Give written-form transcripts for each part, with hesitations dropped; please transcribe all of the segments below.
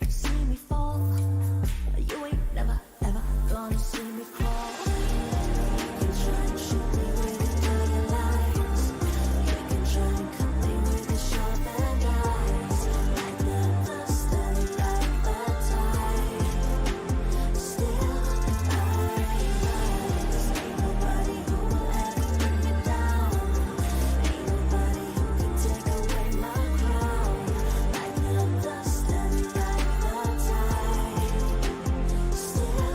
See me fall, you ain't never ever gonna see me crawl. You can try and shoot me with your dirty lies. You can try and cut me with your sharp and eyes. Like the dust and like the tide, still I rise. Ain't nobody who will ever bring me down. Ain't nobody who can take away my crown. Like the dust and like the tide, still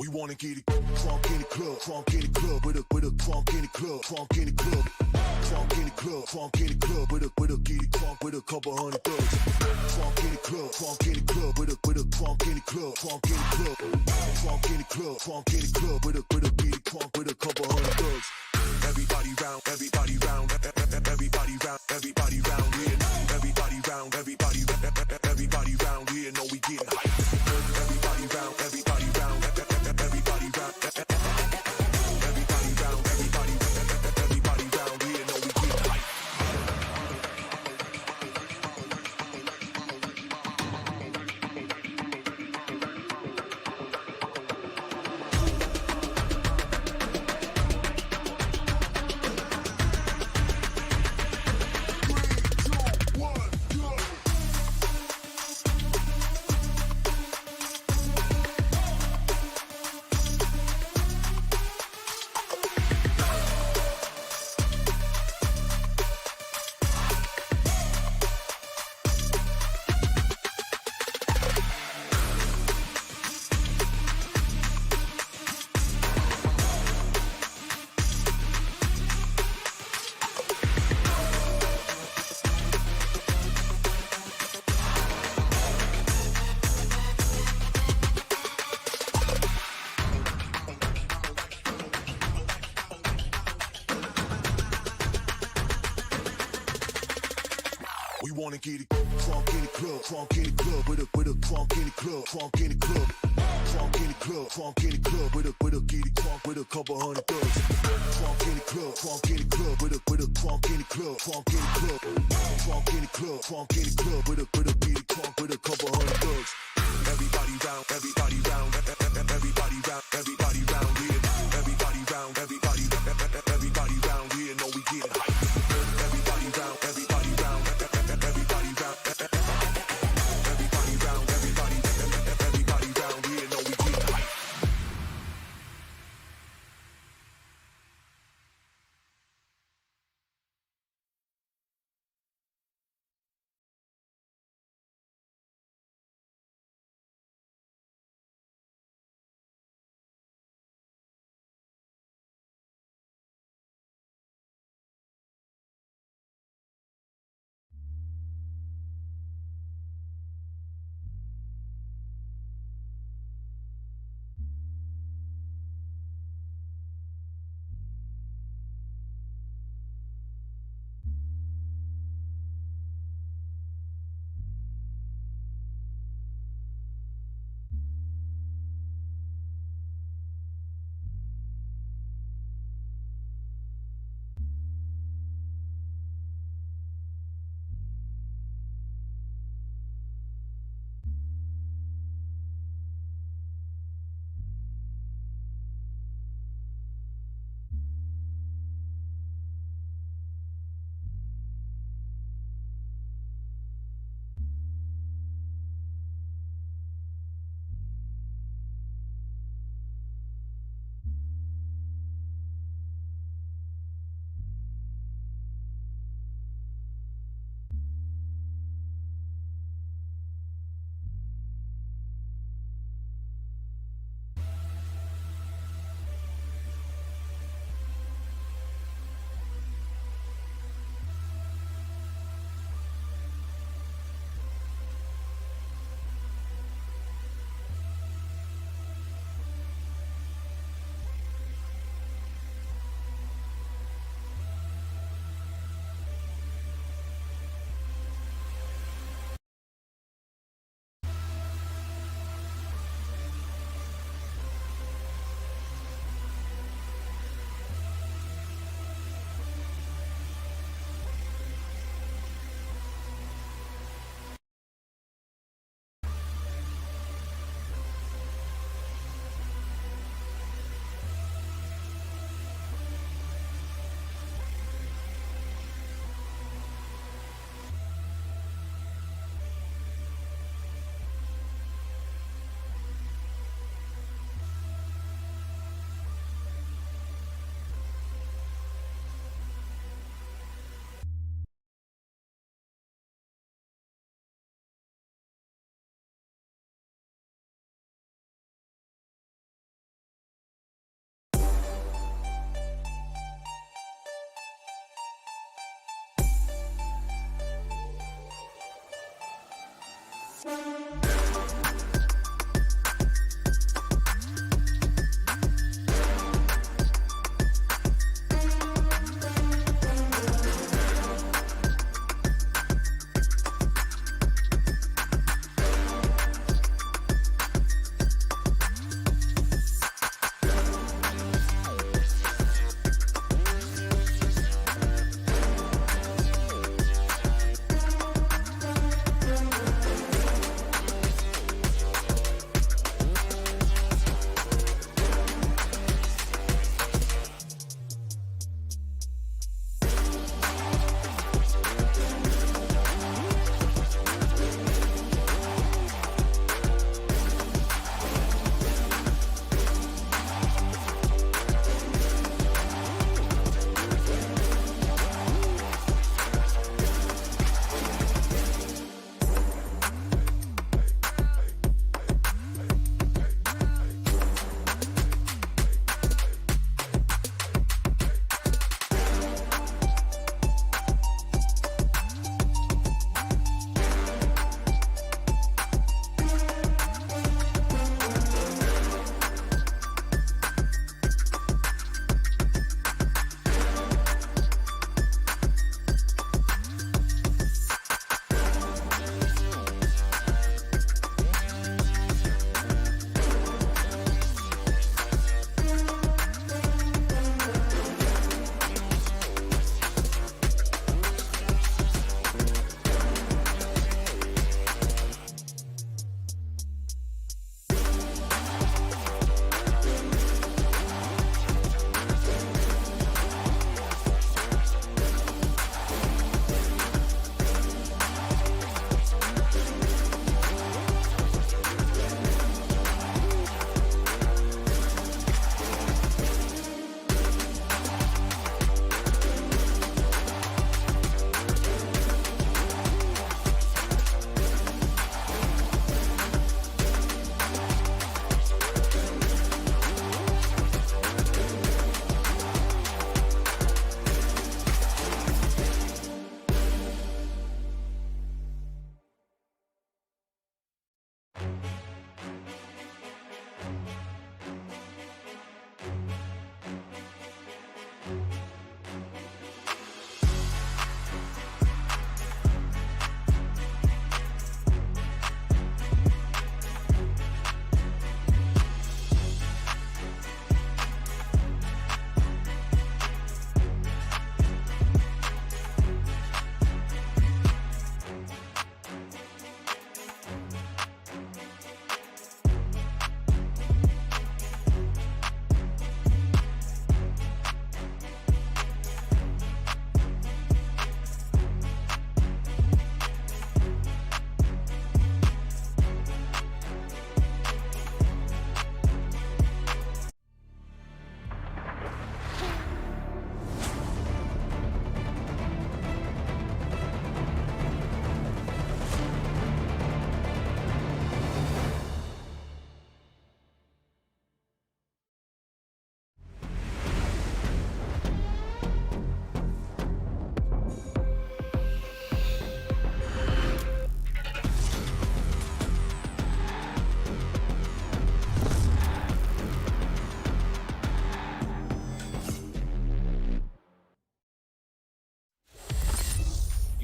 I wanna get it crunk in the club, with a crunk in the club, crunk in the club, crunk in the club, crunk in the club, with a get it crunk with a couple hundred thugs. Crunk in the club, crunk in the club, with a crunk in the club, crunk in the club, crunk in the club, crunk in the club, with a get it crunk with a couple hundred thugs. Everybody round, everybody round, everybody round, everybody round here. Everybody round, everybody round here. Know we getting hype. Everybody round, everybody round, everybody round, everybody round, We wanna get it crunk in the club, crunk in the club, with a crunk in the club, crunk in the club, crunk in the club, crunk in the club, with a get it crunk with a couple hundred thugs. Crunk in the club, crunk in the club, with a crunk in the club, crunk in the club, crunk in the club, crunk in the club, with a get it crunk with a couple hundred thugs. Everybody round, everybody round, everybody round, everybody round here, everybody round, everybody round here, know we getting hype. Everybody round, everybody round, everybody round.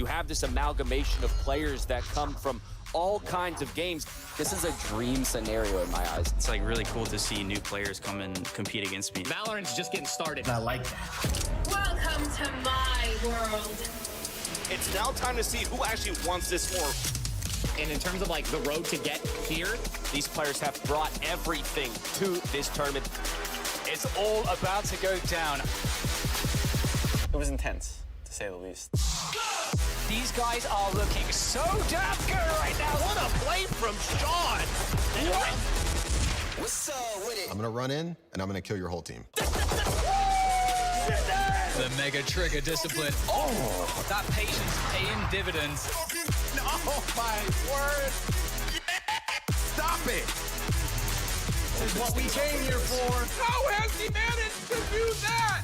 have this amalgamation of players that come from all kinds of games. This is a dream scenario in my eyes. It's like really cool to see new players come and compete against me. VALORANT's just getting started. I like that. Welcome to my world. It's now time to see who actually wants this more. And in terms of like the road to get here, These players have brought everything to this tournament. It's all about to go down. It was intense, to say the least. These guys are looking so damn good right now. What a play from Sean! What? What's up with it? I'm gonna run in and I'm gonna kill your whole team. The mega trigger discipline. Oh, that patience paying dividends. Oh my word! Stop it! This is what we came here for. How has he managed to do that?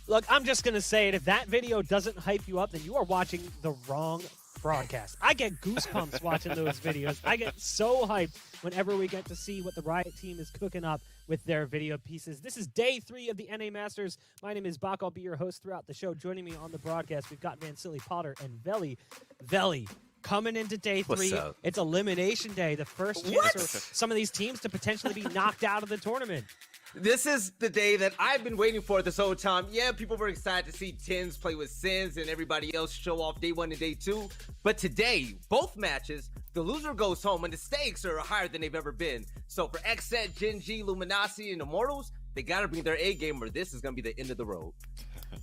Look, I'm just going to say it. If that video doesn't hype you up, then you are watching the wrong broadcast. I get goosebumps watching those videos. I get so hyped whenever we get to see what the Riot team is cooking up with their video pieces. This is day 3 of the NA Masters. My name is Bach. I'll be your host throughout the show. Joining me on the broadcast, we've got Vancilli, Potter, and Veli. Veli, coming into day 3, it's elimination day. The first chance for some of these teams to potentially be knocked out of the tournament. This is the day that I've been waiting for this whole time. Yeah, people were excited to see Tins play with Sins and everybody else show off day 1 and day 2. But today, both matches, the loser goes home and the stakes are higher than they've ever been. So for XSET, Gen G, Luminosity, and Immortals, they got to bring their A game or this is going to be the end of the road.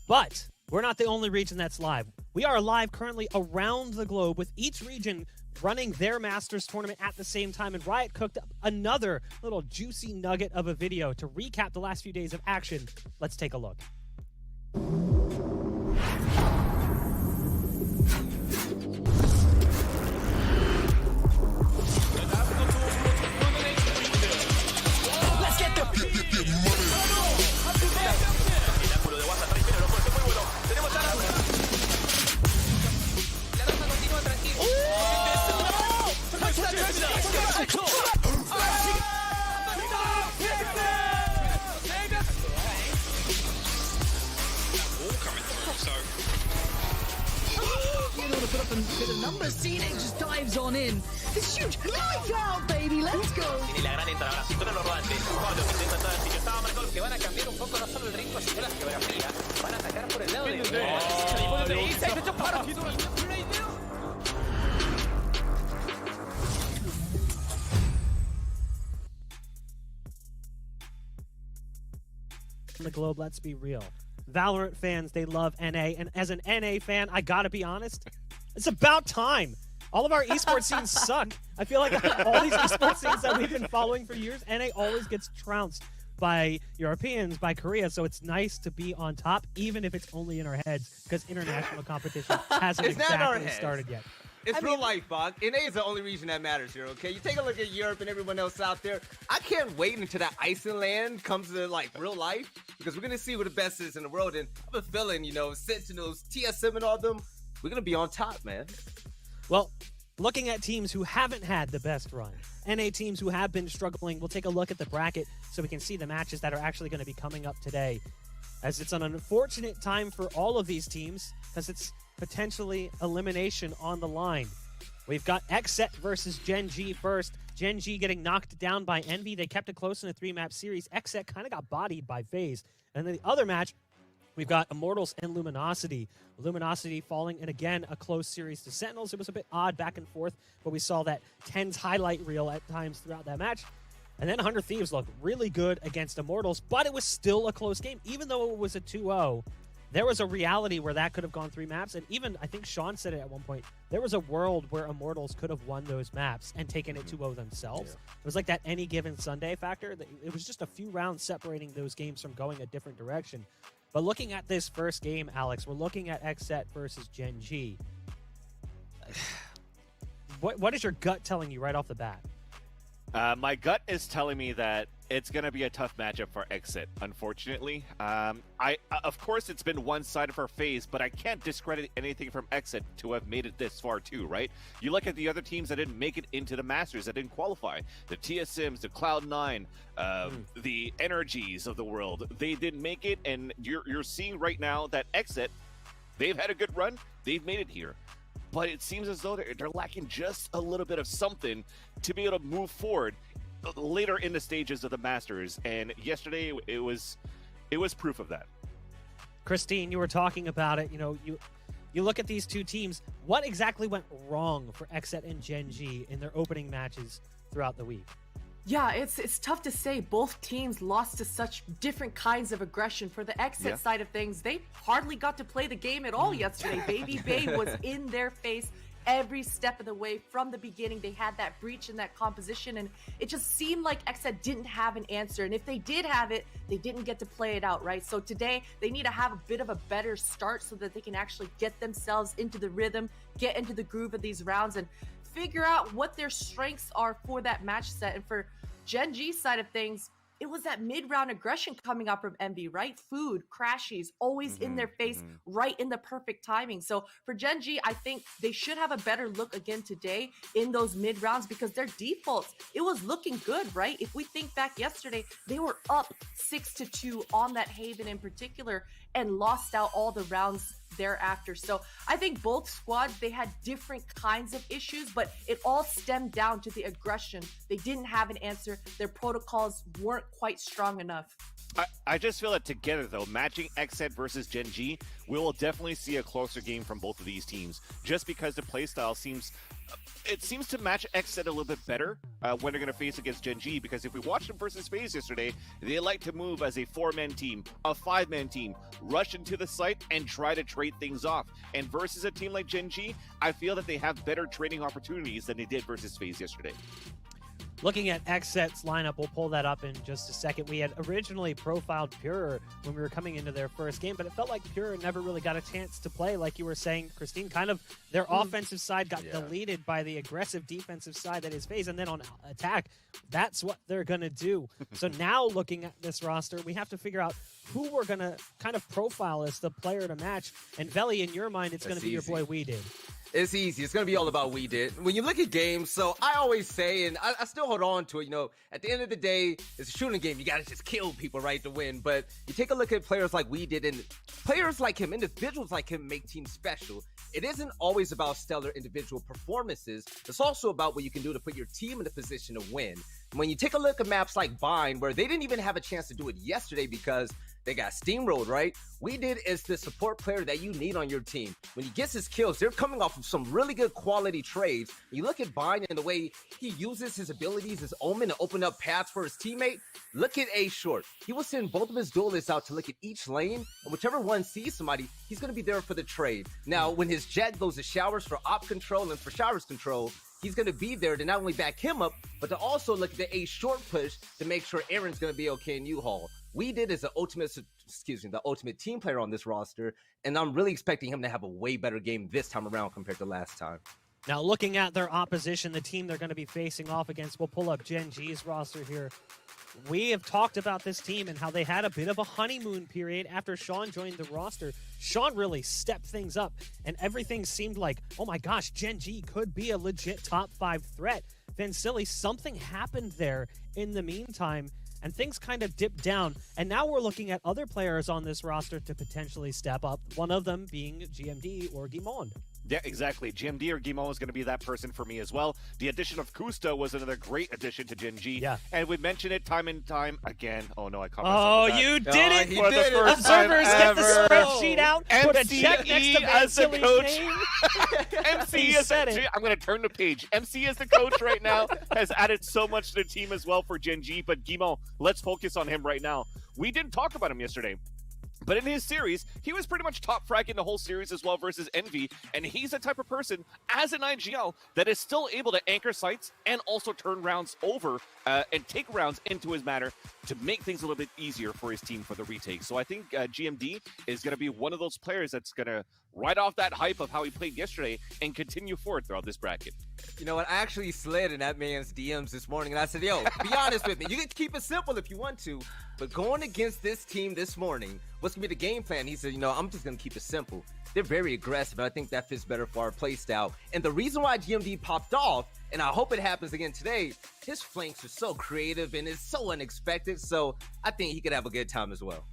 But we're not the only region that's live. We are live currently around the globe with each region running their Masters tournament at the same time, and Riot cooked up another little juicy nugget of a video to recap the last few days of action. Let's take a look. Let's get the... In order to put up a bit of numbers, CNA just dives on in. It's huge. Lights out, baby. Let's go. y la gran entrada, la cintura de los rodantes. Cuando que intenta entrar al sitio, estaba marcado que van a cambiar un poco no solo el ritmo, sino la geografía. Van a atacar por el lado de... On the globe, let's be real. Valorant fans, they love NA, and as an NA fan, I gotta be honest, it's about time. All of our esports scenes suck. I feel like all these esports scenes that we've been following for years, NA always gets trounced by Europeans, by Korea, so it's nice to be on top, even if it's only in our heads, because international competition hasn't exactly started yet. It's real life, Bog. NA is the only region that matters here, okay? You take a look at Europe and everyone else out there. I can't wait until that Iceland land comes to, like, real life, because we're going to see who the best is in the world. And I have a feeling, you know, Sentinels, TSM and all them, we're going to be on top, man. Well, looking at teams who haven't had the best run, NA teams who have been struggling, we'll take a look at the bracket so we can see the matches that are actually going to be coming up today. As it's an unfortunate time for all of these teams, because it's potentially elimination on the line. We've got XSET versus Gen G first. Gen G getting knocked down by Envy. They kept it close in a 3-map series. XSET kind of got bodied by FaZe. And then the other match, we've got Immortals and Luminosity. Luminosity falling in, again, a close series to Sentinels. It was a bit odd back and forth, but we saw that Ten's highlight reel at times throughout that match. And then 100 Thieves looked really good against Immortals, but it was still a close game. Even though it was a 2-0, there was a reality where that could have gone 3 maps. And even, I think Sean said it at one point, there was a world where Immortals could have won those maps and taken it 2-0 themselves. Yeah. It was like that any given Sunday factor. It was just a few rounds separating those games from going a different direction. But looking at this first game, Alex, we're looking at XSET versus Gen G. What is your gut telling you right off the bat? My gut is telling me that It's going to be a tough matchup for Exit, unfortunately. Of course, it's been one-sided for FaZe, but I can't discredit anything from Exit to have made it this far too, right? You look at the other teams that didn't make it into the Masters, that didn't qualify. The TSMs, the Cloud9, the Energies of the world. They didn't make it, and you're seeing right now that Exit, they've had a good run. They've made it here. But it seems as though they're lacking just a little bit of something to be able to move forward later in the stages of the Masters, and yesterday it was proof of that. Christine, you were talking about it. You know, you look at these two teams. What exactly went wrong for Exet and Gen G in their opening matches throughout the week? Yeah, it's tough to say. Both teams lost to such different kinds of aggression. For the Exit side of things, they hardly got to play the game at all yesterday. Baby Bay was in their face every step of the way from the beginning. They had that breach in that composition, and it just seemed like Exet didn't have an answer. And if they did have it, they didn't get to play it out, right? So today, they need to have a bit of a better start so that they can actually get themselves into the rhythm, get into the groove of these rounds, and figure out what their strengths are for that match set. And for Gen G's side of things, it was that mid-round aggression coming up from MB, right? Food, crashies, always in their face, right in the perfect timing. So for Gen G, I think they should have a better look again today in those mid-rounds, because their defaults, it was looking good, right? If we think back yesterday, they were up 6-2 on that Haven in particular and lost out all the rounds thereafter. So I think both squads, they had different kinds of issues, but it all stemmed down to the aggression. They didn't have an answer. Their protocols weren't quite strong enough. I just feel that together, though, matching Exet versus Gen G, we will definitely see a closer game from both of these teams, just because the playstyle seems to match Exet a little bit better when they're going to face against Gen G, because if we watched them versus FaZe yesterday, they like to move as a 4-man team, a 5-man team, rush into the site and try to trade things off. And versus a team like Gen G, I feel that they have better trading opportunities than they did versus FaZe yesterday. Looking at Exet's lineup, we'll pull that up in just a second. We had originally profiled Pure when we were coming into their first game, but it felt like Pure never really got a chance to play. Like you were saying, Christine, kind of their offensive side got deleted by the aggressive defensive side that is FaZe, and then on attack, that's what they're going to do. So now looking at this roster, we have to figure out who we're going to kind of profile as the player to match. And Veli, in your mind, it's going to be your boy We Did. It's easy. It's going to be all about We Did. When you look at games, so I always say, and I still hold on to it, you know, at the end of the day, it's a shooting game. You got to just kill people, right, to win. But you take a look at players like We Did, and players like him, individuals like him make teams special. It isn't always about stellar individual performances. It's also about what you can do to put your team in a position to win. When you take a look at maps like Bind, where they didn't even have a chance to do it yesterday because they got steamrolled, right? We Did is the support player that you need on your team. When he gets his kills, they're coming off of some really good quality trades. You look at Bind and the way he uses his abilities, his Omen, to open up paths for his teammate. Look at A Short. He will send both of his duelists out to look at each lane, and whichever one sees somebody, he's going to be there for the trade. Now, when his Jet goes to Showers for op control and for Showers control, he's going to be there to not only back him up, but to also look at the A Short push to make sure Aaron's going to be okay in U-Haul. We Did is the ultimate team player on this roster, and I'm really expecting him to have a way better game this time around compared to last time. Now, looking at their opposition, the team they're going to be facing off against, we'll pull up Gen G's roster here. We have talked about this team and how they had a bit of a honeymoon period after Sean joined the roster. Sean really stepped things up, and everything seemed like, oh my gosh, Gen G could be a legit top 5 threat. Then silly, something happened there in the meantime, and things kind of dipped down. And now we're looking at other players on this roster to potentially step up, one of them being GMD or Guimond. Yeah, exactly. GMD or Guimond is going to be that person for me as well. The addition of Kusta was another great addition to Gen G. Yeah. And we mention it time and time again. Oh, no, I caught Oh, myself with that. you did it! For the first time Observers get the ever. spreadsheet out, put a check next to as the Vansili's coach. name. MC He is said it. I'm going to turn the page. MC as the coach right now has added so much to the team as well for Gen G. But Guimond, let's focus on him right now. We didn't talk about him yesterday, but in his series, he was pretty much top fragging the whole series as well versus Envy, and he's the type of person, as an IGL, that is still able to anchor sites and also turn rounds over and take rounds into his manner to make things a little bit easier for his team for the retake. So I think GMD is going to be one of those players that's going to right off that hype of how he played yesterday and continue forward throughout this bracket. You know what? I actually slid in that man's DMs this morning, and I said, yo, be honest with me. You can keep it simple if you want to, but going against this team this morning, what's going to be the game plan? He said, you know, I'm just going to keep it simple. They're very aggressive, and I think that fits better for our play style. And the reason why GMD popped off, and I hope it happens again today, his flanks are so creative and it's so unexpected, so I think he could have a good time as well.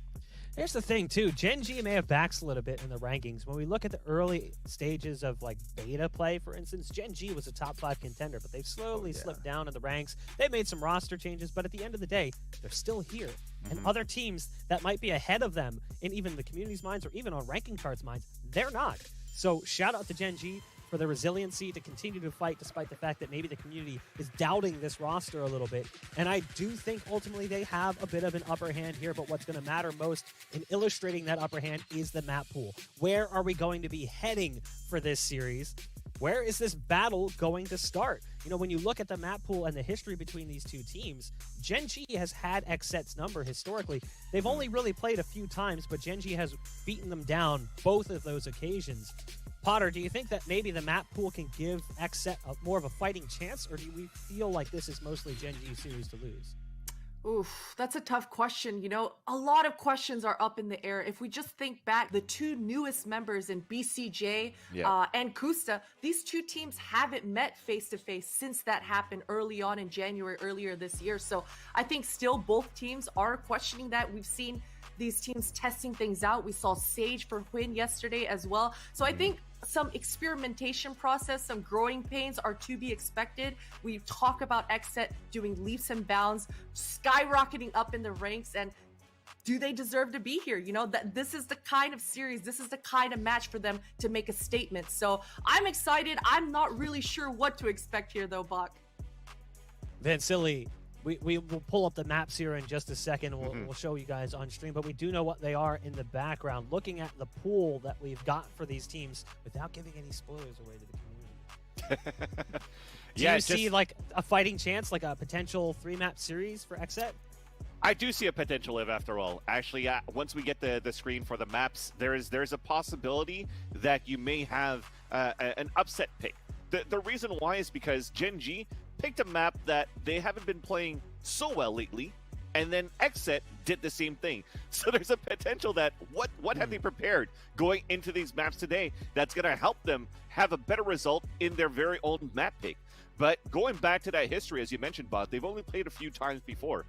Here's the thing, too. Gen G may have backslid a bit in the rankings. When we look at the early stages of, like, beta play, for instance, Gen G was a top 5 contender, but they've slowly slipped down in the ranks. They made some roster changes, but at the end of the day, they're still here. And other teams that might be ahead of them in even the community's minds or even on ranking charts' minds, they're not. So shout out to Gen G for their resiliency to continue to fight despite the fact that maybe the community is doubting this roster a little bit. And I do think ultimately they have a bit of an upper hand here, but what's going to matter most in illustrating that upper hand is the map pool. Where are we going to be heading for this series? Where is this battle going to start? You know, when you look at the map pool and the history between these two teams, Gen G has had XSET's number historically. They've only really played a few times, but Gen G has beaten them down both of those occasions. Potter, do you think that maybe the map pool can give XSET more of a fighting chance, or do we feel like this is mostly Gen G's series to lose? Oof, that's a tough question. You know, a lot of questions are up in the air. If we just think back, the two newest members in BCJ and Kusta, these two teams haven't met face-to-face since that happened early on in January, earlier this year. So I think still both teams are questioning that. We've seen these teams testing things out. We saw Sage for Quinn yesterday as well. So I think some experimentation process, some growing pains are to be expected. We talk about XSET doing leaps and bounds, skyrocketing up in the ranks, and do they deserve to be here? You know, that this is the kind of series, this is the kind of match for them to make a statement. So I'm excited. I'm not really sure what to expect here though, Bach. Vansili, we will pull up the maps here in just a second. We'll show you guys on stream, but we do know what they are in the background. Looking at the pool that we've got for these teams without giving any spoilers away to the community. Do you see like a fighting chance, like a potential 3-map series for XSET? I do see a potential if, after all. Actually, once we get the screen for the maps, there's a possibility that you may have an upset pick. The reason why is because Gen G picked a map that they haven't been playing so well lately, and then XSET did the same thing. So there's a potential that what have they prepared going into these maps today that's going to help them have a better result in their very own map pick. But going back to that history, as you mentioned, Bob, they've only played a few times before.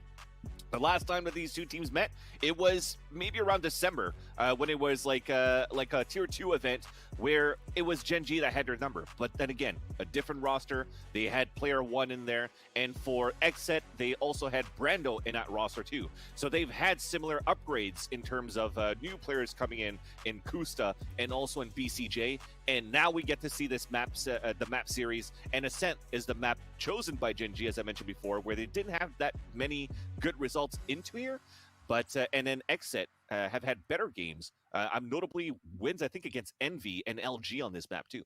The last time that these two teams met, it was maybe around December when it was like a tier 2 event where it was Gen G that had their number. But then again, a different roster. They had player 1 in there. And for XSET, they also had Brando in that roster too. So they've had similar upgrades in terms of new players coming in Kusta and also in BCJ. And now we get to see this the map series. And Ascent is the map chosen by Gen G, as I mentioned before, where they didn't have that many good results into here. But and then XSET have had better games. I'm notably wins, I think, against Envy and LG on this map too.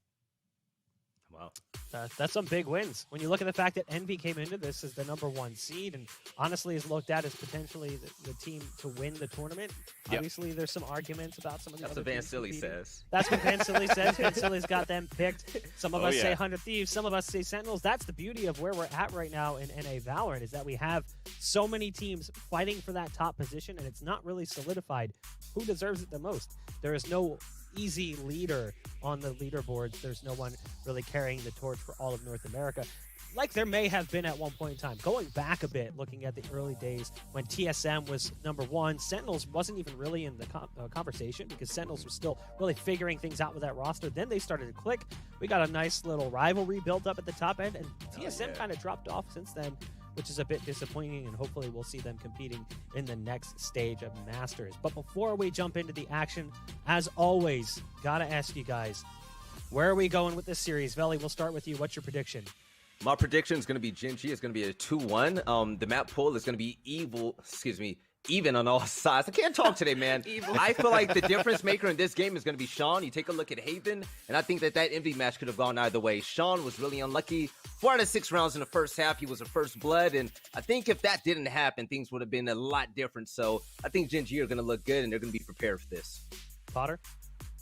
Wow. That's some big wins. When you look at the fact that Envy came into this as the #1 seed and honestly is looked at as potentially the team to win the tournament. Yep. Obviously, there's some arguments about some of the That's other what teams Vansili competing. says. That's what Vansili says. Vansili's got them picked. Some of us say 100 Thieves. Some of us say Sentinels. That's the beauty of where we're at right now in NA Valorant, is that we have so many teams fighting for that top position, and it's not really solidified who deserves it the most. There is no easy leader on the leaderboards. There's no one really carrying the torch for all of North America, like there may have been at one point in time. Going back a bit, looking at the early days when TSM was #1, Sentinels wasn't even really in the conversation because Sentinels was still really figuring things out with that roster. Then they started to click. We got a nice little rivalry built up at the top end, and TSM kind of dropped off since then, which is a bit disappointing, and hopefully we'll see them competing in the next stage of Masters. But before we jump into the action, as always, gotta ask you guys, where are we going with this series? Veli, we'll start with you. What's your prediction? My prediction is going to be Gen G. It's going to be a 2-1. The map pool is going to be even on all sides. I can't talk today, man. I feel like the difference maker in this game is going to be Sean. You take a look at Haven, and I think that Envy match could have gone either way. Sean was really unlucky. 4 out of 6 rounds in the first half. He was a first blood, and I think if that didn't happen, things would have been a lot different. So I think Gen G are going to look good, and they're going to be prepared for this. Potter?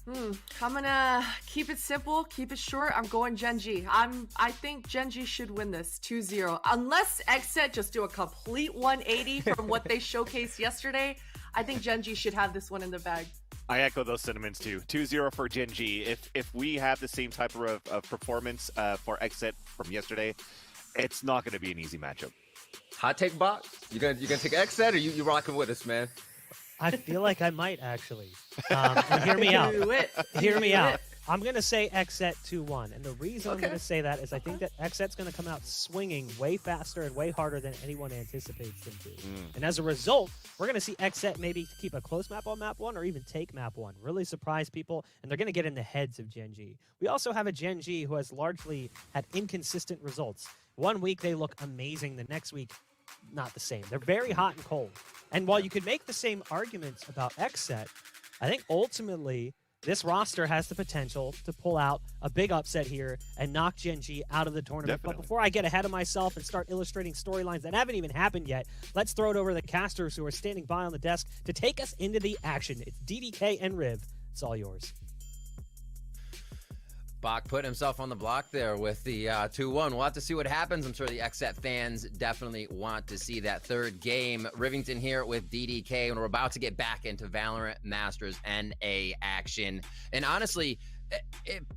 I'm gonna keep it simple, keep it short. I'm going Gen G. I think Gen G should win this 2-0. Unless Xset just do a complete 180 from what they showcased yesterday, I think Gen G should have this one in the bag. I echo those sentiments too. 2-0 for Gen G. If we have the same type of performance for Xset from yesterday, it's not going to be an easy matchup. Hot take, Bach? You gonna take Xset, or you rocking with us, man? I feel like I might actually. And hear me out. Do it. Hear me Do out. it. I'm going to say Xset 2-1. And the reason I'm going to say that is I think that Xset's going to come out swinging way faster and way harder than anyone anticipates them to. And as a result, we're going to see Xset maybe keep a close map on map 1 or even take map 1. Really surprise people, and they're going to get in the heads of Gen G. We also have a Gen G who has largely had inconsistent results. One week they look amazing, the next week not the same. They're very hot and cold. And while you could make the same arguments about Xset, I think ultimately this roster has the potential to pull out a big upset here and knock Gen G out of the tournament. Definitely. But before I get ahead of myself and start illustrating storylines that haven't even happened yet, let's throw it over to the casters who are standing by on the desk to take us into the action. It's DDK and Riv. It's all yours. Bach put himself on the block there with the 2-1. We'll have to see what happens. I'm sure the Xset fans definitely want to see that third game. Rivington here with DDK, and we're about to get back into VALORANT Masters NA action. And honestly,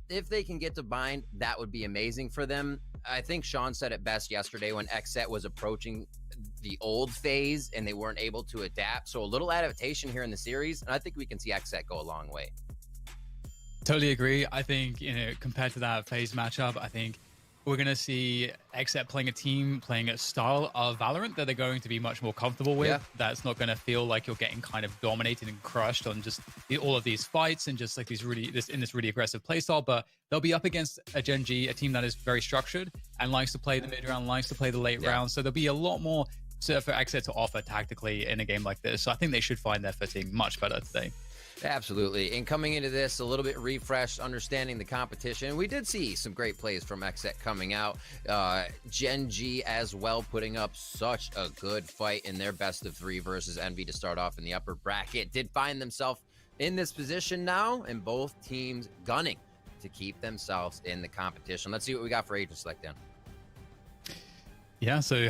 if they can get to bind, that would be amazing for them. I think Sean said it best yesterday when Xset was approaching the old phase and they weren't able to adapt. So a little adaptation here in the series, and I think we can see Xset go a long way. Totally agree. I think, compared to that phase matchup, I think we're going to see Xset playing a team, playing a style of Valorant that they're going to be much more comfortable with. Yeah. That's not going to feel like you're getting kind of dominated and crushed on just all of these fights and just like this really aggressive playstyle. But they'll be up against a Gen G, a team that is very structured and likes to play the mid round, likes to play the late round. So there'll be a lot more for Xset to offer tactically in a game like this. So I think they should find their footing much better today. Absolutely. And coming into this a little bit refreshed, understanding the competition, we did see some great plays from Xset coming out. Gen G as well, putting up such a good fight in their best of 3 versus Envy to start off in the upper bracket. Did find themselves in this position now, and both teams gunning to keep themselves in the competition. Let's see what we got for Agent Select then. Yeah, so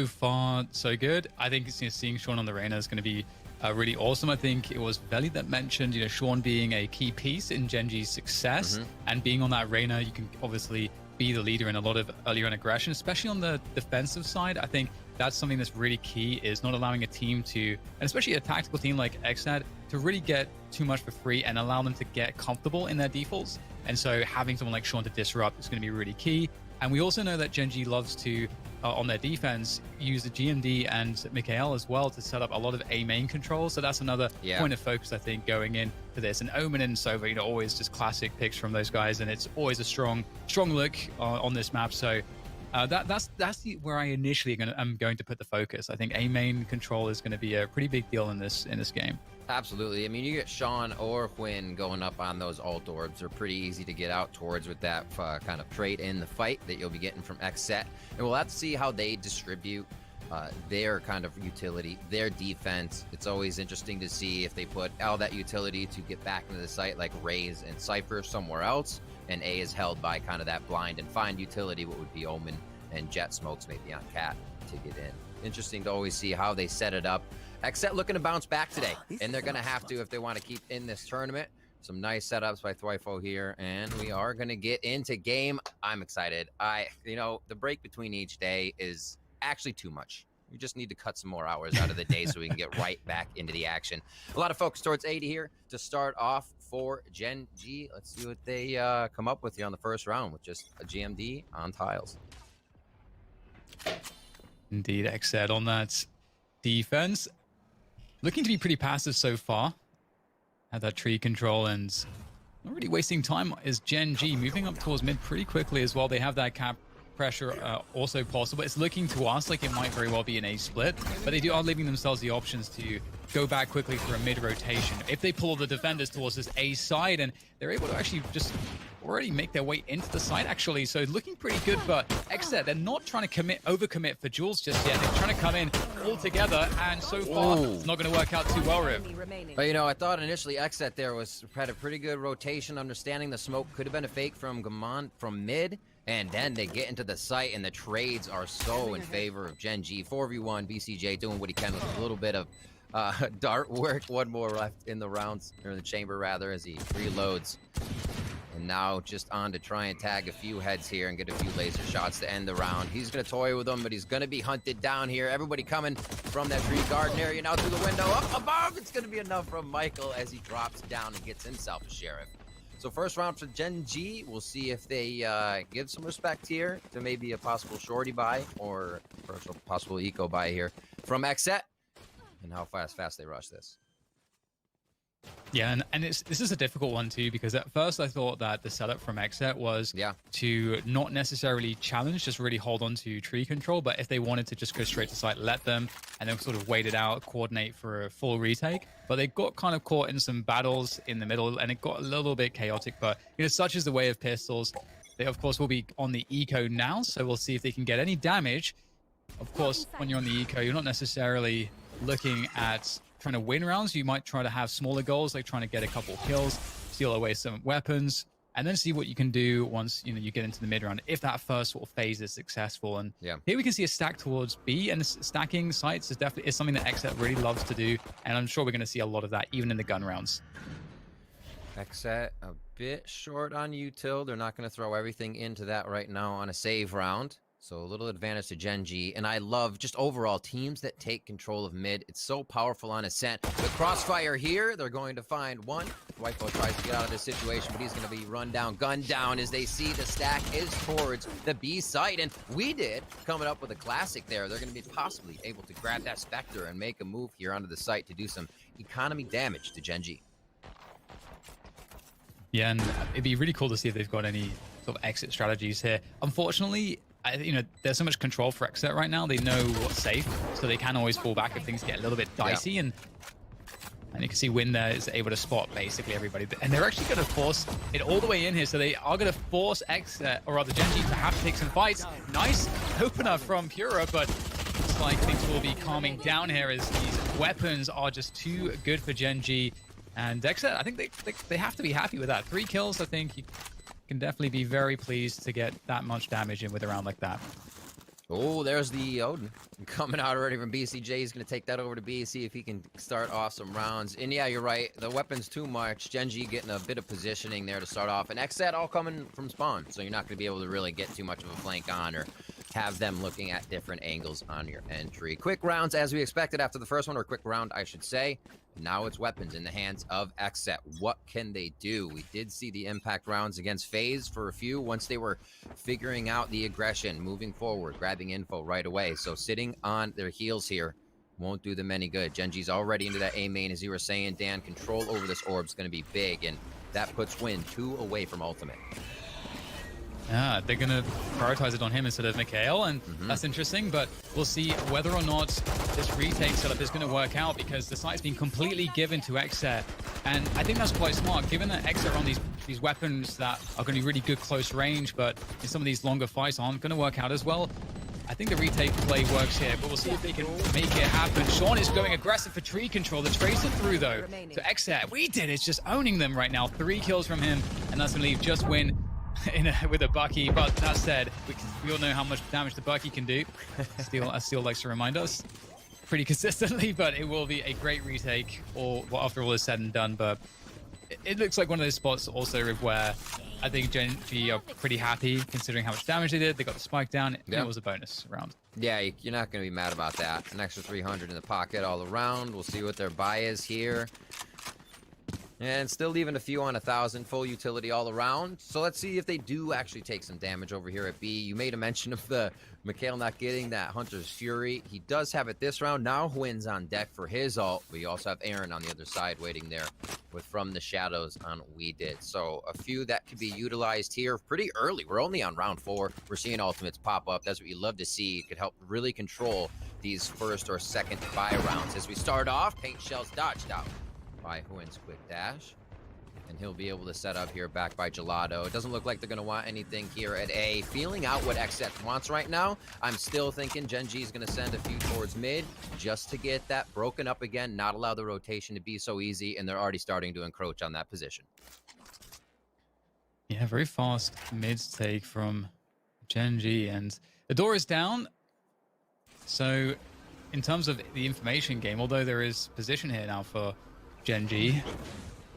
far, so good. I think seeing Sean on the Reyna is going to be really awesome. I think it was Veli that mentioned, Sean being a key piece in Gen G's success, and being on that Reyna, you can obviously be the leader in a lot of early run aggression, especially on the defensive side. I think that's something that's really key, is not allowing a team to, and especially a tactical team like Xset, to really get too much for free and allow them to get comfortable in their defaults. And so having someone like Sean to disrupt is going to be really key. And we also know that Gen G loves to, on their defense, use the GMD and Mikael as well to set up a lot of A main control. So that's another point of focus, I think, going into this. And Omen and Sova, always just classic picks from those guys, and it's always a strong look on this map. So that's where I initially am going to put the focus. I think A main control is going to be a pretty big deal in this game. Absolutely. I mean, you get Sean or Quinn going up on those ult orbs. They're pretty easy to get out towards with that kind of trait in the fight that you'll be getting from Xset. And we'll have to see how they distribute their kind of utility, their defense. It's always interesting to see if they put all that utility to get back into the site like Raze and Cypher somewhere else, and A is held by kind of that blind and find utility, what would be Omen and Jet Smokes maybe on Cat to get in. Interesting to always see how they set it up. Xset looking to bounce back today, and they're going to have to if they want to keep in this tournament. Some nice setups by Thwifo here, and we are going to get into game. I'm excited. The break between each day is actually too much. We just need to cut some more hours out of the day so we can get right back into the action. A lot of focus towards 80 here to start off for Gen G. Let's see what they come up with here on the first round with just a GMD on tiles. Indeed, Xset on that defense. Looking to be pretty passive so far. Had that tree control and not really wasting time. Is Gen G moving up towards mid pretty quickly as well. They have that cap pressure also possible. It's looking to us like it might very well be an A split, but they are leaving themselves the options to go back quickly for a mid rotation. If they pull the defenders towards this A side, and they're able to actually just already make their way into the site, actually. So looking pretty good, but XZ, they're not trying to overcommit for Jules just yet. They're trying to come in all together, and so far, it's not going to work out too well, Riv. But, you know, I thought initially XZ there had a pretty good rotation, understanding the smoke could have been a fake from Gamon from mid, and then they get into the site, and the trades are so in favor of Gen G. 4v1, BCJ doing what he can with a little bit of dart work. One more left in the rounds, or in the chamber rather, as he reloads. And now just on to try and tag a few heads here and get a few laser shots to end the round. He's going to toy with them, but he's going to be hunted down here. Everybody coming from that tree garden area now through the window. Up above, it's going to be enough from Michael as he drops down and gets himself a sheriff. So first round for Gen G. We'll see if they give some respect here to maybe a possible shorty buy or a possible eco buy here from XZ, and how fast they rush this. Yeah, and this is a difficult one too, because at first I thought that the setup from XZ was to not necessarily challenge, just really hold on to tree control, but if they wanted to just go straight to site, let them, and then sort of wait it out, coordinate for a full retake. But they got kind of caught in some battles in the middle, and it got a little bit chaotic, but you know, such is the way of pistols. They of course will be on the eco now, so we'll see if they can get any damage. Of course, when you're on the eco, you're not necessarily looking at trying to win rounds. You might try to have smaller goals, like trying to get a couple kills, steal away some weapons, and then see what you can do once you get into the mid round, if that first sort of phase is successful. And here we can see a stack towards B, and stacking sites is something that XZ really loves to do, and I'm sure we're going to see a lot of that even in the gun rounds. XZ a bit short on util. They're not going to throw everything into that right now on a save round. So a little advantage to Gen G, and I love just overall teams that take control of mid. It's so powerful on ascent. The crossfire here, they're going to find one. Whitefo tries to get out of this situation, but he's going to be run down, gunned down as they see the stack is towards the B site, and we did coming up with a classic there. They're going to be possibly able to grab that Spectre and make a move here onto the site to do some economy damage to Gen G. Yeah, and it'd be really cool to see if they've got any sort of exit strategies here. Unfortunately, there's so much control for XZ right now. They know what's safe, so they can always fall back if things get a little bit dicey. And you can see Win there is able to spot basically everybody. And they're actually going to force it all the way in here. So they are going to force XZ, or rather Gen G, to have to take some fights. Nice opener from Pura, but looks like things will be calming down here as these weapons are just too good for Gen G. And XZ, I think they have to be happy with that. 3 kills, I think. You can definitely be very pleased to get that much damage in with a round like that. Oh, there's the Odin coming out already from BCJ. He's going to take that over to B, see if he can start off some rounds. And yeah, you're right. The weapon's too much. Gen G getting a bit of positioning there to start off. And XZ all coming from spawn, so you're not going to be able to really get too much of a flank on or have them looking at different angles on your entry. Quick rounds as we expected after the first one, or quick round, I should say. Now it's weapons in the hands of XZ. What can they do? We did see the impact rounds against FaZe for a few once they were figuring out the aggression, moving forward, grabbing info right away. So sitting on their heels here won't do them any good. Gen G's already into that A main, as you were saying, Dan. Control over this orb is going to be big, and that puts Win 2 away from ultimate. Yeah, they're going to prioritize it on him instead of Mikhail, and that's interesting, but we'll see whether or not this retake setup is going to work out, because the site's been completely given to XZ, and I think that's quite smart, given that XZ are on these weapons that are going to be really good close range, but in some of these longer fights aren't going to work out as well. I think the retake play works here, but we'll see if they can make it happen. Sean is going aggressive for tree control. The tracer through, though. So XZ, we did it, just owning them right now. 3 kills from him, and that's going to leave just Win with a Bucky. But that said, we all know how much damage the Bucky can do. Steel likes to remind us pretty consistently, but it will be a great retake after all is said and done. But it looks like one of those spots also where I think Gen G are pretty happy considering how much damage they did. They got the spike down. It was a bonus round. Yeah, you're not going to be mad about that. An extra 300 in the pocket all around. We'll see what their buy is here. And still leaving a few on 1,000, full utility all around. So let's see if they do actually take some damage over here at B. You made a mention of the Mikhail not getting that Hunter's Fury. He does have it this round. Now Hwin's on deck for his ult. We also have Aaron on the other side waiting there with From the Shadows on We Did. So a few that could be utilized here pretty early. We're only on round 4. We're seeing ultimates pop up. That's what you love to see. It could help really control these first or second buy rounds. As we start off, paint shells dodged out by Hwin's quick dash. and he'll be able to set up here back by Gelato. It doesn't look like they're going to want anything here at A. Feeling out what XZ wants right now, I'm still thinking Gen G is going to send a few towards mid just to get that broken up again, not allow the rotation to be so easy, and they're already starting to encroach on that position. Yeah, very fast mid take from Gen G, and the door is down. So in terms of the information game, although there is position here now for Gen G,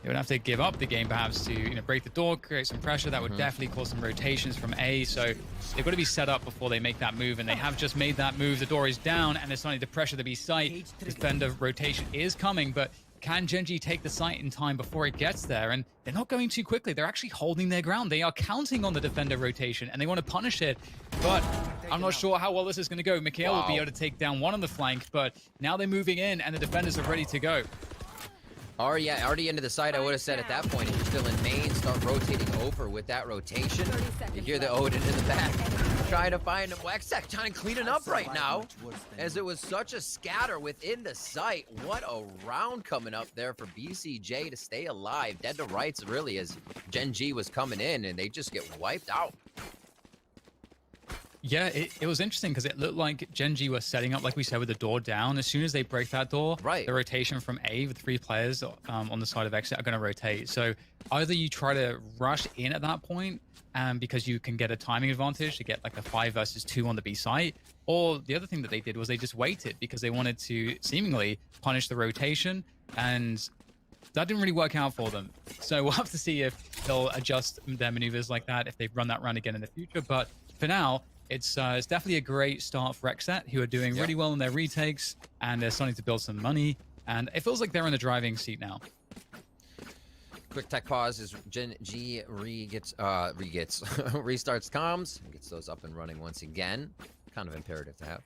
they would have to give up the game perhaps to break the door, create some pressure. That would definitely cause some rotations from A. So they've got to be set up before they make that move, and they have just made that move. The door is down, and they're starting to pressure the B site. Defender rotation is coming, but can Gen G take the site in time before it gets there? And they're not going too quickly. They're actually holding their ground. They are counting on the defender rotation, and they want to punish it. But I'm not sure how well this is going to go. Mikhail will be able to take down one on the flank, but now they're moving in, and the defenders are ready to go. Already into the site, I would have said at that point, if you're still in main, start rotating over with that rotation. You hear the Odin in the back, trying to find him. Wexec trying to clean it up right now, as it was such a scatter within the site. What a round coming up there for BCJ to stay alive. Dead to rights, really, as Gen G was coming in, and they just get wiped out. Yeah, it was interesting because it looked like Gen G was setting up, like we said, with the door down. As soon as they break that door, the rotation from A with 3 players on the side of exit are going to rotate. So either you try to rush in at that point because you can get a timing advantage to get like a 5 versus 2 on the B site, or the other thing that they did was they just waited because they wanted to seemingly punish the rotation, and that didn't really work out for them. So we'll have to see if they'll adjust their maneuvers like that if they run that run again in the future. But for now, it's definitely a great start for XZ, who are doing really well in their retakes, and they're starting to build some money, and it feels like they're in the driving seat now. Quick tech pause as Gen G restarts comms, gets those up and running once again. Kind of imperative to have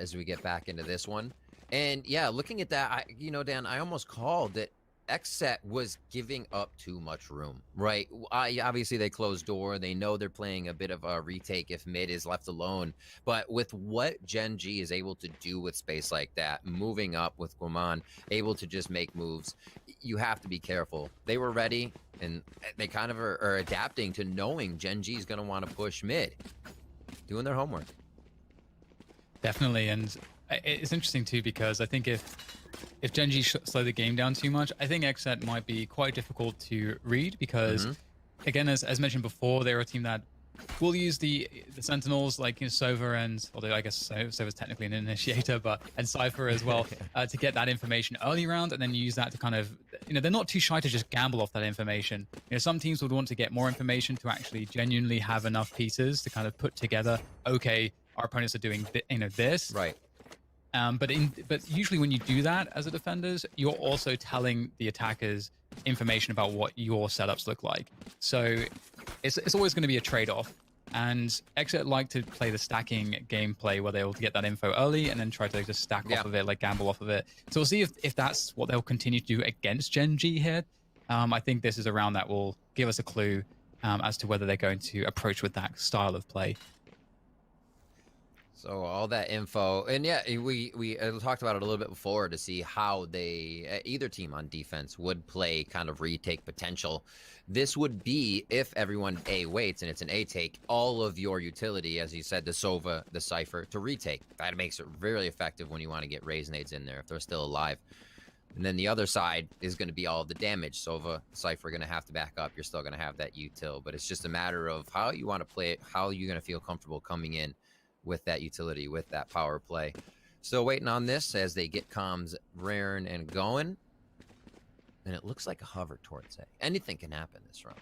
as we get back into this one. And yeah, looking at that, Dan, I almost called that XZ was giving up too much room, right? Obviously, they closed door. They know they're playing a bit of a retake if mid is left alone. But with what Gen G is able to do with space like that, moving up with Guaman, able to just make moves, you have to be careful. They were ready, and they kind of are adapting to knowing Gen G is going to want to push mid, doing their homework. Definitely, and it's interesting too because I think if Gen G slow the game down too much, I think XZ might be quite difficult to read because, again, as mentioned before, they're a team that will use the Sentinels like Sova, and although I guess Sova's technically an initiator, and Cypher as well, to get that information early round, and then use that to kind of, they're not too shy to just gamble off that information. Some teams would want to get more information to actually genuinely have enough pieces to kind of put together, okay, our opponents are doing this. Right. But usually when you do that as a defenders, you're also telling the attackers information about what your setups look like. So it's always going to be a trade-off. And XZ like to play the stacking gameplay where they'll get that info early and then try to just stack off of it, like gamble off of it. So we'll see if that's what they'll continue to do against Gen G here. I think this is a round that will give us a clue as to whether they're going to approach with that style of play. So all that info, and yeah, we talked about it a little bit before to see how either team on defense would play kind of retake potential. This would be if everyone A waits and it's an A take, all of your utility, as you said, the Sova, the Cypher, to retake. That makes it really effective when you want to get Raisonades in there if they're still alive. And then the other side is going to be all of the damage. Sova, Cypher are going to have to back up. You're still going to have that util, but it's just a matter of how you want to play it, how you're going to feel comfortable coming in with that utility, with that power play. Still waiting on this as they get comms raring and going. And it looks like a hover towards A. Anything can happen this round.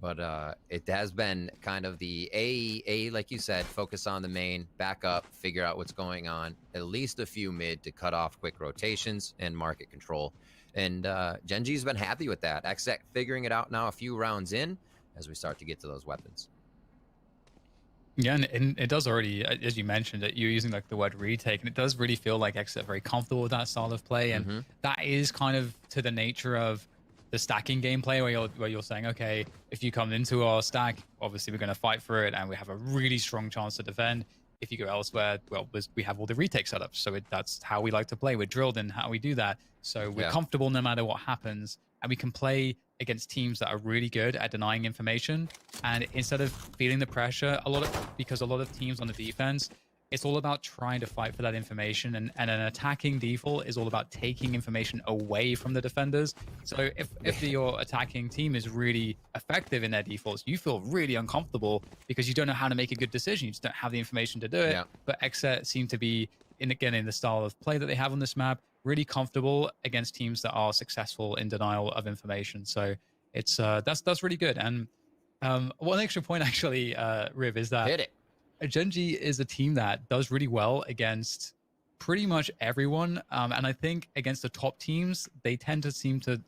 But it has been kind of the A, like you said, focus on the main, back up, figure out what's going on. At least a few mid to cut off quick rotations and market control. And Gen G's been happy with that. XZ figuring it out now a few rounds in as we start to get to those weapons. Yeah, and it does already, as you mentioned, that you're using like the word retake, and it does really feel like XZ are very comfortable with that style of play, and that is kind of to the nature of the stacking gameplay, where you're saying, okay, if you come into our stack, obviously we're going to fight for it, and we have a really strong chance to defend. If you go elsewhere, well, we have all the retake setups, so that's how we like to play. We're drilled in how we do that, so we're comfortable no matter what happens. and we can play against teams that are really good at denying information. And instead of feeling the pressure, because a lot of teams on the defense, it's all about trying to fight for that information, and an attacking default is all about taking information away from the defenders. So if your attacking team is really effective in their defaults, you feel really uncomfortable because you don't know how to make a good decision. You just don't have the information to do it. Yeah. But Xset seem to be, in the style of play that they have on this map, really comfortable against teams that are successful in denial of information. So it's that's really good. And one extra point actually, Riv, is that Hit it. Gen.G is a team that does really well against pretty much everyone. And I think against the top teams, they tend to seem to,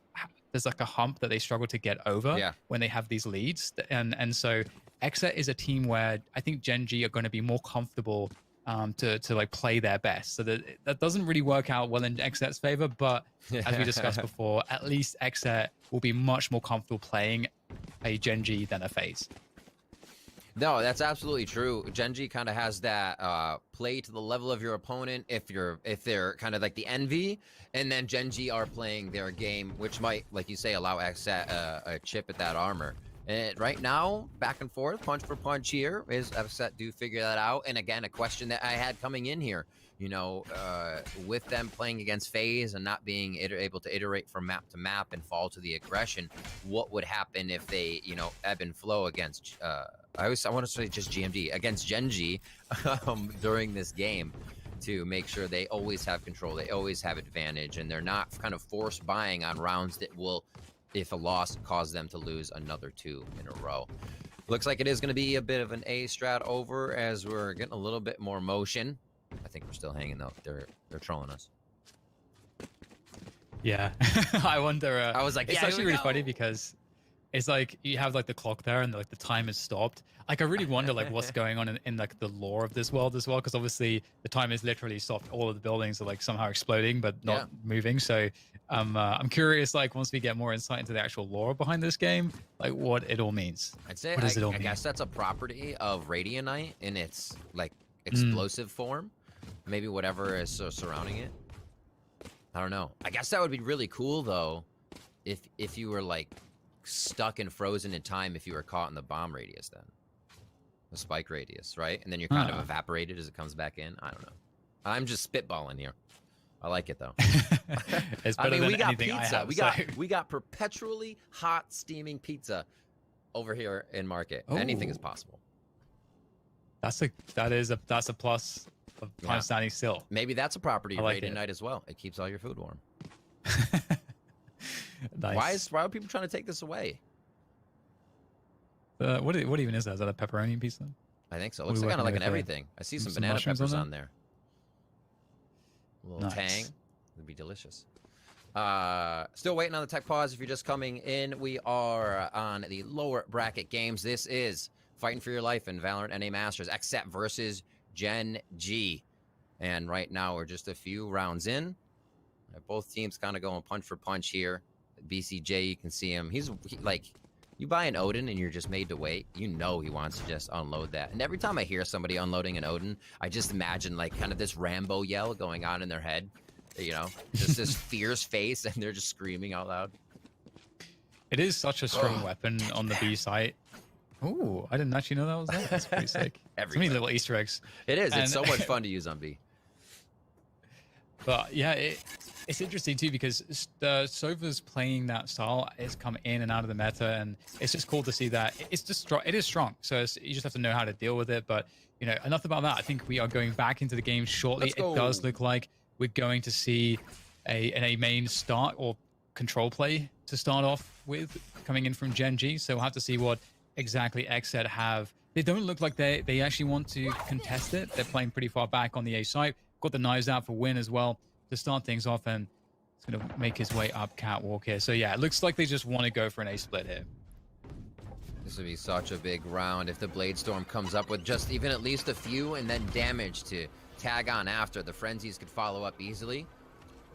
there's like a hump that they struggle to get over when they have these leads. And so Xset is a team where I think Gen.G are going to be more comfortable to like play their best. So that doesn't really work out well in Xset's favor, but as we discussed before, at least Xset will be much more comfortable playing a Gen.G than a FaZe. No, that's absolutely true. Gen.G kind of has that play to the level of your opponent if they're kind of like the envy, and then Gen.G are playing their game, which might, like you say, allow Xset a chip at that armor. And right now, back and forth, punch for punch here, is Xset do figure that out. And again, a question that I had coming in here, you know, with them playing against FaZe and not being able to iterate from map to map and fall to the aggression, what would happen if they, you know, ebb and flow against, I want to say just GMD, against Gen.G during this game, to make sure they always have control, they always have advantage, and they're not kind of force buying on rounds that will, if a loss, cause them to lose another 2 in a row. Looks like it is going to be a bit of an A strat over as we're getting a little bit more motion. I think we're still hanging though. They're trolling us. Yeah, I wonder. I was like, it's yeah, actually really funny because it's like you have like the clock there and like the time is stopped. Like I really wonder like what's going on in like the lore of this world as well, because obviously the time is literally stopped. All of the buildings are like somehow exploding but not moving. So I'm curious, like once we get more insight into the actual lore behind this game, like what it all means. I'd say what does it all I mean? guess that's a property of Radianite in its like explosive form. Maybe whatever is surrounding it. I don't know. I guess that would be really cool though, if you were like stuck and frozen in time, if you were caught in the bomb radius, then the spike radius, right? And then you're kind of evaporated as it comes back in. I don't know. I'm just spitballing here. I like it though. I mean, we got pizza. We got perpetually hot steaming pizza over here in Market. Anything is possible. That's a plus of time standing still. Maybe that's a property of like Radiant Night as well. It keeps all your food warm. Nice. Why are people trying to take this away? What even is that? Is that a pepperoni pizza? I think so. It looks kind of like an everything. I see some banana peppers on there. A little tang. Would be delicious. Still waiting on the tech pause. If you're just coming in, we are on the lower bracket games. This is Fighting for Your Life in VALORANT NA Masters. Xset versus Gen.G. And right now we're just a few rounds in. Both teams kind of going punch for punch here. BCJ, you can see him. He's like, you buy an Odin and you're just made to wait. You know he wants to just unload that. And every time I hear somebody unloading an Odin, I just imagine like kind of this Rambo yell going on in their head. You know, just this fierce face, and they're just screaming out loud. It is such a strong weapon on the B site. Oh, I didn't actually know that was there. That's pretty sick. So many little Easter eggs. It is. It's so much fun to use on B. But yeah, it's interesting too because Sova's playing that style has come in and out of the meta, and it's just cool to see that it's just strong. It is strong, so you just have to know how to deal with it. But you know, enough about that. I think we are going back into the game shortly. It does look like we're going to see a main start or control play to start off with coming in from Gen.G. So we'll have to see what exactly Xset have. They don't look like they actually want to contest it. They're playing pretty far back on the A site. Got the knives out for win as well to start things off, and it's going to make his way up catwalk here. So yeah, it looks like they just want to go for an A split here. This would be such a big round if the Blade Storm comes up with just even at least a few and then damage to tag on after. The Frenzies could follow up easily.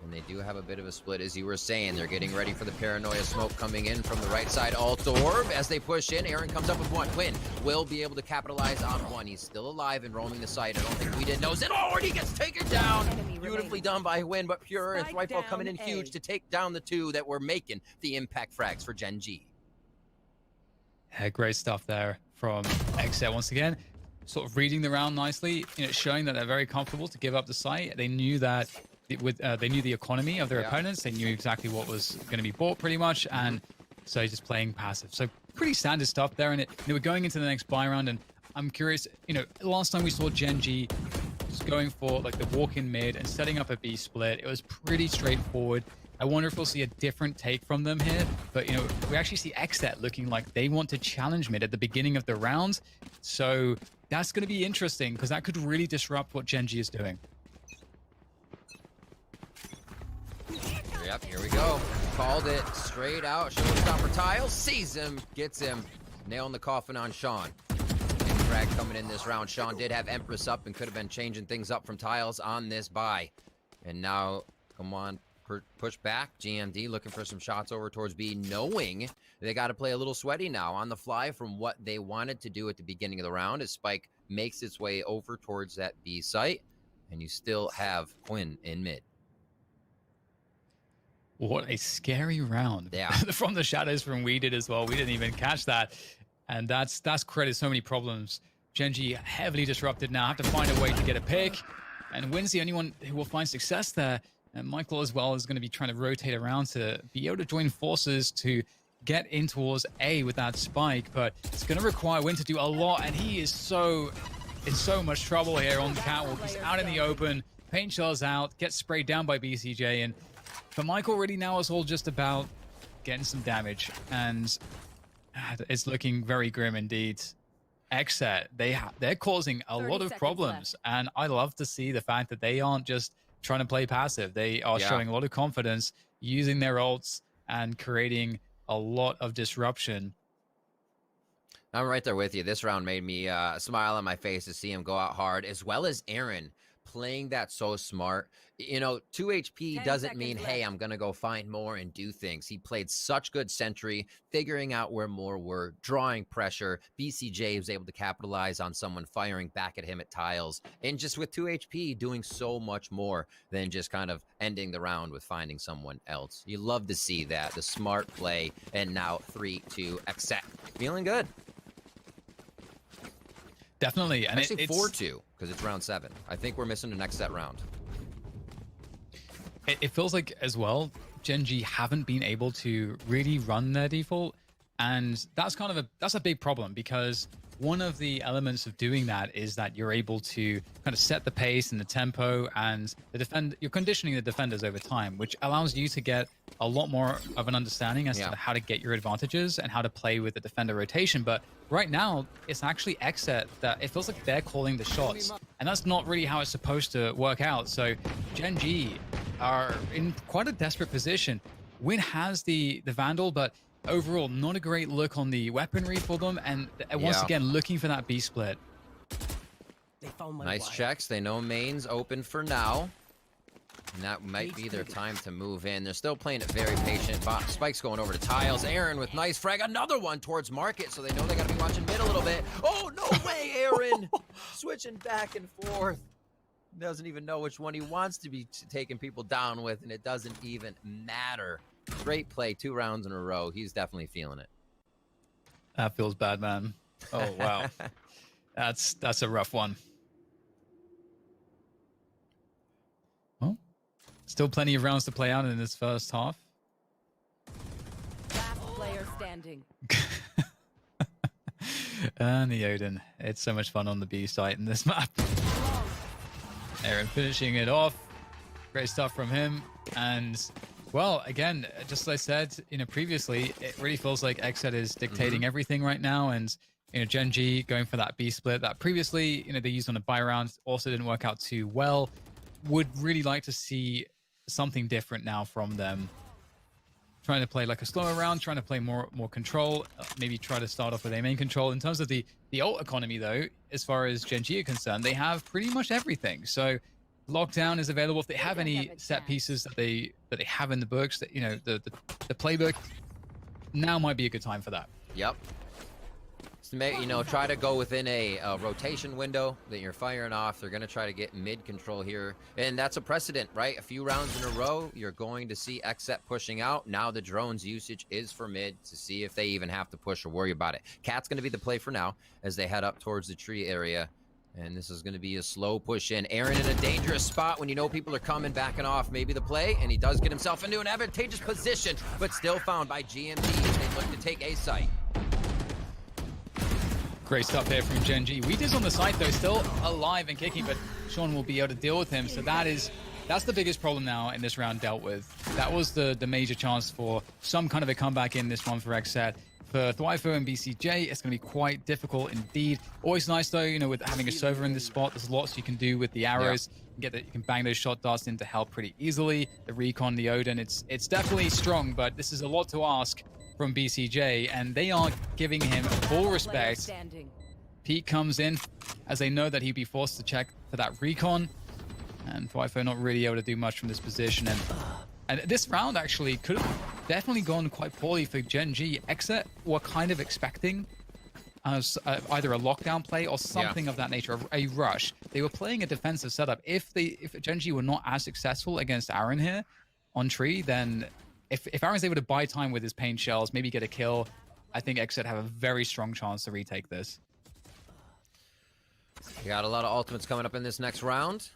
And they do have a bit of a split, as you were saying. They're getting ready for the paranoia smoke coming in from the right side. Alt orb as they push in. Aaron comes up with one. Quinn will be able to capitalize on one. He's still alive and roaming the site. I don't think we did knows it. Oh, and he gets taken down. Beautifully done by Win, but Pure and Rifle coming in huge to take down the two that were making the impact frags for Gen G. Yeah, great stuff there from XZ once again. Sort of reading the round nicely, showing that they're very comfortable to give up the site. They knew that they knew the economy of their opponents. They knew exactly what was going to be bought pretty much, and so just playing passive. So pretty standard stuff there. And they were going into the next buy round, and I'm curious, last time we saw Gen G just going for like the walk-in mid and setting up a B split. It was pretty straightforward. I wonder if we'll see a different take from them here. But, we actually see XZ looking like they want to challenge mid at the beginning of the round. So that's going to be interesting because that could really disrupt what Gen G is doing. Yep, here we go. Called it straight out. Showstopper Tiles sees him, gets him. Nailing the coffin on Sean. And frag coming in this round. Sean did have Empress up and could have been changing things up from Tiles on this buy. And now, come on, push back. GMD looking for some shots over towards B, knowing they got to play a little sweaty now on the fly from what they wanted to do at the beginning of the round as Spike makes its way over towards that B site. And you still have Quinn in mid. What a scary round. Yeah. From the shadows from we did as well. We didn't even catch that. And that's created so many problems. Gen G heavily disrupted now. Have to find a way to get a pick. And Win's the only one who will find success there. And Michael as well is going to be trying to rotate around to be able to join forces to get in towards A with that spike. But it's going to require Win to do a lot. And he is in so much trouble here on the catwalk. He's out in the open. Paint shells out. Gets sprayed down by BCJ. And for Michael, really now it's all just about getting some damage, and it's looking very grim indeed. XZ, they're causing a lot of problems, and I love to see the fact that they aren't just trying to play passive. They are showing a lot of confidence, using their ults and creating a lot of disruption. I'm right there with you. This round made me smile on my face to see him go out hard, as well as Aaron playing that so smart. 2 HP doesn't mean, hey, I'm going to go find more and do things. He played such good sentry, figuring out where more were, drawing pressure. BCJ was able to capitalize on someone firing back at him at Tiles. And just with 2 HP, doing so much more than just kind of ending the round with finding someone else. You love to see that, the smart play. And now 3-2 XZ. Feeling good. Definitely. And actually 4-2 because it's round 7. I think we're missing the next set round. It feels like as well, Gen G haven't been able to really run their default, and that's a big problem because one of the elements of doing that is that you're able to kind of set the pace and the tempo, and you're conditioning the defenders over time, which allows you to get a lot more of an understanding as to how to get your advantages and how to play with the defender rotation. But right now, it's actually XZ that it feels like they're calling the shots, and that's not really how it's supposed to work out. So Gen G are in quite a desperate position. Win has the Vandal, but overall, not a great look on the weaponry for them, and once again, looking for that B split. Nice checks. They know main's open for now. And that might be their time to move in. They're still playing it very patient. Spike's going over to Tiles. Aaron with nice frag. Another one towards Market, so they know they got to be watching mid a little bit. Oh, no way, Aaron! Switching back and forth. Doesn't even know which one he wants to be taking people down with, and it doesn't even matter. Great play, 2 rounds in a row. He's definitely feeling it. That feels bad, man. Oh, wow. That's a rough one. Well, still plenty of rounds to play out in this first half. Last player standing. And the Odin. It's so much fun on the B site in this map. Aaron finishing it off. Great stuff from him. And, well, again, just as I said, previously, it really feels like XZ is dictating everything right now. And, Gen G going for that B split that previously, they used on a buy round, also didn't work out too well. Would really like to see something different now from them. Trying to play like a slower round, trying to play more control, maybe try to start off with a main control. In terms of the ult economy, though, as far as Gen G are concerned, they have pretty much everything. So lockdown is available. If they have any set pieces that they have in the books, that the playbook, now might be a good time for that. Yep. To make, try to go within a rotation window that you're firing off. They're going to try to get mid control here. And that's a precedent, right? A few rounds in a row, you're going to see XSET pushing out. Now the drone's usage is for mid to see if they even have to push or worry about it. Cat's going to be the play for now as they head up towards the tree area. And this is going to be a slow push in. Aaron in a dangerous spot when people are coming, backing off. Maybe the play, and he does get himself into an advantageous position, but still found by GMT as they look to take A site. Great stuff there from Gen.G. Wheater's on the side though, still alive and kicking, but Sean will be able to deal with him. So that's the biggest problem now in this round dealt with. That was the major chance for some kind of a comeback in this one for XSET. For Thwyfo and BCJ, it's going to be quite difficult indeed. Always nice though, with having a Sova in this spot, there's lots you can do with the arrows. You can bang those shot darts into hell pretty easily. The Recon, the Odin, it's definitely strong, but this is a lot to ask from BCJ, and they are giving him full respect. Pete comes in as they know that he'd be forced to check for that Recon, and Thwyfo not really able to do much from this position. And this round actually could have definitely gone quite poorly for Gen.G. XSET were kind of expecting either a lockdown play or something of that nature, a rush. They were playing a defensive setup. If Gen.G. were not as successful against Aaron here on tree, then if Aaron's able to buy time with his paint shells, maybe get a kill, I think XSET have a very strong chance to retake this. We got a lot of ultimates coming up in this next round.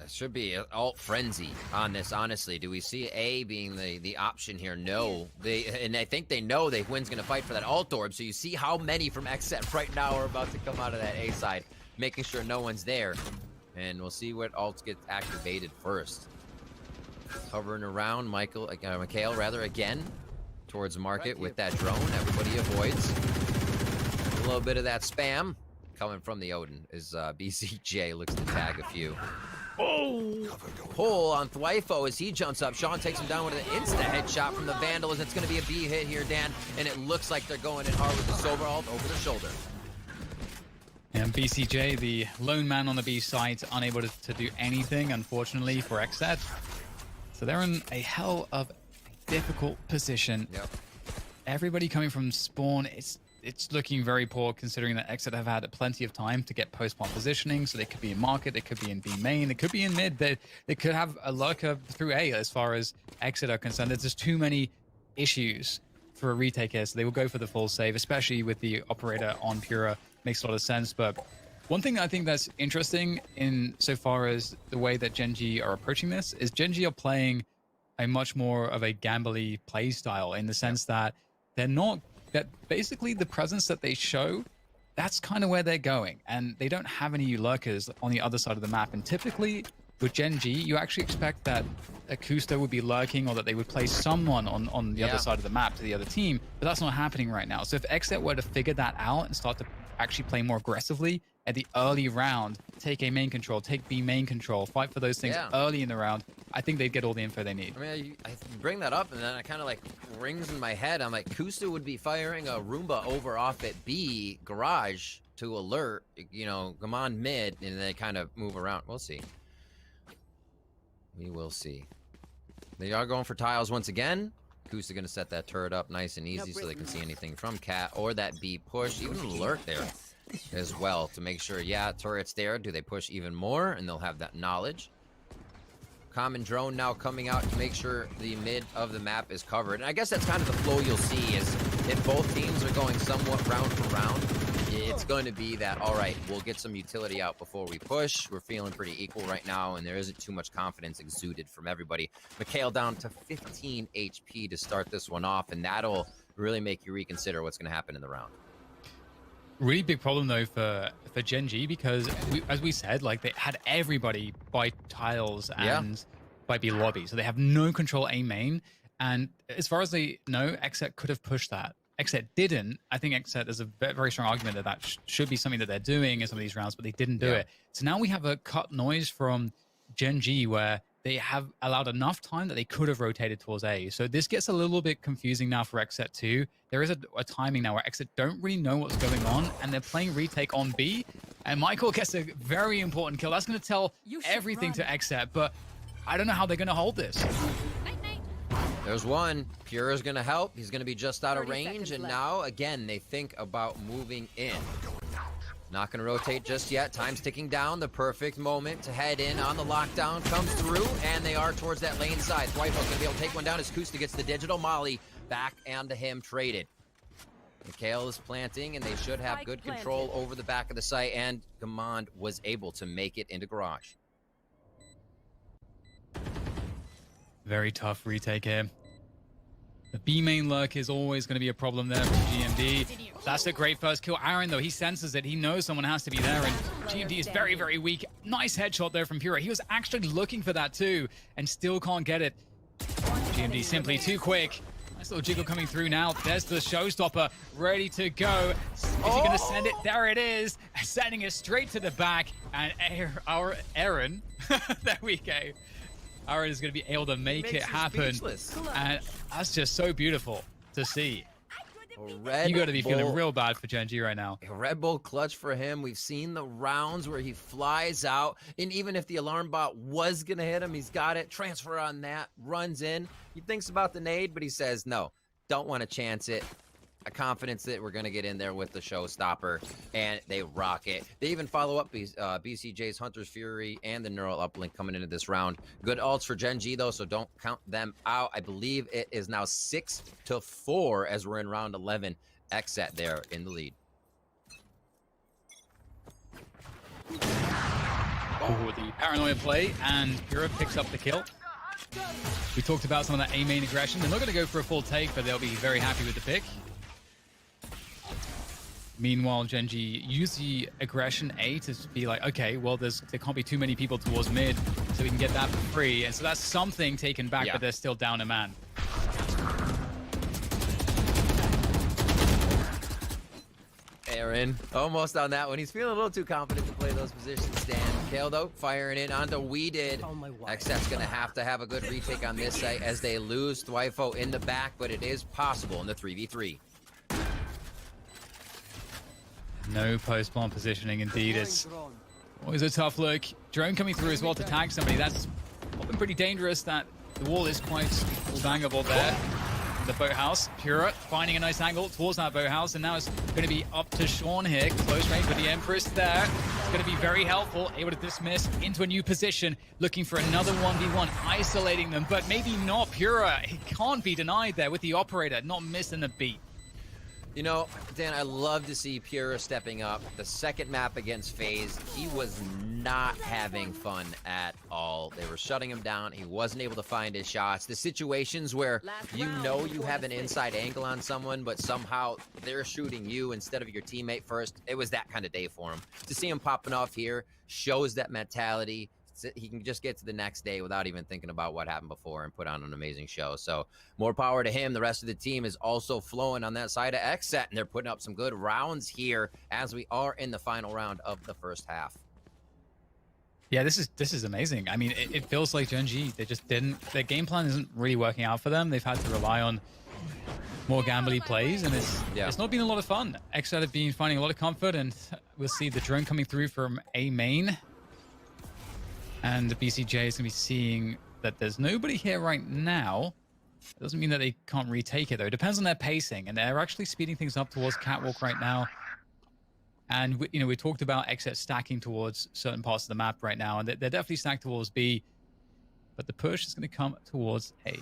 It should be an ult frenzy on this, honestly. Do we see A being the option here? No. And I think they know Win's going to fight for that ult orb, so you see how many from XSET right now are about to come out of that A side, making sure no one's there. And we'll see what ults get activated first. Hovering around, Mikhail again, towards market with that drone. Everybody avoids. A little bit of that spam coming from the Odin as BCJ looks to tag a few. Oh! Pull on Thwyfo as he jumps up. Sean takes him down with an insta-headshot from the Vandal as it's going to be a B hit here, Dan. And it looks like they're going in hard with the Sova ult over the shoulder. And BCJ, the lone man on the B side, unable to do anything, unfortunately, for XSET. So they're in a hell of a difficult position. Yep. Everybody coming from spawn, it's looking very poor considering that XSET have had plenty of time to get post-spawn positioning. So they could be in market, they could be in B main, they could be in mid. They could have a lurker through A as far as XSET are concerned. There's just too many issues for a retake here. So they will go for the full save, especially with the operator on Pura. Makes a lot of sense. But one thing I think that's interesting in so far as the way that Gen.G are approaching this is Gen.G are playing a much more of a gambly play style in the sense that that basically the presence that they show, that's kind of where they're going. And they don't have any lurkers on the other side of the map. And typically with Gen.G, you actually expect that Akusto would be lurking or that they would play someone on the other side of the map to the other team. But that's not happening right now. So if XSET were to figure that out and start to actually play more aggressively at the early round, take A main control, take B main control, fight for those things early in the round, I think they'd get all the info they need. I mean, I bring that up and then I kind of like rings in my head. I'm like, Kusta would be firing a Roomba over off at B garage to alert, come on mid, and then kind of move around. We'll see. We will see. They are going for tiles once again. Kusta going to set that turret up nice and easy so they can see anything from Cat or that B push, even alert there as well to make sure, turret's there. Do they push even more? And they'll have that knowledge. Common drone now coming out to make sure the mid of the map is covered. And I guess that's kind of the flow you'll see is if both teams are going somewhat round for round, it's going to be that, all right, we'll get some utility out before we push. We're feeling pretty equal right now, and there isn't too much confidence exuded from everybody. Mikhail down to 15 HP to start this one off, and that'll really make you reconsider what's going to happen in the round. Really big problem though for Gen.G because as we said, like they had everybody by tiles and by B lobby, so they have no control A main. And as far as they know, XSET could have pushed that. XSET didn't. I think XSET is a very strong argument that that should be something that they're doing in some of these rounds, but they didn't do it. So now we have a cut noise from Gen.G where they have allowed enough time that they could have rotated towards A. So this gets a little bit confusing now for XSET too. There is a timing now where XSET don't really know what's going on, and they're playing retake on B. And Michael gets a very important kill. That's going to tell everything to Xset, but I don't know how they're going to hold this. There's one. Pure is going to help. He's going to be just out of range, and now, again, they think about moving in. Not going to rotate just yet. Time's ticking down. The perfect moment to head in on the lockdown comes through, and they are towards that lane side. Twyfo's going to be able to take one down as Kusta gets the digital molly back onto him traded. Mikhail is planting, and they should have good control over the back of the site, and Gamond was able to make it into garage. Very tough retake here. The B main lurk is always going to be a problem there from GMD. That's a great first kill. Aaron, though, he senses it. He knows someone has to be there, and GMD is very, very weak. Nice headshot there from Pura. He was actually looking for that, too, and still can't get it. GMD simply too quick. Nice little jiggle coming through now. There's the showstopper ready to go. Is he going to send it? There it is. Sending it straight to the back. And our Aaron, there we go. Aaron is going to be able to make it happen. And that's just so beautiful to see. You got to be feeling real bad for Gen G right now. A Red Bull clutch for him. We've seen the rounds where he flies out, and even if the alarm bot was going to hit him, he's got it. Transfer on that, runs in. He thinks about the nade, but he says, no, don't want to chance it. A confidence that we're going to get in there with the showstopper, and they rock it. They even follow up BCJ's Hunter's Fury and the Neural Uplink coming into this round. Good ults for Gen G, though, so don't count them out. I believe it is now 6-4 as we're in round 11. Xset there in the lead. Oh, the paranoia play, and Pura picks up the kill. We talked about some of that A main aggression. They're not going to go for a full take, but they'll be very happy with the pick. Meanwhile, Gen G use the aggression A to be like, okay, well, there can't be too many people towards mid, so we can get that for free. And so that's something taken back, but they're still down a man. Aaron, almost on that one. He's feeling a little too confident to play those positions, Stan. Kale, though, firing in onto We Did. Xset's going to have a good retake on this site as they lose Twyfo in the back, but it is possible in the 3v3. No post-bomb positioning, indeed. It's always a tough look. Drone coming through as well to tag somebody. That's been pretty dangerous. That the wall is quite bangable there. The boathouse. Pura finding a nice angle towards that boathouse, and now it's going to be up to Sean here. Close range with the Empress there. It's going to be very helpful. Able to dismiss into a new position, looking for another 1v1, isolating them, but maybe not. Pura, he can't be denied there with the operator, not missing the beat. You know, Dan, I love to see Pura stepping up. The second map against FaZe, he was not having fun at all. They were shutting him down. He wasn't able to find his shots. The situations where you know you have an inside angle on someone, but somehow they're shooting you instead of your teammate first, it was that kind of day for him. To see him popping off here shows that mentality. He can just get to the next day without even thinking about what happened before and put on an amazing show. So more power to him. The rest of the team is also flowing on that side of Xset, and they're putting up some good rounds here as we are in the final round of the first half. Yeah, this is amazing. I mean, it feels like Gen G, their game plan isn't really working out for them. They've had to rely on more gambly plays, and it's not been a lot of fun. Xset have been finding a lot of comfort, and we'll see the drone coming through from A main. And the BCJ is going to be seeing that there's nobody here right now. It doesn't mean that they can't retake it, though. It depends on their pacing, and they're actually speeding things up towards Catwalk right now. And, we talked about Xset stacking towards certain parts of the map right now, and they're definitely stacked towards B. But the push is going to come towards A.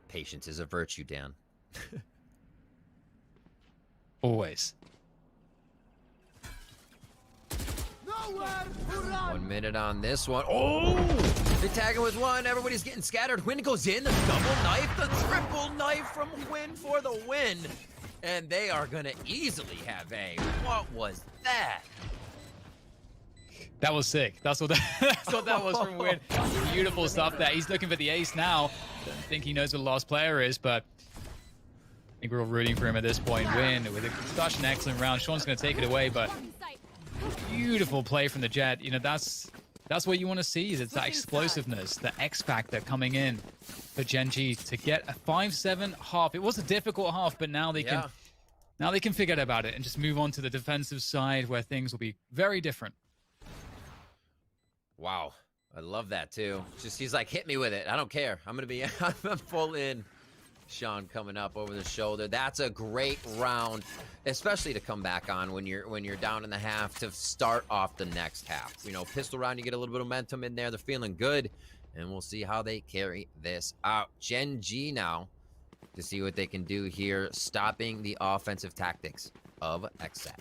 Patience is a virtue, Dan. Always. 1 minute on this one. Oh! They tag him with one. Everybody's getting scattered. Hwin goes in. The double knife. The triple knife from Hwin for the win. And they are going to easily have A. What was that? That was sick. That's what that was from Hwin. Beautiful stuff there. He's looking for the ace now. Don't think he knows what the last player is, but I think we're all rooting for him at this point. Hwin with such an excellent round. Sean's going to take it away, but beautiful play from the Jet. That's what you want to see. It's that explosiveness, the X factor coming in for Gen G to get a 5-7 half. It was a difficult half, but now they can Now they can forget about it and just move on to the defensive side where things will be very different. Wow. I love that too. Just he's like, hit me with it. I don't care. I'm gonna be I'm full in. Sean coming up over the shoulder. That's a great round, especially to come back on when you're down in the half to start off the next half. You know, pistol round, you get a little bit of momentum in there. They're feeling good, and we'll see how they carry this out. Gen G now to see what they can do here, stopping the offensive tactics of XSET.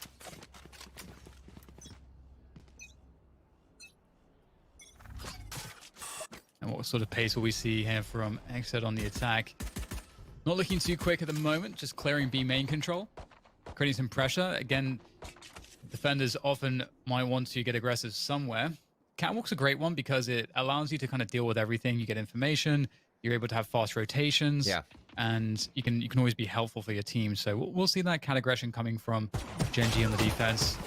And what sort of pace will we see here from XSET on the attack? Not looking too quick at the moment, just clearing B main control, creating some pressure. Again, defenders often might want to get aggressive somewhere. Catwalk's a great one because it allows you to kind of deal with everything. You get information, you're able to have fast rotations, and you can always be helpful for your team. So we'll see that cat aggression coming from Gen G on the defense.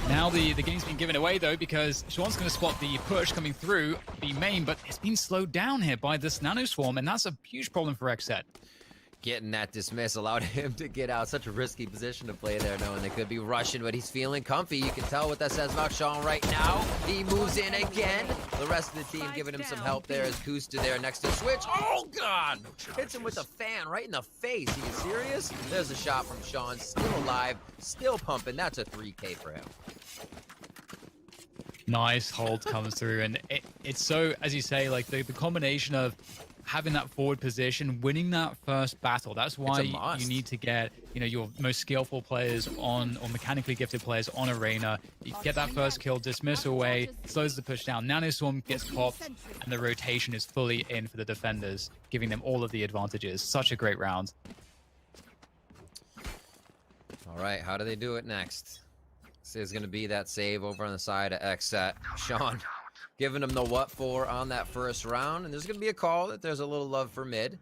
Now the game's been given away though because Sean's going to spot the push coming through B main, but it's been slowed down here by this nano swarm, and that's a huge problem for XSET. Getting that dismiss allowed him to get out. Such a risky position to play there, knowing they could be rushing, but he's feeling comfy. You can tell what that says about Sean right now. He moves in again. The rest of the team giving him some help there as Kusta there next to switch. Oh, God! Hits him with a fan right in the face. Are you serious? There's a shot from Sean. Still alive, still pumping. That's a 3K for him. Nice hold comes through, and it's so, as you say, like the combination of having that forward position, winning that first battle. That's why you need to get, you know, your most skillful players on, or mechanically gifted players on Arena. You get that first kill, dismiss away, slows the push down. Nanoswarm gets popped, and the rotation is fully in for the defenders, giving them all of the advantages. Such a great round. All right, how do they do it next? This is going to be that save over on the side of XSET. Sean giving him the what for on that first round, and there's going to be a call that there's a little love for mid,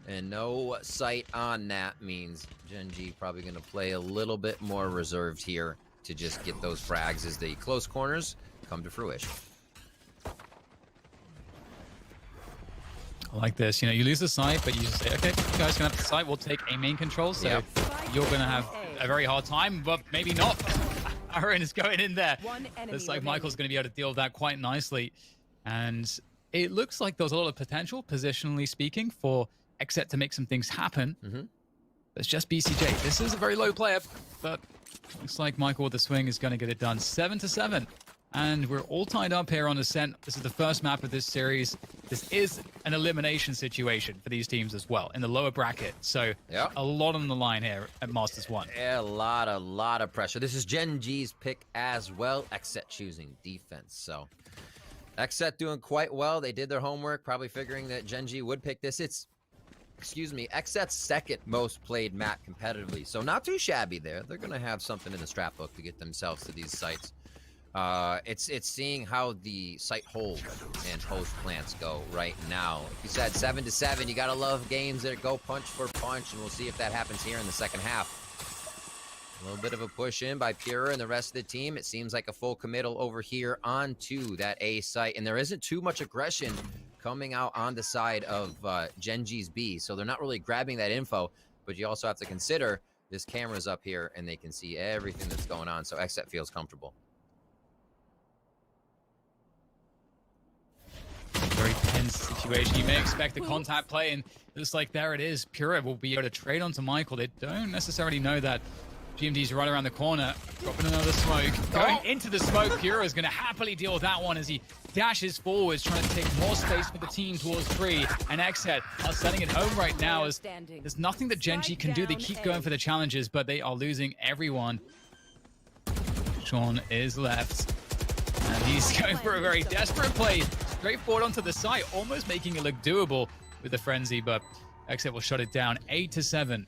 and no sight on that means Gen G probably going to play a little bit more reserved here to just get those frags as the close corners come to fruition. I like this. You know, you lose the site, but you just say, okay, you guys can have the site. We'll take a main control, so you're going to have a very hard time, but maybe not. Aaron is going in there. Looks like Michael's going to be able to deal with that quite nicely. And it looks like there's a lot of potential, positionally speaking, for XSET to make some things happen. It's just BCJ. This is a very low player, but looks like Michael with the swing is going to get it done. 7-7. And we're all tied up here on Ascent. This is the first map of this series. This is an elimination situation for these teams as well in the lower bracket. So a lot on the line here at Masters 1. Yeah, a lot of pressure. This is Gen G's pick as well. XSET choosing defense. So XSET doing quite well. They did their homework, probably figuring that Gen G would pick this. It's, excuse me, XSET's second most played map competitively. So not too shabby there. They're going to have something in the strap book to get themselves to these sites. It's seeing how the site hold and host plants go right now. Like you said, 7-7. You gotta love games that go punch for punch, and we'll see if that happens here in the second half. A little bit of a push in by Pura and the rest of the team. It seems like a full committal over here onto that A site, and there isn't too much aggression coming out on the side of Gen G's B, so they're not really grabbing that info. But you also have to consider this camera's up here, and they can see everything that's going on, so XSET feels comfortable. Very tense situation. You may expect a contact play, and just like there it is, Pura will be able to trade onto Michael. They don't necessarily know that GMD's right around the corner. Dropping another smoke. Going into the smoke, Pura is going to happily deal with that one as he dashes forwards, trying to take more space for the team towards 3. And XSET are sending it home right now as there's nothing that Gen G can do. They keep going for the challenges, but they are losing everyone. Sean is left, and he's going for a very desperate play. Straight forward onto the site, almost making it look doable with the frenzy, but XSET will shut it down 8-7.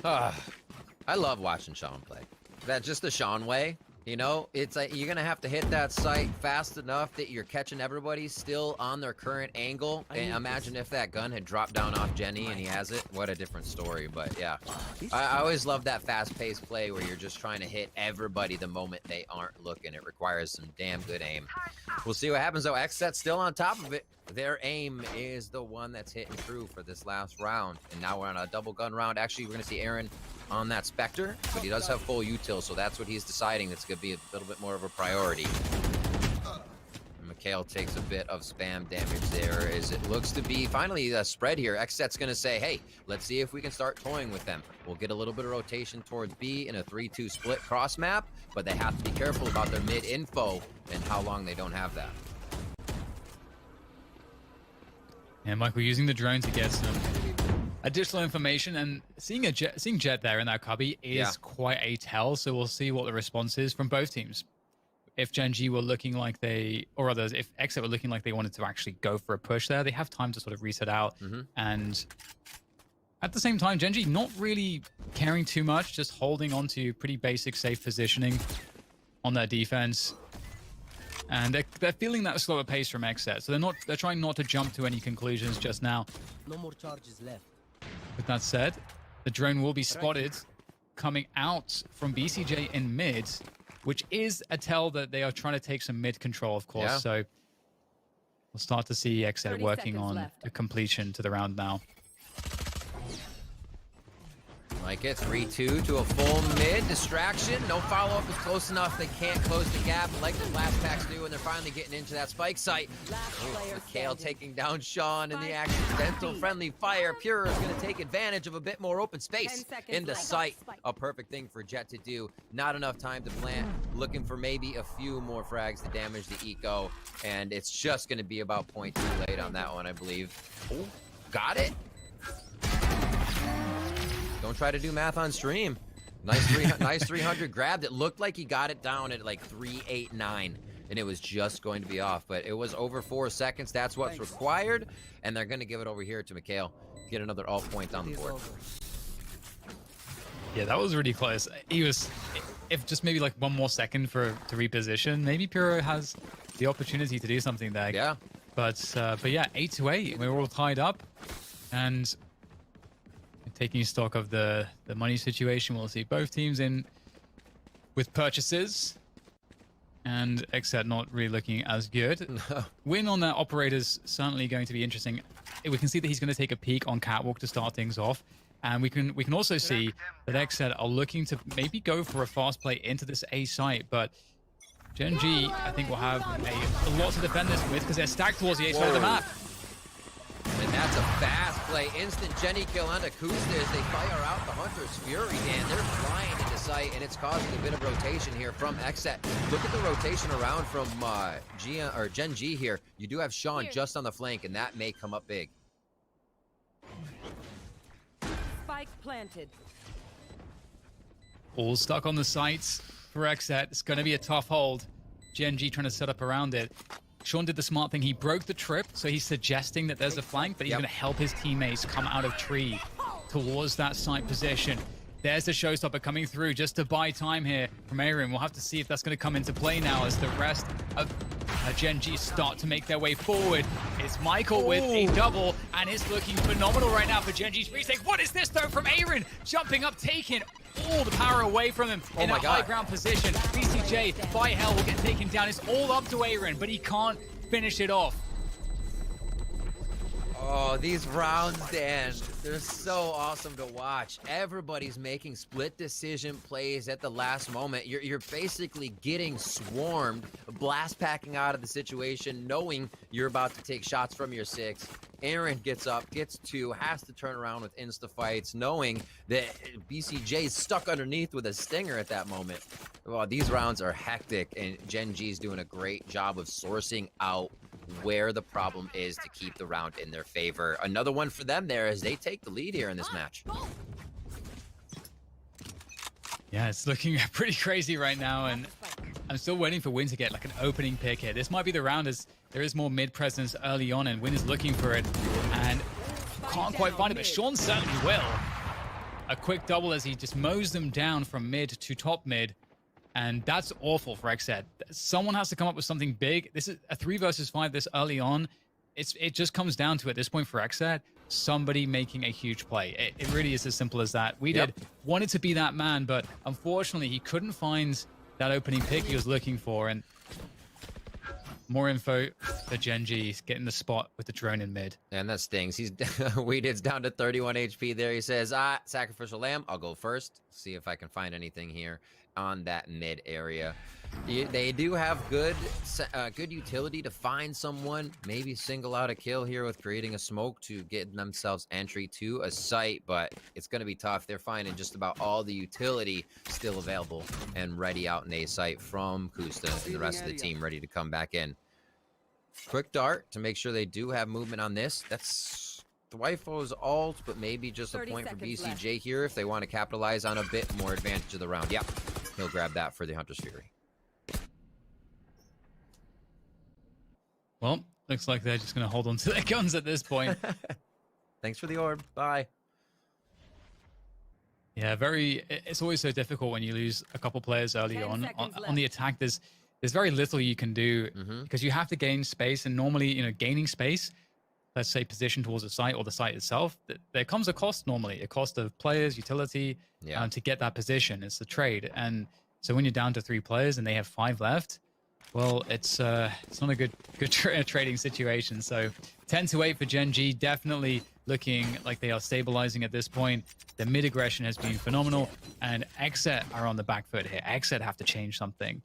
I love watching Sean play. That's just the Sean way. You know, it's like you're going to have to hit that site fast enough that you're catching everybody still on their current angle. And imagine if that gun had dropped down off Jenny and he has it. What a different story. But yeah, I always love that fast-paced play where you're just trying to hit everybody the moment they aren't looking. It requires some damn good aim. We'll see what happens, though. XSET's still on top of it. Their aim is the one that's hitting true for this last round. And now we're on a double gun round. Actually, we're going to see Aaron on that Spectre, but he does have full util, so that's what he's deciding. That's going to be a little bit more of a priority. Mikhail takes a bit of spam damage there, as it looks to be finally a spread here. Xset's going to say, hey, let's see if we can start toying with them. We'll get a little bit of rotation towards B in a 3-2 split cross map, but they have to be careful about their mid info and how long they don't have that. And Michael using the drone to get some additional information, and seeing Jet there in that cubby is quite a tell. So we'll see what the response is from both teams. If Gen G were looking like they, or others, if Xset were looking like they wanted to actually go for a push there, they have time to sort of reset out. And at the same time, Gen G not really caring too much, just holding on to pretty basic safe positioning on their defense. And they're feeling that slower pace from Xset, so they're trying not to jump to any conclusions just now. No more charges left. With that said, the drone will be spotted coming out from BCJ in mid, which is a tell that they are trying to take some mid control, of course. So we'll start to see Xset working on a completion to the round now. Like it, 3-2 to a full mid. Distraction. No follow-up is close enough. They can't close the gap like the last packs do, and they're finally getting into that spike site. Mikhail taking down Sean in the accidental friendly fire. Pure is going to take advantage of a bit more open space in the site. A perfect thing for Jet to do. Not enough time to plant. Looking for maybe a few more frags to damage the eco, and it's just going to be about 0.2 late on that one, I believe. Oh, got it. Don't try to do math on stream. Nice 300 grabbed. It looked like he got it down at like 389, and it was just going to be off, but it was over 4 seconds. That's what's required, and they're going to give it over here to Mikhail. Get another all point on the board. Yeah, that was really close. He was, if just maybe like 1 more second to reposition, maybe Puro has the opportunity to do something there. Yeah. But yeah, 8-8. We're all tied up, and taking stock of the money situation, we'll see both teams in with purchases, and Xset not really looking as good. Win on that operator's certainly going to be interesting. We can see that he's going to take a peek on Catwalk to start things off, and we can also see that Xset are looking to maybe go for a fast play into this A site, but Gen G, I think, will have a lot to defend this with because they're stacked towards the A side of the map. And that's a fast play. Instant Jenny kill onto Kusta as they fire out the Hunter's Fury, and they're flying into sight, and it's causing a bit of rotation here from Xset. Look at the rotation around from Gen G here. You do have Sean just on the flank, and that may come up big. Spike planted. All stuck on the sites for Xset. It's going to be a tough hold. Gen G trying to set up around it. Sean did the smart thing. He broke the trip, so he's suggesting that there's a flank, but he's going to help his teammates come out of tree towards that site position. There's the showstopper coming through just to buy time here from Aaron. We'll have to see if that's going to come into play now as the rest of Gen G start to make their way forward. It's Michael with a double, and it's looking phenomenal right now for Gen G's retake. What is this, though, from Aaron? Jumping up, taking all the power away from him in a high ground position. BCJ, by hell, will get taken down. It's all up to Aaron, but he can't finish it off. Oh, these rounds, Dan, they're so awesome to watch. Everybody's making split decision plays at the last moment. You're basically getting swarmed, blast packing out of the situation, knowing you're about to take shots from your 6. Aaron gets up, gets 2, has to turn around with insta-fights, knowing that BCJ's stuck underneath with a stinger at that moment. Well, these rounds are hectic, and Gen G's doing a great job of sourcing out where the problem is to keep the round in their favor. Another one for them there as they take the lead here in this match. Yeah, it's looking pretty crazy right now, and I'm still waiting for Win to get like an opening pick here. This might be the round as there is more mid presence early on, and Win is looking for it and can't quite find it, but Sean certainly will. A quick double as he just mows them down from mid to top mid. And that's awful for Xset. Someone has to come up with something big. This is a 3 versus 5 this early on. It just comes down to, at this point for Xset, somebody making a huge play. It really is as simple as that. We wanted to be that man, but unfortunately he couldn't find that opening pick he was looking for. And more info for Genji getting the spot with the drone in mid. And that stings. He's Weeded's down to 31 HP there. He says, Sacrificial Lamb, I'll go first. See if I can find anything here on that mid area. They do have good utility to find someone, maybe single out a kill here with creating a smoke to get themselves entry to a site, but it's going to be tough. They're finding just about all the utility still available and ready out in a site from Kusta and the rest of the team ready to come back in. Quick dart to make sure they do have movement on this. That's Twyfo's ult, but maybe just a point for BCJ here if they want to capitalize on a bit more advantage of the round. Yep, he'll grab that for the Hunter's Fury. Well, looks like they're just going to hold on to their guns at this point. Thanks for the orb. Bye. Yeah, it's always so difficult when you lose a couple players early on the attack. There's very little you can do because you have to gain space, and normally, gaining space, let's say position towards the site or the site itself, there comes a cost normally, a cost of players, utility, to get that position. It's the trade. And so when you're down to 3 players and they have 5 left, well, it's not a good trading situation. So 10-8 for Genji, definitely looking like they are stabilizing at this point. The mid aggression has been phenomenal, and Exet are on the back foot here. Exet have to change something.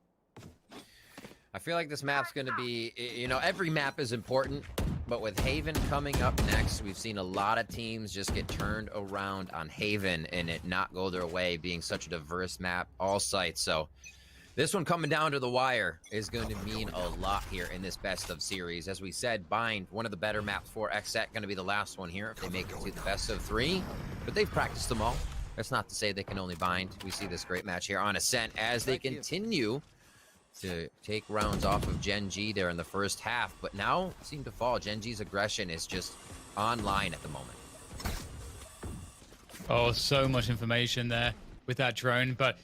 I feel like this map's going to be, every map is important, but with Haven coming up next, we've seen a lot of teams just get turned around on Haven and it not go their way, being such a diverse map, all sites. So this one coming down to the wire is going to mean a lot here in this best of series. As we said, Bind, one of the better maps for Exet, going to be the last one here if they make it to the best of 3. But they've practiced them all. That's not to say they can only Bind. We see this great match here on Ascent as they continue to take rounds off of Genji there in the first half. But now seem to fall. Genji's aggression is just online at the moment. Oh, so much information there with that drone, but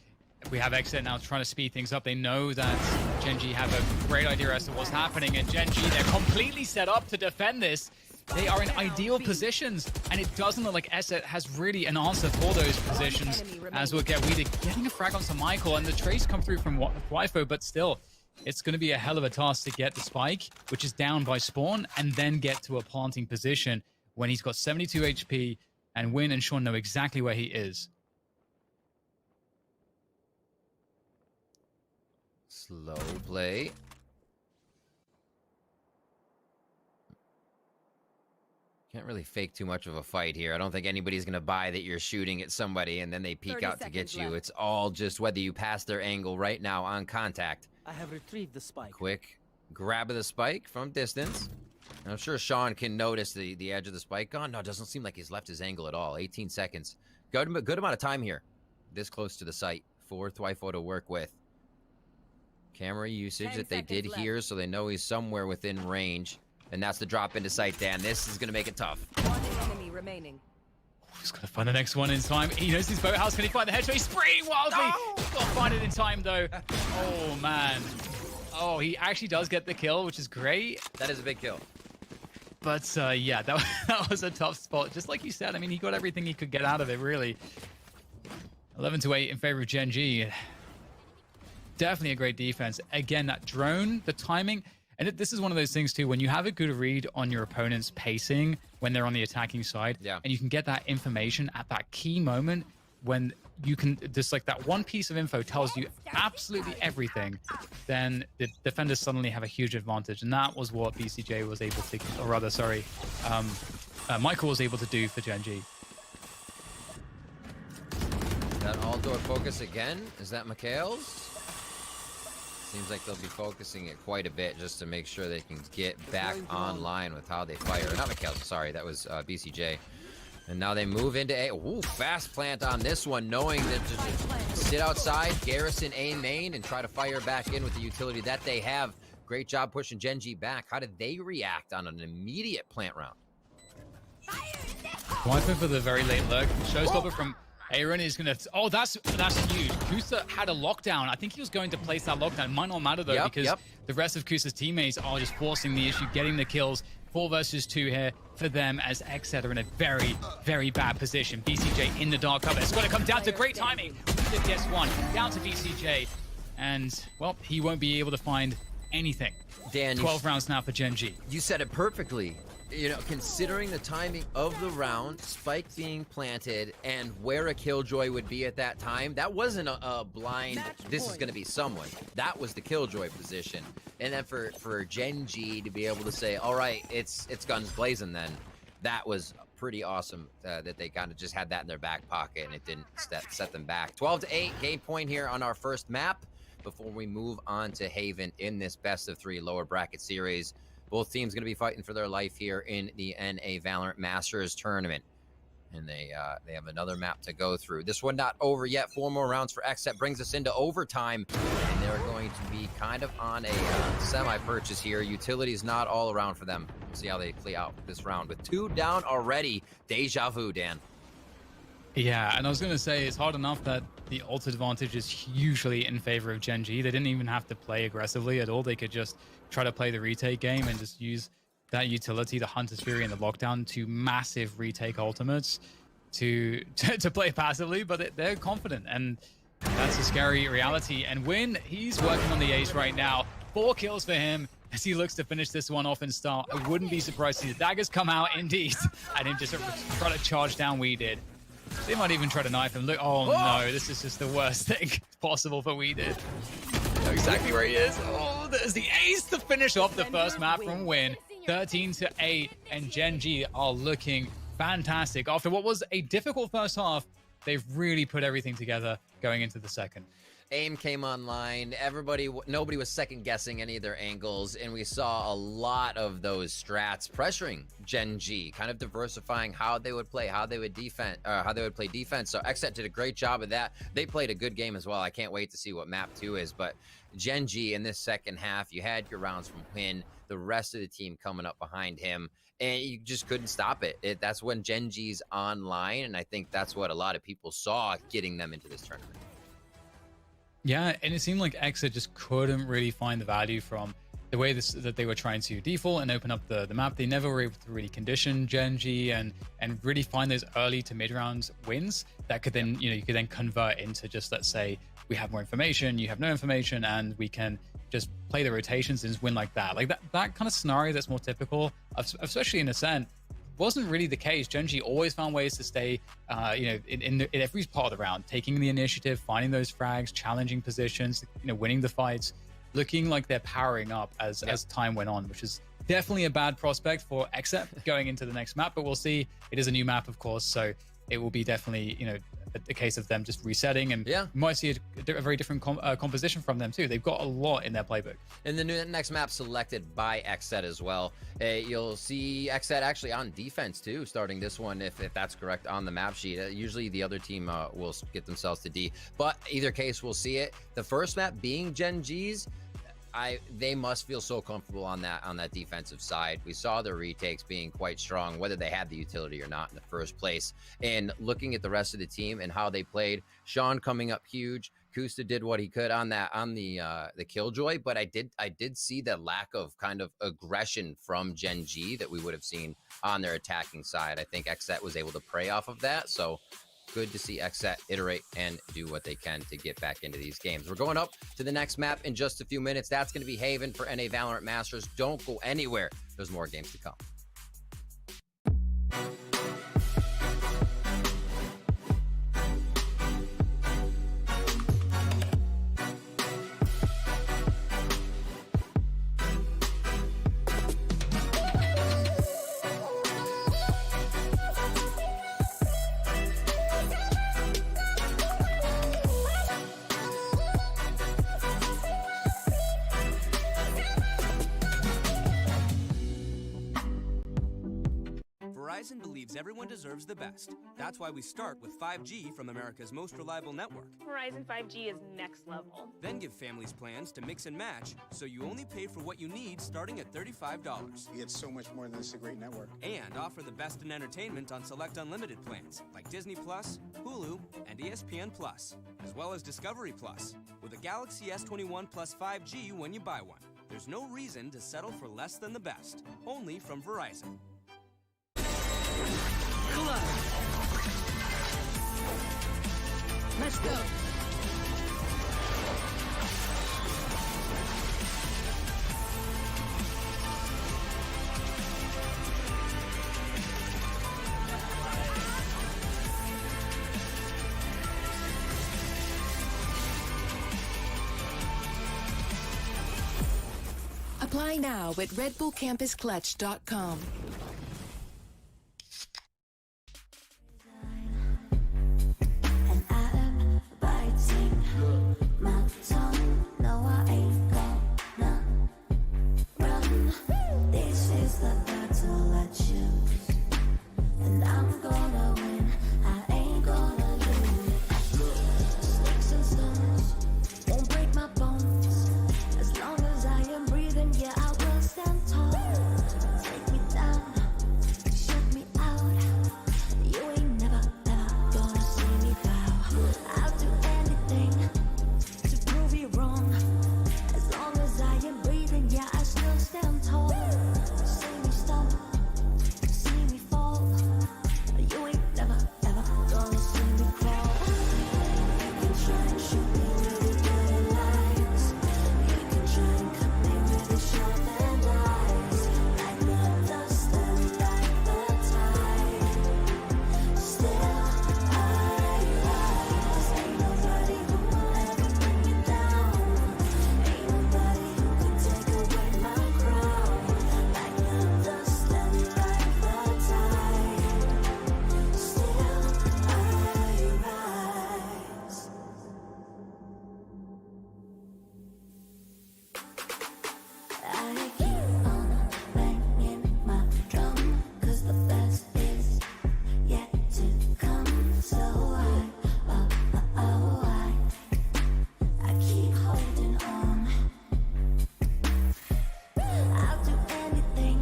we have Exit now trying to speed things up. They know that Genji have a great idea as to what's happening, and Genji, they're completely set up to defend this. They are in ideal positions, and it doesn't look like Exit has really an answer for those positions, as we'll get Weeded getting a frag onto Michael, and the trace come through from Twyfo, but still, it's going to be a hell of a task to get the spike, which is down by spawn, and then get to a planting position when he's got 72 HP, and Win and Sean know exactly where he is. Slow play. Can't really fake too much of a fight here. I don't think anybody's going to buy that you're shooting at somebody and then they peek out to get you. Left. It's all just whether you pass their angle right now on contact. I have retrieved the spike. Quick grab of the spike from distance. And I'm sure Sean can notice the edge of the spike gone. No, it doesn't seem like he's left his angle at all. 18 seconds. Good amount of time here. This close to the site for Twyfo to work with. Camera usage that they did here, so they know he's somewhere within range. And that's the drop into sight, Dan. This is going to make it tough. One enemy remaining. He's got to find the next one in time. He knows his boathouse. Can he find the headshot? He's spraying wildly. No! He's got to find it in time, though. Oh, man. Oh, he actually does get the kill, which is great. That is a big kill. But, yeah, that was a tough spot. Just like you said, I mean, he got everything he could get out of it, really. 11-8 in favor of Genji. Definitely a great defense. Again, that drone, the timing, and this is one of those things too, when you have a good read on your opponent's pacing when they're on the attacking side, and you can get that information at that key moment when you can, just like that one piece of info tells you absolutely everything, then the defenders suddenly have a huge advantage. And that was what BCJ was able to, or rather, sorry, Michael was able to do for Genji. That all-door focus again? Is that Mikhail's? Seems like they'll be focusing it quite a bit just to make sure they can get back online with how they fire. Not Mikhail's, sorry, that was BCJ. And now they move into A. Ooh, fast plant on this one, knowing that to just sit outside, garrison A main, and try to fire back in with the utility that they have. Great job pushing Genji back. How did they react on an immediate plant round? Wiping for the very late lurk. Showstopper from Aaron is going to... Oh, that's huge. Kusa had a lockdown. I think he was going to place that lockdown. It might not matter, though, because the rest of Kusa's teammates are just forcing the issue, getting the kills. 4 versus 2 here for them as Exet are in a very, very bad position. BCJ in the dark cover. It's going to come down to great timing. Weeded gets one. Down to BCJ. And, well, he won't be able to find anything. Dan, 12 rounds now for Gen G. You said it perfectly. You know, considering the timing of the round, Spike being planted, and where a Killjoy would be at that time, that wasn't a blind, this is going to be someone. That was the Killjoy position. And then for Gen G to be able to say, all right, it's guns blazing then, that was pretty awesome that they kind of just had that in their back pocket and it didn't set them back. 12-8, game point here on our first map before we move on to Haven in this best of 3 lower bracket series. Both teams going to be fighting for their life here in the NA VALORANT Masters tournament. And they have another map to go through. This one not over yet. 4 more rounds for XSET brings us into overtime. And they're going to be kind of on a semi-purchase here. Utility's not all around for them. We'll see how they play out this round. With 2 down already. Deja vu, Dan. Yeah, and I was going to say, it's hard enough that the ult advantage is usually in favor of Gen G. They didn't even have to play aggressively at all. They could just try to play the retake game and just use that utility, the Hunter's Fury and the Lockdown, to massive retake ultimates to play passively, but they're confident, and that's a scary reality. And Win, he's working on the ace right now. 4 kills for him as he looks to finish this one off in style. I wouldn't be surprised to see the daggers come out indeed, and him just try to charge down We Did. They might even try to knife him. Look, oh no, this is just the worst thing possible for We Did. Know exactly where he is. Oh, there's the ace to finish off the first map from Win. 13-8, and Gen G are looking fantastic. After what was a difficult first half, they've really put everything together going into the second. AIM came online. Nobody was second guessing any of their angles, and we saw a lot of those strats pressuring Gen G, kind of diversifying how they would play, how they would play defense. So XSET did a great job of that. They played a good game as well. I can't wait to see what map 2 is. But Gen G in this second half, you had your rounds from Win, the rest of the team coming up behind him, and you just couldn't stop it. That's when Gen G's online, and I think that's what a lot of people saw getting them into this tournament. Yeah, and it seemed like XSET just couldn't really find the value from the way that they were trying to default and open up the map. They never were able to really condition Gen G and really find those early to mid rounds wins that could then, you could then convert into just, let's say, we have more information, you have no information, and we can just play the rotations and just win like that. Like that kind of scenario that's more typical, especially in Ascent, wasn't really the case. Gen G always found ways to stay, in every part of the round, taking the initiative, finding those frags, challenging positions, winning the fights, looking like they're powering up as time went on, which is definitely a bad prospect for XSET going into the next map. But we'll see. It is a new map, of course, so it will be definitely, a case of them just resetting, and you might see a very different composition from them too. They've got a lot in their playbook. And the next map selected by XSET as well. You'll see XSET actually on defense too, starting this one, if that's correct on the map sheet. Usually the other team will get themselves to D, but either case we'll see it. The first map being Gen G's, they must feel so comfortable on that defensive side. We saw their retakes being quite strong, whether they had the utility or not in the first place. And looking at the rest of the team and how they played, Sean coming up huge. Kusta did what he could on the Killjoy, but I did see that lack of kind of aggression from Gen G that we would have seen on their attacking side. I think XSET was able to prey off of that. So good to see XSET iterate and do what they can to get back into these games. We're going up to the next map in just a few minutes. That's going to be Haven for NA VALORANT Masters. Don't go anywhere. There's more games to come. Verizon believes everyone deserves the best. That's why we start with 5G from America's most reliable network. Verizon 5G is next level. Then give families plans to mix and match, so you only pay for what you need starting at $35. You get so much more than this, a great network. And offer the best in entertainment on select unlimited plans, like Disney Plus, Hulu, and ESPN Plus, as well as Discovery Plus, with a Galaxy S21 Plus 5G when you buy one. There's no reason to settle for less than the best, only from Verizon. Let's go. Apply now at redbullcampusclutch.com. And I am biting my tongue. No, I ain't gonna run. This is the battle I choose, and I'm gonna win. I ain't gonna lose. Sticks and stones won't break my bones. As long as I am breathing, yeah, I will stand tall. Take me down, shut me out. You ain't never, ever gonna see me bow. I'll do anything to prove you wrong. As long as I am breathing, yeah, I still stand tall. See me stumble, see me fall. You ain't never, ever gonna see me crawl. You can try and shoot me with your dirty lies. You can try and cut me with your sharpened eyes. Like the dust and like the tide. Still I rise. Ain't nobody who will ever bring me down. Ain't nobody who can take away my crown. Like the dust and like the tide. Still I rise. I keep on banging my drum, 'cause the best is yet to come. So I keep holding on. I'll do anything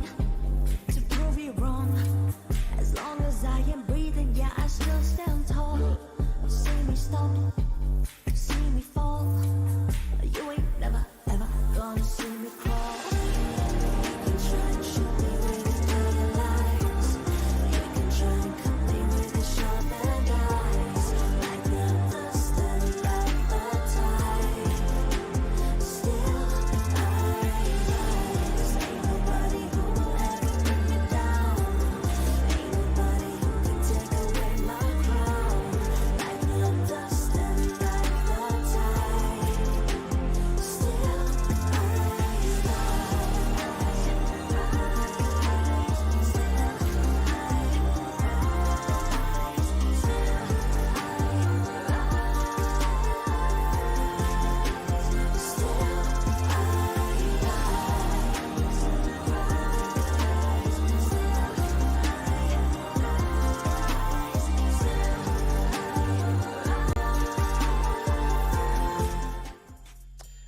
to prove you wrong. As long as I am breathing, yeah, I still stand tall. See me stumble, see me fall. You ain't never, ever gonna see me crawl. You can try and shoot me with your dirty lies. You can try and cut me with your sharpened eyes. Like the dust and like the tide. Still I rise. Ain't nobody who will ever bring me down. Ain't nobody who can take away my crown. Like the dust and like the tide. Still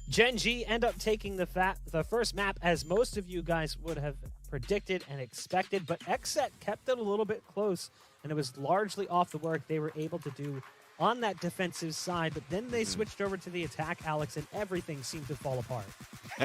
Gen G end up taking the first map, as most of you guys would have predicted and expected, but XSET kept it a little bit close, and it was largely off the work they were able to do on that defensive side, but then they switched over to the attack, Alex, and everything seemed to fall apart.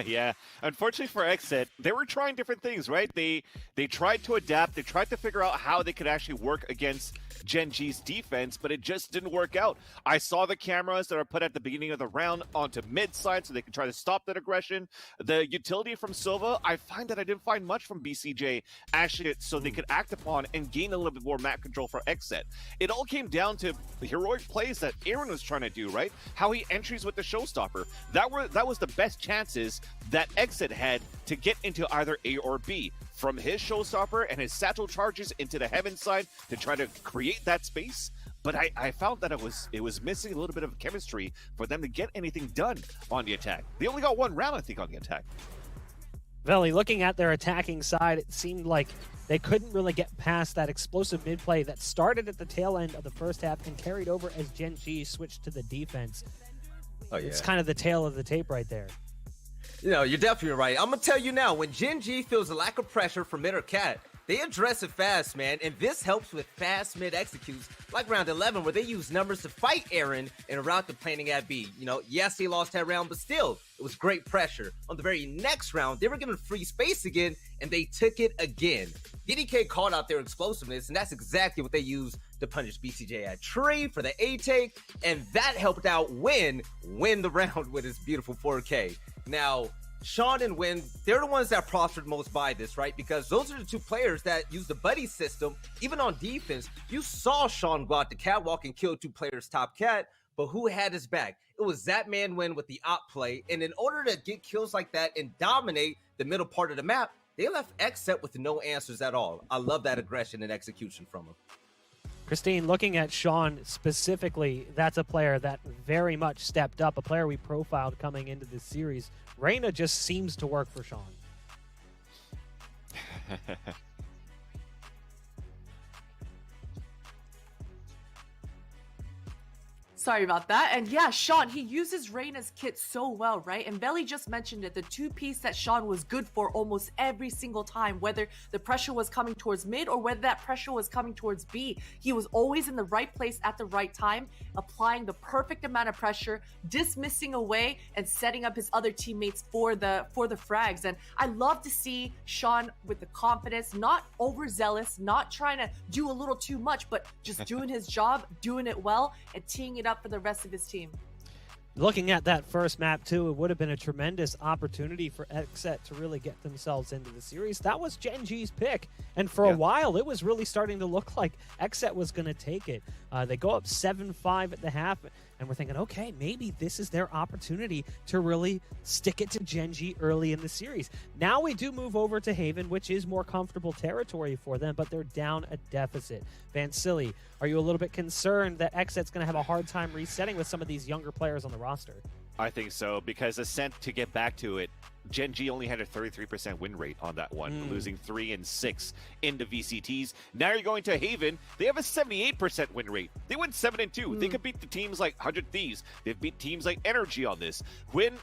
Yeah, unfortunately for XSET, they were trying different things, right? They tried to adapt, they tried to figure out how they could actually work against Gen G's defense, but it just didn't work out. I saw the cameras that are put at the beginning of the round onto mid side so they can try to stop that aggression. The utility from Silva, I find that I didn't find much from BCJ actually, so they could act upon and gain a little bit more map control for XSET. It all came down to the heroic plays that Aaron was trying to do, right? How he entries with the showstopper. That was the best chances that XSET had to get into either A or B. From his showstopper and his satchel charges into the heaven side to try to create that space. But I found that it was missing a little bit of chemistry for them to get anything done on the attack. They only got one round, I think, on the attack. Veli, looking at their attacking side, it seemed like they couldn't really get past that explosive mid play that started at the tail end of the first half and carried over as Gen G switched to the defense. Oh, yeah. It's kind of the tail of the tape right there. You know, you're definitely right. I'm going to tell you now, when Gen G feels a lack of pressure from mid or cat, they address it fast, man. And this helps with fast mid executes, like round 11, where they use numbers to fight Aaron and route the planning at B. You know, yes, they lost that round, but still, it was great pressure. On the very next round, they were given free space again, and they took it again. DDK called out their explosiveness, and that's exactly what they used to punish BCJ at Tree for the A take, and that helped out win the round with his beautiful 4K. Now, Sean and Win, they're the ones that prospered most by this, right? Because those are the two players that use the buddy system. Even on defense, you saw Sean go out the catwalk and kill two players top cat, but who had his back? It was that man win with the op play. And in order to get kills like that and dominate the middle part of the map, they left XSET with no answers at all. I love that aggression and execution from him. Christine, looking at Sean specifically, that's a player that very much stepped up, a player we profiled coming into this series. Reyna just seems to work for Sean. Sorry about that. And yeah, Sean, he uses Reyna's kit so well, right? And Belly just mentioned it, the two-piece that Sean was good for almost every single time, whether the pressure was coming towards mid or whether that pressure was coming towards B. He was always in the right place at the right time, applying the perfect amount of pressure, dismissing away, and setting up his other teammates for the frags. And I love to see Sean with the confidence, not overzealous, not trying to do a little too much, but just doing his job, doing it well, and teeing it up for the rest of his team. Looking at that first map, too, it would have been a tremendous opportunity for XSET to really get themselves into the series. That was Gen G's pick, and for a while, it was really starting to look like XSET was going to take it. They go up 7-5 at the half, and we're thinking, okay, maybe this is their opportunity to really stick it to Gen G early in the series. Now we do move over to Haven, which is more comfortable territory for them, but they're down a deficit. Van Silly, are you a little bit concerned that XSET's going to have a hard time resetting with some of these younger players on the roster? I think so, because Ascent, to get back to it, Gen G only had a 33% win rate on that one, losing 3 and 6 into VCTs. Now you're going to Haven. They have a 78% win rate. They went 7 and 2. They could beat the teams like 100 Thieves. They've beat teams like Energy on this. When,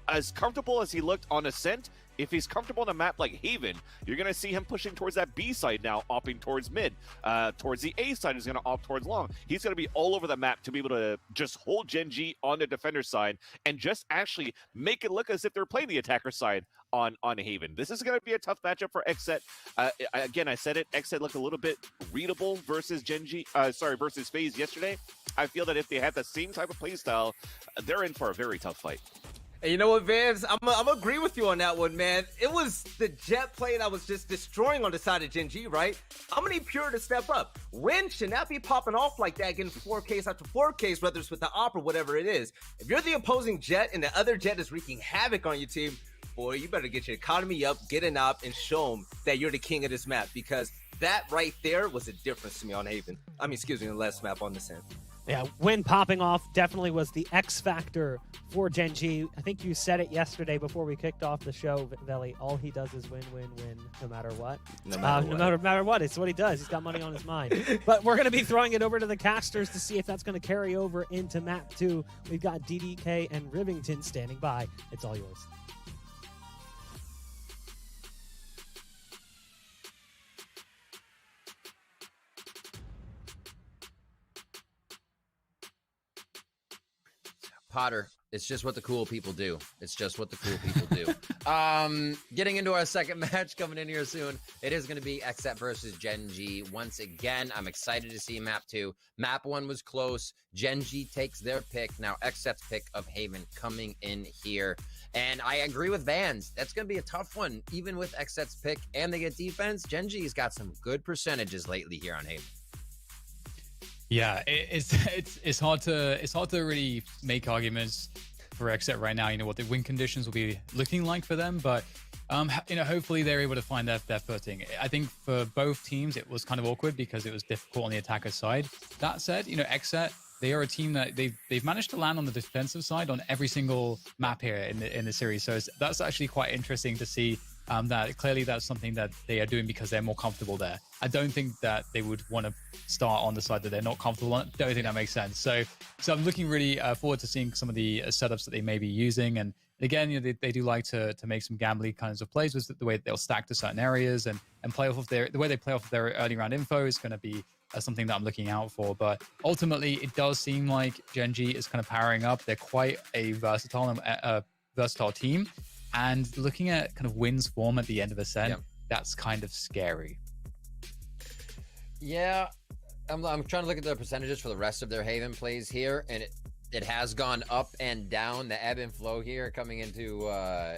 as comfortable as he looked on Ascent, if he's comfortable on a map like Haven, you're going to see him pushing towards that B side now, opting towards mid. Towards the A side, he's going to opt towards long. He's going to be all over the map to be able to just hold Gen G on the defender side and just actually make it look as if they're playing the attacker side on Haven. This is going to be a tough matchup for XSET. Again, I said it, XSET looked a little bit readable versus versus FaZe yesterday. I feel that if they had the same type of playstyle, they're in for a very tough fight. And you know what, Vance? I'm agree with you on that one, man. It was the jet play that was just destroying on the side of Gen G, right? I'm gonna need Pure to step up. Win should not be popping off like that, getting 4Ks after 4Ks, whether it's with the op or whatever it is. If you're the opposing jet and the other jet is wreaking havoc on your team, boy, you better get your economy up, get an op, and show them that you're the king of this map, because that right there was a difference to me on Haven. I mean, excuse me, the last map on this end. Yeah, Win popping off definitely was the X factor for Gen G. I think you said it yesterday before we kicked off the show, Veli. All he does is win, win, win, no matter what. No matter what. It's what he does. He's got money on his mind. But we're going to be throwing it over to the casters to see if that's going to carry over into map 2. We've got DDK and Rivington standing by. It's all yours. Potter, it's just what the cool people do. It's just what the cool people do. Getting into our second match coming in here soon. It is going to be XSET versus Gen G. Once again, I'm excited to see map 2. Map 1 was close. Gen G takes their pick. Now XSET's pick of Haven coming in here. And I agree with Vans. That's going to be a tough one. Even with XSET's pick and they get defense, Gen G's got some good percentages lately here on Haven. Yeah, it's hard to really make arguments for XSET right now. You know what the win conditions will be looking like for them, but hopefully they're able to find their footing. I think for both teams it was kind of awkward because it was difficult on the attacker side. That said, XSET, they are a team that they've managed to land on the defensive side on every single map here in the series. So that's actually quite interesting to see. That clearly that's something that they are doing because they're more comfortable there. I don't think that they would want to start on the side that they're not comfortable on. I don't think that makes sense. So I'm looking really forward to seeing some of the setups that they may be using. And again, they do like to make some gambly kinds of plays with the way they'll stack to certain areas and play off of the way they play off of their early round info is going to be something that I'm looking out for. But ultimately, it does seem like Gen G is kind of powering up. They're quite a versatile team. And looking at kind of Win's form at the end of Ascent, that's kind of scary. Yeah, I'm trying to look at the percentages for the rest of their Haven plays here, and it has gone up and down, the ebb and flow here coming into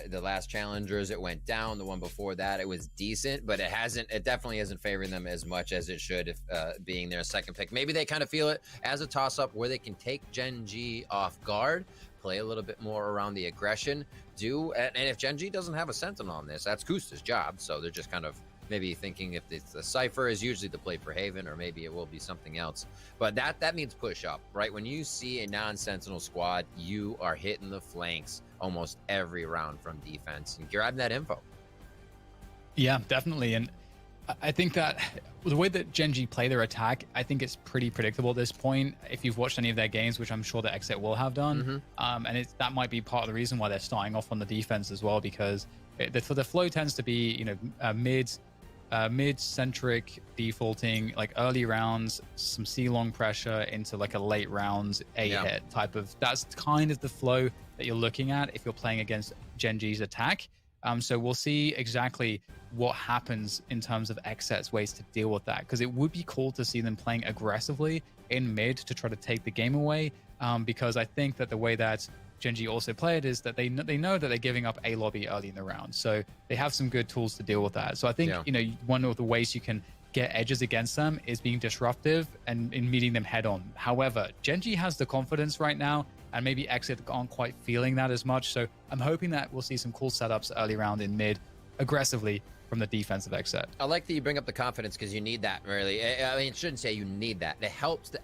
the last challengers. It went down. The one before that, it was decent, but it definitely isn't favoring them as much as it should, if being their second pick. Maybe they kind of feel it as a toss-up where they can take Gen G off guard, play a little bit more around the aggression, and if Gen G doesn't have a Sentinel on this, that's Kusta's job, so they're just kind of maybe thinking if it's the Cypher is usually the play for Haven, or maybe it will be something else. But that means push up, right? When you see a non-Sentinel squad, you are hitting the flanks almost every round from defense and grabbing that info. Yeah, definitely. And I think that the way that Gen G play their attack, I think it's pretty predictable at this point. If you've watched any of their games, which I'm sure that Exit will have done, and that might be part of the reason why they're starting off on the defense as well, because the flow tends to be, you know, mid-centric defaulting, like early rounds, some C-long pressure into like a late rounds A-hit type of, that's kind of the flow that you're looking at if you're playing against Gen G's attack. So we'll see exactly what happens in terms of Xset's ways to deal with that, because it would be cool to see them playing aggressively in mid to try to take the game away, because I think that the way that Gen G also play it is that they know that they're giving up a lobby early in the round, so they have some good tools to deal with that. So I think you know, one of the ways you can get edges against them is being disruptive and in meeting them head on. However, Gen G has the confidence right now, and maybe Exit aren't quite feeling that as much. So I'm hoping that we'll see some cool setups early round in mid aggressively from the defensive Exit. I like that you bring up the confidence, because you need that, really. I mean, it shouldn't say you need that. It helps the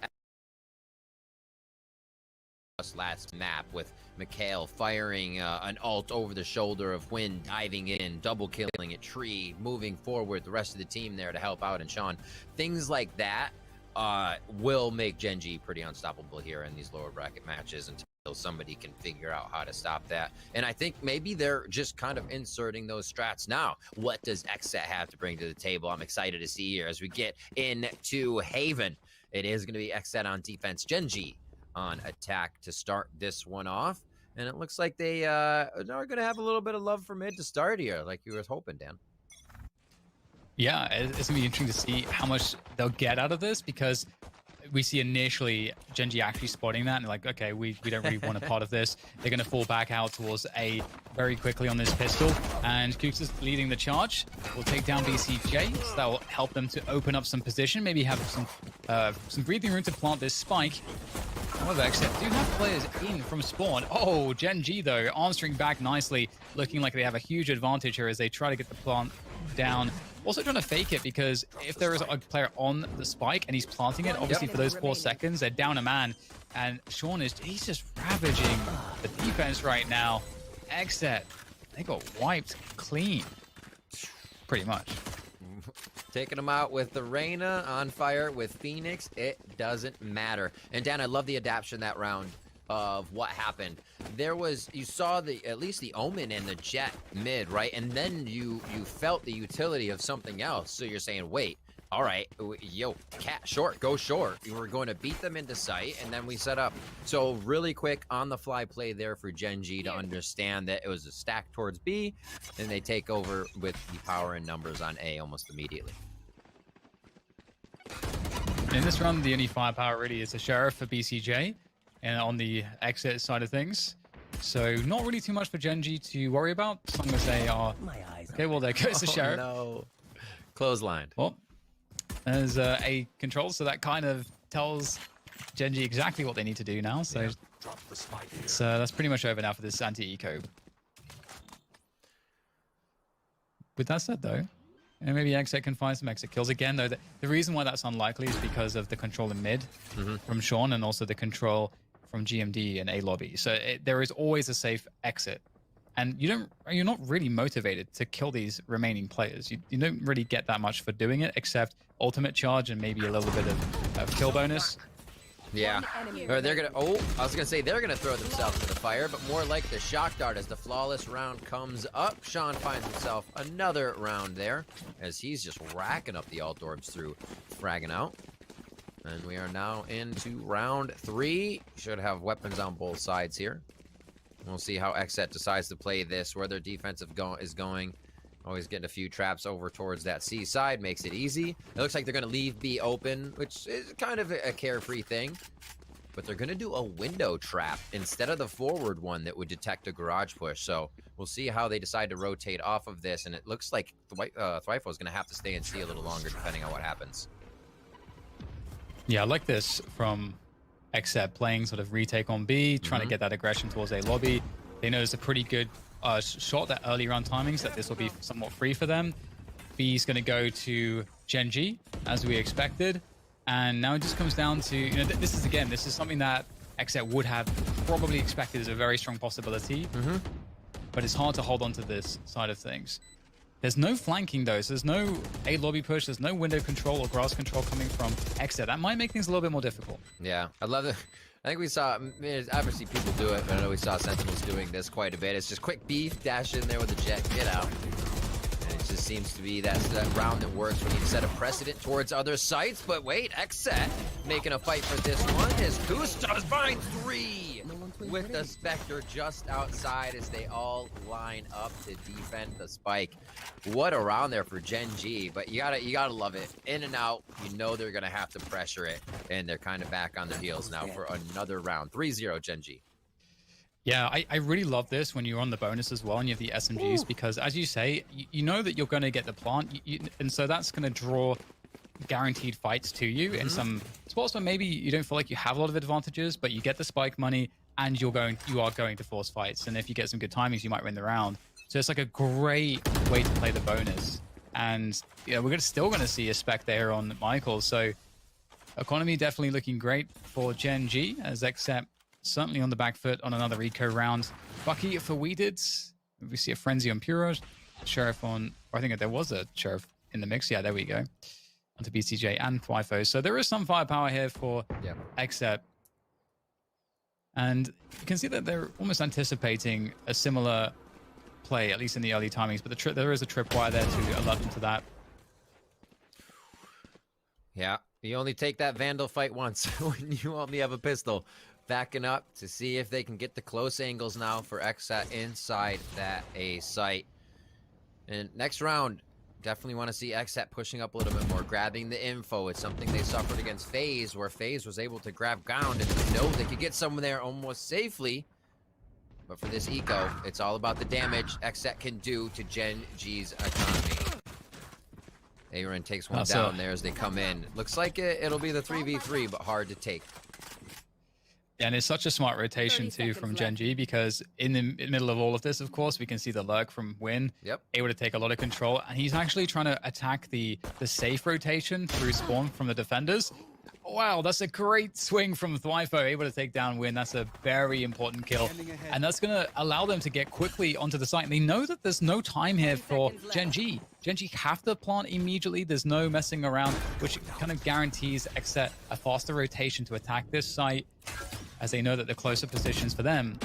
last map with Mikhail firing an ult over the shoulder of Huynh, diving in, double killing at Tree, moving forward, the rest of the team there to help out, and Sean. Things like that will make Gen G pretty unstoppable here in these lower bracket matches until somebody can figure out how to stop that. And I think maybe they're just kind of inserting those strats now. What does Xset have to bring to the table? I'm excited to see here as we get into Haven. It is going to be Xset on defense, Gen G on attack to start this one off. And it looks like they are going to have a little bit of love for mid to start here, like you were hoping, Dan. Yeah, it's going to be interesting to see how much they'll get out of this, because we see initially Gen G actually spotting that and like, okay, we don't really want a part of this. They're going to fall back out towards A very quickly on this pistol, and Kooks is leading the charge. Will take down VCJ, so that will help them to open up some position, maybe have some breathing room to plant this spike. However, Except do have players in from spawn. Oh, Gen G though answering back nicely, looking like they have a huge advantage here as they try to get the plant down. Also trying to fake it, because if there is a player on the spike and he's planting it, obviously for those 4 seconds, they're down a man. And Sean he's just ravaging the defense right now. Exet, they got wiped clean, pretty much. Taking them out with the Reyna, on fire with Phoenix. It doesn't matter. And Dan, I love the adaptation that round of what happened. There was, you saw at least the Omen and the Jet mid, right? And then you felt the utility of something else. So you're saying, wait, all right, yo, cat short, go short. We were going to beat them into sight, and then we set up. So really quick on the fly play there for Gen G to understand that it was a stack towards B, and they take over with the power and numbers on A almost immediately. In this run, the only firepower really is the Sheriff for BCJ, and on the Exit side of things. So not really too much for Gen G to worry about, as long as they are... Okay, well, there goes the Sheriff. No. Clotheslined. Well, there's a control, so that kind of tells Gen G exactly what they need to do now. So that's pretty much over now for this anti-eco. With that said, though, and maybe Exit can find some exit kills. Again, though, the reason why that's unlikely is because of the control in mid from Sean, and also the control from GMD and A lobby. So there is always a safe exit. And you're not really motivated to kill these remaining players. You don't really get that much for doing it, except ultimate charge and maybe a little bit of kill bonus. Yeah, or they're gonna, I was gonna say they're gonna throw themselves to the fire, but more like the shock dart as the flawless round comes up. Sean finds himself another round there as he's just racking up the alt orbs through fragging out. And we are now into round 3. Should have weapons on both sides here. We'll see how Xset decides to play this, where their defensive is going. Always getting a few traps over towards that C side, makes it easy. It looks like they're going to leave B open, which is kind of a carefree thing. but they're going to do a window trap instead of the forward one that would detect a garage push. So we'll see how they decide to rotate off of this, and it looks like Thwyfo is going to have to stay in C a little longer depending on what happens. Yeah, I like this from XSET playing sort of retake on B, trying to get that aggression towards A lobby. They know it's a pretty good shot, that early round timings, that this will be somewhat free for them. B's going to go to Gen G, as we expected. And now it just comes down to, you know, this is something that XSET would have probably expected as a very strong possibility. But it's hard to hold on to this side of things. There's no flanking though, so there's no A lobby push, there's no window control or grass control coming from XSET. That might make things a little bit more difficult. Yeah, I love it. I think we saw, obviously people do it, but I know we saw Sentinels doing this quite a bit. It's just quick beef, dash in there with the jet, get out. And it just seems to be that's that round that works when you set a precedent towards other sites. But wait, XSET making a fight for this one as Kustas finds 3 with the Spectre just outside as they all line up to defend the spike. What a round there for Gen G, but you gotta love it. In and out, you know they're gonna have to pressure it, and they're kind of back on their heels now for another round. 3-0 Gen G. Yeah, I really love this when you're on the bonus as well and you have the SMGs, because as you say, you know that you're going to get the plant, and so that's going to draw guaranteed fights to you in some spots where maybe you don't feel like you have a lot of advantages, but you get the spike money and you are going to force fights. And if you get some good timings, you might win the round. So it's like a great way to play the bonus. And yeah, we're still going to see a spec there on Michael. So economy definitely looking great for Gen G, as XSET certainly on the back foot on another eco round. Bucky for Weeded. We see a Frenzy on Puro. Sheriff on, or I think there was a Sheriff in the mix. Yeah, there we go. Onto BCJ and Thwyfo. So there is some firepower here for XSET. And you can see that they're almost anticipating a similar play, at least in the early timings. But there is a tripwire there to alert them to that. Yeah, you only take that Vandal fight once when you only have a pistol. Backing up to see if they can get the close angles now for XSET inside that A site. And next round, definitely want to see XSET pushing up a little bit more, grabbing the info. It's something they suffered against FaZe, where FaZe was able to grab ground and know they could get someone there almost safely. But for this eco, it's all about the damage XSET can do to Gen G's economy. Aaron takes one down there as they come in. Looks like it'll be the 3v3, but hard to take. And it's such a smart rotation too from Gen G, because in the middle of all of this, of course, we can see the lurk from Win, able to take a lot of control, and he's actually trying to attack the safe rotation through spawn from the defenders. Wow, that's a great swing from Thwyfo, able to take down Win. That's a very important kill, and that's going to allow them to get quickly onto the site. And they know that there's no time here for Gen G. Gen G have to plant immediately. There's no messing around, which kind of guarantees XSET a faster rotation to attack this site, as they know that the closer positions for them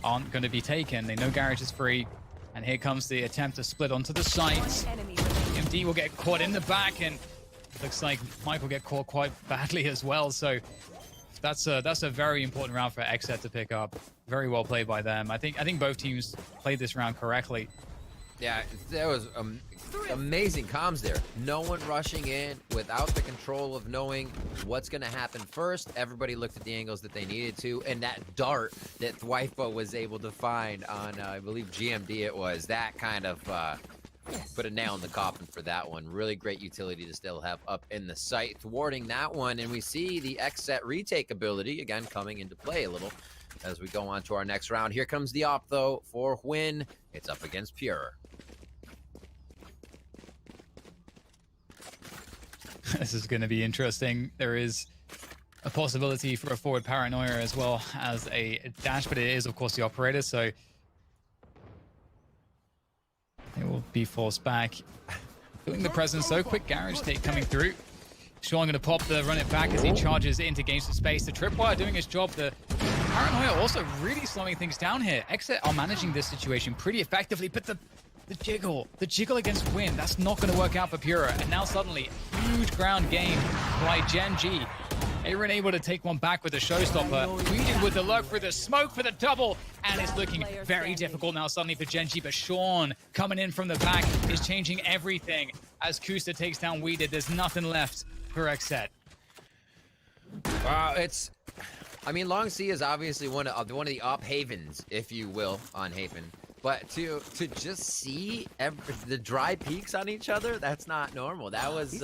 aren't going to be taken. They know Garage is free, and here comes the attempt to split onto the sites. IMT will get caught in the back, and looks like Mike will get caught quite badly as well. So that's a very important round for XSET to pick up. Very well played by them. I think both teams played this round correctly. Yeah, there was amazing comms there. No one rushing in without the control of knowing what's going to happen first. Everybody looked at the angles that they needed to, and that dart that Thwyfo was able to find on, I believe GMD it was, that kind of put a nail in the coffin for that one. Really great utility to still have up in the site, thwarting that one, and we see the XSET retake ability, again, coming into play a little as we go on to our next round. Here comes the op, though, for Win. It's up against Pure. This is going to be interesting. There is a possibility for a forward paranoia as well as a dash, but it is, of course, the operator, so it will be forced back. Feeling the presence, so quick Garage take coming through. Sean going to pop the run it back as he charges into gain some space. The tripwire doing his job. The paranoia also really slowing things down here. XSET are managing this situation pretty effectively, but the jiggle against Win, that's not going to work out for Pura. And now suddenly, huge ground game by Gen G. Aaron able to take one back with the showstopper. Weeded with the lurk for the smoke for the double. And it's looking very difficult now suddenly for Gen G. But Sean coming in from the back is changing everything. As Kusta takes down Weeded, there's nothing left for XSET. Wow, it's I mean, Long C is obviously one of the up havens, if you will, on Haven. But to just see the dry peaks on each other, that's not normal. That was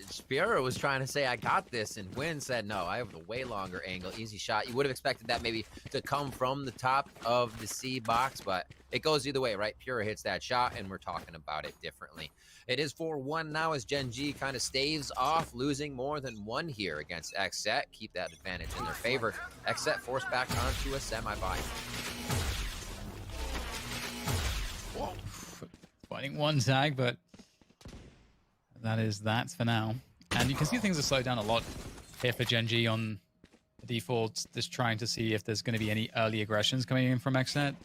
Spiro was trying to say I got this, and Win said no, I have the way longer angle, easy shot. You would have expected that maybe to come from the top of the C box, but it goes either way, right? Pura hits that shot, and we're talking about it differently. It is 4-1 now as Gen G kind of staves off losing more than one here against XSET. Keep that advantage in their favor. XSET forced back onto a semi-bye. Fighting one tag, but that for now. And you can see things are slowed down a lot here for Gen G on the default, just trying to see if there's going to be any early aggressions coming in from XSET.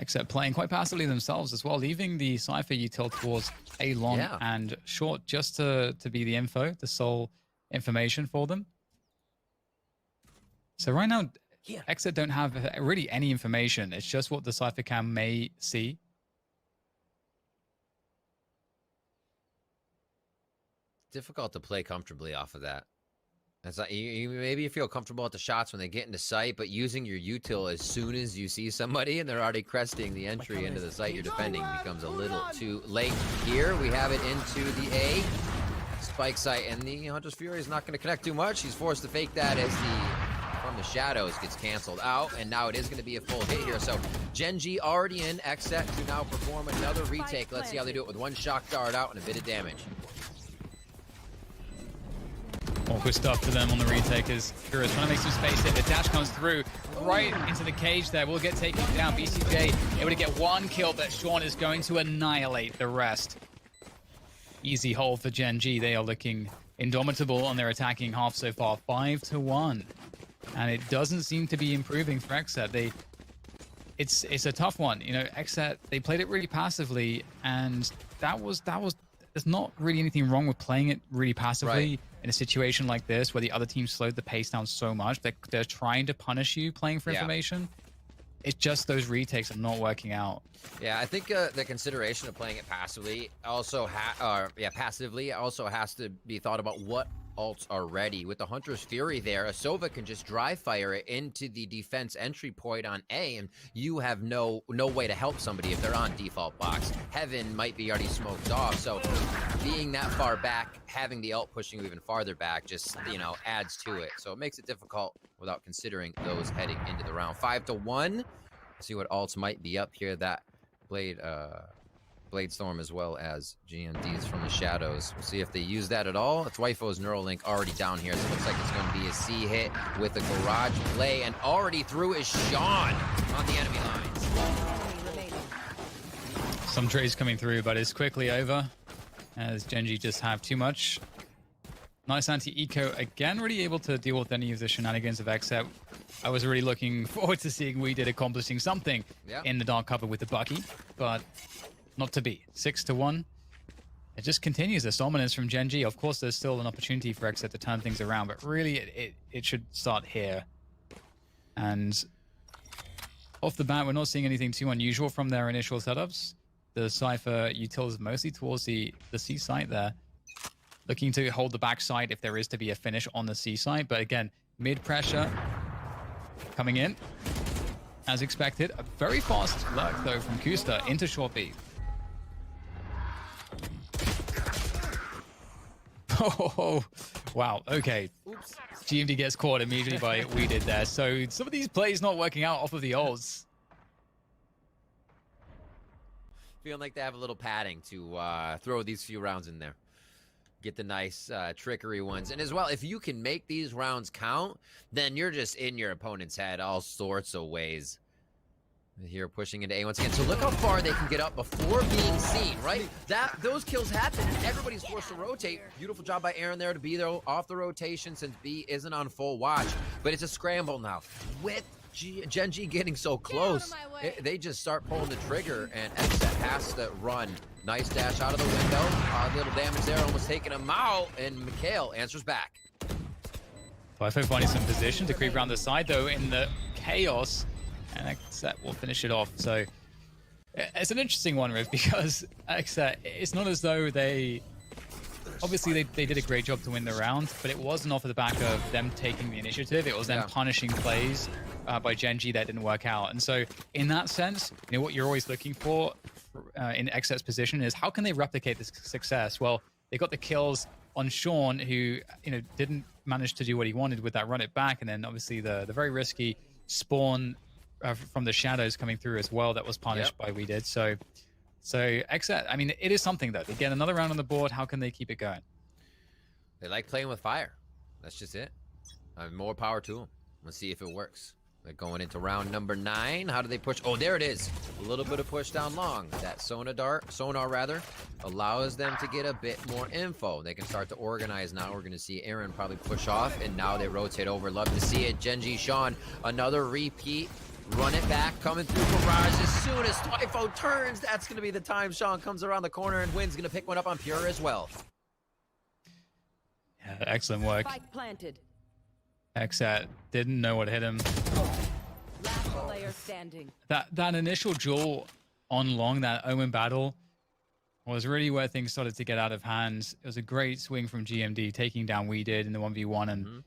XSET playing quite passively themselves as well, leaving the Cypher util towards A long and short just to be the info, the sole information for them. So right now, XSET don't have really any information. It's just what the Cypher cam may see. Difficult to play comfortably off of that. It's like maybe you feel comfortable at the shots when they get into sight, but using your util as soon as you see somebody and they're already cresting the entry into the site you're defending becomes a little too late. Here we have it into the A spike site, and the Hunter's Fury is not going to connect too much. He's forced to fake that as from the shadows gets canceled out, and now it is going to be a full hit here. So Gen G already in, XSET to now perform another retake. Let's see how they do it with one shock dart out and a bit of damage. Awkward stuff for them on the retake as Kura's trying to make some space here. The dash comes through right into the cage there. Will get taken down. BCJ able to get one kill, but Sean is going to annihilate the rest. Easy hold for Gen G. They are looking indomitable on their attacking half so far. 5-1. And it doesn't seem to be improving for XSET. It's a tough one. You know, XSET, they played it really passively, and there's not really anything wrong with playing it really passively in a situation like this where the other team slowed the pace down so much that they're trying to punish you playing for information. It's just those retakes are not working out. Yeah, I think the consideration of playing it passively also passively also has to be thought about what ults are ready. With the Hunter's Fury there, Asova can just dry fire it into the defense entry point on A, and you have no way to help somebody if they're on default box. Heaven might be already smoked off, so being that far back, having the ult pushing you even farther back just, you know, adds to it. So it makes it difficult without considering those heading into the round. 5-1. See what ults might be up here. That Blade Storm as well as GMDs from the shadows. We'll see if they use that at all. It's Waifo's Neuralink already down here, so it looks like it's going to be a C hit with a garage play, and already through is Sean on the enemy lines. Some trades coming through, but it's quickly over as Gen G just have too much. Nice anti-eco again, really able to deal with any of the shenanigans of XSET. I was really looking forward to seeing We Did accomplishing something in the dark cover with the Bucky, but not to be. 6-1. It just continues this dominance from Gen G. Of course, there's still an opportunity for XSET to turn things around, but really it should start here. And off the bat, we're not seeing anything too unusual from their initial setups. The Cypher util is mostly towards the C site there, looking to hold the backside if there is to be a finish on the C site. But again, mid pressure coming in as expected. A very fast lurk though from Kusta into short B. Oh, wow. Okay. Oops. GMD gets caught immediately by We Did there. So some of these plays not working out off of the ults. Feeling like they have a little padding to throw these few rounds in there. Get the nice trickery ones. And as well, if you can make these rounds count, then you're just in your opponent's head all sorts of ways. Here pushing into A once again. So look how far they can get up before being seen, right? Those kills happen and everybody's forced to rotate. Beautiful job by Aaron there to be there off the rotation since B isn't on full watch. But it's a scramble now. With Gen G getting so close, they just start pulling the trigger, and XSET has to run. Nice dash out of the window. A little damage there, almost taking him out, and Mikhail answers back. Waifu finding some position to creep around the side, though, in the chaos, and XSET will finish it off. So it's an interesting one, Riv, because XSET, it's not as though they obviously they did a great job to win the round, but it wasn't off of the back of them taking the initiative. It was them punishing plays by Gen.G that didn't work out. And so in that sense, you know, what you're always looking for in XSET's position is how can they replicate this success? Well, they got the kills on Sean, who, you know, didn't manage to do what he wanted with that run it back, and then obviously the very risky spawn from the shadows coming through as well that was punished by We Did. So XSET, I mean, it is something though. They get another round on the board. How can they keep it going? They like playing with fire. That's just it. I mean, more power to them. Let's see if it works. They're going into round number 9. How do they push? Oh, there it is. A little bit of push down long. That sonar allows them to get a bit more info. They can start to organize now. We're going to see Aaron probably push off, and now they rotate over. Love to see it. Gen.G Sean, another repeat. Run it back, coming through Barrage. As soon as Twyfo turns, that's going to be the time Sean comes around the corner, and Wynn's going to pick one up on Pure as well. Yeah, excellent work. Spike planted. XSET didn't know what hit him. Last player standing. That initial duel on long, that Omen battle, was really where things started to get out of hand. It was a great swing from GMD, taking down We Did in the 1v1, and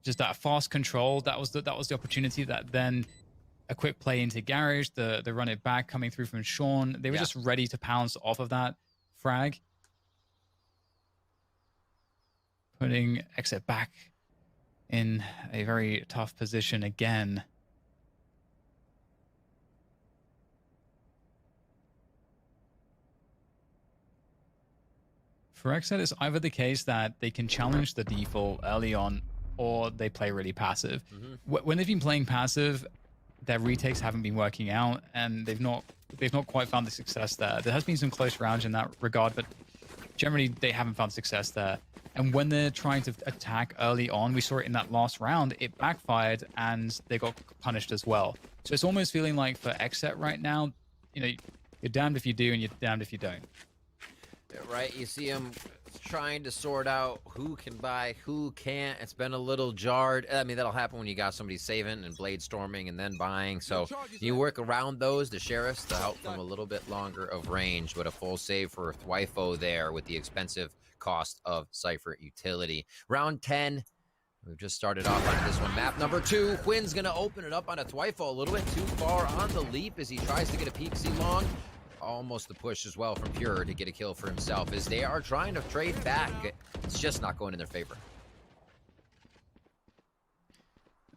just that fast control. That was the opportunity. That then a quick play into Garage, the run it back coming through from Sean. They were just ready to pounce off of that frag, putting XSET back in a very tough position again. For XSET, it's either the case that they can challenge the default early on, or they play really passive. When they've been playing passive, their retakes haven't been working out, and they've not quite found the success there. There has been some close rounds in that regard, but generally they haven't found success there. And when they're trying to attack early on, we saw it in that last round, it backfired and they got punished as well. So it's almost feeling like for XSET right now, you know, you're damned if you do and you're damned if you don't. Right, you see him trying to sort out who can buy, who can't. It's been a little jarred. I mean, that'll happen when you got somebody saving and blade storming and then buying. So you work around those, the sheriffs, to help them a little bit longer of range. But a full save for Twyfo there with the expensive cost of Cypher utility. Round 10. We've just started off on this one. Map number 2. Quinn's going to open it up on a Twyfo a little bit too far on the leap as he tries to get a peek C-long. Almost the push as well from Pure to get a kill for himself as they are trying to trade back. It's just not going in their favor.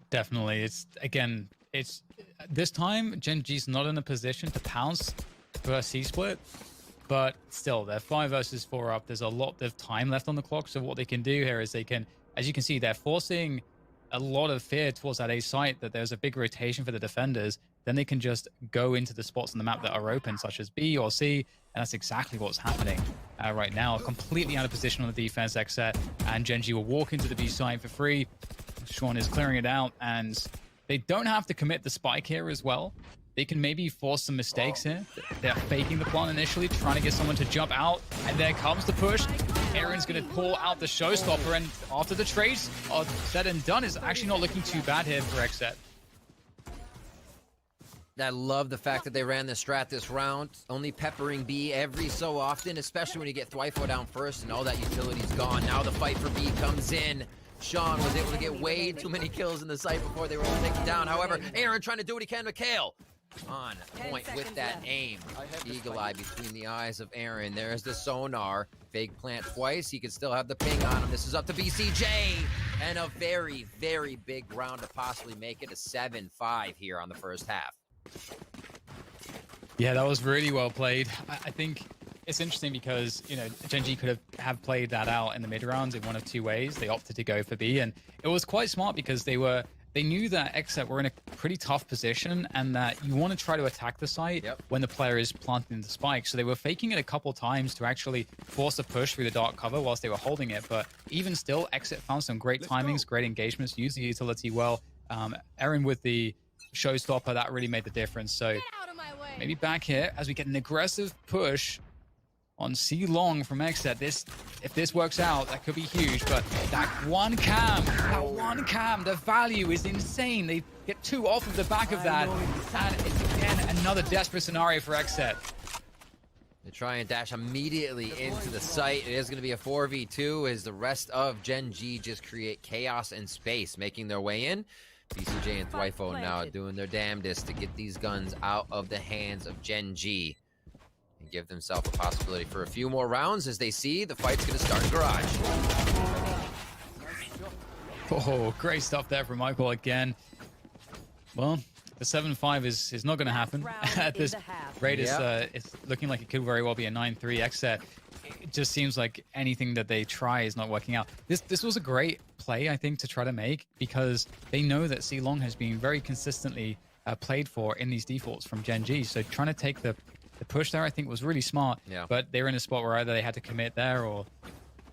Definitely. It's this time Gen.G's not in a position to pounce for a C-split, but still they're 5 versus 4 up. There's a lot of time left on the clock, so what they can do here is they can, as you can see, they're forcing a lot of fear towards that A site, that there's a big rotation for the defenders. Then they can just go into the spots on the map that are open, such as B or C, and that's exactly what's happening right now. Completely out of position on the defense, XSET, and Gen.G will walk into the B site for free. Sean is clearing it out, and they don't have to commit the spike here as well. They can maybe force some mistakes here. They're faking the plant initially, trying to get someone to jump out, and there comes the push. Aaron's going to pull out the showstopper, and after the trades are said and done, it's actually not looking too bad here for XSET. I love the fact that they ran the strat this round, only peppering B every so often, especially when you get Twyfo down first and all that utility's gone. Now the fight for B comes in. Sean was able to get way too many kills in the site before they were able to take him down. However, Aaron trying to do what he can to Kale. On point with that aim. Eagle eye between the eyes of Aaron. There's the sonar. Fake plant twice. He can still have the ping on him. This is up to BCJ. And a very, very big round to possibly make it a 7-5 here on the first half. Yeah, that was really well played. I think it's interesting because, you know, Gen.G could have played that out in the mid rounds in one of two ways. They opted to go for B, and it was quite smart because they knew that XSET were in a pretty tough position and that you want to try to attack the site when the player is planting the spike. So they were faking it a couple times to actually force a push through the dark cover whilst they were holding it. But even still, XSET found some great timings, great engagements, used the utility well. Aaron with the showstopper, that really made the difference. So maybe back here as we get an aggressive push on C-long from XSET. If this works out, that could be huge, but that one cam, the value is insane. They get 2 off of the back of that, and it's again another desperate scenario for XSET. They try and dash immediately into the site. It is going to be a 4v2 as the rest of Gen G just create chaos and space, making their way in. BCJ and Thwyfo now doing their damnedest to get these guns out of the hands of Gen G and give themselves a possibility for a few more rounds as they see the fight's going to start in Garage. Oh, great stuff there from Michael again. Well, the 7-5 is not going to happen at this rate. It's looking like it could very well be a 9-3 XSET. It just seems like anything that they try is not working out. This was a great play, I think, to try to make, because they know that C-Long has been very consistently played for in these defaults from Gen G. So trying to take the push there, I think, was really smart. Yeah. But they were in a spot where either they had to commit there or...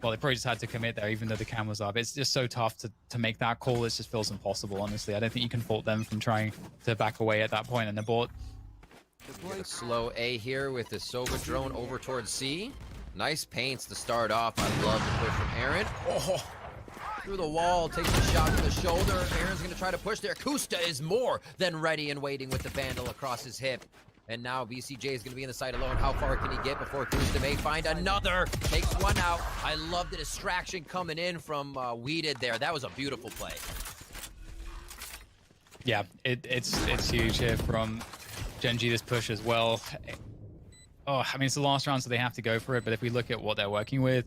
Well, they probably just had to commit there, even though the cam was up. It's just so tough to make that call. It just feels impossible, honestly. I don't think you can fault them from trying to back away at that point and abort. A slow A here with the Sova drone over towards C. Nice paints to start off. I love the push from Aaron. Oh, through the wall, takes a shot to the shoulder. Aaron's going to try to push there. Kusta is more than ready and waiting with the Vandal across his hip. And now BCJ is going to be in the side alone. How far can he get before Kusta may find another? Takes one out. I love the distraction coming in from Weeded there. That was a beautiful play. Yeah, it's huge here from Gen G, this push as well. Oh, I mean, it's the last round, so they have to go for it. But if we look at what they're working with,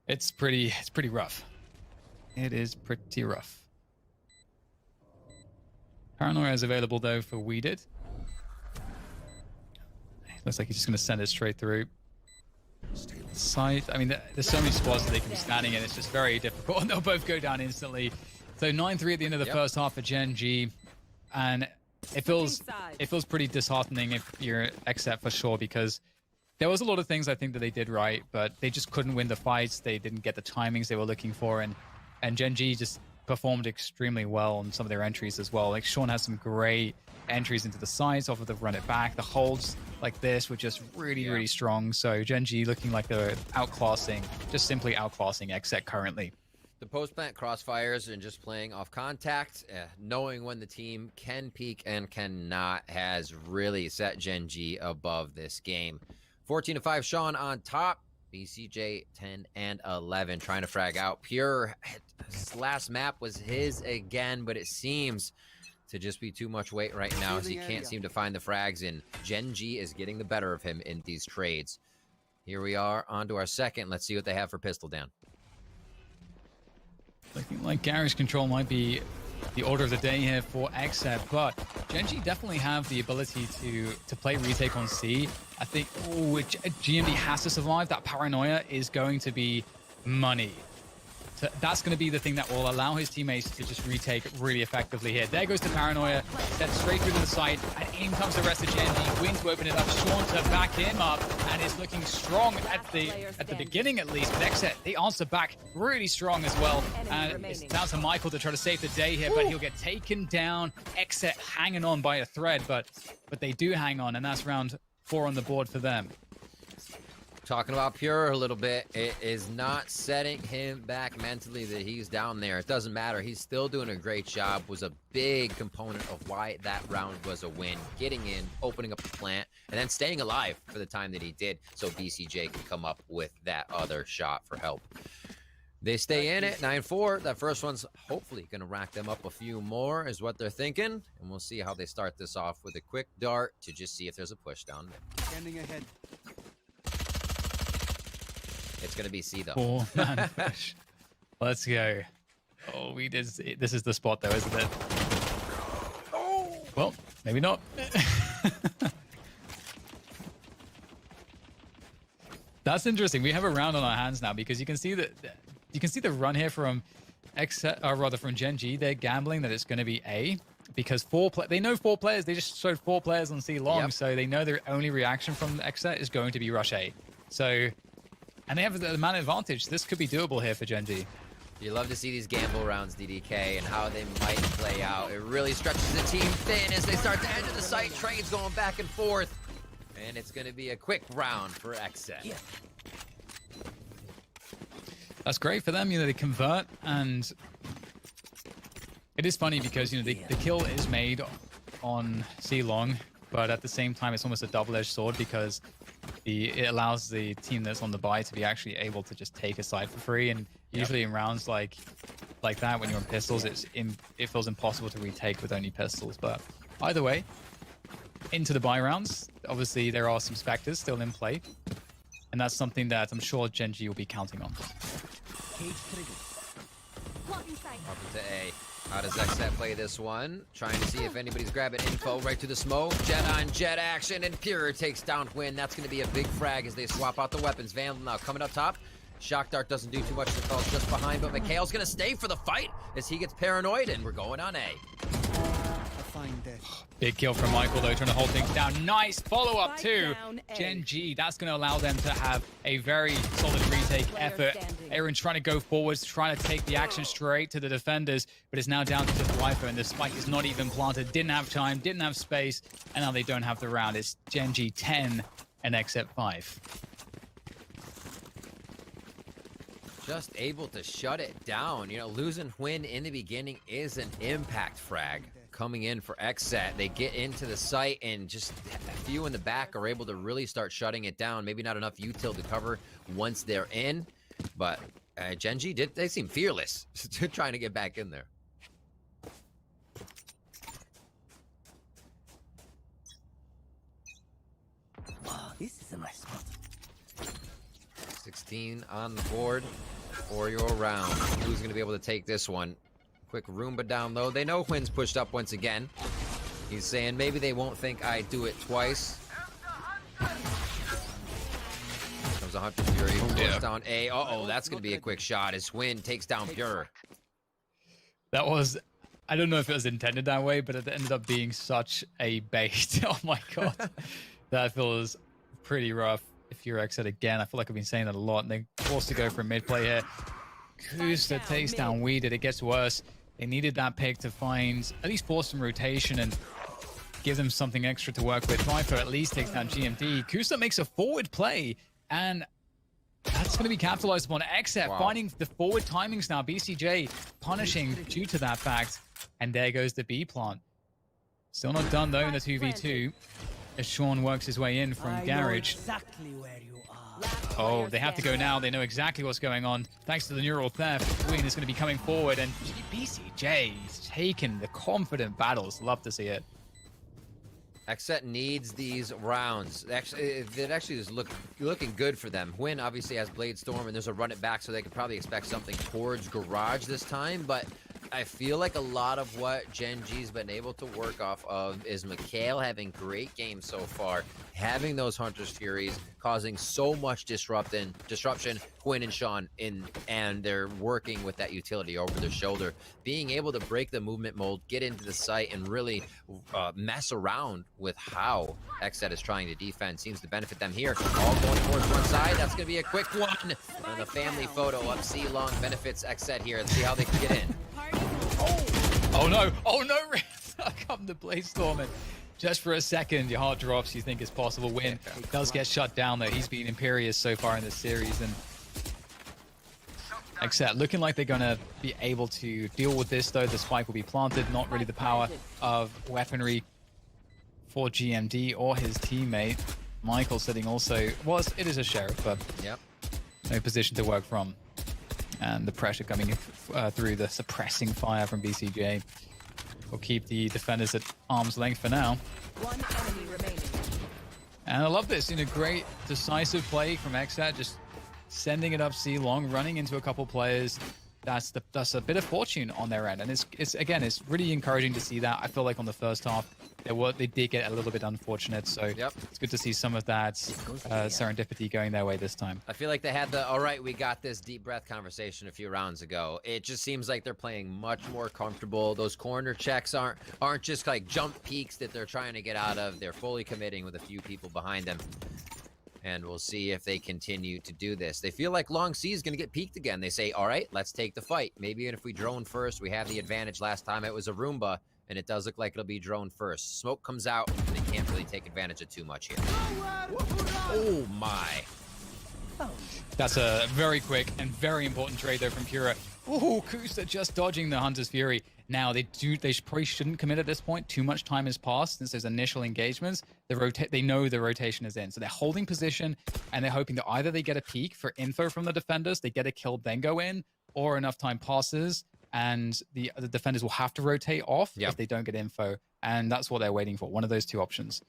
it's pretty rough. It is pretty rough. Paranoia is available, though, for Weeded. Looks like he's just going to send it straight through. Site. I mean, there's so many spots that they can be standing in. It's just very difficult, and they'll both go down instantly. So 9-3 at the end of the first half for Gen G, and it feels pretty disheartening if you're XSET for sure, because there was a lot of things I think that they did right, but they just couldn't win the fights. They didn't get the timings they were looking for, and Gen G just performed extremely well on some of their entries as well. Like, Sean has some great entries into the sides off of the run it back. The holds like this were just really strong. So Gen G looking like they're just simply outclassing XSET currently. The post-plant crossfires and just playing off contact, knowing when the team can peak and cannot, has really set Gen G above this game. 14-5 Sean on top. BCJ 10 and 11 trying to frag out. Pure, his last map was his again, but it seems to just be too much weight right now as he can't seem to find the frags in. Gen G is getting the better of him in these trades. Here we are on to our second. Let's see what they have for pistol down. Looking like garage control might be the order of the day here for XSET, but Gen G definitely have the ability to play retake on C. I think GMD has to survive. That Paranoia is going to be money. So that's going to be the thing that will allow his teammates to just retake really effectively here. There goes the Paranoia, sent straight through to the side, and in comes the rest of Gen G. Win to open it up, Sean to back him up, and is looking strong at the beginning at least. But XSET, they answer back really strong as well. And it's down to Michael to try to save the day here, but he'll get taken down. XSET hanging on by a thread, but they do hang on, and that's round 4 on the board for them. Talking about Pure a little bit, it is not setting him back mentally that he's down there. It doesn't matter. He's still doing a great job. Was a big component of why that round was a win. Getting in, opening up the plant, and then staying alive for the time that he did so BCJ can come up with that other shot for help. They stay in it, 9-4. That first one's hopefully going to rack them up a few more is what they're thinking. And we'll see how they start this off with a quick dart to just see if there's a push down there. Standing ahead. It's going to be C, though. 4-man push. Let's go. Oh, this is the spot, though, isn't it? Oh. Well, maybe not. That's interesting. We have a round on our hands now because you can see the run here from from Gen G. They're gambling that it's going to be A because they know 4 players. They just showed 4 players on C long, so they know their only reaction from XSET is going to be rush A. So. And they have the man advantage. This could be doable here for Gen G. You love to see these gamble rounds, DDK, and how they might play out. It really stretches the team thin as they start to enter the site. Trades going back and forth. And it's going to be a quick round for XSET. Yeah. That's great for them. They convert. And it is funny because, the kill is made on C long. But at the same time, it's almost a double-edged sword because it allows the team that's on the buy to be actually able to just take a side for free. And usually in rounds like that, when you're on pistols, it feels impossible to retake with only pistols. But either way, into the buy rounds, obviously there are some Spectres still in play. And that's something that I'm sure Gen.G will be counting on. Up into A. How does XSET play this one? Trying to see if anybody's grabbing info right to the smoke. Jet on jet action, and Pure takes down Hwin. That's going to be a big frag as they swap out the weapons. Vandal now coming up top. Shock Dart doesn't do too much to call just behind, but Mikhail's going to stay for the fight as he gets paranoid, and we're going on A. Big kill from Michael, though, trying to hold things down. Nice follow-up, too. Gen.G, that's going to allow them to have a very solid retake effort. Aaron's trying to go forwards, trying to take the action straight to the defenders, but it's now down to just Wiper, and the spike is not even planted. Didn't have time, didn't have space, and now they don't have the round. It's Gen.G 10 and XSET 5. Just able to shut it down. You know, losing Hwin in the beginning is an impact frag. Coming in for XSET, they get into the site, and just a few in the back are able to really start shutting it down. Maybe not enough util to cover once they're in, but Gen.G they seem fearless trying to get back in there. Oh, this is a nice spot. 16 on the board for your round. Who's going to be able to take this one? Quick Roomba down low. They know Hwin's pushed up once again. He's saying maybe they won't think I do it twice. Comes a Hunter Fury. Pushes down A. Uh-oh, that's going to be a quick shot as Hwin takes down Pure. That was, I don't know if it was intended that way, but it ended up being such a bait. Oh my god. That feels pretty rough. If you're XSET again, I feel like I've been saying that a lot, and they're forced to go for a mid play here. Kusta takes down Weeded. It gets worse. They needed that pick to find, at least force some rotation and give them something extra to work with. Viper at least takes down GMD. Kusta makes a forward play, and that's going to be capitalized upon. XSET finding the forward timings now. BCJ punishing due to that fact. And there goes the B plant. Still not done, though, in the 2v2. As Sean works his way in from Garage. Exactly where you are. Oh, they have to go now. They know exactly what's going on. Thanks to the neural theft, Queen is going to be coming forward, and BCJ's taking the confident battles. Love to see it. XSET needs these rounds. Actually, it actually is looking good for them. Hwin obviously has Blade Storm, and there's a run it back, so they could probably expect something towards Garage this time, but I feel like a lot of what Gen.G's been able to work off of is Mikhail having great games so far, having those Hunter's Furies, causing so much disruption, Hwin and Sean and they're working with that utility over their shoulder, being able to break the movement mold, get into the site, and really mess around with how XSET is trying to defend seems to benefit them here. All going towards one side. That's going to be a quick one. And the family photo up C long benefits XSET here. Let's see how they can get in. Oh no! Oh no! Come the Blade Storm, and just for a second, your heart drops. You think it's possible. Win does get shut down though. He's been imperious so far in this series, and XSET looking like they're gonna be able to deal with this though. The spike will be planted. Not really the power of weaponry for GMD or his teammate. Michael sitting also it is a sheriff, but no position to work from. And the pressure coming through the suppressing fire from BCJ will keep the defenders at arm's length for now. One enemy remaining. And I love this, great decisive play from XSET, just sending it up C long, running into a couple players. That's a bit of fortune on their end, and it's really encouraging to see that. I feel like on the first half they did get a little bit unfortunate, so it's good to see some of that serendipity going their way this time. I feel like they had the all right, we got this deep breath conversation a few rounds ago. It just seems like they're playing much more comfortable. Those corner checks aren't just like jump peaks that they're trying to get out of. They're fully committing with a few people behind them. And we'll see if they continue to do this. They feel like Long C is going to get peaked again. They say, all right, let's take the fight. Maybe even if we drone first, we have the advantage. Last time it was a Roomba, and it does look like it'll be drone first. Smoke comes out, and they can't really take advantage of too much here. Oh, my. That's a very quick and very important trade, though, from Pura. Ooh, Kusta just dodging the Hunter's Fury. Now they probably shouldn't commit at this point. Too much time has passed since those initial engagements. They know the rotation is in, so they're holding position and they're hoping that either they get a peek for info from the defenders, they get a kill, then go in, or enough time passes and the defenders will have to rotate off if they don't get info, and that's what they're waiting for. One of those two options.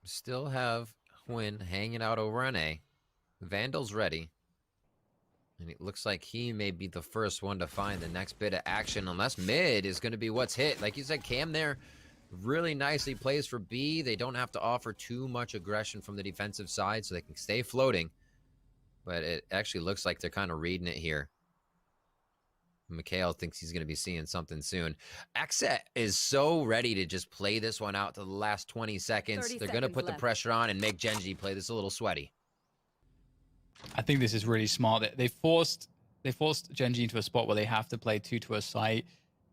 Still have Huynh hanging out over NA. Vandal's ready. And it looks like he may be the first one to find the next bit of action, unless mid is going to be what's hit. Like you said, Cam there really nicely plays for B. They don't have to offer too much aggression from the defensive side, so they can stay floating. But it actually looks like they're kind of reading it here. Mikhail thinks he's going to be seeing something soon. Xset is so ready to just play this one out to the last 20 seconds. They're going to put the pressure on and make Gen G play this a little sweaty. I think this is really smart. They forced Gen G into a spot where they have to play 2 to a site.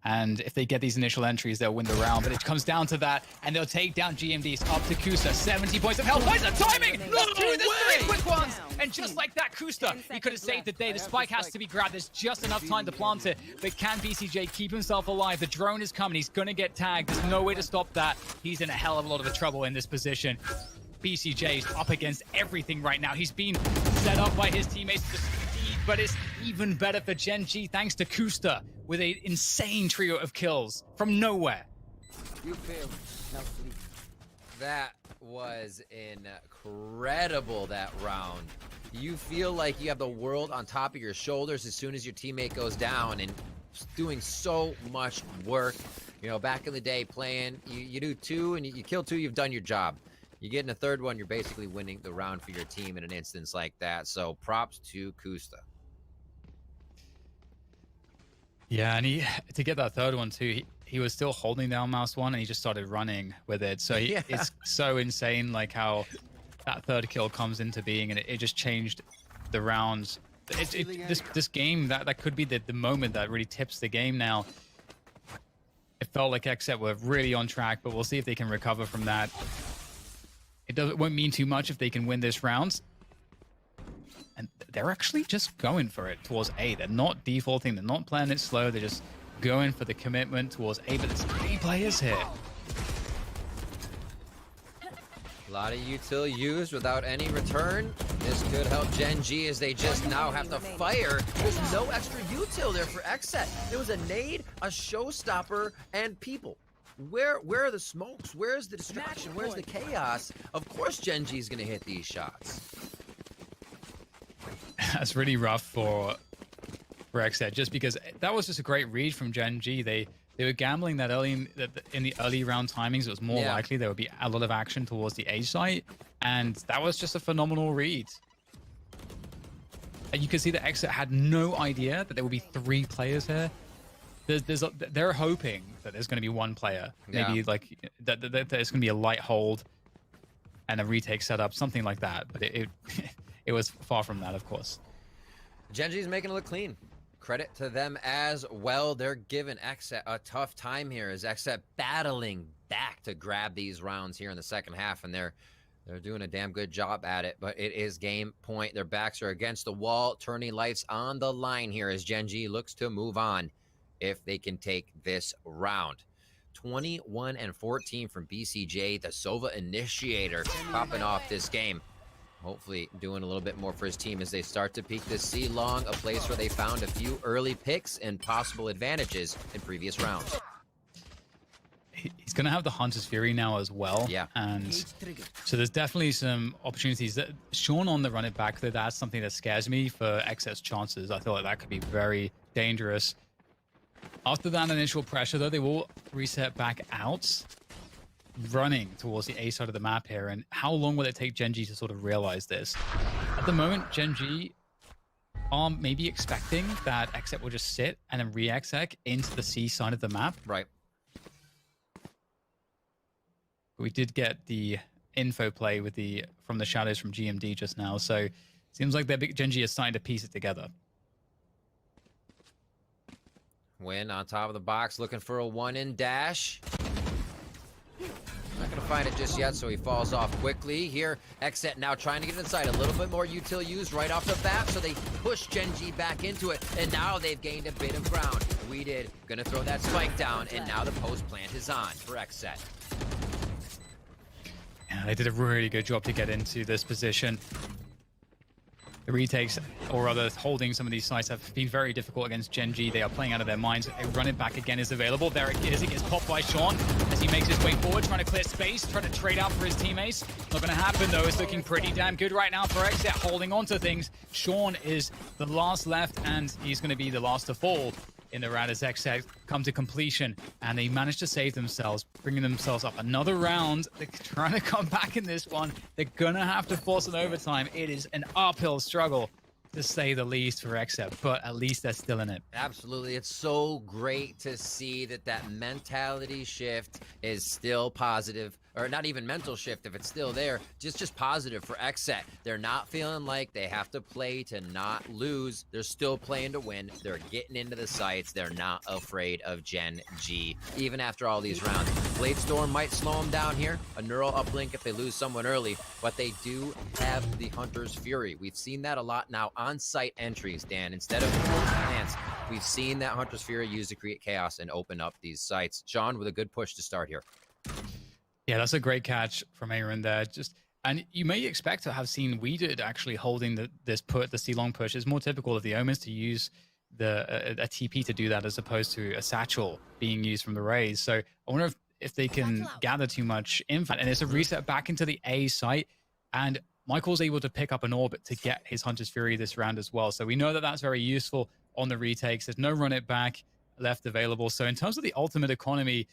And if they get these initial entries, they'll win the round. But it comes down to that, and they'll take down GMDs up to Kusta. 70 points of health. Where's the timing? No, there's 3 quick ones. And just like that, Kusta, he could have saved the day. The spike has to be grabbed. There's just enough time to plant it. But can BCJ keep himself alive? The drone is coming. He's going to get tagged. There's no way to stop that. He's in a hell of a lot of trouble in this position. BCJ is up against everything right now. He's been set up by his teammates to succeed, but it's even better for Gen G thanks to Kusta with an insane trio of kills from nowhere. You failed. Now sleep. That was incredible, that round. You feel like you have the world on top of your shoulders as soon as your teammate goes down and doing so much work. You know, back in the day playing, you do 2 and you kill 2, you've done your job. You get in a third one, you're basically winning the round for your team in an instance like that. So props to Kusta. Yeah, and to get that third one too, he was still holding down mouse 1 and he just started running with it. So it's so insane like how that third kill comes into being, and it just changed the rounds. This game, that could be the moment that really tips the game now. It felt like Xset were really on track, but we'll see if they can recover from that. It won't mean too much if they can win this round. And they're actually just going for it towards A. They're not defaulting. They're not playing it slow. They're just going for the commitment towards A. But there's 3 players here. A lot of util used without any return. This could help Gen G as they just now have to fire. There's no extra util there for Xset. There was a nade, a showstopper, and people. Where are the smokes? Where's the distraction? Where's the chaos? Of course Gen G is going to hit these shots. That's really rough for Xset, just because that was just a great read from Gen G. They were gambling that in the early round timings, it was more likely there would be a lot of action towards the A site, and that was just a phenomenal read. And you can see that Xset had no idea that there would be 3 players here. They're hoping that there's going to be 1 player, maybe like that there's going to be a light hold and a retake setup, something like that. But it was far from that, of course. Gen G's making it look clean. Credit to them as well. They're giving Xset a tough time here as Xset battling back to grab these rounds here in the second half, and they're doing a damn good job at it, but it is game point. Their backs are against the wall, turning lights on the line here as Gen G looks to move on if they can take this round. 21-14 from BCJ, the Sova initiator, popping off this game. Hopefully doing a little bit more for his team as they start to peek this C long, a place where they found a few early picks and possible advantages in previous rounds. He's going to have the Hunter's Fury now as well. Yeah. And so there's definitely some opportunities. Sean on the run it back, though, that's something that scares me for Xset's chances. I feel like that could be very dangerous. After that initial pressure, though, they will reset back out, running towards the A side of the map here. And how long will it take Gen G to sort of realize this? At the moment, Gen G are maybe expecting that Xset will just sit and then re-exec into the C side of the map. Right. We did get the info play with from the shadows from GMD just now, so it seems like Gen G is starting to piece it together. Huynh on top of the box, looking for a 1-in dash. Not gonna find it just yet, so he falls off quickly. Here, Xset now trying to get inside. A little bit more util used right off the bat, so they push Gen G back into it, and now they've gained a bit of ground. We did gonna throw that spike down, and now the post plant is on for Xset. Yeah, they did a really good job to get into this position. The retakes, or rather holding some of these sites, have been very difficult against Gen G. They are playing out of their minds. A run it back again is available. There it is. It gets popped by Sean as he makes his way forward, trying to clear space, trying to trade out for his teammates. Not going to happen, though. It's looking pretty damn good right now for Xset, holding on to things. Sean is the last left, and he's going to be the last to fall in the round as Xset come to completion, and they managed to save themselves, bringing themselves up another round. They're trying to come back in this one. They're gonna have to force an overtime. It is an uphill struggle, to say the least, for Xset, but at least they're still in it. Absolutely. It's so great to see that mentality shift is still positive, or not even mental shift if it's still there, just positive for Xset. They're not feeling like they have to play to not lose. They're still playing to win. They're getting into the sites. They're not afraid of Gen G, even after all these rounds. Blade Storm might slow them down here, a neural uplink if they lose someone early, but they do have the Hunter's Fury. We've seen that a lot now on site entries, Dan. Instead of plants, we've seen that Hunter's Fury used to create chaos and open up these sites. Sean with a good push to start here. Yeah, that's a great catch from Aaron there. And you may expect to have seen Weeded actually holding the C-long push. It's more typical of the Omens to use a TP to do that, as opposed to a satchel being used from the Rays. So I wonder if they can gather too much info. And it's a reset back into the A site, and Michael's able to pick up an orbit to get his Hunter's Fury this round as well. So we know that that's very useful on the retakes. There's no run it back left available. So in terms of the ultimate economy,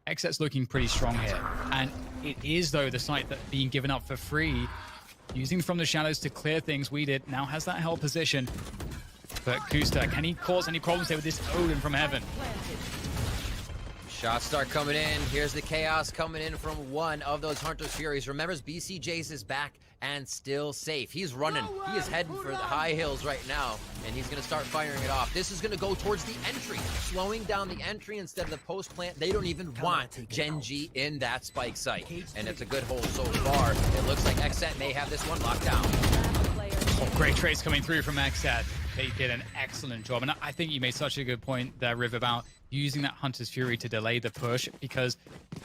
Xset's looking pretty strong here. And it is, though, the site that being given up for free, using from the shadows to clear things. Weeded now has that held position. But Kusta, can he cause any problems here with this Odin from heaven? Shots start coming in. Here's the chaos coming in from one of those Hunter's Furies. Remembers, BC Jace is back and still safe. He's running. He is heading for the high hills right now, and he's going to start firing it off. This is going to go towards the entry, slowing down the entry instead of the post plant. They don't even want Gen G in that spike site, and it's a good hold so far. It looks like Xset may have this one locked down. Oh, great trades coming through from Xset. They did an excellent job, and I think you made such a good point there, Riv, about using that Hunter's Fury to delay the push, because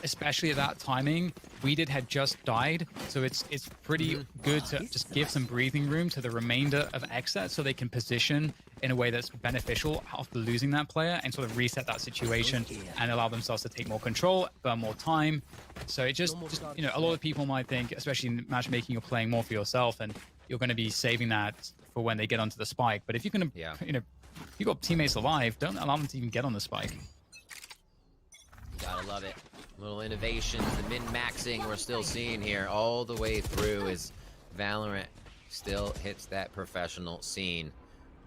especially at that timing, Weeded had just died, so it's pretty good to just give some breathing room to the remainder of Xset so they can position in a way that's beneficial after losing that player and sort of reset that situation and allow themselves to take more control, burn more time. So it just you know, a lot of people might think, especially in matchmaking, you're playing more for yourself and you're going to be saving that for when they get onto the spike. But if you can, you know, you got teammates alive, don't allow them to even get on the spike. Gotta love it. Little innovations, the min-maxing we're still seeing here all the way through as Valorant still hits that professional scene.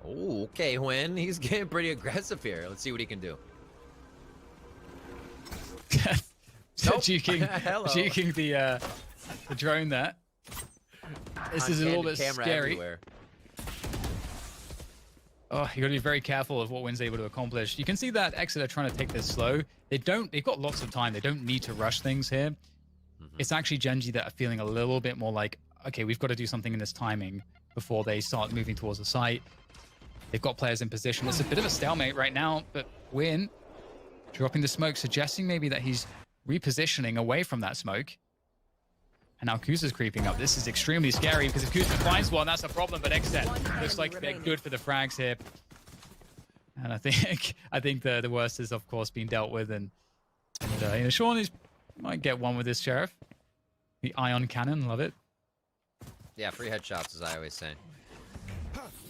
Oh, okay, Hwin. He's getting pretty aggressive here. Let's see what he can do. Nope. Juking the drone there. This is a little bit scary. Everywhere. Oh, you gotta be very careful of what Hwin's able to accomplish. You can see that Xset are trying to take this slow. They've got lots of time. They don't need to rush things here. It's actually Gen G that are feeling a little bit more like, okay, we've got to do something in this timing before they start moving towards the site. They've got players in position. It's a bit of a stalemate right now, but Hwin dropping the smoke, suggesting maybe that he's repositioning away from that smoke. And now Kusa's creeping up. This is extremely scary, because if Kusa finds one, that's a problem. But Xset looks like they're good for the frags here. And I think the worst has, of course, been dealt with. And you know, Sean might get one with this Sheriff. The ion cannon, love it. Yeah, free headshots, as I always say.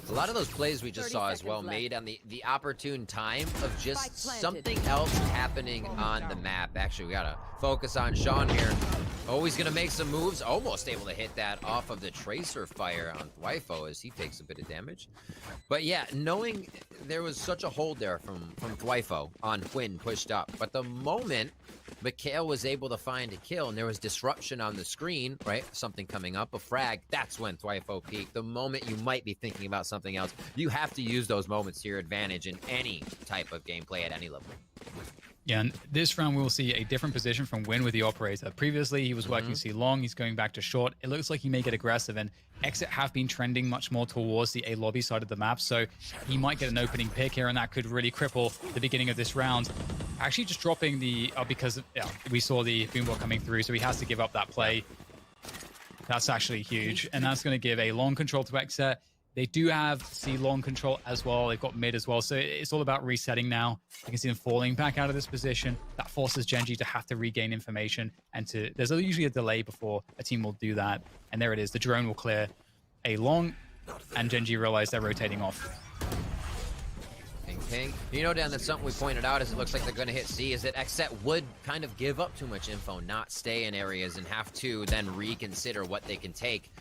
A lot of those plays we just saw as well made on the opportune time of just something else happening on the map. Actually, we gotta focus on Sean here. Oh, he's gonna make some moves. Almost able to hit that off of the tracer fire on Thwifo as he takes a bit of damage. But yeah, knowing there was such a hold there from Thwifo on Hwin pushed up. But the moment Mikhail was able to find a kill and there was disruption on the screen, right? Something coming up, a frag, that's when Thwifo peaked. The moment you might be thinking about something else, you have to use those moments to your advantage in any type of gameplay at any level. Yeah, and this round we'll see a different position from Win with the operator. Previously, he was working C long, he's going back to short. It looks like he may get aggressive, and Exit have been trending much more towards the A lobby side of the map, so he might get an opening pick here, and that could really cripple the beginning of this round. Actually just dropping the, because we saw the Boombot coming through, so he has to give up that play. That's actually huge, and that's going to give a long control to Exit. They do have C long control as well. They've got mid as well. So it's all about resetting now. You can see them falling back out of this position. That forces Gen.G to have to regain information. And there's usually a delay before a team will do that. And there it is. The drone will clear A long. And Gen.G realize they're rotating off. Ping. You know, Dan, that's something we pointed out as it looks like they're going to hit C, is that Xset would kind of give up too much info, not stay in areas, and have to then reconsider what they can take.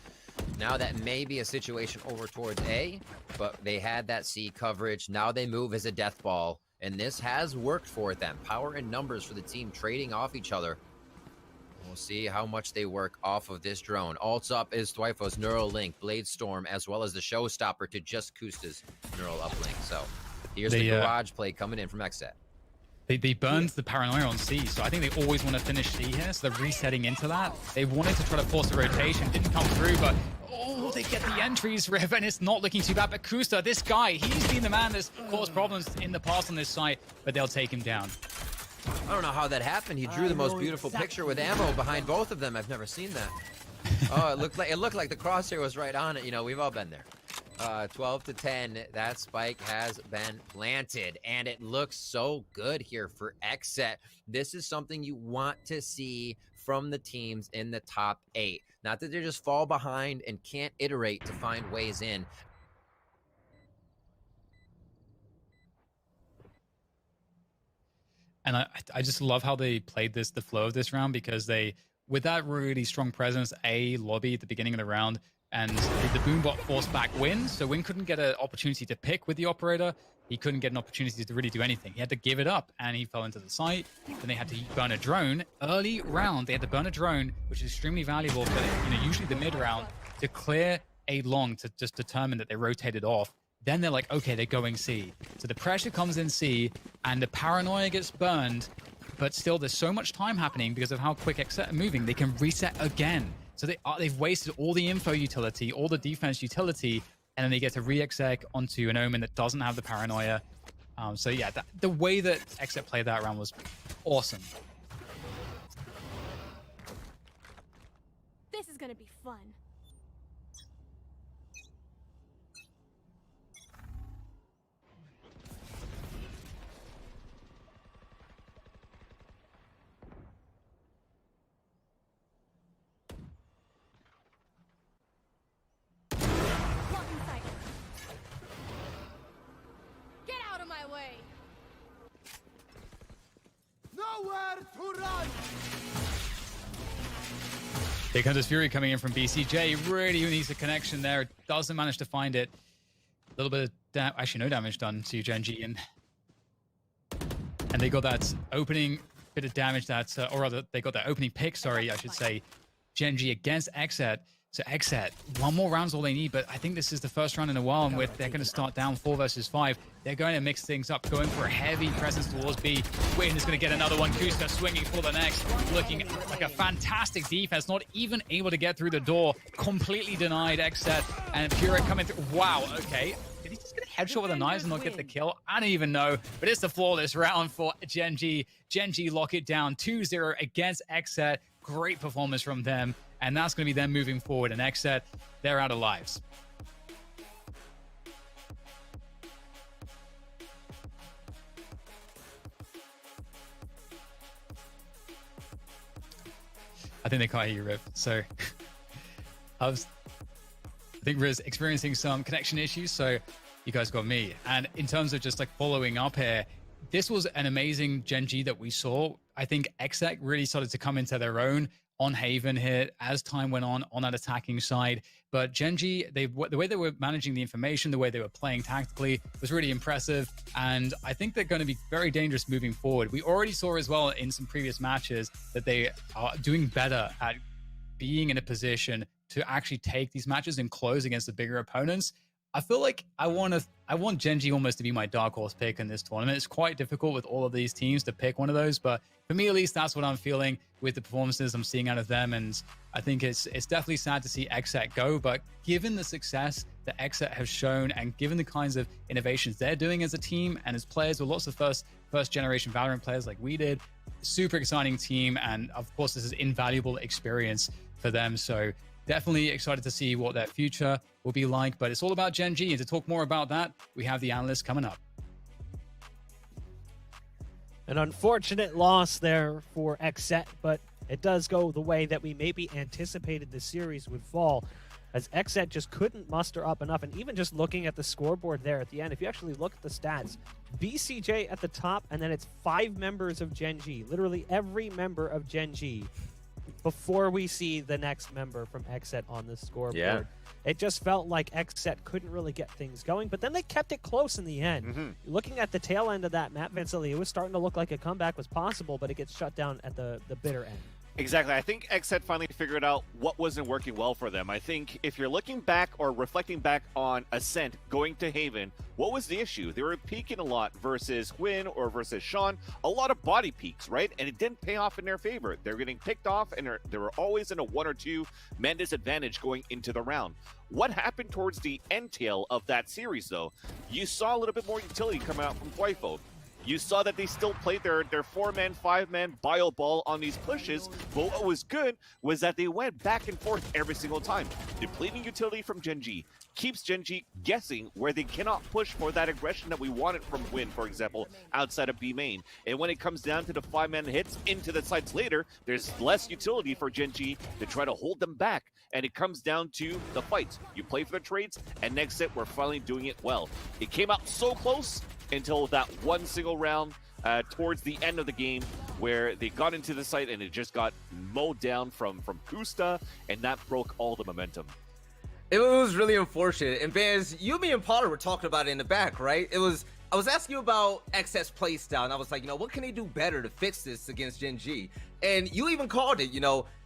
Now that may be a situation over towards A, but they had that C coverage. Now they move as a death ball, and this has worked for them. Power and numbers for the team trading off each other. We'll see how much they work off of this drone. Ults up is Thwyfo's Neural Link, Blade Storm, as well as the showstopper to just Kusta's Neural Uplink. So here's the garage play coming in from Xset. They burned the Paranoia on C, so I think they always want to finish C here, so they're resetting into that. They wanted to try to force a rotation, didn't come through, but they get the entries, Riv, and it's not looking too bad. But Kusta, this guy, he's been the man that's caused problems in the past on this site, but they'll take him down. I don't know how that happened. He drew the most beautiful picture with ammo behind both of them. I've never seen that. Oh, it looked like the crosshair was right on it. You know, we've all been there. 12 to 10, that spike has been planted, and it looks so good here for Xset. This is something you want to see from the teams in the top 8. Not that they just fall behind and can't iterate to find ways in. And I just love how they played the flow of this round, because they, with that really strong presence, A lobby at the beginning of the round, and the Boombot forced back Win, so Win couldn't get an opportunity to pick with the operator. He couldn't get an opportunity to really do anything. He had to give it up, and he fell into the site. Then they had to burn a drone. Early round, they had to burn a drone, which is extremely valuable for usually the mid round, to clear A long to just determine that they rotated off. Then they're like, okay, they're going C. So the pressure comes in C, and the Paranoia gets burned, but still there's so much time happening because of how quick Xset are moving. They can reset again. So they've wasted all the info utility, all the defense utility, and then they get to re-exec onto an Omen that doesn't have the Paranoia. So yeah, the way that Xset played that round was awesome. This is gonna be fun. Nowhere to run! Here comes this Fury coming in from BCJ. Really needs a connection there. Doesn't manage to find it. A little bit of actually no damage done to Gen.G, and they got that opening bit of damage that, or rather, they got that opening pick. Sorry, I should say. Gen.G against Xset. So Xset, one more round's all they need, but I think this is the first round in a while, and they're going to start down 4 versus 5. They're going to mix things up, going for a heavy presence towards B. Win is going to get another one. Kusta swinging for the next, looking like a fantastic defense, not even able to get through the door. Completely denied Xset, and Pura coming through. Wow, okay. Did he just get a headshot with a knife and not get the kill? I don't even know, but it's the flawless round for Gen.G. Gen.G lock it down 2-0 against Xset. Great performance from them. And that's going to be them moving forward. And Xset, they're out of lives. I think they can't hear you, Riv. So I think Riz experiencing some connection issues. So you guys got me. And in terms of just like following up here, this was an amazing Gen.G that we saw. I think Xset really started to come into their own on Haven here as time went on that attacking side. But Gen.G, the way they were managing the information, the way they were playing tactically was really impressive. And I think they're going to be very dangerous moving forward. We already saw as well in some previous matches that they are doing better at being in a position to actually take these matches and close against the bigger opponents. I feel like I want I want Gen.G almost to be my dark horse pick in this tournament. It's quite difficult with all of these teams to pick one of those, but for me at least, that's what I'm feeling with the performances I'm seeing out of them. And I think it's definitely sad to see XSET go, but given the success that XSET has shown and given the kinds of innovations they're doing as a team and as players with lots of first generation Valorant players like we did, super exciting team. And of course, this is invaluable experience for them. So definitely excited to see what their future will be like, but it's all about Gen.G. And to talk more about that, we have the analyst coming up. An unfortunate loss there for XSET, but it does go the way that we maybe anticipated the series would fall, as XSET just couldn't muster up enough. And even just looking at the scoreboard there at the end, if you actually look at the stats, BCJ at the top, and then it's 5 members of Gen.G, literally every member of Gen.G, before we see the next member from XSET on the scoreboard. Yeah. It just felt like XSET couldn't really get things going, but then they kept it close in the end. Looking at the tail end of that map, Vincent, it was starting to look like a comeback was possible, but it gets shut down at the bitter end. Exactly. I think XSET finally figured out what wasn't working well for them. I think if you're looking back or reflecting back on Ascent going to Haven, what was the issue? They were peeking a lot versus Quinn or versus Sean. A lot of body peaks, right? And it didn't pay off in their favor. They're getting picked off, and they were always in a 1 or 2 man disadvantage going into the round. What happened towards the end tail of that series, though? You saw a little bit more utility coming out from Flyfo. You saw that they still played their 4-man, 5-man bio ball on these pushes, but what was good was that they went back and forth every single time. Depleting utility from Gen.G keeps Gen.G guessing where they cannot push for that aggression that we wanted from Win, for example, outside of B main. And when it comes down to the 5-man hits into the sites later, there's less utility for Gen.G to try to hold them back. And it comes down to the fights. You play for the trades, and next set, we're finally doing it well. It came out so close until that one single round towards the end of the game where they got into the site and it just got mowed down from Kusta, and that broke all the momentum. It was really unfortunate. And Baz, you, me, and Potter were talking about it in the back, right? I was asking you about XS playstyle, and I was like, what can they do better to fix this against Gen.G? And you even called it,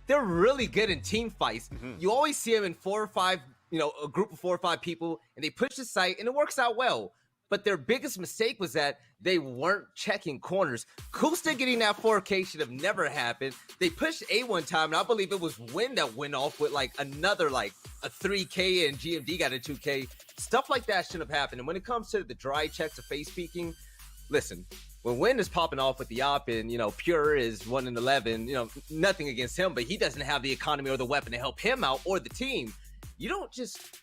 they're really good in team fights. You always see them in 4 or 5, a group of 4 or 5 people, and they push the site, and it works out well. But their biggest mistake was that they weren't checking corners. Kusta getting that 4K should have never happened. They pushed A one time, and I believe it was Win that went off with another a 3K, and GMD got a 2K. Stuff like that shouldn't have happened. And when it comes to the dry checks of face peeking, listen, when Win is popping off with the op and, Pure is 1 in 11, nothing against him, but he doesn't have the economy or the weapon to help him out or the team. You don't just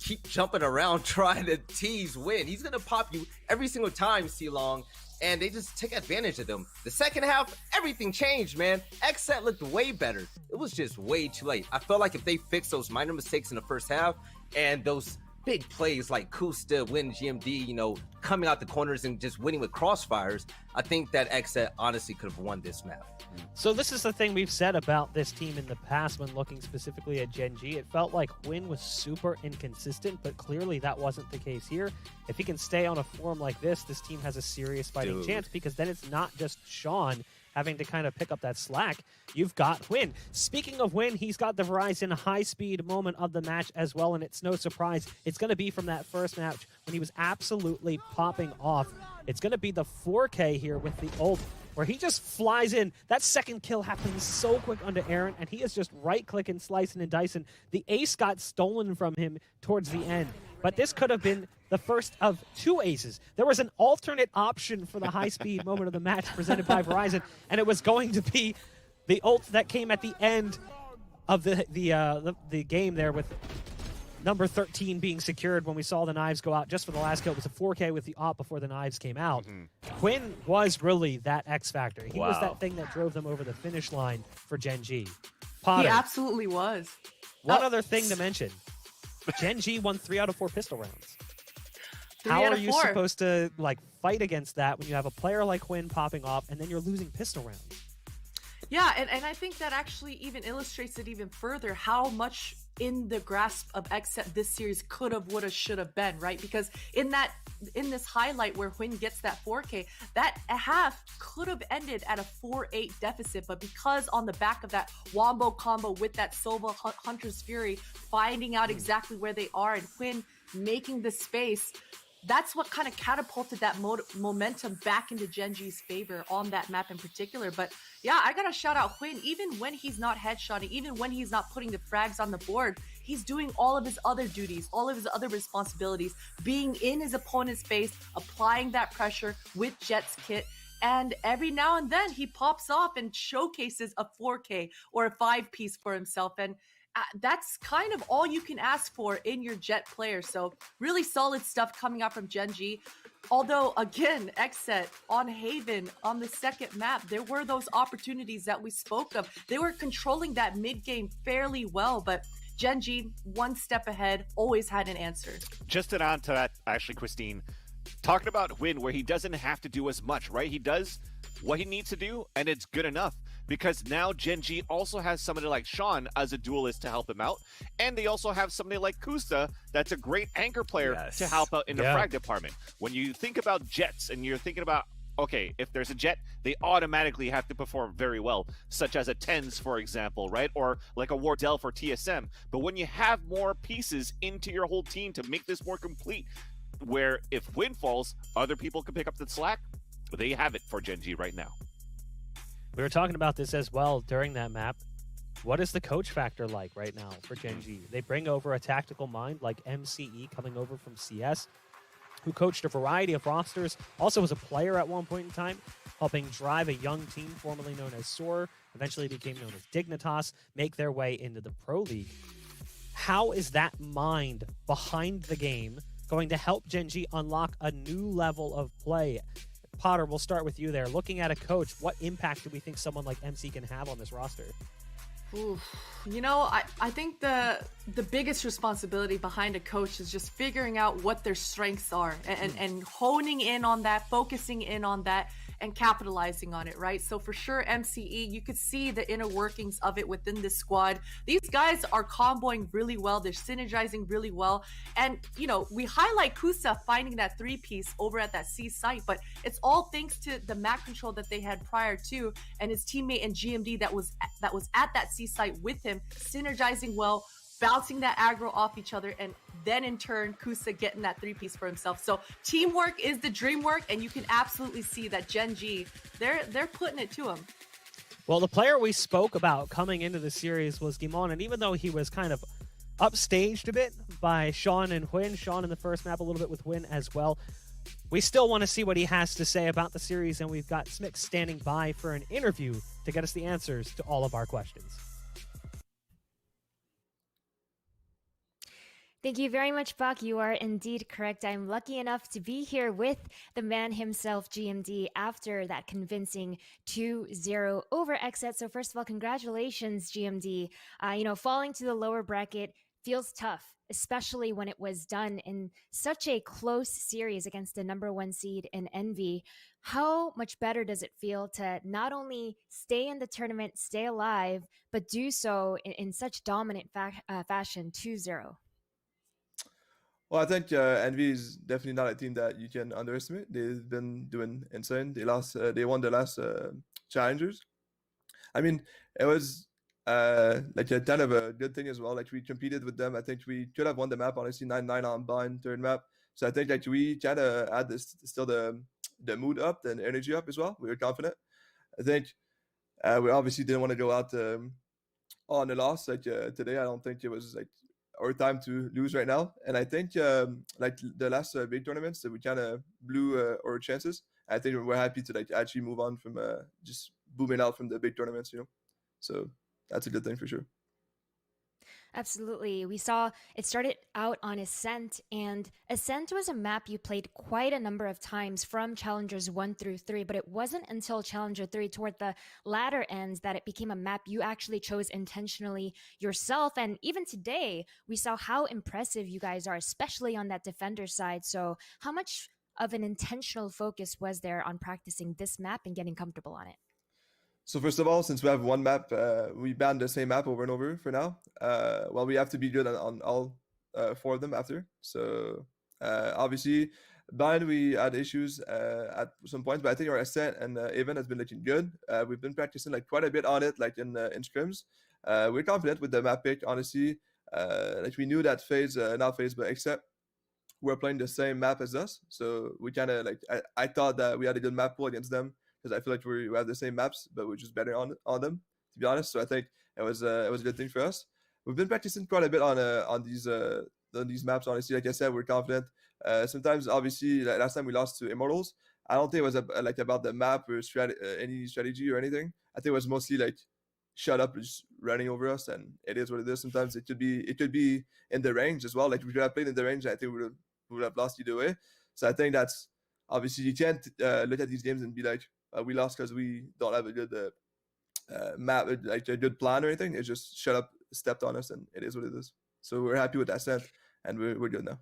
keep jumping around trying to tease Win. He's going to pop you every single time, C-Long, and they just take advantage of them. The second half, everything changed, man. XSET looked way better. It was just way too late. I felt like if they fixed those minor mistakes in the first half and those big plays like Kusta, Win, GMD, coming out the corners and just winning with crossfires, I think that XSET honestly could have won this map. So this is the thing we've said about this team in the past when looking specifically at Gen.G. It felt like Win was super inconsistent, but clearly that wasn't the case here. If he can stay on a form like this team has a serious fighting chance, because then it's not just Sean having to kind of pick up that slack. You've got Win. Speaking of Win, he's got the Verizon high-speed moment of the match as well, and it's no surprise. It's going to be from that first match when he was absolutely popping off. It's going to be the 4K here with the ult, where he just flies in. That second kill happens so quick under Aaron, and he is just right-clicking, slicing, and dicing. The ace got stolen from him towards the end, but this could have been the first of 2 aces. There was an alternate option for the high-speed moment of the match presented by Verizon, and it was going to be the ult that came at the end of the game there, with number 13 being secured when we saw the knives go out just for the last kill. It was a 4K with the op before the knives came out. Quinn was really that X factor. He was that thing that drove them over the finish line for Gen.G. Potter. He absolutely was. One other thing to mention. Gen.G won 3 out of 4 pistol rounds. How are you supposed to fight against that when you have a player like Quinn popping off and then you're losing pistol rounds? Yeah, and I think that actually even illustrates it even further how much in the grasp of XSET this series could have, would have, should have been, right? Because in this highlight where Huynh gets that 4K, that half could have ended at a 4-8 deficit, but because on the back of that wombo combo with that Sova Hunter's Fury, finding out exactly where they are and Huynh making the space, that's what kind of catapulted that momentum back into Gen.G's favor on that map in particular. But yeah, I gotta shout out Quinn. Even when he's not headshotting, even when he's not putting the frags on the board, he's doing all of his other duties, all of his other responsibilities, being in his opponent's face, applying that pressure with Jett's kit. And every now and then he pops off and showcases a 4K or a 5-piece for himself. And that's kind of all you can ask for in your Jett player. So really solid stuff coming out from Gen.G. Although, again, Xset on Haven on the second map, there were those opportunities that we spoke of. They were controlling that mid game fairly well, but Gen.G, one step ahead, always had an answer. Just to add to that, actually, Christine, talking about Win, where he doesn't have to do as much, right? He does what he needs to do, and it's good enough. Because now Gen.G also has somebody like Sean as a duelist to help him out. And they also have somebody like Kusta that's a great anchor player to help out in the frag department. When you think about Jetts and you're thinking about, okay, if there's a Jett, they automatically have to perform very well, such as a TenZ, for example, right? Or like a Wardell for TSM. But when you have more pieces into your whole team to make this more complete, where if Win falls, other people can pick up the slack, they have it for Gen.G right now. We were talking about this as well during that map. What is the coach factor like right now for Gen.G? They bring over a tactical mind like MCE coming over from CS, who coached a variety of rosters, also was a player at one point in time, helping drive a young team formerly known as SOAR, eventually became known as Dignitas, make their way into the Pro League. How is that mind behind the game going to help Gen.G unlock a new level of play? Potter, we'll start with you there. Looking at a coach, what impact do we think someone like MC can have on this roster? Ooh, you know, I think the biggest responsibility behind a coach is just figuring out what their strengths are and honing in on that, focusing in on that, and capitalizing on it, right? So for sure, MCE, you could see the inner workings of it within this squad. These guys are comboing really well. They're synergizing really well. And, you know, we highlight Kusa finding that 3-piece over at that C site, but it's all thanks to the map control that they had prior to, and his teammate and GMD that was at that C site with him, synergizing well, bouncing that aggro off each other, and then in turn Kusa getting that 3-piece for himself. So teamwork is the dream work, and you can absolutely see that Gen.G, they're putting it to him. Well, the player we spoke about coming into the series was Gimon, and even though he was kind of upstaged a bit by Sean and Huynh, Sean in the first map a little bit with Huynh as well, we still want to see what he has to say about the series, and we've got Smix standing by for an interview to get us the answers to all of our questions. Thank you very much, Buck. You are indeed correct. I'm lucky enough to be here with the man himself, GMD, after that convincing 2-0 over Xset. So first of all, congratulations, GMD. Falling to the lower bracket feels tough, especially when it was done in such a close series against the #1 seed in Envy. How much better does it feel to not only stay in the tournament, stay alive, but do so in such dominant fashion, 2-0? Well, I think Envy is definitely not a team that you can underestimate. They've been doing insane. They won the last challengers. I mean, it was like a kind of a good thing as well. Like we competed with them. I think we could have won the map, honestly, 9-9 on bind, third map. So I think like we kind of had this still the mood up, the energy up as well. We were confident. I think we obviously didn't want to go out on a loss. Like today, I don't think it was like our time to lose right now. And I think like the last big tournaments that we kind of blew our chances. I think we're happy to like actually move on from just booming out from the big tournaments, you know. So that's a good thing for sure. Absolutely. We saw it started out on Ascent, and Ascent was a map you played quite a number of times from Challengers 1 through 3, but it wasn't until Challenger 3 toward the latter ends that it became a map you actually chose intentionally yourself. And even today, we saw how impressive you guys are, especially on that defender side. So how much of an intentional focus was there on practicing this map and getting comfortable on it? So first of all, since we have one map, we banned the same map over and over for now. Well, we have to be good on all 4 of them after. So obviously, bind we had issues at some points, but I think our Ascent and Even has been looking good. We've been practicing like quite a bit on it, like in scrims. We're confident with the map pick, honestly. Like we knew that phase, not phase, but except were playing the same map as us, so we kind of like I thought that we had a good map pool against them because I feel like we have the same maps, but we're just better on them, to be honest. So I think it was a good thing for us. We've been practicing quite a bit on these maps. Honestly, like I said, we're confident. Sometimes, obviously, like last time we lost to Immortals, I don't think it was like about the map or any strategy or anything. I think it was mostly like shut up, just running over us, and it is what it is. Sometimes it could be in the range as well. Like if we could have played in the range, I think we would have lost either way. So I think that's obviously you can't look at these games and be like we lost because we don't have a good map, like a good plan or anything. It's just shut up, stepped on us, and it is what it is. So we're happy with that set, and we're good now.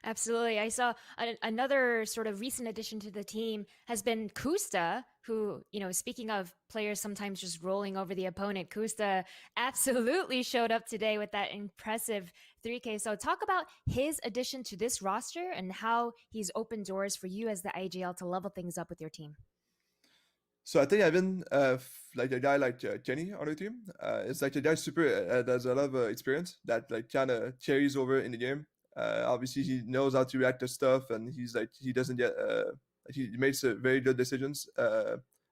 Absolutely. I saw another sort of recent addition to the team has been Kusta, who, speaking of players sometimes just rolling over the opponent, Kusta absolutely showed up today with that impressive 3K. So talk about his addition to this roster and how he's opened doors for you as the IGL to level things up with your team. So I think having like a guy like Kenny on the team, it's like a guy super there's a lot of experience that like kind of carries over in the game. Obviously, he knows how to react to stuff, and he doesn't get he makes very good decisions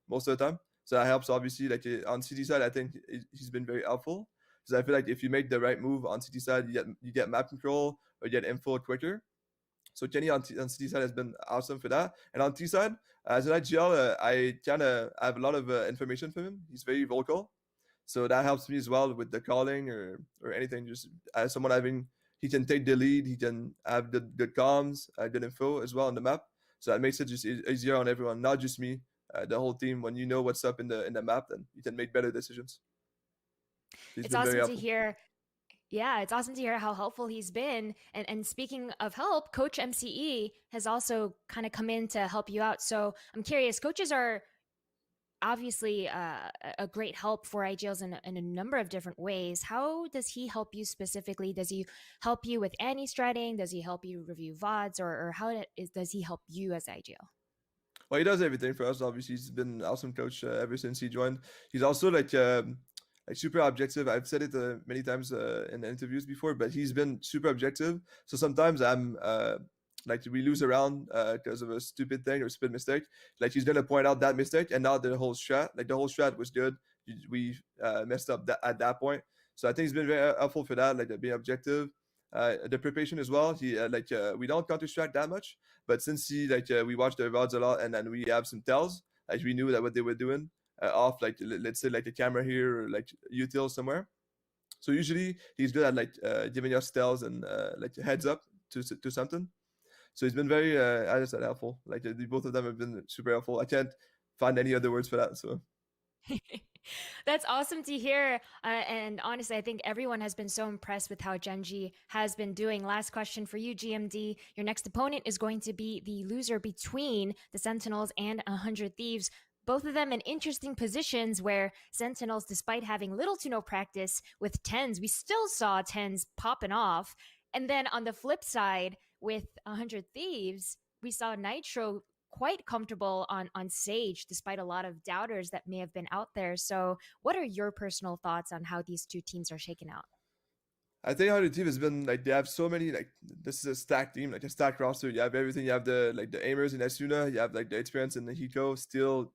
most of the time. So that helps. Obviously, like on CT side, I think he's been very helpful because I feel like if you make the right move on CT side, you get map control or you get info quicker. So Kenny on CT side has been awesome for that. And on T side, as an IGL, I kind of have a lot of information from him. He's very vocal, so that helps me as well with the calling or anything. Just as someone he can take the lead. He can have good comms, good info as well on the map. So that makes it just easier on everyone, not just me, the whole team. When you know what's up in the map, then you can make better decisions. It's awesome to hear. Yeah, it's awesome to hear how helpful he's been. And speaking of help, Coach MCE has also kind of come in to help you out. So I'm curious, coaches are obviously a great help for IGLs in a number of different ways. How does he help you specifically? Does he help you with anti-stratting? Does he help you review VODs? Or how does he help you as IGL? Well, he does everything for us. Obviously, he's been an awesome coach ever since he joined. He's also like super objective. I've said it many times in the interviews before, but he's been super objective. So sometimes I'm like we lose a round because of a stupid thing or stupid mistake. Like he's gonna point out that mistake and not the whole strat was good. We messed up at that point. So I think he's been very helpful for that, like being objective. The preparation as well. He we don't counter strat that much, but since we watch their VODs a lot and then we have some tells, like we knew that what they were doing off, like let's say like a camera here or like util somewhere. So usually he's good at like giving us tells and like heads up to something. So he's been very, I just said, helpful. Like both of them have been super helpful. I can't find any other words for that. So that's awesome to hear. And honestly, I think everyone has been so impressed with how Genji has been doing. Last question for you, GMD. Your next opponent is going to be the loser between the Sentinels and 100 Thieves. Both of them in interesting positions where Sentinels, despite having little to no practice with 10s, we still saw 10s popping off. And then on the flip side, with 100 Thieves, we saw Nitro quite comfortable on Sage, despite a lot of doubters that may have been out there. So what are your personal thoughts on how these two teams are shaken out? I think 100 Thieves has been like, they have so many, like this is a stacked team, like a stacked roster. You have everything. You have the aimers in Asuna, you have like the experience in the Hiko, Steel,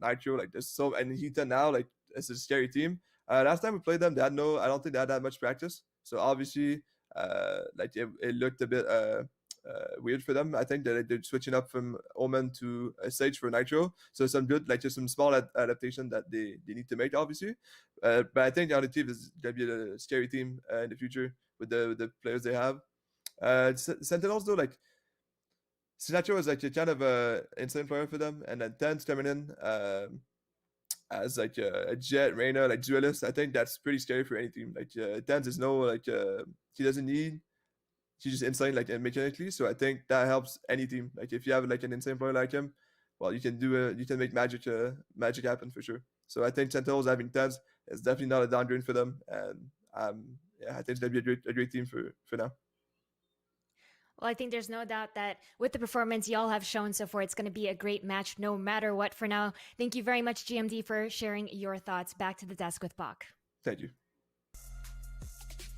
Nitro, like there's so, and Hita now, like it's a scary team. Last time we played them, I don't think they had that much practice. So obviously like it looked a bit weird for them. I think that they're switching up from Omen to Sage for Nitro. So some good, like just some small adaptation that they need to make, obviously. But I think the other team is going to be a scary team in the future with the players they have. Sentinels, though, like Sinatro is like a kind of a insane player for them. And then Ten's coming in as like a Jet, Reyna, like duelist. I think that's pretty scary for any team. Like Tens is no, like he doesn't need, he's just insane like mechanically. So I think that helps any team. Like if you have like an insane player like him, well, you can make magic happen for sure. So I think Sentinels having Tens is definitely not a downgrade for them, and yeah, I think it's gonna be a great team for now. Well, I think there's no doubt that with the performance y'all have shown so far, it's going to be a great match no matter what for now. Thank you very much, GMD, for sharing your thoughts. Back to the desk with Bach. Thank you.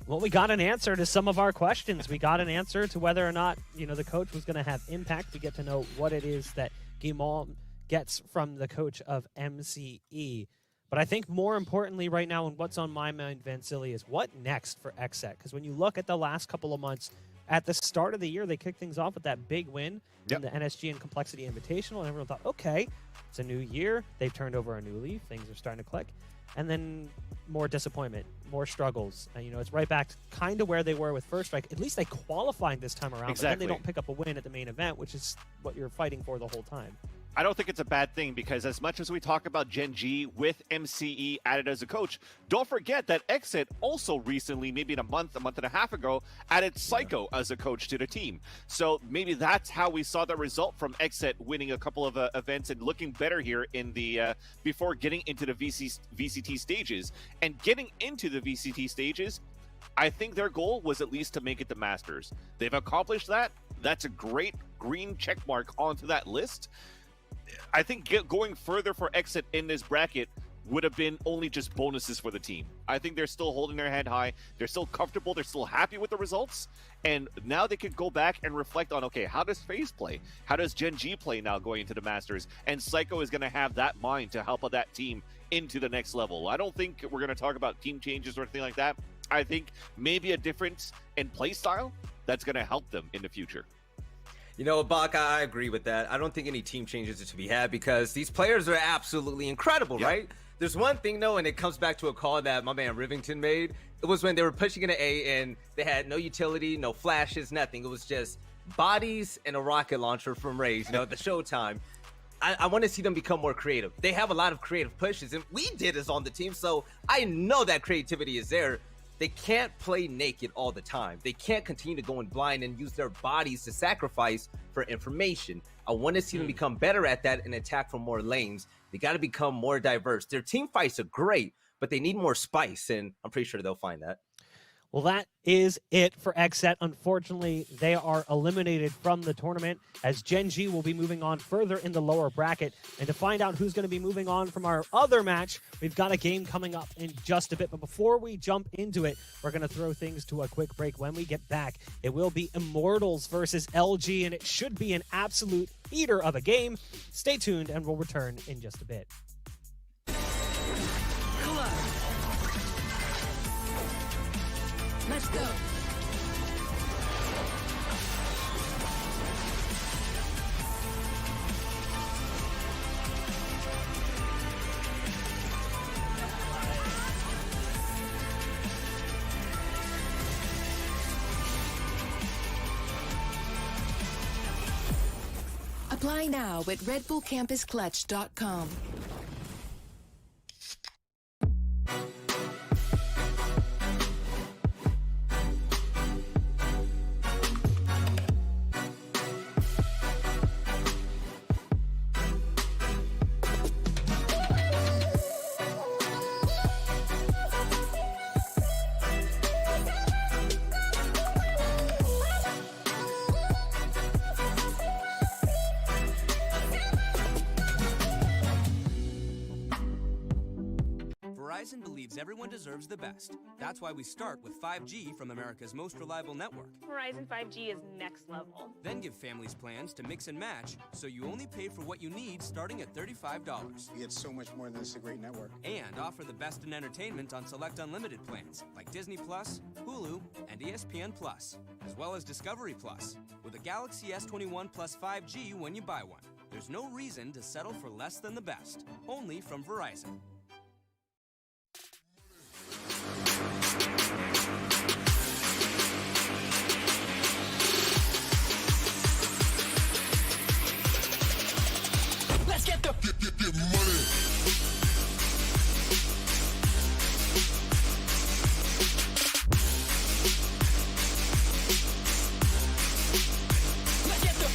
Well, we got an answer to some of our questions. We got an answer to whether or not, the coach was going to have impact. We get to know what it is that Guimond gets from the coach of MCE. But I think more importantly right now, and what's on my mind, Vansili, is what next for XSET? Because when you look at the last couple of months, at the start of the year, they kicked things off with that big win in the NSG and Complexity Invitational, and everyone thought, okay, it's a new year. They've turned over a new leaf. Things are starting to click. And then more disappointment, more struggles. And, it's right back to kind of where they were with First Strike. At least they qualifying this time around, but then they don't pick up a win at the main event, which is what you're fighting for the whole time. I don't think it's a bad thing, because as much as we talk about Gen G with MCE added as a coach, don't forget that XSET also recently, maybe in a month and a half ago, added Psycho as a coach to the team. So maybe that's how we saw the result from XSET winning a couple of events and looking better here in the before getting into the VCT stages. And getting into the VCT stages, I think their goal was at least to make it to Masters. They've accomplished that. That's a great green check mark onto that list. I think going further for XSET in this bracket would have been only just bonuses for the team. I think they're still holding their head high. They're still comfortable. They're still happy with the results. And now they could go back and reflect on, okay, how does FaZe play? How does Gen G play now going into the Masters? And Psycho is going to have that mind to help that team into the next level. I don't think we're going to talk about team changes or anything like that. I think maybe a difference in play style that's going to help them in the future. Bach, I agree with that. I don't think any team changes are to be had because these players are absolutely incredible, right? There's one thing, though, and it comes back to a call that my man Rivington made. It was when they were pushing into A and they had no utility, no flashes, nothing. It was just bodies and a rocket launcher from Raze, the Showtime. I want to see them become more creative. They have a lot of creative pushes, and we did this on the team, so I know that creativity is there. They can't play naked all the time. They can't continue to go in blind and use their bodies to sacrifice for information. I want to see them become better at that and attack from more lanes. They got to become more diverse. Their team fights are great, but they need more spice, and I'm pretty sure they'll find that. Well, that is it for XSET. Unfortunately, they are eliminated from the tournament as Gen G will be moving on further in the lower bracket. And to find out who's going to be moving on from our other match, we've got a game coming up in just a bit. But before we jump into it, we're going to throw things to a quick break. When we get back, it will be Immortals versus LG, and it should be an absolute heater of a game. Stay tuned, and we'll return in just a bit. Let's go. Apply now at RedBullCampusClutch.com. Verizon believes everyone deserves the best. That's why we start with 5G from America's most reliable network. Verizon 5G is next level. Then give families plans to mix and match, so you only pay for what you need starting at $35. You get so much more than just a great network. And offer the best in entertainment on select unlimited plans, like Disney Plus, Hulu, and ESPN Plus, as well as Discovery Plus, with a Galaxy S21 plus 5G when you buy one. There's no reason to settle for less than the best, only from Verizon. Let's get the get money. Let's get the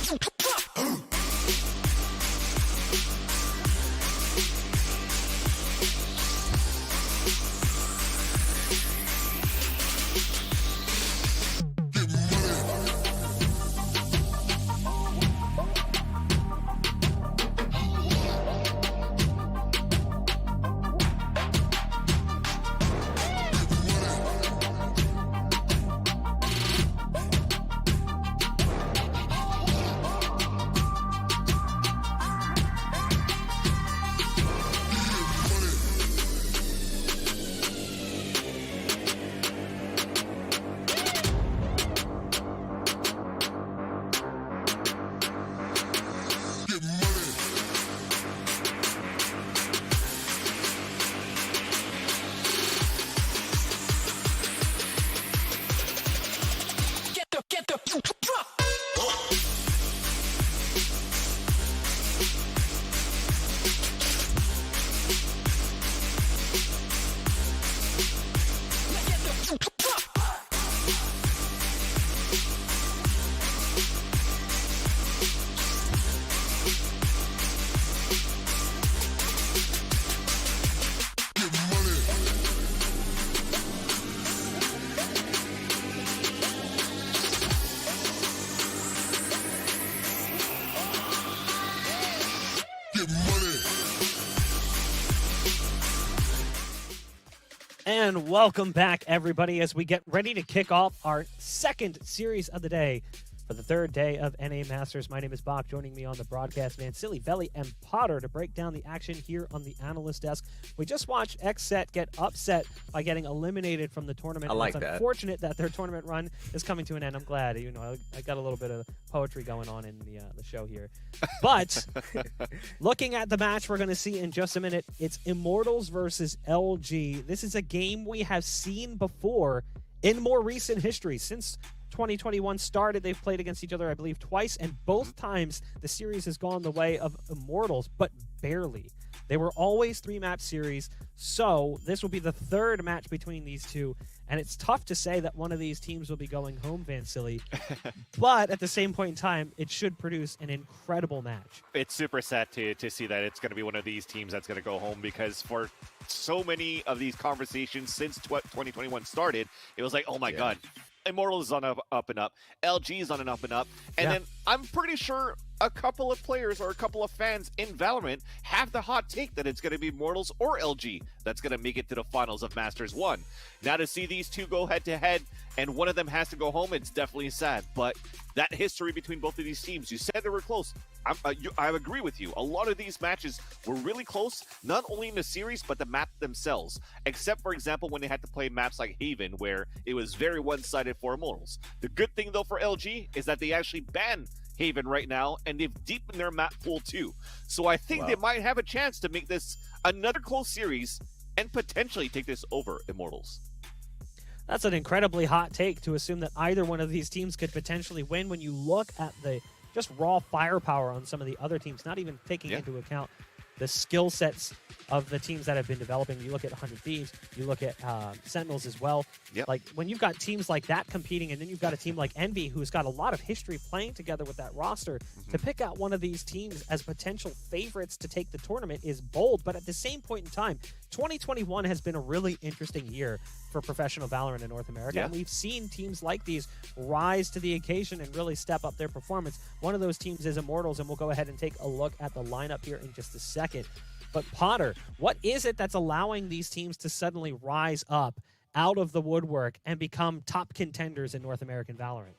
And welcome back, everybody, as we get ready to kick off our second series of the day for the third day of NA Masters. My name is Bach. Joining me on the broadcast, Silly, Veli, and Potter to break down the action here on the analyst desk. We just watched XSET get upset by getting eliminated from the tournament. I like it's that. unfortunate that their tournament run is coming to an end. I'm glad. I got a little bit of poetry going on in the show here. But looking at the match we're going to see in just a minute, it's Immortals versus LG. This is a game we have seen before in more recent history. Since 2021 started, they've played against each other, I believe, twice, and both times the series has gone the way of Immortals, but barely. They were always 3-match series, so this will be the third match between these two, and it's tough to say that one of these teams will be going home, Silly. But at the same point in time, it should produce an incredible match. It's super sad to see that it's going to be one of these teams that's going to go home, because for so many of these conversations since 2021 started, it was like, oh my God, Immortal is on an up and up, LG is on an up and up, and then I'm pretty sure a couple of players or a couple of fans in Valorant have the hot take that it's going to be Immortals or LG that's going to make it to the finals of Masters 1. Now to see these two go head-to-head and one of them has to go home, it's definitely sad. But that history between both of these teams, you said they were close. I agree with you. A lot of these matches were really close, not only in the series, but the map themselves. Except, for example, when they had to play maps like Haven, where it was very one-sided for Immortals. The good thing, though, for LG is that they actually banned Haven right now, and they've deepened their map pool too. So I think they might have a chance to make this another close series and potentially take this over Immortals. That's an incredibly hot take to assume that either one of these teams could potentially win when you look at the just raw firepower on some of the other teams, not even taking into account the skill sets of the teams that have been developing. You look at 100 Thieves, you look at Sentinels as well. Like, when you've got teams like that competing, and then you've got a team like Envy, who's got a lot of history playing together with that roster, to pick out one of these teams as potential favorites to take the tournament is bold. But at the same point in time, 2021 has been a really interesting year for professional Valorant in North America. And we've seen teams like these rise to the occasion and really step up their performance. One of those teams is Immortals, and we'll go ahead and take a look at the lineup here in just a second. But Potter, what is it that's allowing these teams to suddenly rise up out of the woodwork and become top contenders in North American Valorant?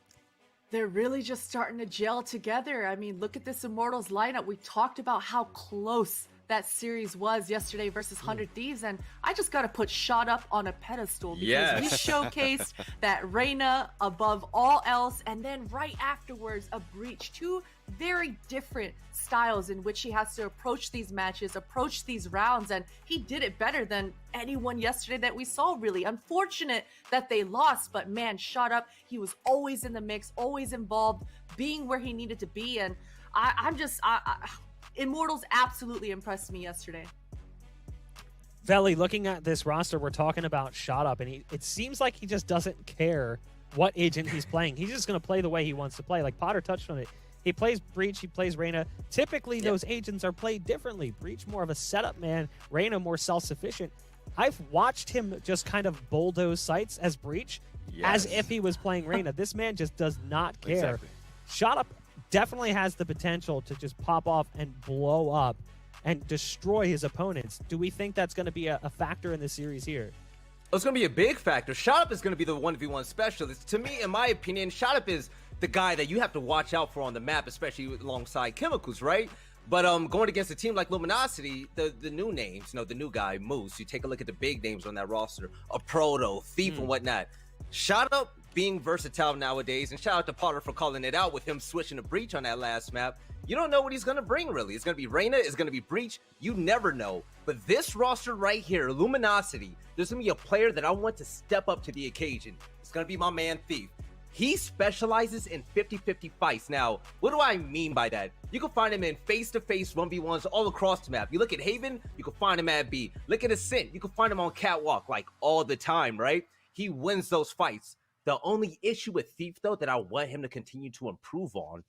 They're really just starting to gel together. I mean, look at this Immortals lineup. We talked about how close that series was yesterday versus 100 Thieves, and I just got to put Shot Up on a pedestal because we showcased that Reyna above all else, and then right afterwards a Breach. Two very different styles in which he has to approach these matches, approach these rounds, and he did it better than anyone yesterday that we saw, really. Unfortunate that they lost, but man, Shot Up, he was always in the mix, always involved, being where he needed to be, and Immortals absolutely impressed me yesterday. Veli, looking at this roster, we're talking about Shot Up, and it seems like he just doesn't care what agent he's playing. He's just going to play the way he wants to play. Like Potter touched on it. He plays Breach, he plays Reyna. Typically, those agents are played differently. Breach more of a setup man, Reyna more self-sufficient. I've watched him just kind of bulldoze sites as Breach as if he was playing Reyna. This man just does not care. Exactly. Shot Up definitely has the potential to just pop off and blow up and destroy his opponents. Do we think that's going to be a factor in the series here? It's going to be a big factor. Shot Up is going to be the 1v1 specialist. To me, in my opinion, Shot Up is the guy that you have to watch out for on the map, especially alongside Chemicals, right? But going against a team like Luminosity, the new names, the new guy, Moose, you take a look at the big names on that roster, a Proto, Thief, and whatnot. Shot Up being versatile nowadays, and shout out to Potter for calling it out with him switching to Breach on that last map. You don't know what he's going to bring, really. It's going to be Reyna, it's going to be Breach. You never know. But this roster right here, Luminosity, there's going to be a player that I want to step up to the occasion. It's going to be my man, Thief. He specializes in 50-50 fights. Now, what do I mean by that? You can find him in face-to-face 1v1s all across the map. You look at Haven, you can find him at B. Look at Ascent, you can find him on Catwalk, like, all the time, right? He wins those fights. The only issue with Thief, though, that I want him to continue to improve on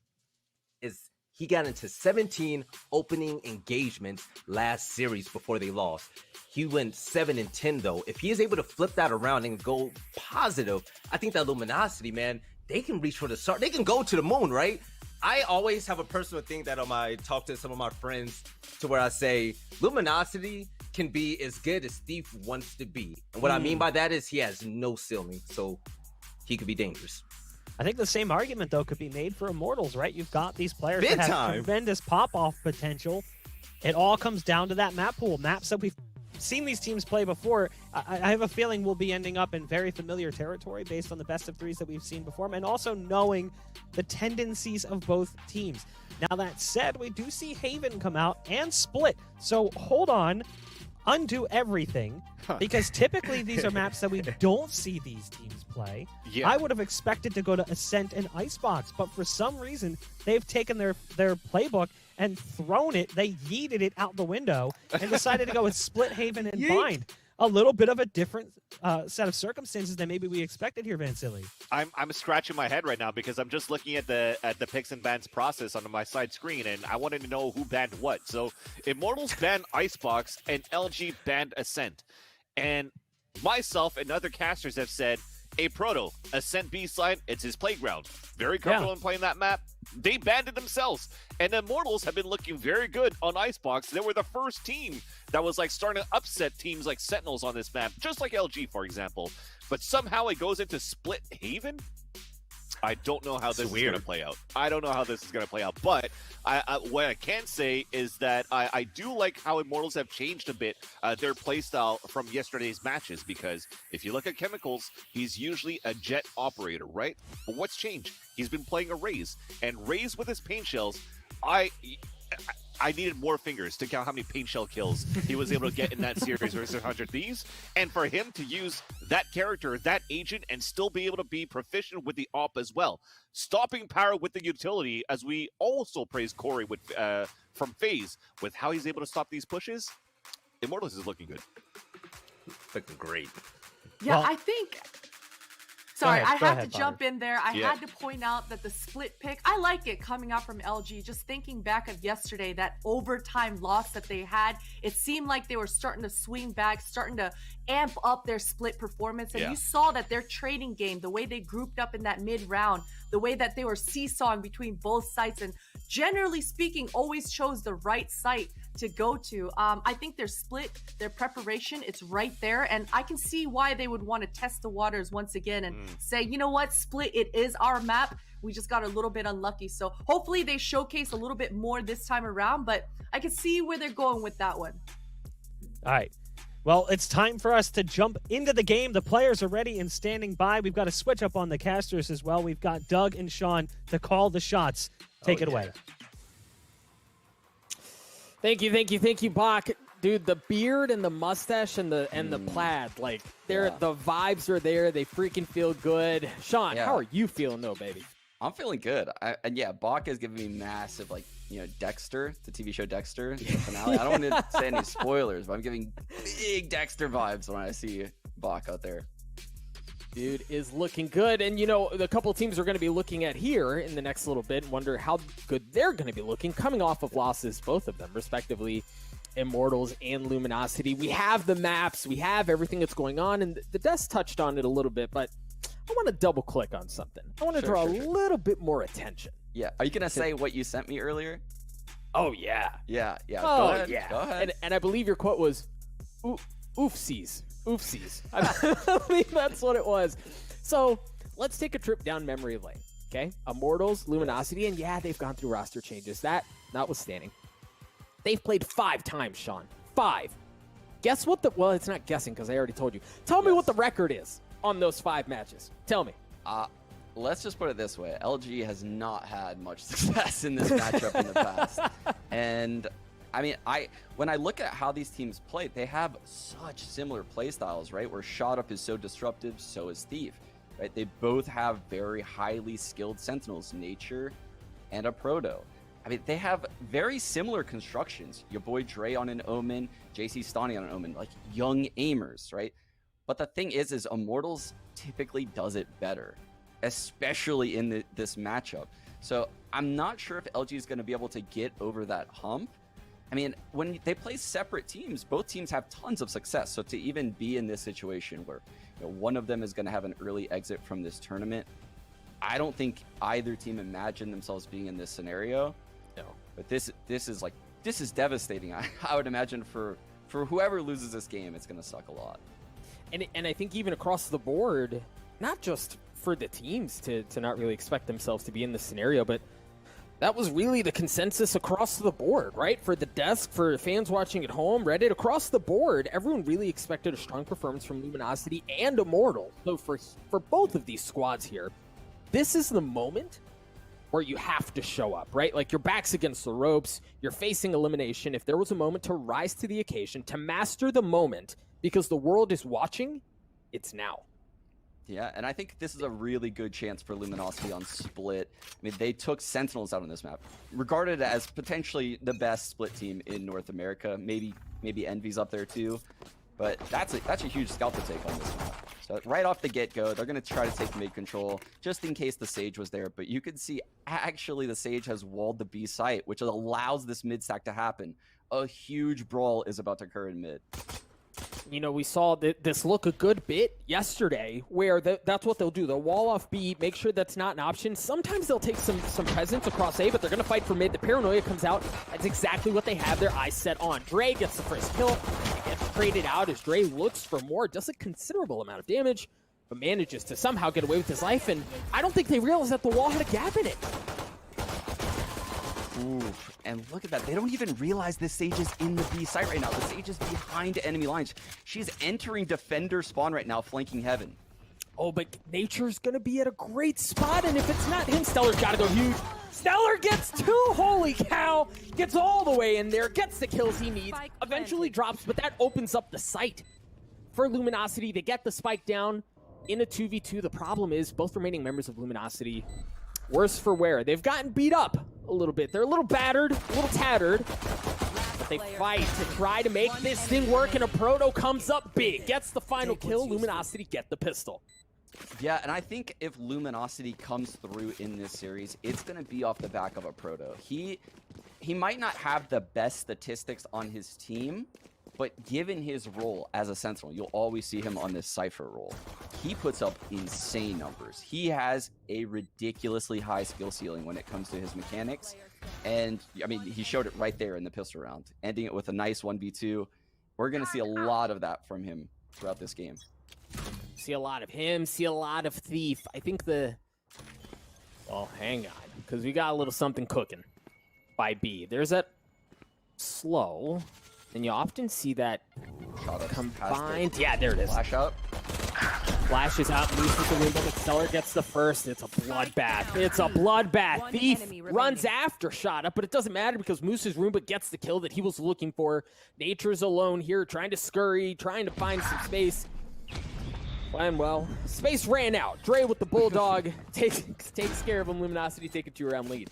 is he got into 17 opening engagements last series before they lost. He went 7-10, though. If he is able to flip that around and go positive, I think that Luminosity, man, they can reach for the start. They can go to the moon, right? I always have a personal thing that on my talk to some of my friends to where I say Luminosity can be as good as Thief wants to be. And what I mean by that is he has no ceiling, so he could be dangerous. I think the same argument, though, could be made for Immortals, right? You've got these players that have tremendous pop-off potential. It all comes down to that map pool. Maps that we've seen these teams play before. I have a feeling we'll be ending up in very familiar territory based on the best of threes that we've seen before, and also knowing the tendencies of both teams. Now, that said, we do see Haven come out and split. So hold on. Undo everything, because typically these are maps that we don't see these teams play. Yeah. I would have expected to go to Ascent and Icebox, but for some reason they've taken their playbook and thrown it. They yeeted it out the window and decided to go with Split, Haven, and Bind. A little bit of a different set of circumstances than maybe we expected here, Vansili. I'm scratching my head right now because I'm just looking at the picks and bans process on my side screen, and I wanted to know who banned what. So Immortals banned Icebox and LG banned Ascent, and myself and other casters have said, "Hey, Proto, Ascent B side, it's his playground. Very comfortable in playing that map." They banned it themselves. And Immortals have been looking very good on Icebox. They were the first team that was like starting to upset teams like Sentinels on this map, just like LG, for example. But somehow it goes into Split Haven. I don't know how this is going to play out. I don't know how this is going to play out. But what I can say is that I do like how Immortals have changed a bit their playstyle from yesterday's matches, because if you look at Chemicals, he's usually a jet operator, right? But what's changed? He's been playing a Raze, and Raze with his paint shells, I needed more fingers to count how many paint shell kills he was able to get in that series versus 100 Thieves. And for him to use that character, that agent, and still be able to be proficient with the op as well. Stopping power with the utility, as we also praise Corey with from FaZe, with how he's able to stop these pushes. Immortals is looking good. Looking great. Yeah, I think... Sorry, I have to Potter. jump in there. I had to point out that the split pick, I like it coming out from LG. Just thinking back of yesterday, that overtime loss that they had, it seemed like they were starting to swing back, starting to amp up their split performance. And you saw that their trading game, the way they grouped up in that mid-round, the way that they were seesawing between both sites, and generally speaking, always chose the right site to go to. I think their split, their preparation, it's right there. And I can see why they would want to test the waters once again and say, you know what, split, it is our map. We just got a little bit unlucky. So hopefully they showcase a little bit more this time around, but I can see where they're going with that one. All right. Well, it's time for us to jump into the game. The players are ready and standing by. We've got to switch up on the casters as well. We've got Doug and Sean to call the shots. Take it away. Thank you, Bach. Dude, the beard and the mustache and the plaid, like the vibes are there. They freaking feel good. Sean, how are you feeling though, baby? I'm feeling good. And Bach is giving me massive, like, Dexter, the TV show Dexter, the finale. I don't want to say any spoilers, but I'm giving big Dexter vibes when I see Bach out there. Dude is looking good. And, the couple teams we're going to be looking at here in the next little bit and wonder how good they're going to be looking, coming off of losses, both of them, respectively, Immortals and Luminosity. We have the maps. We have everything that's going on. And the desk touched on it a little bit, but I want to double click on something. I want to draw a little bit more attention. Yeah. Are you going to say what you sent me earlier? Oh, yeah. Yeah. Oh, Go ahead. yeah. Go ahead. And I believe your quote was, oofsies. Oofsies. I believe that's what it was. So let's take a trip down memory lane, okay? Immortals, Luminosity, and they've gone through roster changes. That notwithstanding, they've played 5 times, Sean. 5. Guess what well, it's not guessing because I already told you. Tell me what the record is on those 5 matches. Tell me. Let's just put it this way. LG has not had much success in this matchup in the past. And I mean, when I look at how these teams play, they have such similar play styles, right? Where Shot Up is so disruptive, so is Thief. right? They both have very highly skilled Sentinels, Nature and a Proto. I mean, they have very similar constructions. Your boy Dre on an Omen, JC Stani on an Omen, like young aimers, right? But the thing is Immortals typically does it better, especially in this matchup. So I'm not sure if LG is going to be able to get over that hump. I mean, when they play separate teams, both teams have tons of success. So to even be in this situation where one of them is going to have an early exit from this tournament, I don't think either team imagined themselves being in this scenario. No, but this is devastating. I would imagine for whoever loses this game, it's going to suck a lot. And I think even across the board, not just for the teams to not really expect themselves to be in this scenario, but that was really the consensus across the board, right? For the desk, for fans watching at home, Reddit, across the board, everyone really expected a strong performance from Luminosity and Immortal. So for both of these squads here, this is the moment where you have to show up, right? Like, your back's against the ropes, you're facing elimination. If there was a moment to rise to the occasion, to master the moment, because the world is watching, it's now. Yeah, and I think this is a really good chance for Luminosity on Split. I mean, they took Sentinels out on this map, regarded as potentially the best Split team in North America. Maybe Envy's up there too, but that's a huge scalp to take on this map. So right off the get-go, they're going to try to take mid control just in case the Sage was there. But you can see actually the Sage has walled the B site, which allows this mid stack to happen. A huge brawl is about to occur in mid. You know, we saw this look a good bit yesterday, where that's what they'll do. They'll wall off B, make sure that's not an option. Sometimes they'll take some presence across A, but they're going to fight for mid. The Paranoia comes out. That's exactly what they have their eyes set on. Dre gets the first kill. He gets traded out as Dre looks for more. Does a considerable amount of damage, but manages to somehow get away with his life. And I don't think they realized that the wall had a gap in it. Ooh, and look at that. They don't even realize this Sage is in the B site right now. The Sage is behind enemy lines. She's entering defender spawn right now, flanking heaven. Oh, but Nature's going to be at a great spot, and if it's not him, Stellar's got to go huge. Stellar gets two, holy cow! Gets all the way in there, gets the kills he needs, eventually drops, but that opens up the site for Luminosity. They get the spike down in a 2v2. The problem is both remaining members of Luminosity, worse for wear. They've gotten beat up a little bit. They're a little battered, a little tattered, but they fight to try to make this thing work, and a Proto comes up big, gets the final kill. Luminosity get the pistol. Yeah, and I think if Luminosity comes through in this series, it's going to be off the back of a Proto. He might not have the best statistics on his team, but given his role as a Sentinel, you'll always see him on this Cypher role. He puts up insane numbers. He has a ridiculously high skill ceiling when it comes to his mechanics. And, I mean, he showed it right there in the pistol round, ending it with a nice 1v2. We're going to see a lot of that from him throughout this game. See a lot of him, see a lot of Thief. I think well, hang on, because we got a little something cooking by B. There's that slow, and you often see that combined. Yeah, there it is. Flash up. Flash is out, Moose with the Roomba, but Stellar gets the first. It's a bloodbath. It's a bloodbath. Thief runs after shot up, but it doesn't matter because Moose's Roomba gets the kill that he was looking for. Nature's alone here, trying to scurry, trying to find some space. And well, space ran out. Dre with the Bulldog takes care of him. Luminosity take a 2-round lead.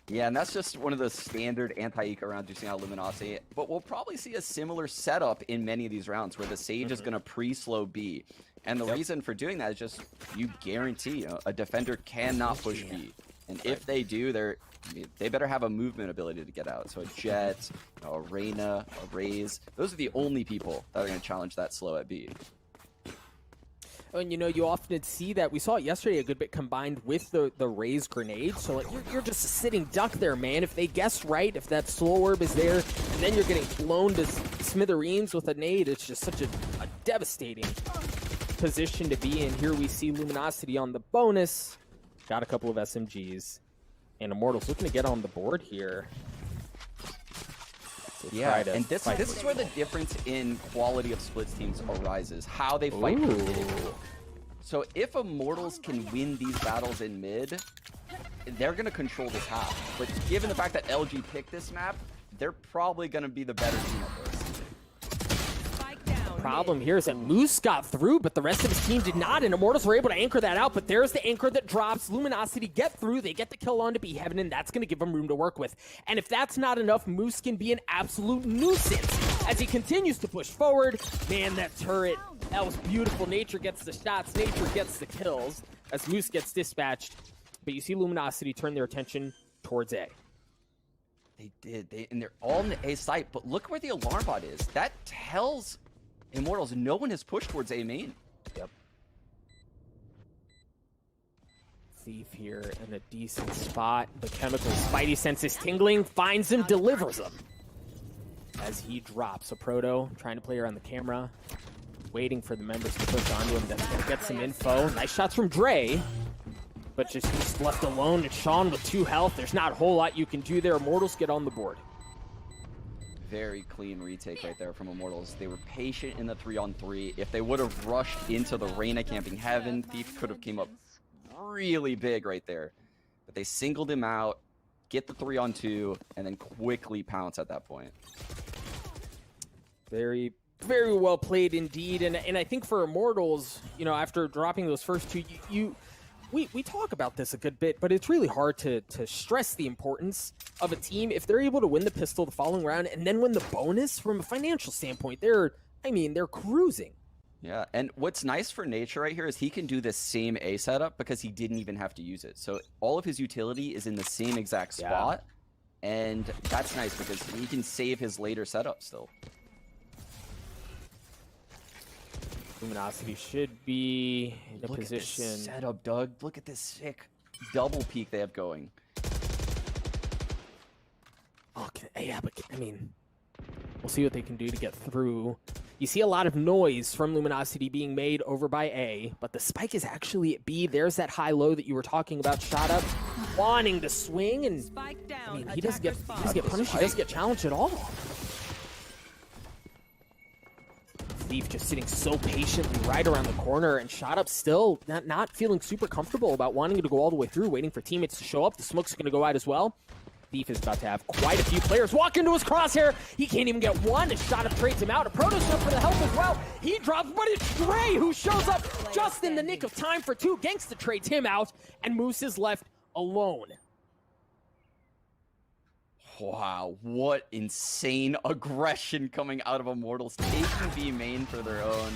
Yeah, and that's just one of the standard anti-eco rounds you're seeing out of Luminosity. But we'll probably see a similar setup in many of these rounds where the Sage is going to pre-slow B. And the reason for doing that is just you guarantee a defender cannot push B. And if they do, they better have a movement ability to get out. So a Jet, a Reyna, a Raze, those are the only people that are going to challenge that slow at B. And you know, you often see that. We saw it yesterday a good bit combined with the Raze grenade. So like, you're just a sitting duck there, man. If they guess right, if that slow orb is there, and then you're getting blown to smithereens with a nade, it's just such a devastating position to be in. Here we see Luminosity on the bonus. Got a couple of SMGs. And Immortals looking to get on the board here. Yeah, and this is where the difference in quality of Splits teams arises. How they fight for mid. So if Immortals can win these battles in mid, they're going to control this half. But given the fact that LG picked this map, they're probably going to be the better team of those. problem here is that Moose got through, but the rest of his team did not, and Immortals were able to anchor that out, but there's the anchor that drops. Luminosity get through, they get the kill on to Be Heaven, and that's going to give them room to work with. And if that's not enough, Moose can be an absolute nuisance as he continues to push forward. Man, that turret, that was beautiful. Nature gets the shots, Nature gets the kills as Moose gets dispatched, but you see Luminosity turn their attention towards A. They did, and they're all in the A site, but look where the alarm bot is. That tells Immortals no one has pushed towards A main. Yep. Thief here in a decent spot. The Chemical Spidey sense is tingling, finds him, delivers him. As he drops a Proto, trying to play around the camera, waiting for the members to push onto him. That's gonna get some info. Nice shots from Dre. But just left alone, it's Sean with 2 health. There's not a whole lot you can do there. Immortals get on the board. Very clean retake right there from Immortals. They were patient in the 3-on-3. If they would have rushed into the Reyna camping Heaven, Thief could have came up really big right there. But they singled him out, get the 3-on-2, and then quickly pounce at that point. Very, very well played indeed. And I think for Immortals, you know, after dropping those first 2, we talk about this a good bit, but it's really hard to stress the importance of a team if they're able to win the pistol the following round and then win the bonus from a financial standpoint. They're cruising. Yeah, and what's nice for Nature right here is he can do the same A setup because he didn't even have to use it. So all of his utility is in the same exact spot, and that's nice because he can save his later setup still. Luminosity should be in a Look position. at this setup, Doug. Look at this sick double peek they have going. Okay, yeah, but I mean, we'll see what they can do to get through. You see a lot of noise from Luminosity being made over by A, but the spike is actually at B. There's that high-low that you were talking about. Shot up, wanting to swing, and I mean, he doesn't get punished. He doesn't get challenged at all. Thief just sitting so patiently right around the corner, and Shot Up still not feeling super comfortable about wanting to go all the way through, waiting for teammates to show up. The smoke's going to go out as well. Thief is about to have quite a few players walk into his crosshair. He can't even get one, and Shot Up trades him out. A Proto Surf for the help as well. He drops, but it's Dre who shows up just in the nick of time for 2. Gangsta trades him out, and Moose is left alone. Wow, what insane aggression coming out of Immortals, taking B main for their own,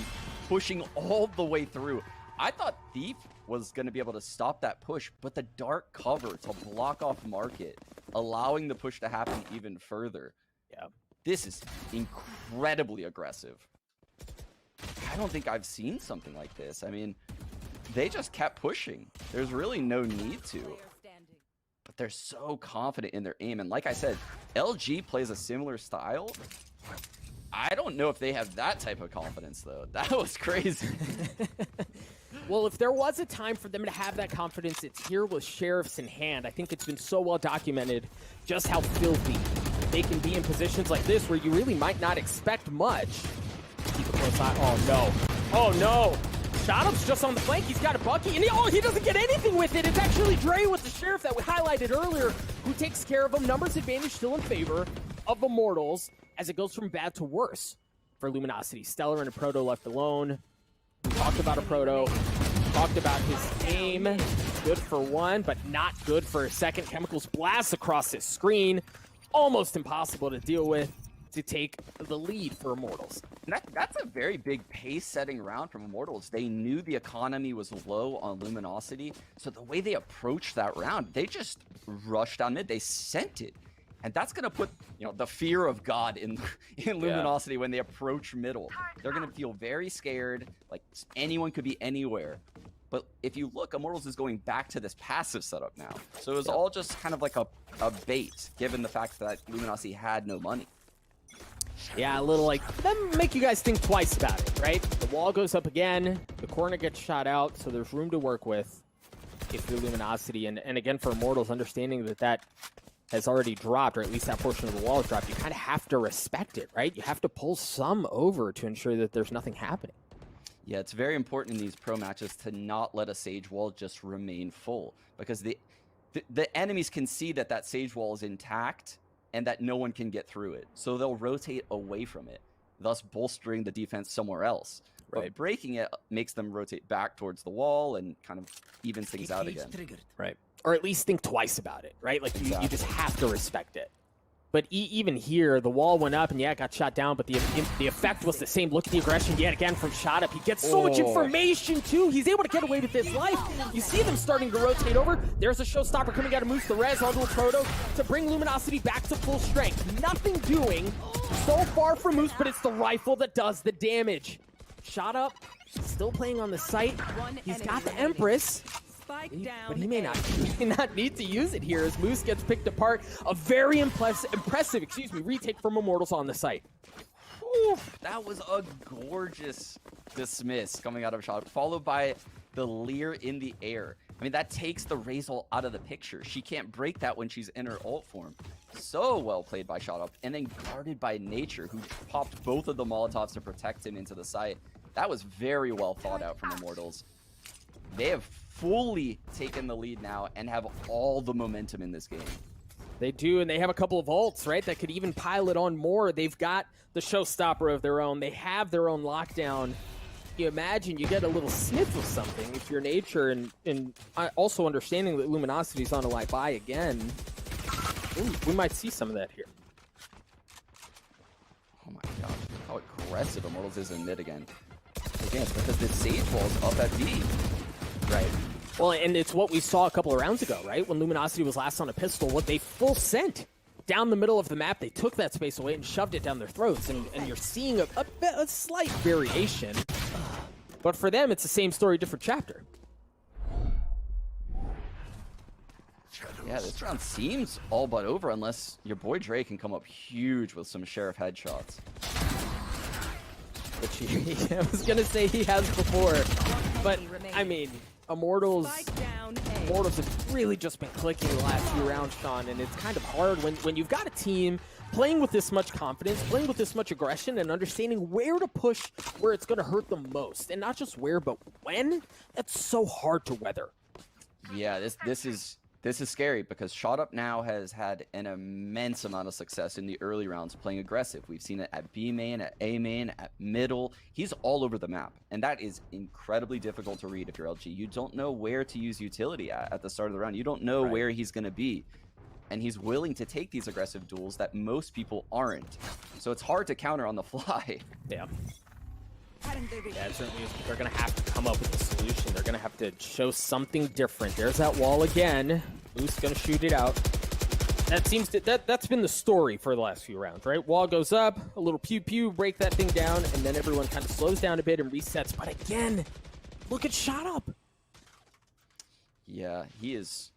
pushing all the way through. I thought Thief was going to be able to stop that push, but the dark cover to block off Market, allowing the push to happen even further. Yeah, this is incredibly aggressive. I don't think I've seen something like this. I mean, they just kept pushing. There's really no need to. But they're so confident in their aim. And like I said, LG plays a similar style. I don't know if they have that type of confidence, though. That was crazy. Well, if there was a time for them to have that confidence, it's here with Sheriffs in hand. I think it's been so well documented just how filthy they can be in positions like this where you really might not expect much. Keep a close eye. Oh, no. Oh, no. Shot Up's just on the flank. He's got a Bucky, and he doesn't get anything with it. It's actually Dre with the Sheriff that we highlighted earlier who takes care of him. Numbers advantage still in favor of Immortals as it goes from bad to worse for Luminosity. Stellar and a Proto left alone. We talked about a Proto. Talked about his aim. Good for 1, but not good for a second. Chemicals blast across his screen. Almost impossible to deal with to take the lead for Immortals. That's a very big pace-setting round from Immortals. They knew the economy was low on Luminosity, so the way they approached that round, they just rushed down mid. They sent it. And that's going to put, you know, the fear of God in Luminosity when they approach middle. They're going to feel very scared, like anyone could be anywhere. But if you look, Immortals is going back to this passive setup now. So it was all just kind of like a bait, given the fact that Luminosity had no money. Yeah, a little like, that make you guys think twice about it, right? The wall goes up again, the corner gets shot out, so there's room to work with if you're Luminosity. And again, for Immortals, understanding that has already dropped, or at least that portion of the wall has dropped, you kind of have to respect it, right? You have to pull some over to ensure that there's nothing happening. Yeah, it's very important in these pro matches to not let a Sage wall just remain full, because the enemies can see that that Sage wall is intact and that no one can get through it. So they'll rotate away from it. thus bolstering the defense somewhere else. Right. But breaking it makes them rotate back towards the wall and kind of evens things out again. Right. Or at least think twice about it, right? Like you just have to respect it. But even here, the wall went up and yeah, it got shot down, but the effect was the same. Look at the aggression yet again from Shot Up. He gets so much information too. He's able to get away with his life. You see them starting to rotate over. There's a showstopper coming out of Moose, the res onto a Proto to bring Luminosity back to full strength. Nothing doing so far from Moose, but it's the rifle that does the damage. Shot Up, still playing on the site. He's got the Empress. But he may not need to use it here as Moose gets picked apart. A very impressive retake from Immortals on the site. Whew, that was a gorgeous dismiss coming out of Shot, followed by the leer in the air. I mean, that takes the Razor out of the picture. She can't break that when she's in her ult form. So well played by Shot Up, and then guarded by Nature, who popped both of the Molotovs to protect him into the site. That was very well thought out from Immortals. They have fully taken the lead now and have all the momentum in this game. They do, and they have a couple of ults, right, that could even pile it on more. They've got the showstopper of their own. They have their own lockdown. You imagine you get a little sniff of something if you're Nature, and also understanding that Luminosity's on a light buy again. Ooh, we might see some of that here. Oh my gosh, how aggressive Immortals is in mid again. Again, it's because the Sage Wall's up at B. Right. Well, and it's what we saw a couple of rounds ago, right? When Luminosity was last on a pistol, what they full sent down the middle of the map. They took that space away and shoved it down their throats, and you're seeing a slight variation. But for them, it's the same story, different chapter. Yeah, this round seems all but over unless your boy Dre can come up huge with some Sheriff headshots. Which I was going to say he has before, but I mean, Immortals have really just been clicking the last few rounds, Sean, and it's kind of hard when you've got a team playing with this much confidence, playing with this much aggression, and understanding where to push where it's going to hurt them most, and not just where, but when. That's so hard to weather. Yeah, this is scary because Shot Up now has had an immense amount of success in the early rounds playing aggressive. We've seen it at B main, at A main, at middle. He's all over the map, and that is incredibly difficult to read if you're LG. You don't know where to use utility at the start of the round. You don't know where he's going to be, and he's willing to take these aggressive duels that most people aren't. So it's hard to counter on the fly. Yeah. Yeah, it certainly is. They're going to have to come up with a solution. They're going to have to show something different. There's that wall again. Moose going to shoot it out. That seems to that's been the story for the last few rounds, right? Wall goes up, a little pew-pew, break that thing down, and then everyone kind of slows down a bit and resets. But again, look at Shot Up. Yeah, he is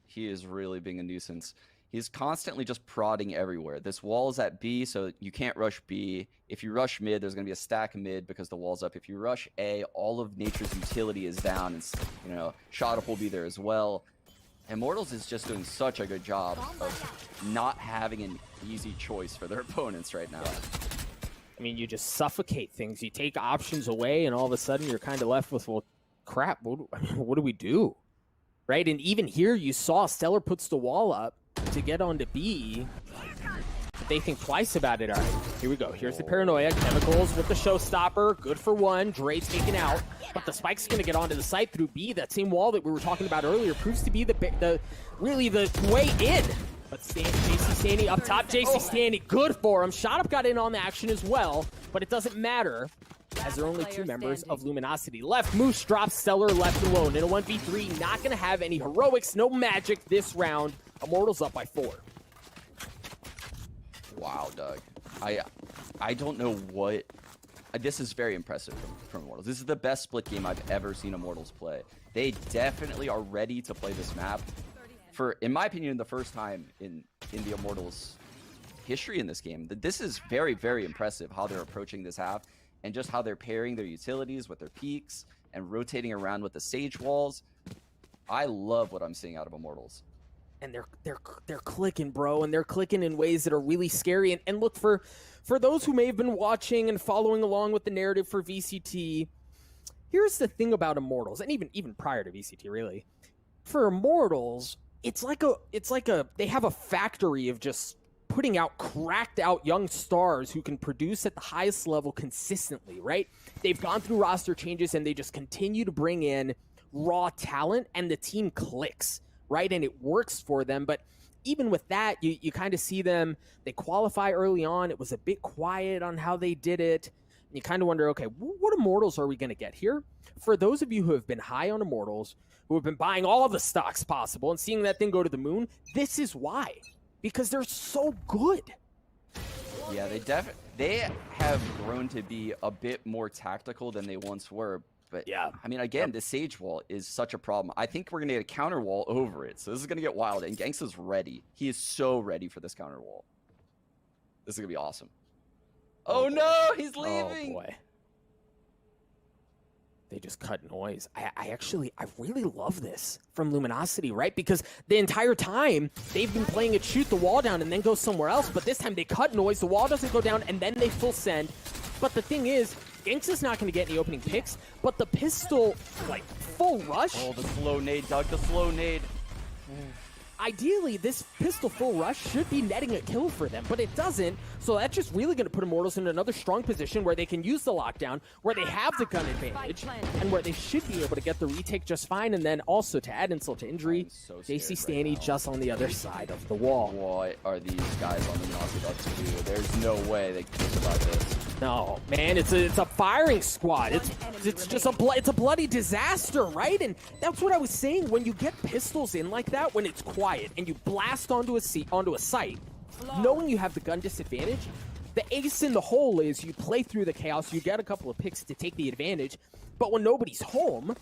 really being a nuisance. He's constantly just prodding everywhere. This wall is at B, so you can't rush B. If you rush mid, there's going to be a stack of mid because the wall's up. If you rush A, all of Nature's utility is down, and Shot Up will be there as well. Immortals is just doing such a good job of not having an easy choice for their opponents right now. I mean, you just suffocate things. You take options away, and all of a sudden you're kind of left with, well, crap, what do we do? Right? And even here, you saw Stellar puts the wall up to get onto B. They think twice about it. All right, here we go. Here's the Paranoia. Chemicals with the showstopper. Good for one. Dre's taken out. But the Spike's going to get onto the site through B. That same wall that we were talking about earlier proves to be really the way in. But JC Stanley up top. JC Stanley, good for him. Shot Up got in on the action as well. But it doesn't matter, as there are only 2 members of Luminosity left. Moose drops Stellar left alone in a 1v3. Not going to have any heroics, no magic this round. Immortals up by 4. Wow, Doug. I don't know what... This is very impressive from Immortals. This is the best split game I've ever seen Immortals play. They definitely are ready to play this map for, in my opinion, the first time in the Immortals history in this game. This is very, very impressive how they're approaching this half and just how they're pairing their utilities with their peaks and rotating around with the Sage walls. I love what I'm seeing out of Immortals. And they're clicking, bro, and they're clicking in ways that are really scary. And look, for those who may have been watching and following along with the narrative for VCT, here's the thing about Immortals, and even prior to VCT, really. For Immortals, it's like they have a factory of just putting out cracked out young stars who can produce at the highest level consistently, right? They've gone through roster changes and they just continue to bring in raw talent and the team clicks, right? And it works for them. But even with that, you kind of see them, they qualify early on. It was a bit quiet on how they did it. You kind of wonder, okay, what Immortals are we going to get here? For those of you who have been high on Immortals, who have been buying all the stocks possible and seeing that thing go to the moon, this is why. Because they're so good. Yeah, they have grown to be a bit more tactical than they once were. But yeah, I mean, again, the Sage wall is such a problem. I think we're going to get a counter wall over it. So this is going to get wild. And Ganks is ready. He is so ready for this counter wall. This is going to be awesome. Oh no, he's leaving. Oh boy. They just cut noise. I really love this from Luminosity, right? Because the entire time they've been playing it shoot the wall down and then go somewhere else. But this time they cut noise, the wall doesn't go down, and then they full send. But the thing is, Ganks is not going to get any opening picks, but the pistol, like, full rush. Oh, the slow nade, Doug, the slow nade. Ideally, this pistol full rush should be netting a kill for them, but it doesn't. So that's just really going to put Immortals in another strong position where they can use the lockdown, where they have the gun advantage, and where they should be able to get the retake just fine. And then also to add insult to injury, JC Stanny just on the other side of the wall. What are these guys on the Nazi about to do? There's no way they can survive this. No, man, it's a firing squad. It's just a bloody disaster, right? And that's what I was saying. When you get pistols in like that, when it's quiet and you blast onto a site, knowing you have the gun disadvantage, the ace in the hole is you play through the chaos, you get a couple of picks to take the advantage, but when nobody's home,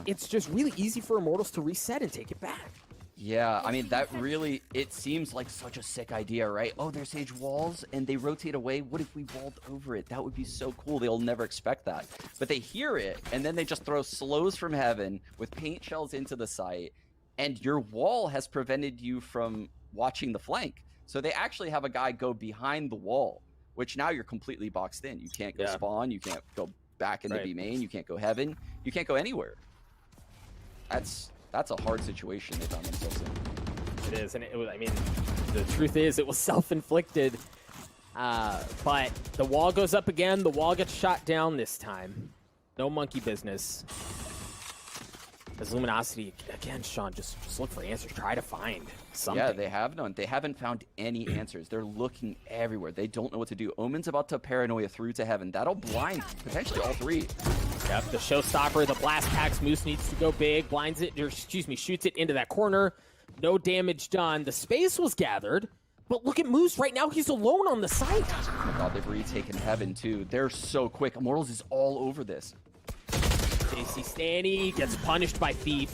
it's just really easy for Immortals to reset and take it back. Yeah, I mean, that really, it seems like such a sick idea, right? Oh, there's Sage walls and they rotate away. What if we walled over it? That would be so cool. They'll never expect that. But they hear it and then they just throw slows from heaven with paint shells into the site, and your wall has prevented you from watching the flank. So they actually have a guy go behind the wall, which now you're completely boxed in. You can't go spawn, you can't go back into B main, you can't go heaven, you can't go anywhere. That's a hard situation they found themselves in. It is, and it was, I mean, the truth is it was self-inflicted, but the wall goes up again, the wall gets shot down this time. No monkey business. As Luminosity, again, Sean, just look for answers, try to find something. Yeah, they have none. They haven't found any answers. They're looking everywhere. They don't know what to do. Omen's about to paranoia through to heaven. That'll blind potentially all three. Yep, the showstopper, the blast packs. Moose needs to go big, blinds it, or excuse me, shoots it into that corner. No damage done. The space was gathered, but look at Moose right now. He's alone on the site. Oh my god, they've retaken heaven too. They're so quick. Immortals is all over this. JC Stanny gets punished by Thief.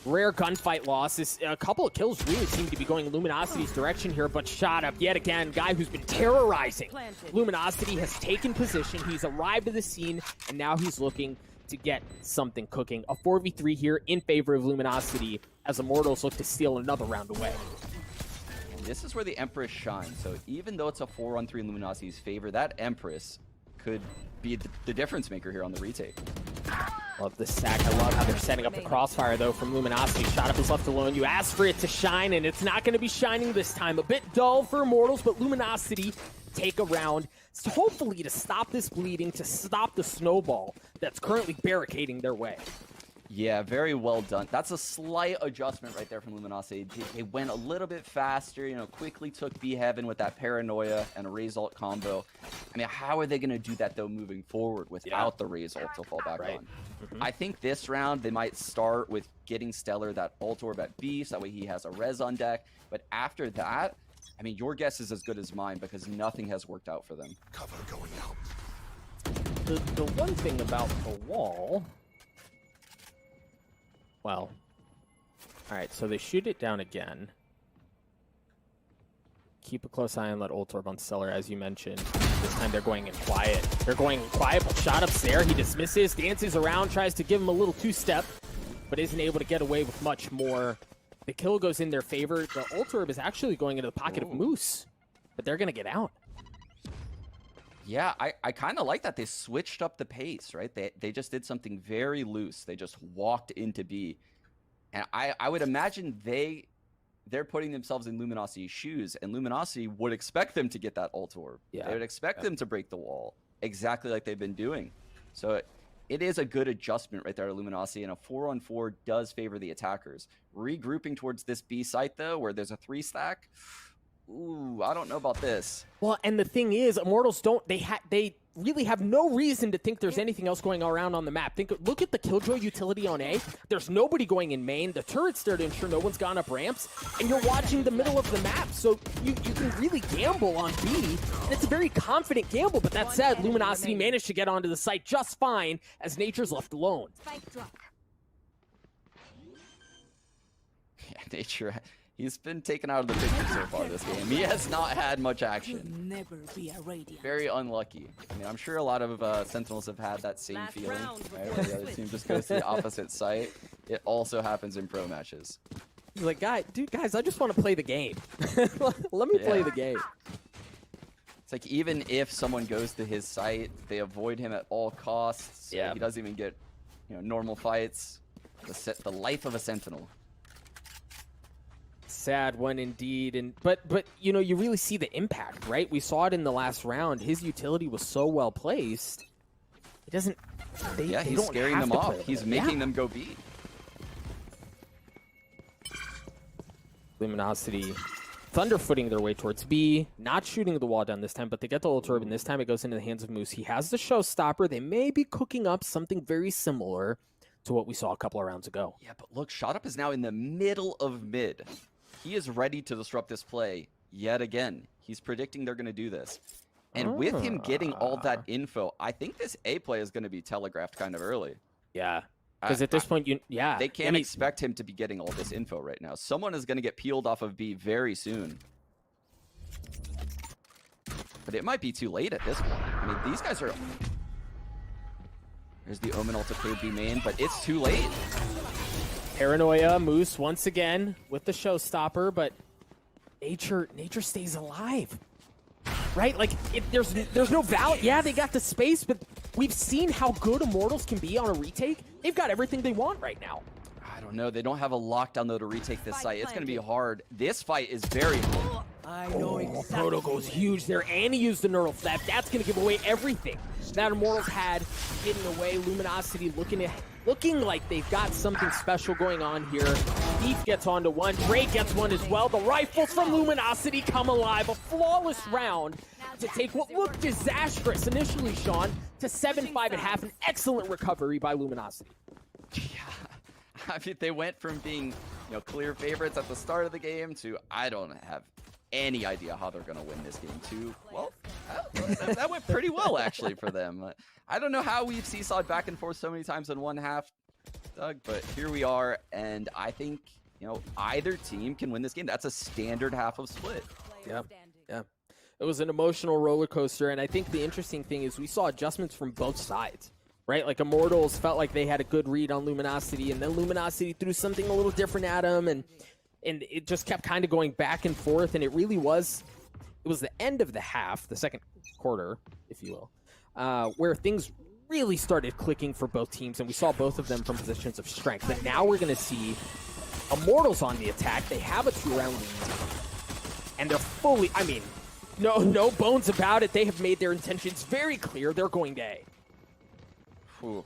Rare gunfight losses. A couple of kills really seem to be going Luminosity's direction here, but shot up yet again. Guy who's been terrorizing. Luminosity has taken position. He's arrived at the scene, and now he's looking to get something cooking. A 4v3 here in favor of Luminosity as Immortals look to steal another round away. And this is where the Empress shines. So even though it's a 4-on-3 in Luminosity's favor, that Empress could be the difference maker here on the retake. Love the stack. I love how they're setting up the crossfire, though, from Luminosity. Shot up is left alone. You ask for it to shine, and it's not going to be shining this time. A bit dull for Immortals, but Luminosity take a round, hopefully to stop this bleeding, to stop the snowball that's currently barricading their way. Yeah, very well done. That's a slight adjustment right there from Luminosity. They went a little bit faster, you know, quickly took B Heaven with that Paranoia and a Raze ult combo. I mean, how are they going to do that, though, moving forward without the Raze ult to fall back on? I think this round they might start with getting Stellar that ult orb at B, so that way he has a res on deck. But after that, I mean, your guess is as good as mine because nothing has worked out for them. Cover going out. The one thing about the wall... Well, all right, so they shoot it down again. Keep a close eye and let ult orb on Stellar, as you mentioned. This time they're going in quiet. They're going in quiet, but shot up's there. He dismisses, dances around, tries to give him a little two-step, but isn't able to get away with much more. The kill goes in their favor. The ult orb is actually going into the pocket of Moose, but they're going to get out. Yeah, I kind of like that. They switched up the pace, right? They just did something very loose. They just walked into B. And I would imagine they they're putting themselves in Luminosity's shoes, and Luminosity would expect them to get that ult orb. Yeah. They would expect them to break the wall, exactly like they've been doing. So it is a good adjustment right there to Luminosity, and a 4-on-4 does favor the attackers. Regrouping towards this B site, though, where there's a 3-stack, ooh, I don't know about this. Well, and the thing is, Immortals don't, they really have no reason to think there's anything else going around on the map. Look at the Killjoy utility on A. There's nobody going in main. The turret's there to ensure no one's gone up ramps, and you're watching the middle of the map, so you can really gamble on B, and it's a very confident gamble. But that said, Luminosity managed to get onto the site just fine as Nature's left alone. Yeah, Nature, he's been taken out of the picture so far this game. He has not had much action. Never be a radiant. Very unlucky. I mean, I'm sure a lot of Sentinels have had that same feeling, right? Where the other team just goes to the opposite site. It also happens in pro matches. He's like, guys, I just want to play the game. Let me play the game. It's like, even if someone goes to his site, they avoid him at all costs. So he doesn't even get, normal fights. The life of a Sentinel. Sad one indeed, but you really see the impact, right? We saw it in the last round. His utility was so well placed. It doesn't. He's scaring them off. He's making them go B. Luminosity thunderfooting their way towards B, not shooting the wall down this time, but they get the ult orb, and this time it goes into the hands of Moose. He has the showstopper. They may be cooking up something very similar to what we saw a couple of rounds ago. Yeah, but look, Shot Up is now in the middle of mid. He is ready to disrupt this play yet again. He's predicting they're going to do this. And with him getting all that info, I think this A play is going to be telegraphed kind of early. Yeah. Because at this point, they can't expect him to be getting all this info right now. Someone is going to get peeled off of B very soon. But it might be too late at this point. I mean, these guys are... There's the Omen ult to clear B main, but it's too late. Paranoia, Moose once again with the showstopper, but Nature stays alive. Right? Like, there's no value. Yeah, they got the space, but we've seen how good Immortals can be on a retake. They've got everything they want right now. I don't know. They don't have a lockdown, though, to retake this site. It's going to be hard. This fight is very hard. I know exactly. Proto goes huge there, and he used the neural flap. That's going to give away everything that Immortals had hidden away. Luminosity looking like they've got something special going on here. Thief gets onto one. Drake gets one as well. The rifles from Luminosity come alive. A flawless round to take what looked disastrous initially, Sean, to 7-5 at half. An excellent recovery by Luminosity. Yeah. I mean, they went from being, clear favorites at the start of the game to, I don't have any idea how they're going to win this game to, well, that went pretty well, actually, for them. I don't know how we've seesawed back and forth so many times in one half, Doug, but here we are, and I think, either team can win this game. That's a standard half of split. Yeah. It was an emotional roller coaster, and I think the interesting thing is we saw adjustments from both sides. Right, like Immortals felt like they had a good read on Luminosity, and then Luminosity threw something a little different at them, and it just kept kind of going back and forth, and it was the end of the half, the second quarter, if you will, where things really started clicking for both teams, and we saw both of them from positions of strength. But now we're going to see Immortals on the attack. They have a 2-round lead, and they're fully, no bones about it. They have made their intentions very clear. They're going to A. Ooh.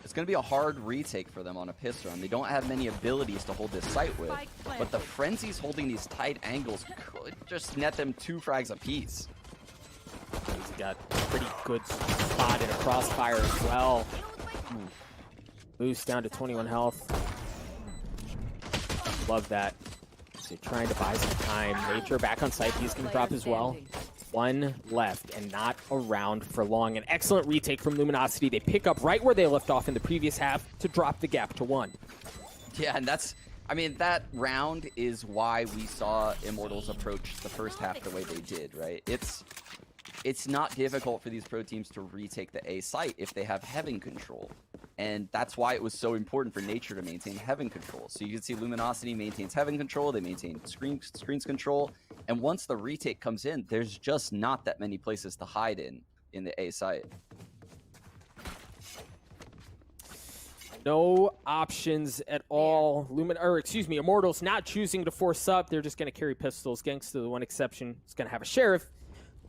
It's going to be a hard retake for them on a piss run. They don't have many abilities to hold this site with, but the Frenzy's holding these tight angles could just net them 2 frags apiece. He's got a pretty good spot in a crossfire as well. Boost down to 21 health. Love that. So trying to buy some time. Nature back on site. He's going to drop as well. 1 left and not around for long. An excellent retake from Luminosity. They pick up right where they left off in the previous half to drop the gap to 1. Yeah, and that round is why we saw Immortals approach the first half the way they did, right? It's not difficult for these pro teams to retake the A site if they have Heaven control. And that's why it was so important for Nature to maintain Heaven control. So you can see Luminosity maintains Heaven control, they maintain screens control, and once the retake comes in, there's just not that many places to hide in the A site. No options at all. Immortals not choosing to force up. They're just going to carry pistols. Gangsta, the one exception, is going to have a Sheriff.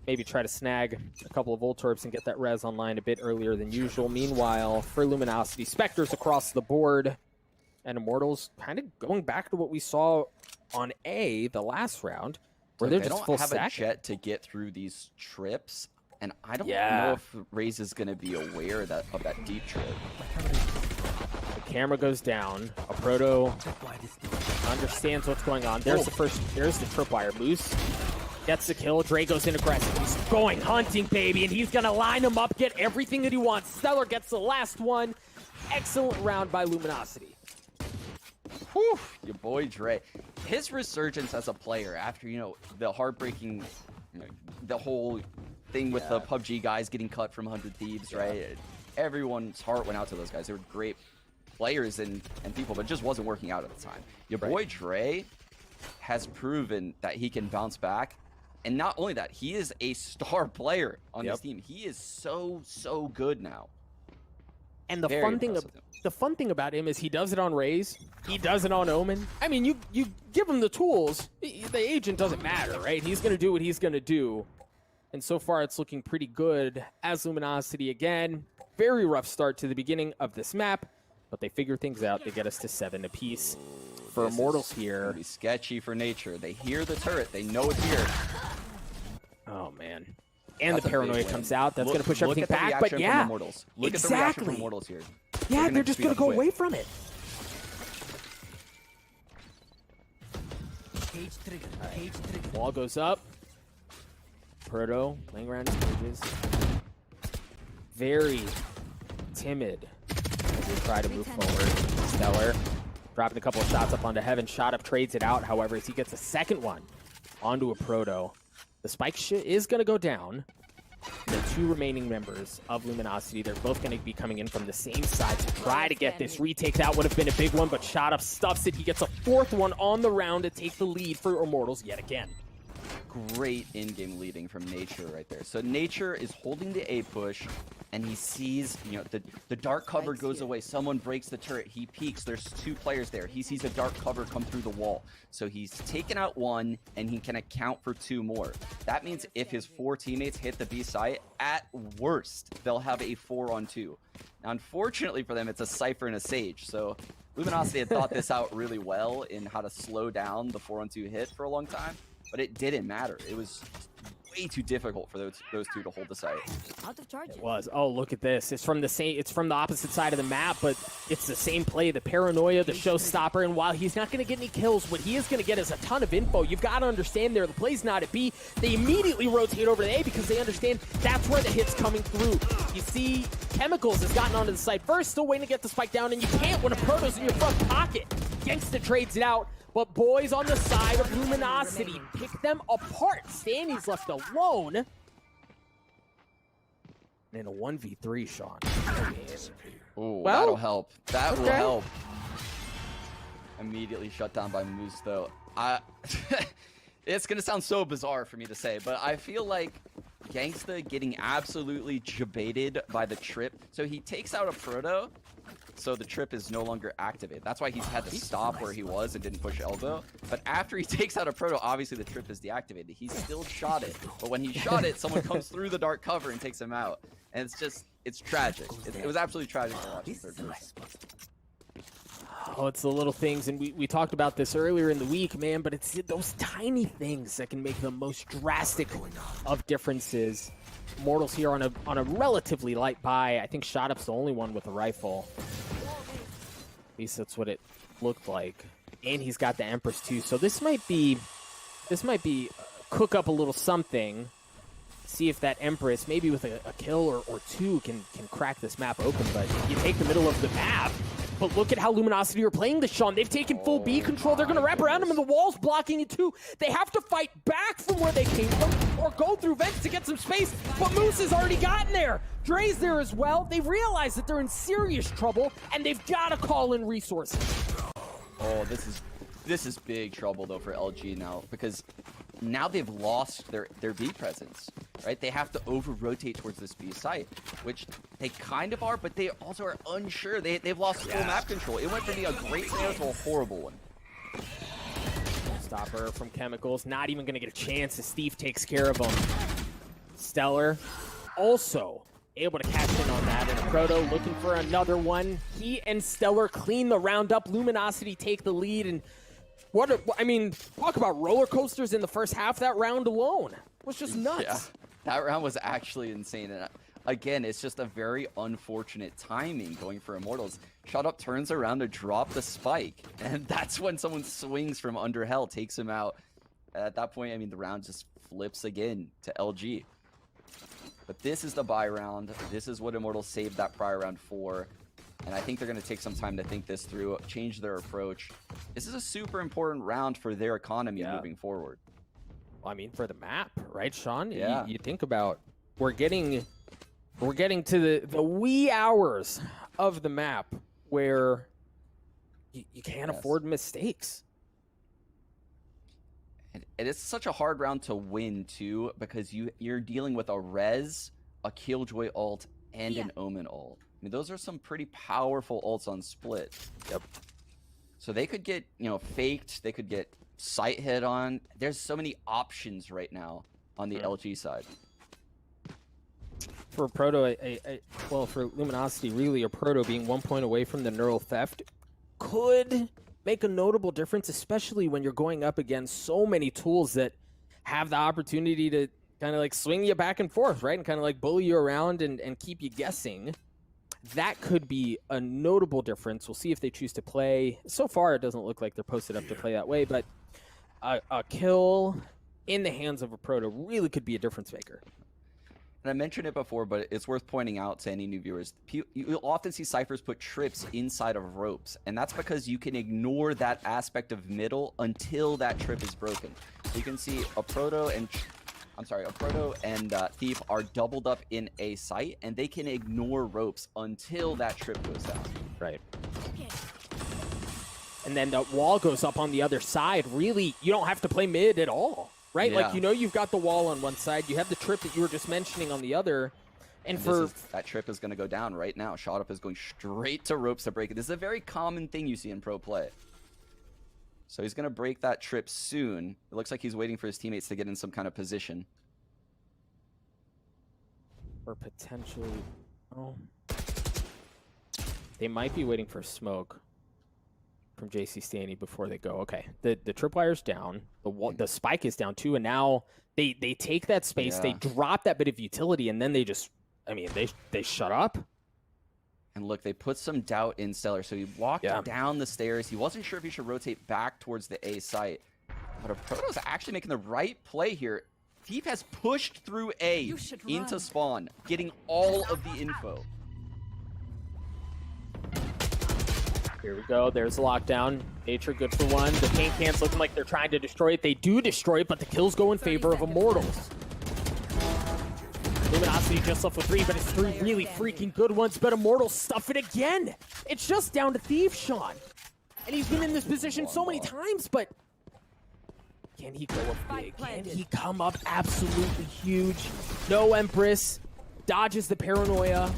Maybe try to snag a couple of Voltorbs and get that res online a bit earlier than usual. Meanwhile, for Luminosity, Spectres across the board. And Immortals kind of going back to what we saw on A the last round, where they're just full have stack. a jet to get through these trips, and I don't know if Raze is going to be aware of that deep trip. The camera goes down. A Proto understands what's going on. There's the tripwire. Moose gets the kill. Dre goes in aggressive. He's going hunting, baby, and he's going to line him up, get everything that he wants. Stellar gets the last one. Excellent round by Luminosity. Whew, your boy Dre. His resurgence as a player after, the heartbreaking, the whole thing with the PUBG guys getting cut from 100 Thieves, right? Everyone's heart went out to those guys. They were great players and people, but it just wasn't working out at the time. Your boy Dre has proven that he can bounce back. And not only that, he is a star player on this team. He is so good now. And the fun thing about him is he does it on Raze. He does it on Omen. I mean, you give him the tools. The agent doesn't matter, right? He's going to do what he's going to do. And so far, it's looking pretty good as Luminosity again. Very rough start to the beginning of this map, but they figure things out. They get us to 7 apiece. For Immortals here. Gonna be sketchy for Nature. They hear the turret. They know it's here. Oh, man. And the paranoia comes out. That's going to push everything back. But yeah, Look at the reaction from Immortals here. Yeah, they're just going to go away from it. Right. Wall goes up. Proto laying around his cages. Very timid as they try to move forward. Stellar dropping a couple of shots up onto Heaven. Shot up, trades it out, however, as he gets a second one onto a Proto. The spike is going to go down. The 2 remaining members of Luminosity, they're both going to be coming in from the same side to try to get this retake. That would have been a big one, but Shot Up stuffs it. He gets a 4th one on the round to take the lead for Immortals yet again. Great in-game leading from Nature right there. So Nature is holding the A push, and he sees, the dark cover goes away. Someone breaks the turret. He peeks. There's 2 players there. He sees a dark cover come through the wall. So he's taken out 1, and he can account for 2 more. That means if his 4 teammates hit the B site, at worst, they'll have a 4-on-2. Now, unfortunately for them, it's a Cypher and a Sage. So Luminosity had thought this out really well in how to slow down the 4-on-2 hit for a long time. But it didn't matter. It was way too difficult for those 2 to hold the site. Out of charges. It was. Oh, look at this. It's from the opposite side of the map, but it's the same play. The paranoia, the showstopper, and while he's not going to get any kills, what he is going to get is a ton of info. You've got to understand there, the play's not at B. They immediately rotate over to A because they understand that's where the hit's coming through. You see, Chemicals has gotten onto the site first, still waiting to get the spike down, and you can't when a Proto's in your front pocket. Gangsta trades it out. But boys on the side of Luminosity pick them apart. Stanley's left alone. And in a 1v3, Sean. Ooh, that'll help. That will help. Immediately shut down by Moose, though. It's going to sound so bizarre for me to say, but I feel like Gangsta getting absolutely jebaited by the trip. So he takes out a Proto. So the trip is no longer activated. That's why he's had to stop where he was and didn't push elbow. But after he takes out a Proto, obviously the trip is deactivated. He still shot it. But when he shot it, someone comes through the dark cover and takes him out. And it's tragic. It was absolutely tragic to watch third person. Oh, it's the little things, and we talked about this earlier in the week, man, but it's those tiny things that can make the most drastic of differences. Immortals here on a relatively light buy. I think Shot Up's the only one with a rifle. At least that's what it looked like. And he's got the Empress too. So this might be cook up a little something. See if that Empress, maybe with a kill or 2, can crack this map open. But you take the middle of the map. But look at how Luminosity are playing this, Sean. They've taken full B control. They're going to wrap around him, and the wall's blocking it too. They have to fight back from where they came from or go through vents to get some space. But Moose has already gotten there. Dre's there as well. They realize that they're in serious trouble, and they've got to call in resources. Oh, this is big trouble, though, for LG now, because now they've lost their B presence, right? They have to over-rotate towards this B site, which they kind of are, but they also are unsure. They've lost full map control. It went from being a great scenario to a horrible one. Stopper from Chemicals, not even going to get a chance as Steve takes care of him. Stellar also able to cash in on that, and Proto looking for another one. He and Stellar clean the round up. Luminosity take the lead, and I mean, talk about roller coasters in the first half. That round alone was just nuts. Yeah, that round was actually insane. And again, it's just a very unfortunate timing going for Immortals. Shut Up turns around to drop the spike, and that's when someone swings from under hell, takes him out. At that point, I mean, the round just flips again to LG. But this is the buy round. This is what Immortals saved that prior round for. And I think they're going to take some time to think this through, change their approach. This is a super important round for their economy moving forward. Well, I mean, for the map, right, Sean? Yeah. You think about, we're getting to the wee hours of the map where you can't afford mistakes. And it's such a hard round to win, too, because you're dealing with a Res, a Killjoy ult, and an Omen ult. I mean, those are some pretty powerful ults on split. Yep. So they could get, faked. They could get sight hit on. There's so many options right now on the LG side. For Proto, well, for Luminosity, really, a Proto being 1 point away from the neural theft could make a notable difference, especially when you're going up against so many tools that have the opportunity to kind of like swing you back and forth, right? And kind of like bully you around and keep you guessing. That could be a notable difference. We'll see if they choose to play. So far, it doesn't look like they're posted up to play that way, but a kill in the hands of a Proto really could be a difference maker. And I mentioned it before, but it's worth pointing out to any new viewers. You'll often see Cyphers put trips inside of ropes, and that's because you can ignore that aspect of middle until that trip is broken. You can see a Proto and Thief are doubled up in a site, and they can ignore ropes until that trip goes down. Right. And then the wall goes up on the other side. Really, you don't have to play mid at all. Right? Yeah. Like, you've got the wall on one side. You have the trip that you were just mentioning on the other. And that trip is going to go down right now. Shot Up is going straight to ropes to break it. This is a very common thing you see in pro play. So he's going to break that trip soon. It looks like he's waiting for his teammates to get in some kind of position. Or potentially... Oh. They might be waiting for smoke from JC Staney before they go. Okay, the tripwire's down, the spike is down too, and now they take that space, they drop that bit of utility, and then they just, I mean, they shut up. And look, they put some doubt in Stellar, so he walked down the stairs. He wasn't sure if he should rotate back towards the A site, but a Proto's actually making the right play here. Thief has pushed through A into spawn, getting all of the info. Here we go. There's the lockdown. Nature good for one. The paint cans looking like they're trying to destroy it. They do destroy it, but the kills go in favor of Immortals. Luminosity just left with 3, but it's 3 really freaking good ones. But Immortals stuff it again. It's just down to Thief, Sean. And he's been in this position so many times, but can he go up big? Can he come up absolutely huge? No Empress. Dodges the paranoia.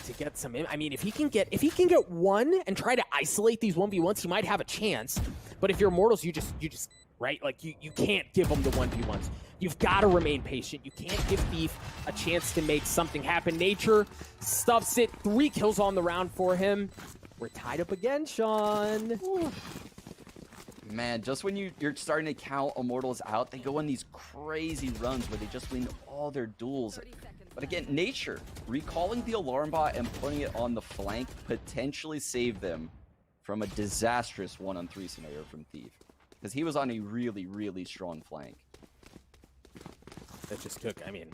To get some, I mean, if he can get one and try to isolate these 1v1s, he might have a chance. But if you're Immortals, you just right, like you can't give them the 1v1s. You've got to remain patient. You can't give Thief a chance to make something happen. Nature stuffs it. 3 kills on the round for him. We're tied up again, Sean. Ooh. Man, just when you're starting to count Immortals out, they go on these crazy runs where they just win all their duels. But again, Nature, recalling the alarm bot and putting it on the flank potentially saved them from a disastrous 1-on-3 scenario from Thief. Because he was on a really, really strong flank. That just took, I mean,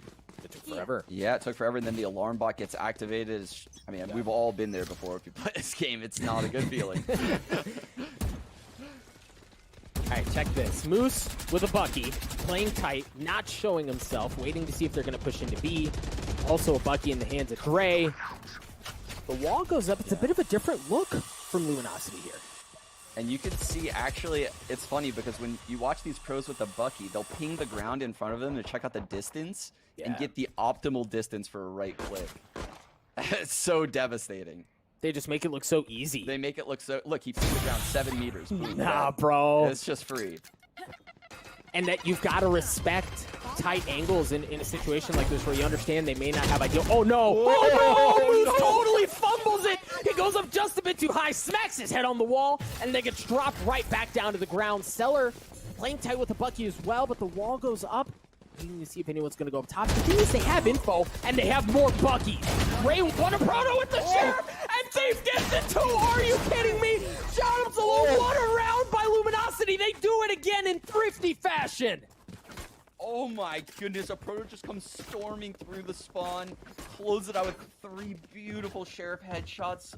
it took forever. Yeah, it took forever, and then the alarm bot gets activated. I mean, we've all been there before. If you play this game, it's not a good feeling. All right, check this. Moose with a Bucky, playing tight, not showing himself, waiting to see if they're going to push into B. Also a Bucky in the hands of Dre. The wall goes up. It's a bit of a different look from Luminosity here. And you can see, actually, it's funny because when you watch these pros with the Bucky, they'll ping the ground in front of them to check out the distance and get the optimal distance for a right click. It's so devastating. They just make it look so easy. They make it look so... Look, he pinged the ground 7 meters. Boom, Nah, dead. bro. It's just free. And that you've got to respect tight angles in a situation like this where you understand they may not have ideal. Oh no! Oh no! Moose totally fumbles it. He goes up just a bit too high, smacks his head on the wall, and then gets dropped right back down to the ground. Seller playing tight with the Bucky as well, but the wall goes up. Waiting to see if anyone's going to go up top. The thing is, they have info and they have more Buckies. Ray won a proto with the sheriff, and Thief gets it too. Are you kidding me? Shout-outs alone, one around by Luminosity. They do it again in thrifty fashion. Oh my goodness, a proto just comes storming through the spawn, close it out with 3 beautiful sheriff headshots.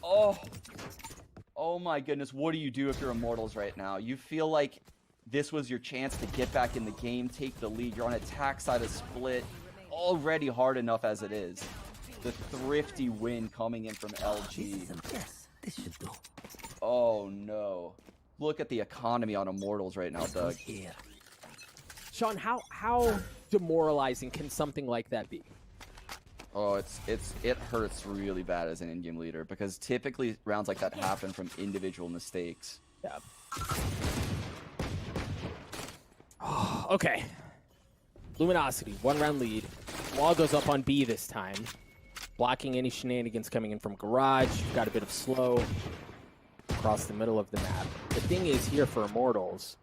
Oh my goodness, what do you do if you're Immortals right now? You feel like this was your chance to get back in the game, take the lead. You're on attack side of split, already hard enough as it is. The thrifty win coming in from LG. This should do. Oh no. Look at the economy on Immortals right now, Doug. Sean, how demoralizing can something like that be? Oh, it hurts really bad as an in-game leader because typically rounds like that happen from individual mistakes. Yeah. Oh, okay. Luminosity, 1-round lead. Wall goes up on B this time, blocking any shenanigans coming in from Garage. You've got a bit of slow across the middle of the map. The thing is here for Immortals,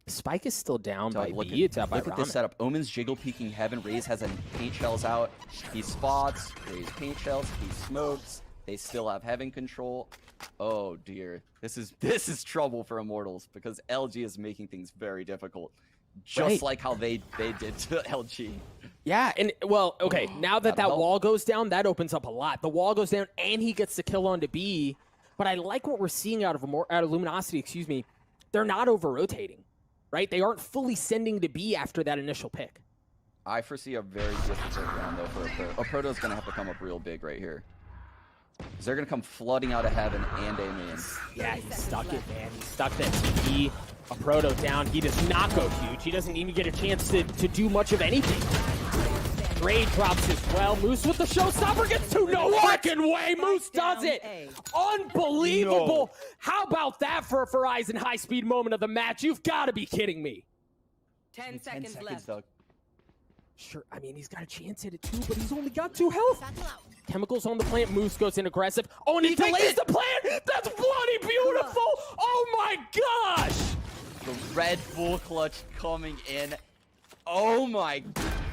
Spike is still down by B. It's out by Look at this setup. Omen's jiggle peeking heaven. Raze has paint shells out. He spots. Raze paint shells. He smokes. They still have heaven control. Oh dear. This is trouble for Immortals because LG is making things very difficult. Just like how they did to LG. Yeah, and well, okay, now that wall goes down, that opens up a lot. The wall goes down and he gets the kill onto B. But I like what we're seeing out of Luminosity, excuse me. They're not over-rotating, right? They aren't fully sending to B after that initial pick. I foresee a very difficult round though for a Proto. A Proto's gonna have to come up real big right here. Because they're going to come flooding out of heaven and aim in. Yeah, he stuck it, man. He stuck that TP. A Proto down. He does not go huge. He doesn't even get a chance to do much of anything. Ray drops as well. Moose with the showstopper gets to no fucking way. Moose does it. Unbelievable. No. How about that for a Verizon high-speed moment of the match? You've got to be kidding me. 10 seconds left. Doug. Sure, I mean, he's got a chance at it too, but he's only got 2 health. Chemicals on the plant. Moose goes in aggressive. Oh, and he delays the plant. That's bloody beautiful. Oh my gosh. The Red Bull clutch coming in. Oh my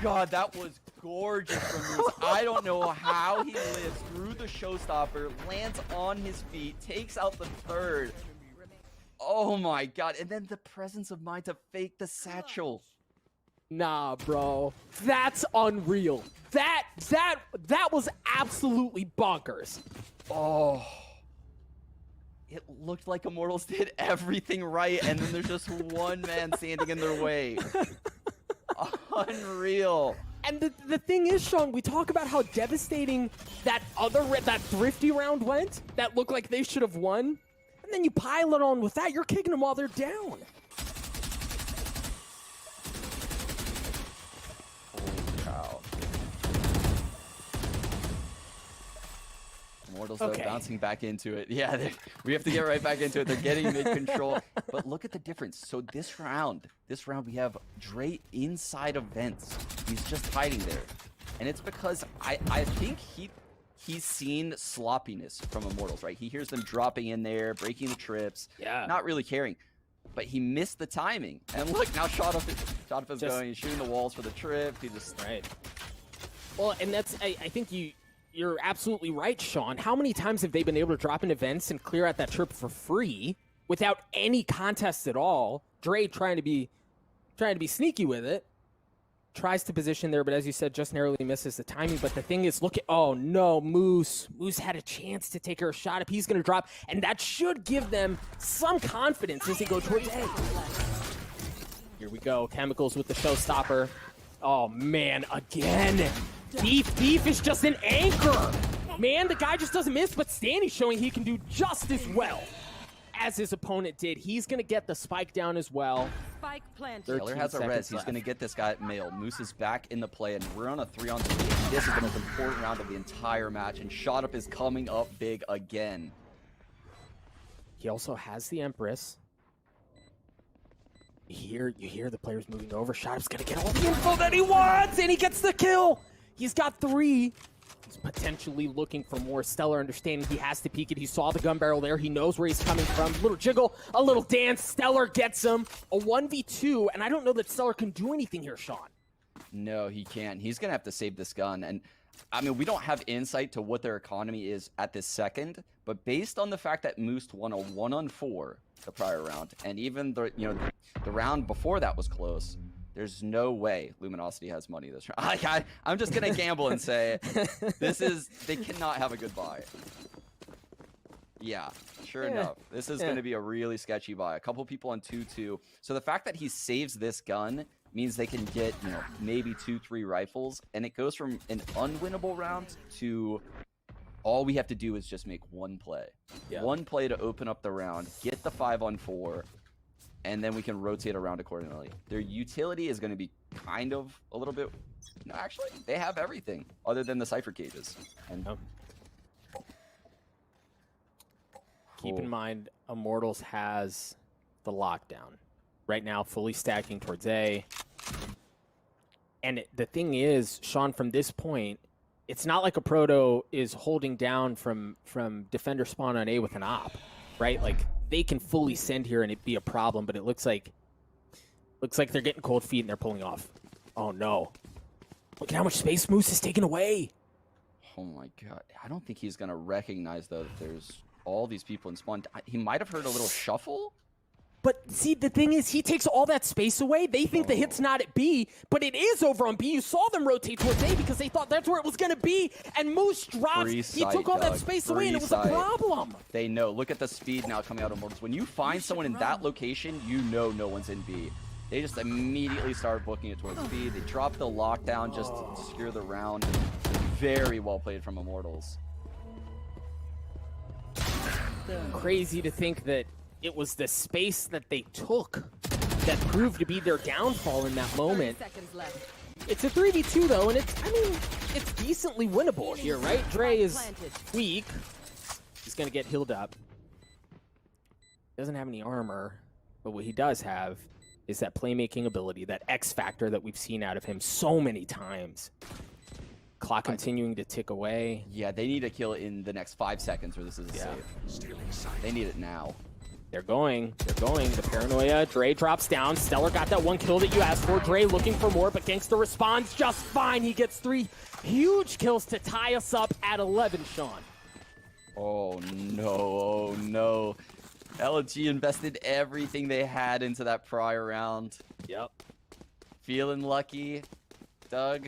god, that was gorgeous from Moose. I don't know how he lives through the showstopper, lands on his feet, takes out the third. Oh my god, and then the presence of mind to fake the satchel. Nah, bro. That's unreal. That was absolutely bonkers. Oh. It looked like Immortals did everything right, and then there's just one man standing in their way. Unreal. And the thing is, Sean, we talk about how devastating that thrifty round went, that looked like they should have won, and then you pile it on with that, you're kicking them while they're down. Immortals though, bouncing back into it. Yeah, we have to get right back into it. They're getting mid-control. But look at the difference. So this round we have Dre inside of vents. He's just hiding there. And it's because I think he's seen sloppiness from Immortals, right? He hears them dropping in there, breaking the trips, not really caring. But he missed the timing. And look, now Shot Up is going, he's shooting the walls for the trip. He just... Right. Well, and that's, I think you're absolutely right, Sean. How many times have they been able to drop in events and clear out that trip for free without any contest at all? Dre trying to be sneaky with it. Tries to position there, but as you said, just narrowly misses the timing. But the thing is, look at, oh no, Moose had a chance to take her a shot if he's going to drop, and that should give them some confidence as they go towards A. Here we go, Chemicals with the showstopper. Oh man, again. Beef is just an anchor. Man, the guy just doesn't miss, but Stanny's showing he can do just as well. as his opponent did. He's going to get the spike down as well. Spike planted. Taylor has a res. He's going to get this guy at mail. Moose is back in the play, and we're on a 3-on-3. This is the most important round of the entire match, and Shot Up is coming up big again. He also has the Empress. You hear the players moving over. Shot Up's going to get all the info that he wants, and he gets the kill. He's got 3. He's potentially looking for more. Stellar understanding he has to peek it. He saw the gun barrel there. He knows where he's coming from. Little jiggle, a little dance. Stellar gets him. A 1v2, and I don't know that Stellar can do anything here, Sean. No, he can't. He's going to have to save this gun. And, I mean, we don't have insight to what their economy is at this second, but based on the fact that Moose won a 1-on-4 the prior round, and even the round before that was close, there's no way Luminosity has money this round. I'm just going to gamble and say they cannot have a good buy. Yeah, sure enough. This is going to be a really sketchy buy. A couple people on 2-2. So the fact that he saves this gun means they can get, maybe 2-3 rifles, and it goes from an unwinnable round to all we have to do is just make one play. Yeah. One play to open up the round, get the 5-on-4, and then we can rotate around accordingly. Their utility is going to be kind of a little bit... No, actually, they have everything other than the Cypher cages. And keep in mind, Immortals has the lockdown. Right now, fully stacking towards A. And the thing is, Sean, from this point, it's not like a Proto is holding down from defender spawn on A with an op, right? Like, they can fully send here and it'd be a problem, but it looks like they're getting cold feet and they're pulling off. Oh no. Look at how much space Moose is taken away. Oh my god. I don't think he's going to recognize, though, that there's all these people in spawn. He might have heard a little shuffle. But see, the thing is, he takes all that space away. They think the hit's not at B, but it is over on B. You saw them rotate towards A because they thought that's where it was going to be, and Moose drops. He took all that space away, and it was a problem. They know. Look at the speed now coming out of Immortals. When you find someone in that location, you know no one's in B. They just immediately start booking it towards B. They drop the lockdown just to secure the round. Very well played from Immortals. Crazy to think that it was the space that they took that proved to be their downfall in that moment. It's a 3v2 though, and it's decently winnable here, right? Dre is weak. He's gonna get healed up. Doesn't have any armor, but what he does have is that playmaking ability, that X factor that we've seen out of him so many times. Clock continuing to tick away. Yeah, they need a kill in the next 5 seconds or this is safe. They need it now. They're going. The paranoia. Dre drops down. Stellar got that one kill that you asked for. Dre looking for more, but Gangster responds just fine. He gets 3 huge kills to tie us up at 11, Sean. Oh, no. LG invested everything they had into that prior round. Yep. Feeling lucky, Doug?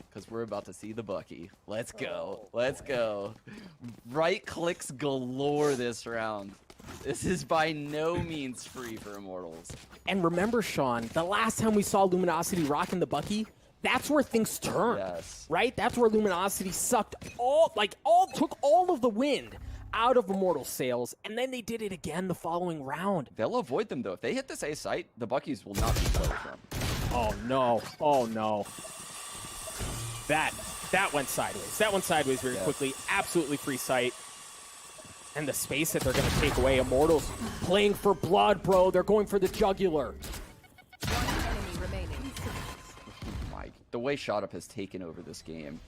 Because we're about to see the Bucky. Let's go. Let's go. Right clicks galore this round. This is by no means free for Immortals. And remember, Sean, the last time we saw Luminosity rocking the Bucky, that's where things turned, right? That's where Luminosity sucked took all of the wind out of Immortals' sails, and then they did it again the following round. They'll avoid them, though. If they hit this A site, the Buckies will not be close to them. Oh, no. That went sideways. That went sideways very quickly. Absolutely free sight. And the space that they're going to take away. Immortals playing for blood, bro. They're going for the jugular. The way Shot Up has taken over this game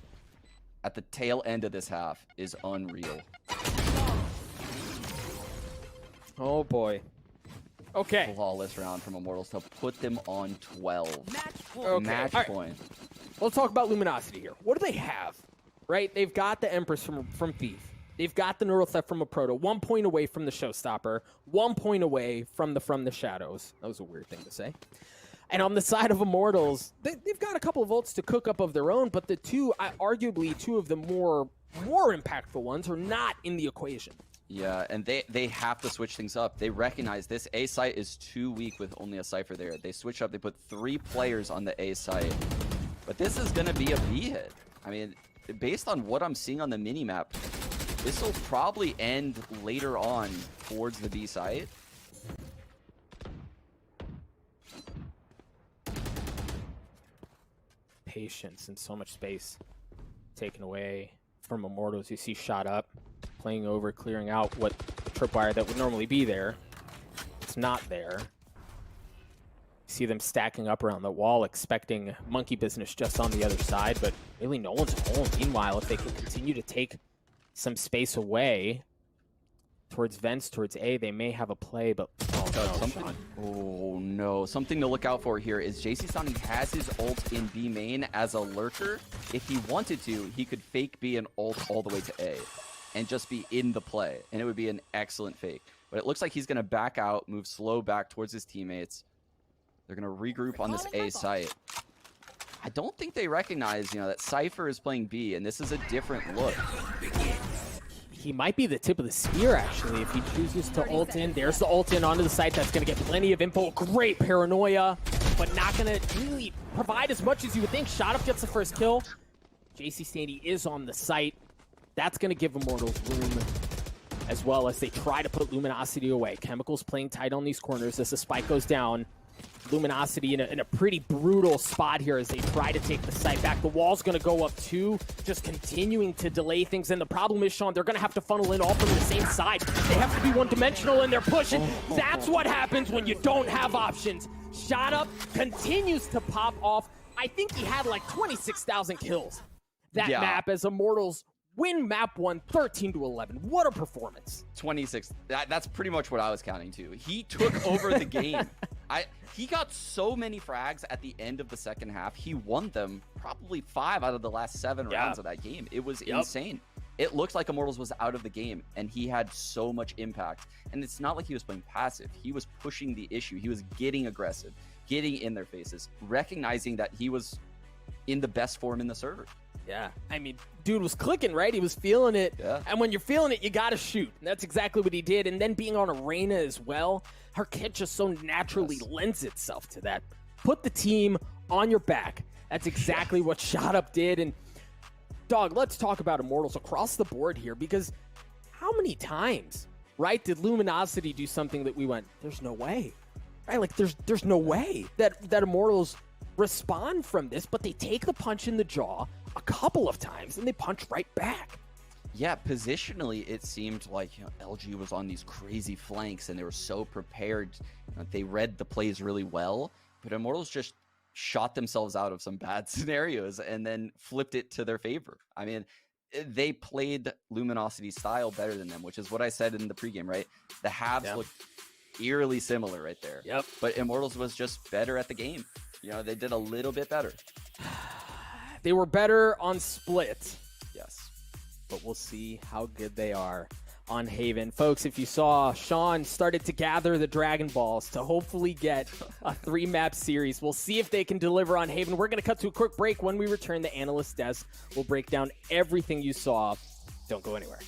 at the tail end of this half is unreal. Oh, boy. Okay. Flawless round from Immortals to put them on 12. Match point. Let's talk about Luminosity here. What do they have? Right? They've got the Empress from Thief. They've got the Neural Theft from a Proto. 1 point away from the Showstopper. 1 point away from the Shadows. That was a weird thing to say. And on the side of Immortals, they've got a couple of ults to cook up of their own, but the arguably two of the more impactful ones are not in the equation. Yeah, and they have to switch things up. They recognize this A site is too weak with only a Cypher there. They switch up. They put 3 players on the A site. But this is going to be a B hit. I mean, based on what I'm seeing on the minimap, This will probably end later on towards the B site. Patience and so much space taken away from Immortals. You see shot up, playing over, clearing out what the tripwire that would normally be there. It's not there. See them stacking up around the wall, expecting monkey business just on the other side, but really no one's home. Meanwhile, if they can continue to take some space away towards vents, towards A, they may have a play, but oh no, something to look out for here is JC Sonny has his ult in B main as a lurker. If he wanted to, he could fake B and ult all the way to A and just be in the play, and it would be an excellent fake. But it looks like he's going to back out, move slow back towards his teammates. They're going to regroup on this A site. I don't think they recognize, that Cypher is playing B, and this is a different look. He might be the tip of the spear, actually, if he chooses to ult in. There's the ult in onto the site. That's going to get plenty of info. Great paranoia, but not going to really provide as much as you would think. Shot up gets the first kill. JC Standy is on the site. That's going to give Immortals room, as well as they try to put Luminosity away. Chemicals playing tight on these corners as the spike goes down. Luminosity in a pretty brutal spot here as they try to take the site back. The wall's going to go up too, just continuing to delay things. And the problem is, Sean, they're going to have to funnel in all from the same side. They have to be one-dimensional and they're pushing. That's what happens when you don't have options. Shot up continues to pop off. I think he had like 26,000 kills that map as Immortals win map 1 13-11. What a performance. 26. That's pretty much what I was counting to. He took over the game. He got so many frags at the end of the second half. He won them probably 5 out of the last 7 rounds of that game. It was insane. It looked like Immortals was out of the game, and he had so much impact. And it's not like he was playing passive. He was pushing the issue. He was getting aggressive, getting in their faces, recognizing that he was in the best form in the server. Yeah, I mean, dude was clicking, right? He was feeling it. Yeah. And when you're feeling it, you got to shoot. And that's exactly what he did. And then being on Arena as well, her kit just so naturally lends itself to that. Put the team on your back. That's exactly what Shot Up did. And, dog, let's talk about Immortals across the board here, because how many times, right, did Luminosity do something that we went, there's no way, right? Like, there's no way that Immortals respond from this, but they take the punch in the jaw a couple of times and they punch right back. Yeah, positionally, it seemed like LG was on these crazy flanks and they were so prepared. They read the plays really well, but Immortals just shot themselves out of some bad scenarios and then flipped it to their favor. I mean, they played Luminosity style better than them, which is what I said in the pregame, right? The halves looked eerily similar right there. Yep. But Immortals was just better at the game. They did a little bit better. They were better on split. Yes. But we'll see how good they are on Haven. Folks, if you saw, Sean started to gather the Dragon Balls to hopefully get a 3-map series. We'll see if they can deliver on Haven. We're going to cut to a quick break. When we return, the analyst desk will break down everything you saw. Don't go anywhere.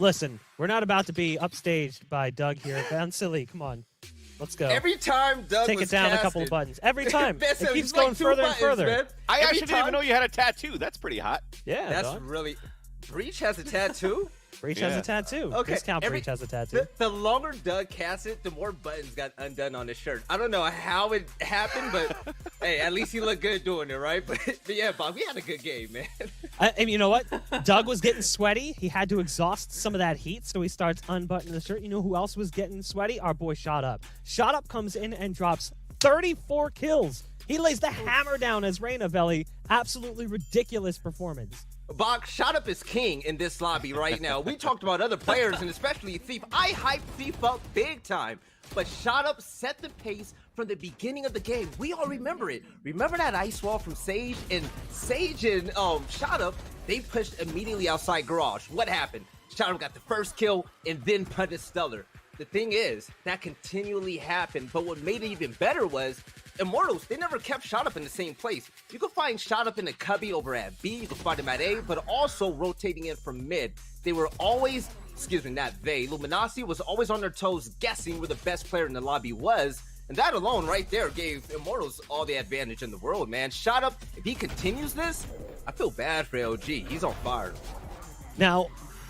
Listen, we're not about to be upstaged by Doug here. Van Silly, come on. Let's go. Every time Doug Take was it down casted, a couple of buttons. Every time. That's It it. keeps It's going like 2 further and buttons, further. man. I Every actually didn't even time- know you had a tattoo. That's pretty hot. Yeah, That's dog. really... Breach has a tattoo? Breach has a tattoo. Okay, Discount Breach has a tattoo. The longer Doug cast it, the more buttons got undone on his shirt. I don't know how it happened, but hey, at least he looked good doing it, right? But yeah, Bob, we had a good game, man. And you know what? Doug was getting sweaty. He had to exhaust some of that heat, so he starts unbuttoning the shirt. You know who else was getting sweaty? Our boy Shot Up. Shot Up comes in and drops 34 kills. He lays the hammer down as Reyna Veli. Absolutely ridiculous performance. Bach, Shot Up is king in this lobby right now. We talked about other players, and especially Thief. I hyped Thief up big time, but Shot Up set the pace from the beginning of the game. We all remember it. Remember that ice wall from Sage? And Sage and Shot Up, they pushed immediately outside Garage. What happened? Shot Up got the first kill and then punted Stellar. The thing is, that continually happened, but what made it even better was Immortals, they never kept Shot Up in the same place. You could find Shot Up in the cubby over at B, you could find him at A, but also rotating in from mid. They were always, Luminosity was always on their toes guessing where the best player in the lobby was, and that alone right there gave Immortals all the advantage in the world, man. Shot Up, if he continues this, I feel bad for LG. He's on fire. Now,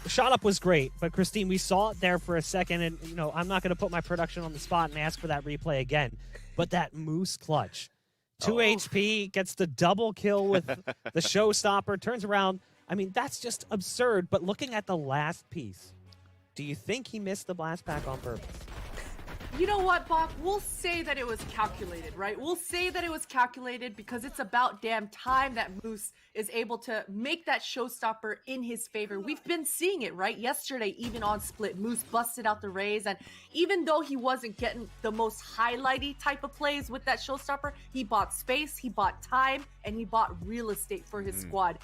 Shot Up was great, but Christine, we saw it there for a second, and you know I'm not going to put my production on the spot and ask for that replay again. But that Moose clutch, 2 HP, gets the double kill with the showstopper, turns around. I mean, that's just absurd. But looking at the last piece, do you think he missed the blast pack on purpose? You know what, Bach? We'll say that it was calculated, right? We'll say that it was calculated because it's about damn time that Moose is able to make that showstopper in his favor. We've been seeing it, right? Yesterday, even on Split, Moose busted out the Rays, and even though he wasn't getting the most highlighty type of plays with that showstopper, he bought space, he bought time, and he bought real estate for his squad.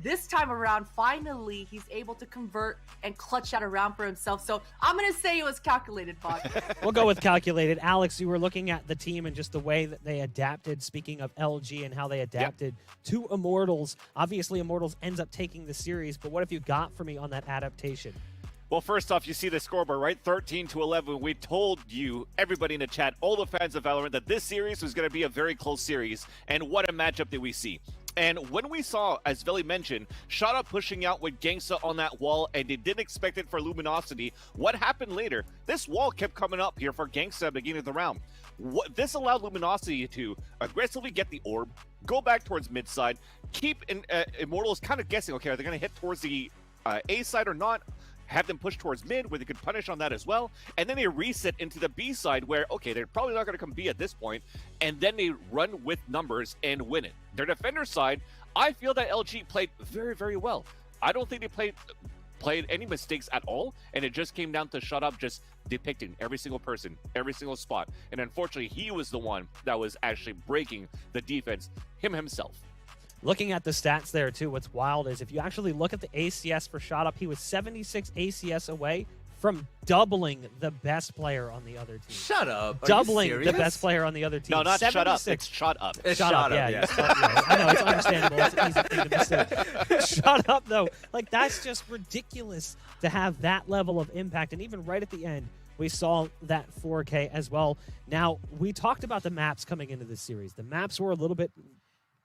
This time around, finally, he's able to convert and clutch out a round for himself. So I'm going to say it was calculated, Bach. We'll go with calculated. Alex, you were looking at the team and just the way that they adapted, speaking of LG and how they adapted to Immortals. Obviously, Immortals ends up taking the series, but what have you got for me on that adaptation? Well, first off, you see the scoreboard, right? 13-11. We told you, everybody in the chat, all the fans of Valorant, that this series was going to be a very close series. And what a matchup did we see. And when we saw, as Veli mentioned, Shot Up pushing out with Gangsta on that wall, and they didn't expect it for Luminosity, what happened later? This wall kept coming up here for Gangsta at the beginning of the round. This allowed Luminosity to aggressively get the orb, go back towards mid side, keep Immortals kind of guessing, okay, are they going to hit towards the A side or not? Have them push towards mid where they could punish on that as well. And then they reset into the B side where, okay, they're probably not going to come B at this point. And then they run with numbers and win it. Their defender side, I feel that LG played very, very well. I don't think they played any mistakes at all. And it just came down to Shut Up just depicting every single person, every single spot. And unfortunately, he was the one that was actually breaking the defense himself. Looking at the stats there, too, what's wild is if you actually look at the ACS for Shot Up, he was 76 ACS away from doubling the best player on the other team. Shut up. Are doubling you the serious? best player on the other team. No, not 76. Shut Up. It's Shut Up. It's Shut Up, yeah. Yeah. I know, it's understandable. It's an easy thing to mistake. Shut Up, though. Like, that's just ridiculous to have that level of impact. And even right at the end, we saw that 4K as well. Now, we talked about the maps coming into this series. The maps were a little bit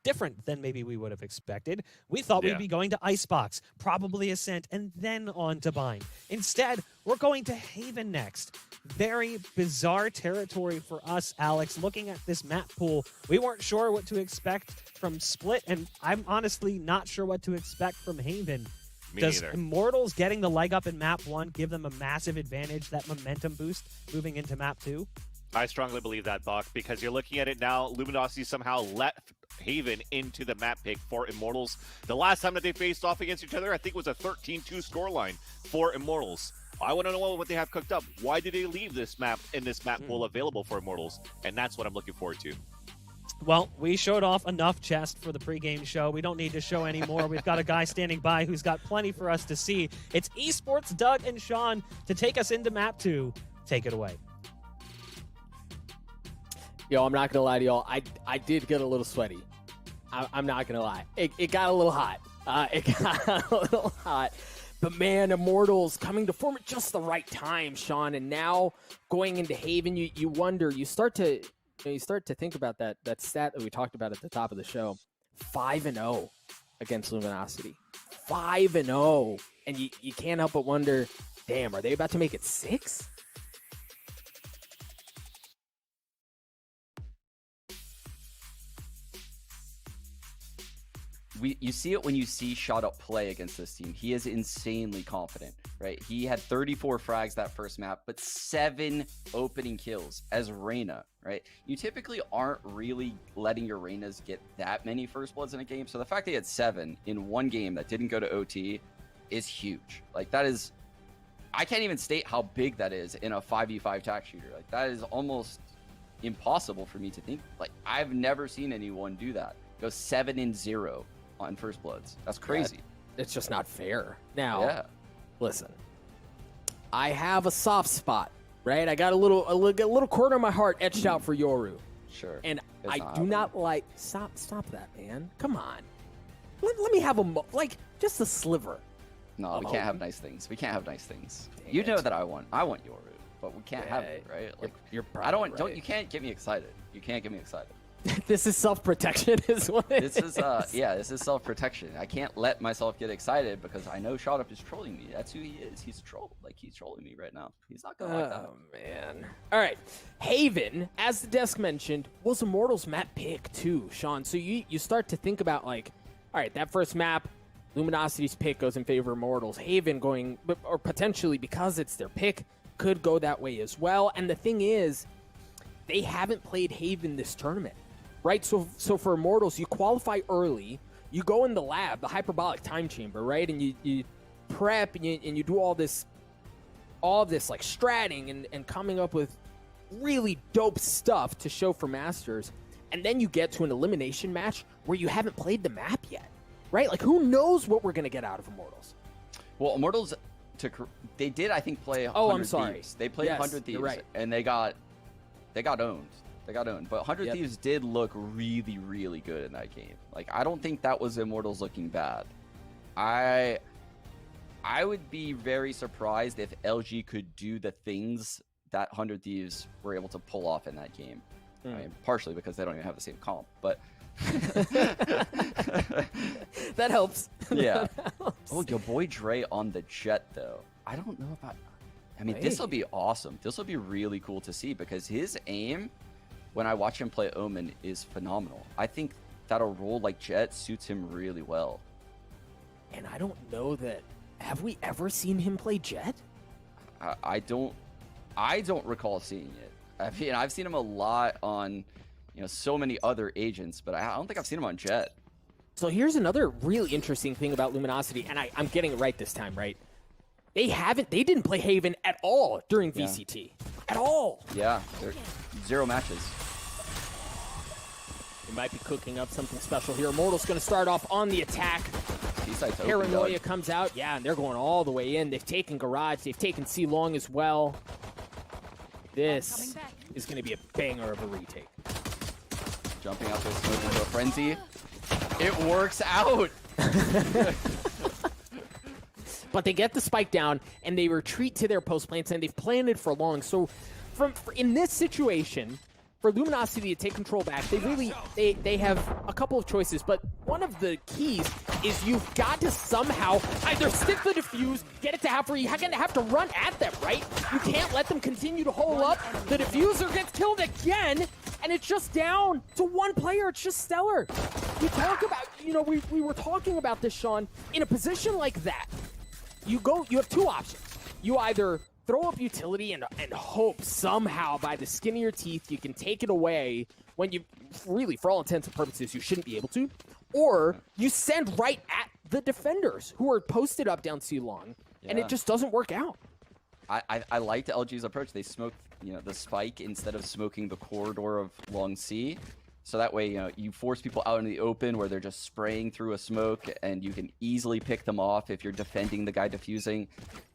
different than maybe we would have expected. We thought we'd be going to Icebox, probably Ascent, and then on to Bind. Instead, we're going to Haven next. Very bizarre territory for us, Alex. Looking at this map pool, we weren't sure what to expect from Split, and I'm honestly not sure what to expect from Haven. Does Immortals getting the leg up in map 1 give them a massive advantage, that momentum boost moving into map 2? I strongly believe that, Bach, because you're looking at it now. Luminosity somehow left Haven into the map pick for Immortals. The last time that they faced off against each other, I think it was a 13-2 scoreline for Immortals. I want to know what they have cooked up. Why did they leave this map in this map pool available for Immortals? And that's what I'm looking forward to. Well, we showed off enough chest for the pregame show. We don't need to show any more. We've got a guy standing by who's got plenty for us to see. It's Esports Doug and Sean to take us into map 2. Take it away. Yo, I'm not going to lie to y'all. I did get a little sweaty. I'm not going to lie. It got a little hot. But man, Immortals coming to form at just the right time, Sean. And now going into Haven, you wonder, you start to think about that stat that we talked about at the top of the show. 5-0 against Luminosity. 5-0. And you can't help but wonder, damn, are they about to make it 6? You see it when you see Shot Up play against this team. He is insanely confident, right? He had 34 frags that first map, but 7 opening kills as Reyna, right? You typically aren't really letting your Reynas get that many first bloods in a game. So the fact that he had 7 in one game that didn't go to OT is huge. Like, that is, I can't even state how big that is in a 5v5 tac shooter. Like, that is almost impossible for me to think. Like, I've never seen anyone do that. Go 7-0 on first bloods. That's crazy. It's just not fair. Now, yeah. Listen, I have a soft spot, right? I got a little corner of my heart etched out for Yoru. Sure. And It's I not do not like. Stop that, man. Come on. Let me have just a sliver. No, we can't have nice things. We can't have nice things. You know that I want Yoru, but we can't have it, right? Like, you're I don't. right. Don't. You can't get me excited. You can't get me excited. This is self-protection, is what it is. This is yeah, this is self-protection. I can't let myself get excited because I know Shot Up is trolling me. That's who he is. He's a troll. Like, he's trolling me right now. He's not gonna like that. Oh man. All right, Haven, as the desk mentioned, was Immortals map pick too, Sean. So you start to think about, like, all right, that first map, Luminosity's pick goes in favor of Immortals. Haven going, or potentially because it's their pick, could go that way as well. And the thing is, they haven't played Haven this tournament. Right, so for Immortals, you qualify early, you go in the lab, the hyperbolic time chamber, right, and you prep and you do all this like stratting and coming up with really dope stuff to show for Masters, and then you get to an elimination match where you haven't played the map yet, right? Like, who knows what we're gonna get out of Immortals? Well, Immortals, they did, I think, play 100 Oh, I'm sorry. Thieves. They played Yes, 100 Thieves, you're right. and they got owned. They got owned. But 100 Thieves did look really, really good in that game. Like, I don't think that was Immortals looking bad. I would be very surprised if LG could do the things that 100 Thieves were able to pull off in that game. I mean, partially because they don't even have the same comp, but that helps. Yeah. That helps. Oh, your boy Dre on the jet, though. I don't know about... I mean, this will be awesome. This will be really cool to see because his aim, when I watch him play Omen, is phenomenal. I think that a role like Jet suits him really well. And I don't know that... Have we ever seen him play Jet? I don't recall seeing it. I mean, I've seen him a lot on, so many other agents, but I don't think I've seen him on Jet. So here's another really interesting thing about Luminosity, and I'm getting it right this time, right? They didn't play Haven at all during VCT. At all. Yeah, 0 matches. They might be cooking up something special here. Immortal's going to start off on the attack. Paranoia comes out. Yeah, and they're going all the way in. They've taken Garage. They've taken C-Long as well. This is going to be a banger of a retake. Jumping out to smoke into a frenzy. It works out. But they get the spike down, and they retreat to their post plants, and they've planned it for long. So in this situation, for Luminosity to take control back, they have a couple of choices, but one of the keys is you've got to somehow either stick the defuse, get it to half, where you're going to have to run at them, right? You can't let them continue to hold up. The diffuser gets killed again, and it's just down to one player. It's just Stellar. We talk about, we were talking about this, Sean, in a position like that. You have two options. You either throw up utility and hope somehow by the skin of your teeth you can take it away when you really, for all intents and purposes, you shouldn't be able to. Or you send right at the defenders who are posted up down C-Long, and it just doesn't work out. I liked LG's approach. They smoked, the spike instead of smoking the corridor of long C. So that way, you force people out in the open where they're just spraying through a smoke and you can easily pick them off if you're defending the guy defusing.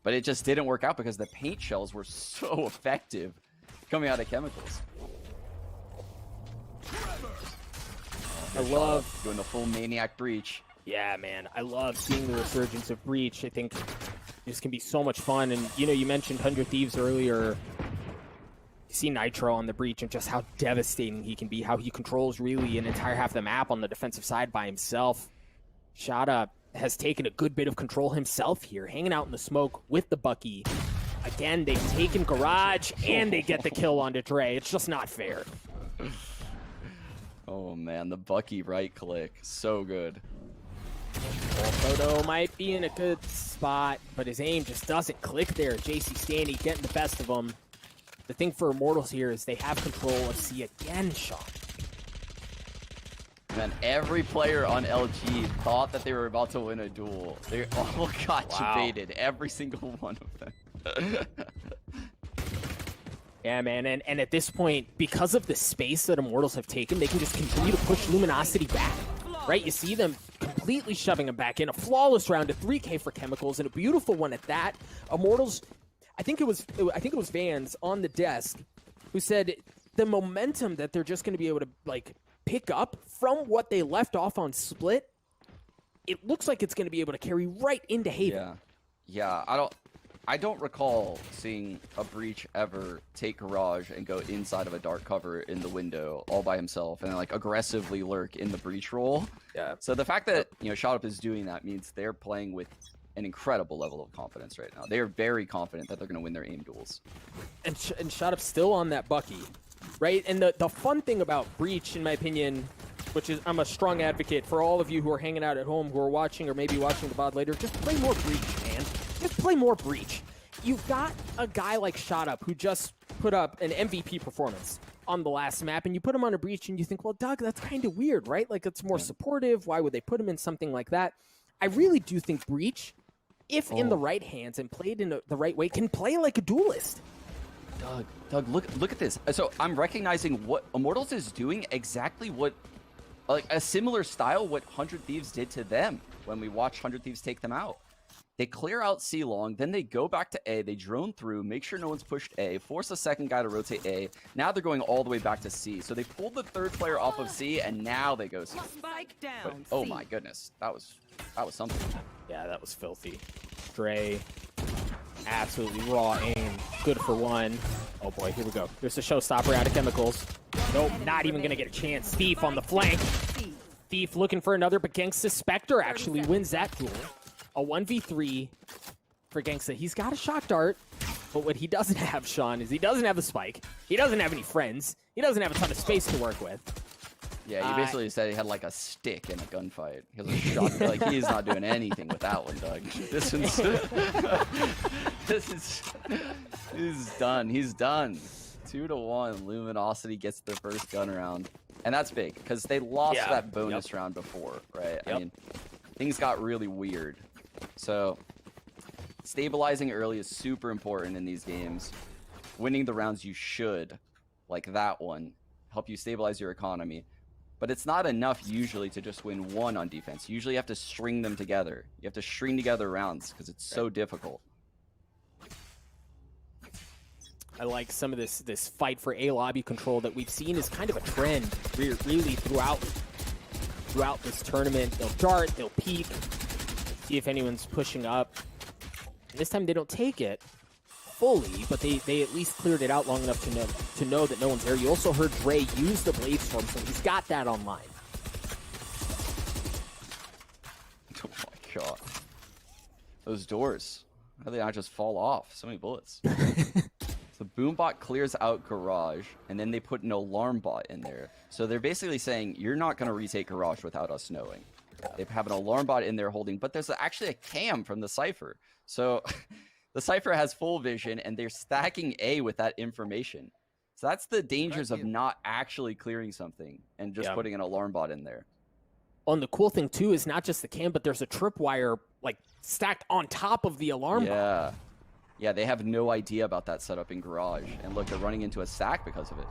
But it just didn't work out because the paint shells were so effective coming out of chemicals. I love doing the full maniac breach. Yeah, man. I love seeing the resurgence of Breach. I think This can be so much fun. And, you know, you mentioned 100 Thieves earlier. You see Nitro on the breach and just how devastating he can be, how he controls really an entire half of the map on the defensive side by himself. Shada has taken a good bit of control himself here, hanging out in the smoke with the Bucky. Again, they've taken Garage, and they get the kill onto Dre. It's just not fair. Oh, man, the Bucky right click. So good. Photo might be in a good spot, but his aim just doesn't click there. JC Stanley getting the best of him. The thing for Immortals here is they have control of C again, Sean. Man, every player on LG thought that they were about to win a duel. They all got baited, every single one of them. Yeah, man, and at this point, because of the space that Immortals have taken, they can just continue to push Luminosity back, right? You see them completely shoving them back in. A flawless round, a 3K for Chemicals, and a beautiful one at that. Immortals, I think it was Vans on the desk who said the momentum that they're just going to be able to like pick up from what they left off on Split, it looks like it's going to be able to carry right into Haven. Yeah, I don't recall seeing a Breach ever take Garage and go inside of a dark cover in the window all by himself and like aggressively lurk in the Breach role. Yeah. So the fact that, you know, Shot Up is doing that means they're playing with an incredible level of confidence right now. They are very confident that they're going to win their aim duels. And Shot Up still on that Bucky, right? And the fun thing about Breach, in my opinion, which is I'm a strong advocate for all of you who are hanging out at home, who are watching or maybe watching the VOD later, just play more Breach, man. Just play more Breach. You've got a guy like Shot Up who just put up an MVP performance on the last map, and you put him on a Breach and you think, well, Doug, that's kind of weird, right? Like, it's more supportive. Why would they put him in something like that? I really do think Breach, if in the right hands and played in the right way, can play like a duelist. Doug, look at this. So I'm recognizing what Immortals is doing exactly what, like a similar style, what 100 Thieves did to them when we watched 100 Thieves take them out. They clear out C long, then they go back to A, they drone through, make sure no one's pushed A, force the second guy to rotate A. Now they're going all the way back to C. So they pulled the third player off of C, and now they go C. Spike down. But, oh my goodness, that was something. Yeah, that was filthy. Dre, absolutely raw aim. Good for one. Oh boy, here we go. There's a showstopper out of Chemicals. Nope, not even gonna get a chance. Thief on the flank. Thief looking for another, but Gangsta Spectre actually wins that duel. A 1v3 for Gangsta. He's got a shot dart, but what he doesn't have, Sean, is he doesn't have a spike. He doesn't have any friends. He doesn't have a ton of space to work with. Yeah, you basically said he had like a stick in a gunfight. He has a shot. Like, he's not doing anything with that one, Doug. He's done. He's done. 2-1. Luminosity gets the first gun round. And that's big, because they lost that bonus round before, right? I mean, things got really weird. So, stabilizing early is super important in these games. Winning the rounds you should, like that one, help you stabilize your economy. But it's not enough usually to just win one on defense. Usually you have to string them together. You have to string together rounds because it's so difficult. I like some of this fight for A lobby control that we've seen is kind of a trend really throughout this tournament. They'll dart, they'll peek, see if anyone's pushing up. And this time they don't take it fully, but they at least cleared it out long enough to know that no one's there. You also heard Dre use the Blade Storm, so he's got that online. Oh my god. Those doors. How did they not just fall off? So many bullets. So Boombot clears out Garage, and then they put an alarm bot in there. So they're basically saying, you're not going to retake Garage without us knowing. They have an alarm bot in there holding, but there's actually a cam from the Cypher. So the Cypher has full vision, and they're stacking A with that information. So that's the dangers of not actually clearing something and just putting an alarm bot in there. And the cool thing, too, is not just the cam, but there's a tripwire, like, stacked on top of the alarm bot. Yeah, they have no idea about that setup in Garage. And look, they're running into a stack because of it.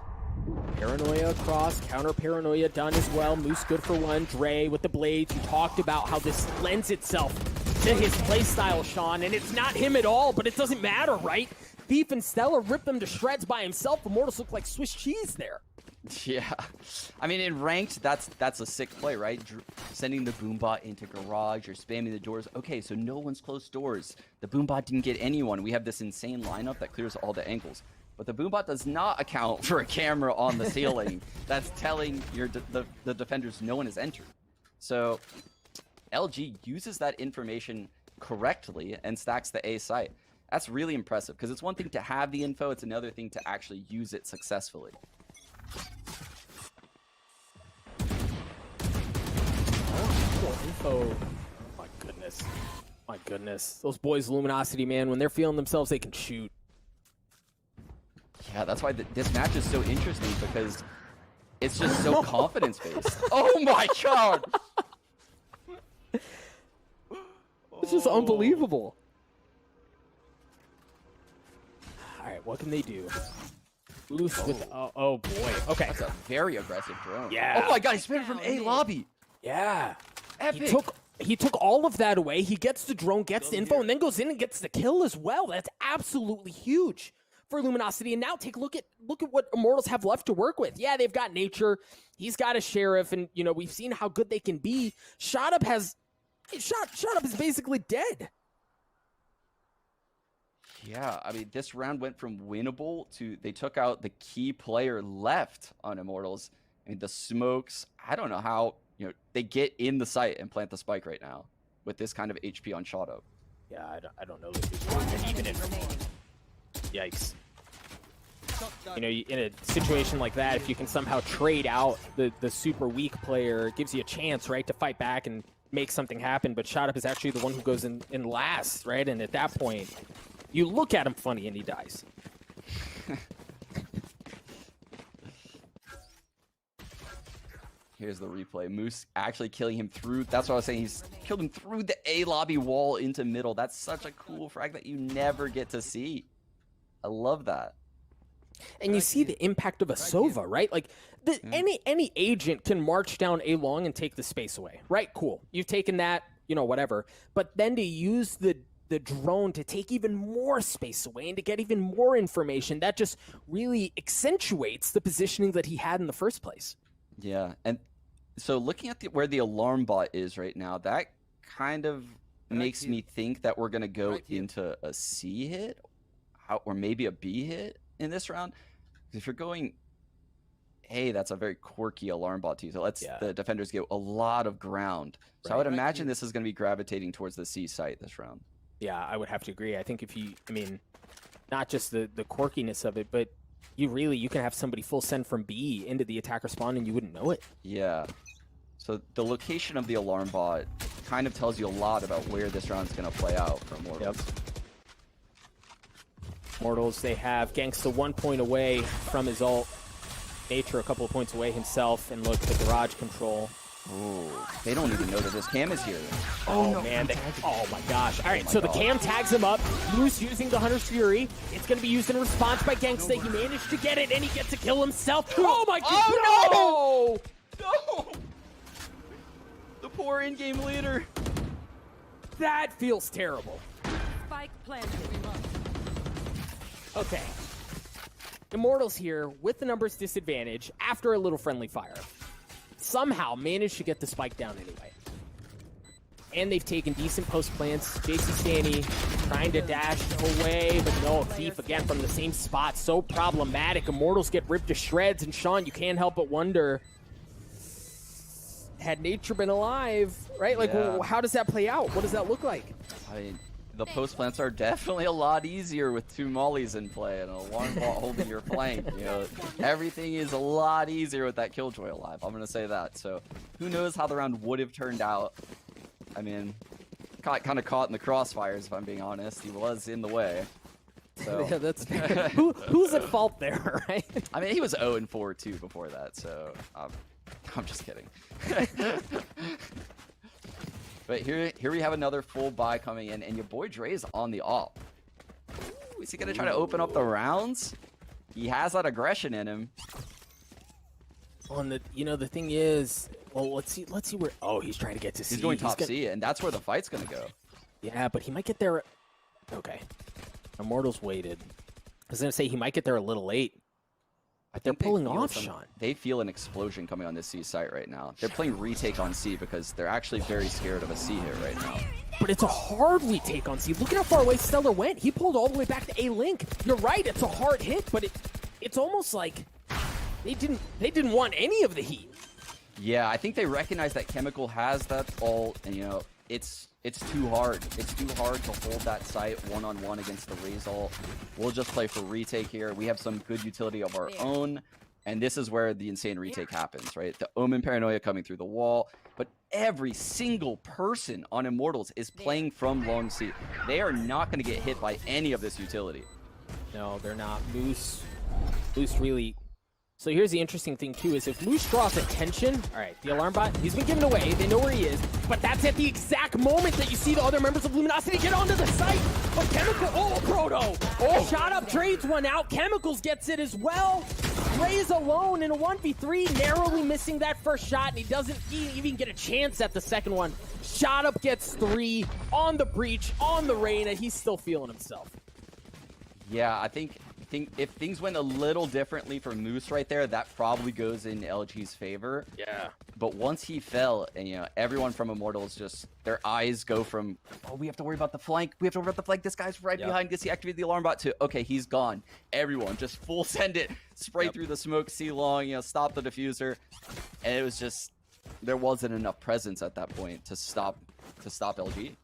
Paranoia across, counter paranoia done as well. Moose good for one. Dre with the blades. You talked about how this lends itself to his playstyle, Sean, and it's not him at all, but it doesn't matter, right? Thief and Stella rip them to shreds by himself. Immortals look like Swiss cheese there. Yeah, I mean, in ranked, that's a sick play, right? Sending the Boombot into garage or spamming the doors. Okay, so no one's closed doors. The Boombot didn't get anyone. We have this insane lineup that clears all the angles. But the Boombot does not account for a camera on the ceiling that's telling the defenders no one has entered. So LG uses that information correctly and stacks the A site. That's really impressive because it's one thing to have the info, it's another thing to actually use it successfully. Info. Oh my goodness. My goodness. Those boys, Luminosity, man, when they're feeling themselves, they can shoot. Yeah, that's why this match is so interesting because it's just so confidence-based. Oh my god! It's just unbelievable. All right, what can they do? Loose with oh boy. Okay. That's a very aggressive drone. Yeah. Oh my god, he spit it from A lobby. Yeah. Epic. He took all of that away. He gets the drone, gets the info, and then goes in and gets the kill as well. That's absolutely huge for Luminosity. And now take a look at what Immortals have left to work with. Yeah, they've got Nature. He's got a Sheriff, and you know, we've seen how good they can be. Shot Up is basically dead. Yeah, I mean, this round went from winnable to they took out the key player left on Immortals. I mean, the smokes, I don't know how, you know, they get in the site and plant the spike right now with this kind of HP on Shot Up. Yeah, I don't know if even in yikes. You know, in a situation like that, if you can somehow trade out the super weak player, it gives you a chance, right, to fight back and make something happen. But Shot Up is actually the one who goes in last, right? And at that point, you look at him funny and he dies. Here's the replay. Moose actually killing him through. That's what I was saying. He's killed him through the A lobby wall into middle. That's such a cool frag that you never get to see. I love that. And you see the impact of a Sova, right? Like any agent can march down A long and take the space away, right? Cool. You've taken that, you know, whatever. But then to use the drone to take even more space away and to get even more information, that just really accentuates the positioning that he had in the first place. Yeah, and so looking at where the alarm bot is right now, that kind of makes me think that we're going to go into a C hit or maybe a B hit in this round. If you're going A, that's a very quirky alarm bot too. So lets the defenders get a lot of ground. So I would imagine this is going to be gravitating towards the C site this round. Yeah, I would have to agree. I think if you, I mean, not just the quirkiness of it, but you can have somebody full send from B into the attacker spawn and you wouldn't know it. Yeah. So the location of the alarm bot kind of tells you a lot about where this round's going to play out for Immortals. Yep. Immortals, they have Gangsta 1 point away from his ult. Nature a couple of points away himself, and look, the garage control. Ooh, they don't even know that this cam is here. Oh, no, man. Oh, my gosh. All right, so the cam tags him up. Moose using the Hunter's Fury. It's going to be used in response by Gangsta. He managed to get it, and he gets to kill himself. Oh, my God. Oh, no! The poor in-game leader. That feels terrible. Spike planted. Okay. Immortals here with the numbers disadvantage after a little friendly fire. Somehow managed to get the spike down anyway. And they've taken decent post plants. JC Stanny trying to dash away, but no, a thief again from the same spot. So problematic. Immortals get ripped to shreds, and Sean, you can't help but wonder, had Nature been alive, right? Like, well, how does that play out? What does that look like? I mean, the post plants are definitely a lot easier with 2 mollies in play and a alarm bot holding your flank. You know, everything is a lot easier with that Killjoy alive. I'm gonna say that. So, who knows how the round would have turned out? I mean, kind of caught in the crossfires, if I'm being honest. He was in the way. So yeah, that's who's at fault there, right? I mean, he was 0-4 too before that. So, I'm just kidding. But here we have another full buy coming in, and your boy Dre's on the op. Ooh, is he gonna try to open up the rounds? He has that aggression in him. On the, you know, the thing is, well, let's see where. Oh, he's trying to get to C. He's going top C, and that's where the fight's gonna go. Yeah, but he might get there. Okay, Immortals waited. I was gonna say he might get there a little late. They're think they pulling feel off, Sean. They feel an explosion coming on this C site right now. They're playing retake on C because they're actually very scared of a C hit right now. But it's a hard retake on C. Look at how far away Stellar went. He pulled all the way back to A Link. You're right, it's a hard hit, but it's almost like they didn't want any of the heat. Yeah, I think they recognize that Chemical has that ult, and you know, it's too hard. It's too hard to hold that site one-on-one against the Raze ult. We'll just play for retake here. We have some good utility of our own, and this is where the insane retake happens, right? The Omen Paranoia coming through the wall, but every single person on Immortals is playing from long C. They are not going to get hit by any of this utility. No, they're not. Moose really... So here's the interesting thing, too, is if Moose draws attention... All right, the alarm bot, he's been given away. They know where he is. But that's at the exact moment that you see the other members of Luminosity get onto the site. But Chemical... Oh, Proto! Oh, shot up, trades one out. Chemicals gets it as well. Raze alone in a 1v3, narrowly missing that first shot, and he doesn't even get a chance at the second one. Shot up gets 3 on the breach, on the Reyna. He's still feeling himself. Yeah, I think if things went a little differently for Moose right there, that probably goes in LG's favor. Yeah. But once he fell, and you know, everyone from Immortals just, their eyes go from, oh, we have to worry about the flank. We have to worry about the flank. This guy's right behind. Gets he activated the alarm bot to, okay, he's gone. Everyone just full send it, spray through the smoke, see long, you know, stop the diffuser. And it was just, there wasn't enough presence at that point to stop LG.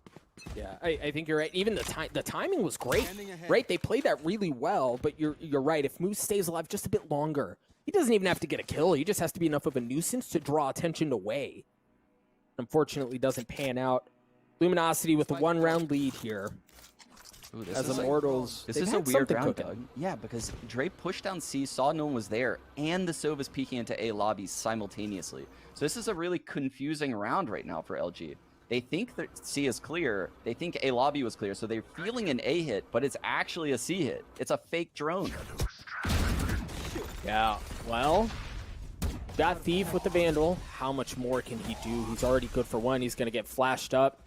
Yeah, I think you're right. Even the timing was great, right? They played that really well, but you're right. If Moose stays alive just a bit longer, he doesn't even have to get a kill. He just has to be enough of a nuisance to draw attention away. Unfortunately, doesn't pan out. Luminosity with a 1-round lead here. Ooh, as Immortals. This is a weird round, Doug. Yeah, because Dre pushed down C, saw no one was there, and the Sova's peeking into A lobby simultaneously. So this is a really confusing round right now for LG. They think that C is clear. They think A lobby was clear, so they're feeling an A hit, but it's actually a C hit. It's a fake drone. Yeah, well, got Thief with the Vandal. How much more can he do? He's already good for 1. He's going to get flashed up.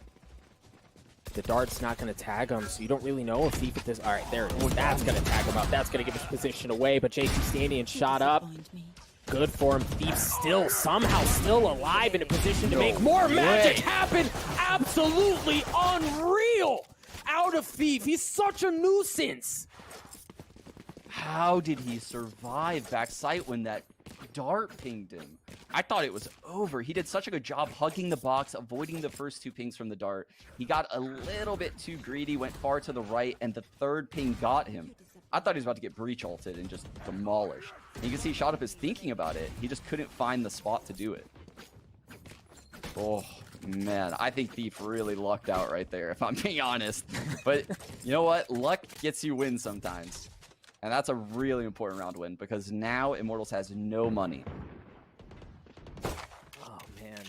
The dart's not going to tag him, so you don't really know if Thief at this... All right, there it is. That's going to tag him up. That's going to give his position away, but JC standing and shot up. Good for him. Thief somehow still alive in a position to make more magic happen. Absolutely unreal out of Thief. He's such a nuisance. How did he survive backside when that dart pinged him? I thought it was over. He did such a good job hugging the box, avoiding the first 2 pings from the dart. He got a little bit too greedy, went far to the right, and the 3rd ping got him. I thought he was about to get breach ulted and just demolished. And you can see Shot Up is thinking about it. He just couldn't find the spot to do it. Oh, man. I think Thief really lucked out right there, if I'm being honest. But you know what? Luck gets you wins sometimes. And that's a really important round win because now Immortals has no money. Oh, man.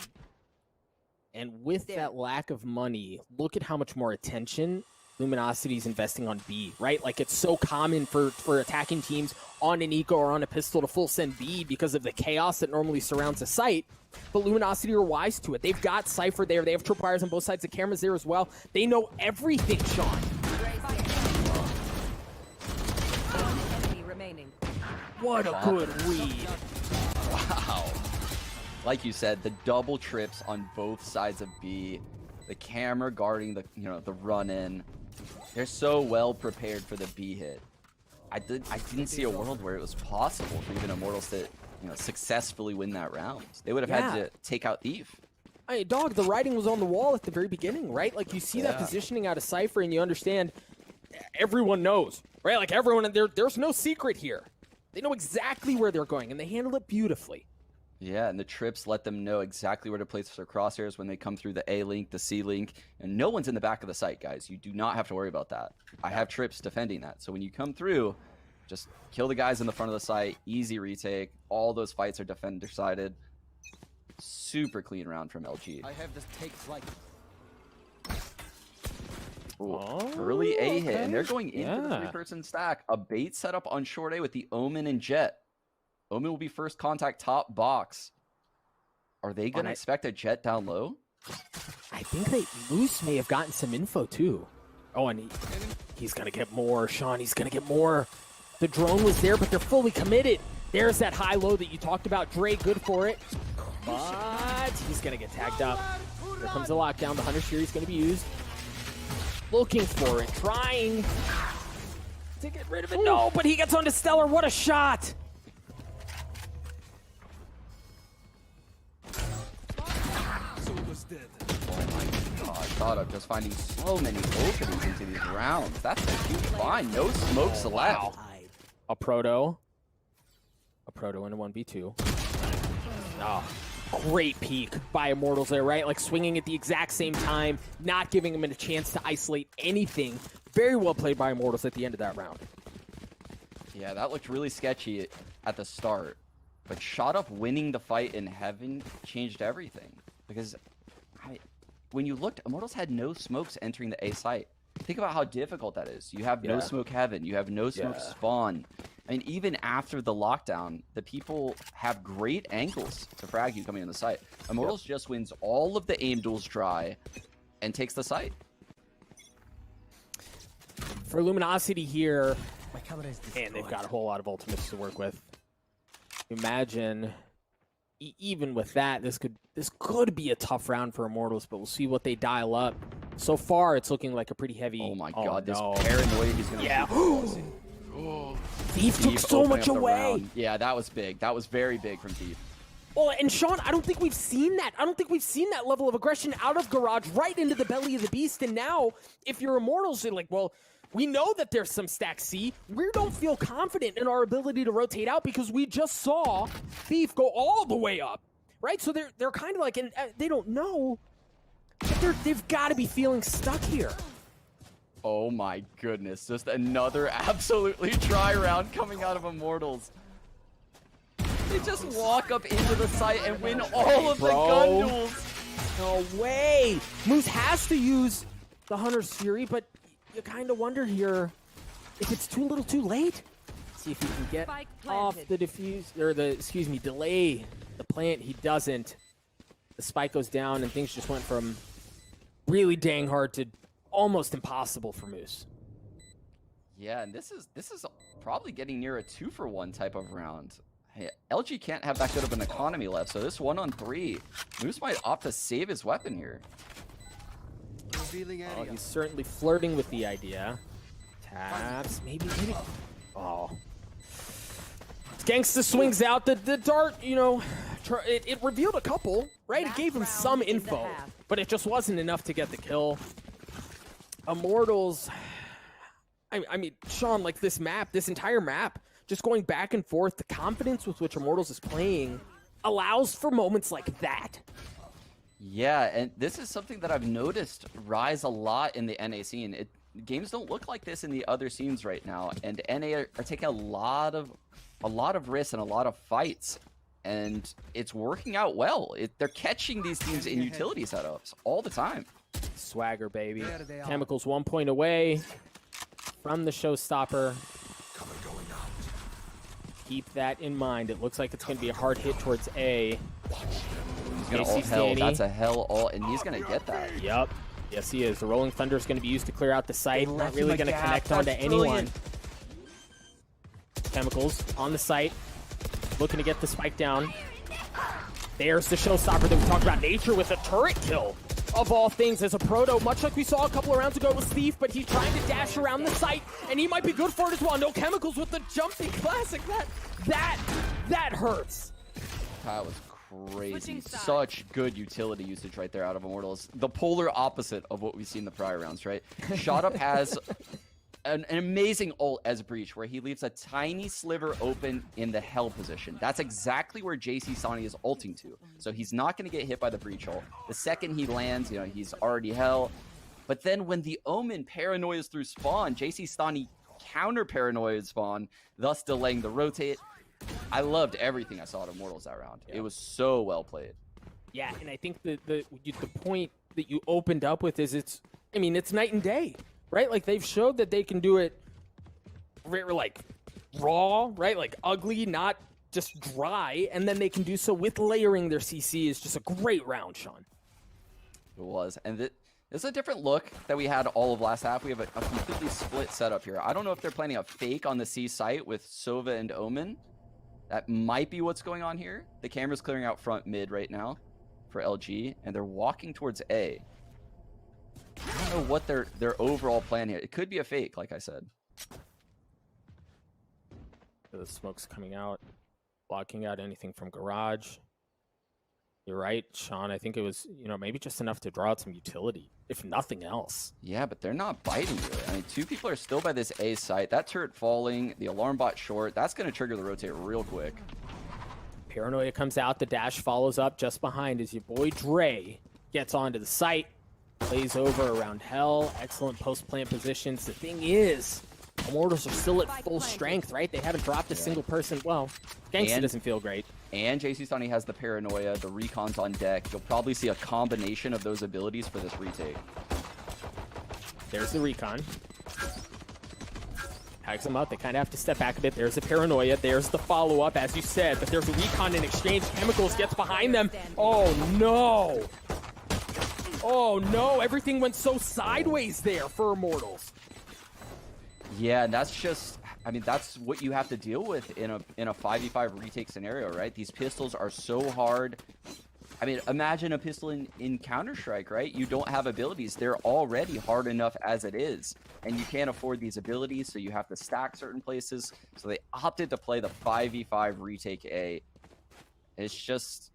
And with that lack of money, look at how much more attention Luminosity's investing on B, right? Like, it's so common for attacking teams on an eco or on a pistol to full send B because of the chaos that normally surrounds a site. But Luminosity are wise to it. They've got Cypher there. They have tripwires on both sides. The cameras there as well. They know everything, Sean. What a good read. Wow. Like you said, the double trips on both sides of B, the camera guarding the the run in. They're so well prepared for the B hit. I didn't see a world where it was possible for even Immortals to successfully win that round. They would have had to take out Thief. Hey, dog, the writing was on the wall at the very beginning, right? Like, you see that positioning out of Cypher and you understand everyone knows, right? Like, everyone, there's no secret here. They know exactly where they're going, and they handle it beautifully. Yeah, and the trips let them know exactly where to place their crosshairs when they come through the A link, the C link, and no one's in the back of the site, guys. You do not have to worry about that. I have trips defending that. So when you come through, just kill the guys in the front of the site, easy retake. All those fights are defender-sided. Super clean round from LG. I have this take flight. Early A hit, and they're going into the 3-person stack. A bait setup on short A with the Omen and Jet. Omen will be first contact top box. Are they going to expect a Jet down low? I think Moose may have gotten some info too. Oh, and he's going to get more, Sean. He's going to get more. The drone was there, but they're fully committed. There's that high-low that you talked about. Dre, good for it. But he's going to get tagged up. Here comes the lockdown. The Hunter Series going to be used. Looking for it. Trying to get rid of it. No, but he gets onto Stellar. What a shot. Thought of just finding so many openings into these rounds. That's a huge find. No smokes left. A proto in a 1v2. Oh, great peek by Immortals there, right? Like swinging at the exact same time, not giving him a chance to isolate anything. Very well played by Immortals at the end of that round. Yeah, that looked really sketchy at the start. But Shot Up winning the fight in Heaven changed everything. Because when you looked, Immortals had no smokes entering the A site. Think about how difficult that is. You have no smoke Heaven. You have no smoke Spawn. I mean, even after the lockdown, the people have great angles to frag you coming on the site. Immortals just wins all of the aim duels dry and takes the site. For Luminosity here, and they've got a whole lot of ultimates to work with. Imagine, even with that, this could be a tough round for Immortals, but we'll see what they dial up. So far, it's looking like a pretty heavy. Oh my god, this paranoia he's gonna. Yeah. Thief took so much away. Yeah, that was big. That was very big from Thief. Oh, and Sean, I don't think we've seen that. I don't think we've seen that level of aggression out of Garage right into the belly of the beast. And now, if you're Immortals, you're like, well, we know that there's some stack C. We don't feel confident in our ability to rotate out because we just saw Thief go all the way up, right? So they're kind of like, and they don't know, but they've got to be feeling stuck here. Oh my goodness, just another absolutely dry round coming out of Immortals. They just walk up into the site and win all of the gun duels. No way. Moose has to use the Hunter's Fury, but you kind of wonder here if it's too little too late. See if he can get off the defuse, or delay the plant. He doesn't. The spike goes down and things just went from really dang hard to almost impossible for Moose. Yeah, and this is probably getting near a 2-for-1 type of round. Hey, LG can't have that good of an economy left, so this 1-on-3, Moose might opt to save his weapon here. Oh, he's certainly flirting with the idea. Taps, maybe. Oh. Gangsta swings out. The dart, you know, it revealed a couple, right? It gave him some info, but it just wasn't enough to get the kill. Immortals, I mean, Sean, like this map, this entire map, just going back and forth, the confidence with which Immortals is playing allows for moments like that. Yeah, and this is something that I've noticed rise a lot in the NA scene. Games don't look like this in the other scenes right now, and NA are taking a lot of risks and a lot of fights, and it's working out well. They're catching these teams in utility setups all the time. Swagger, baby. Chemicals 1 point away from the showstopper. Keep that in mind. It looks like it's going to be a hard hit towards A. He's going to ult hell. That's a hell ult, and he's going to get that. Yep. Yes, he is. The Rolling Thunder is going to be used to clear out the site. Not really going to connect onto anyone. Chemicals on the site. Looking to get the spike down. There's the showstopper that we talked about. Nature with a turret kill. Of all things, as a proto, much like we saw a couple of rounds ago with Thief, but he's trying to dash around the site, and he might be good for it as well. No Chemicals with the jumping classic. That hurts. That was crazy. Such good utility usage right there out of Immortals. The polar opposite of what we've seen in the prior rounds, right? Shot Up has an amazing ult as Breach, where he leaves a tiny sliver open in the hell position. That's exactly where JC Sonny is ulting to. So he's not going to get hit by the Breach ult. The second he lands, you know, he's already hell. But then when the Omen paranoias through spawn, JC Sonny counter paranoia spawn, thus delaying the rotate. I loved everything I saw at Immortals that round. It was so well played. Yeah, and I think the point that you opened up with is it's night and day. Right? Like, they've showed that they can do it like raw, right? Like ugly, not just dry. And then they can do so with layering their CC. Is just a great round, Sean. It was. And this is a different look that we had all of last half. We have a completely split setup here. I don't know if they're planning a fake on the C site with Sova and Omen. That might be what's going on here. The camera's clearing out front mid right now for LG, and they're walking towards A. I don't know what their overall plan here. It could be a fake, like I said. The smoke's coming out, blocking out anything from garage. You're right, Sean. I think it was, maybe just enough to draw out some utility, if nothing else. Yeah, but they're not biting really. I mean, 2 people are still by this A site. That turret falling, the alarm bot short. That's going to trigger the rotate real quick. Paranoia comes out. The dash follows up just behind as your boy Dre gets onto the site. Plays over around Hell. Excellent post-plant positions. The thing is, Immortals are still at full strength, right? They haven't dropped a single person. Well, Gangsta doesn't feel great. And JC Stunny has the Paranoia, the Recon's on deck. You'll probably see a combination of those abilities for this retake. There's the Recon. Tags them up. They kind of have to step back a bit. There's the Paranoia. There's the follow-up, as you said. But there's a Recon in exchange. Chemicals gets behind them. Oh, no. Oh, no. Everything went so sideways there for Immortals. Yeah, and that's just... I mean, that's what you have to deal with in a 5v5 retake scenario, right? These pistols are so hard. I mean, imagine a pistol in Counter-Strike, right? You don't have abilities. They're already hard enough as it is. And you can't afford these abilities, so you have to stack certain places. So they opted to play the 5v5 retake A. It's just...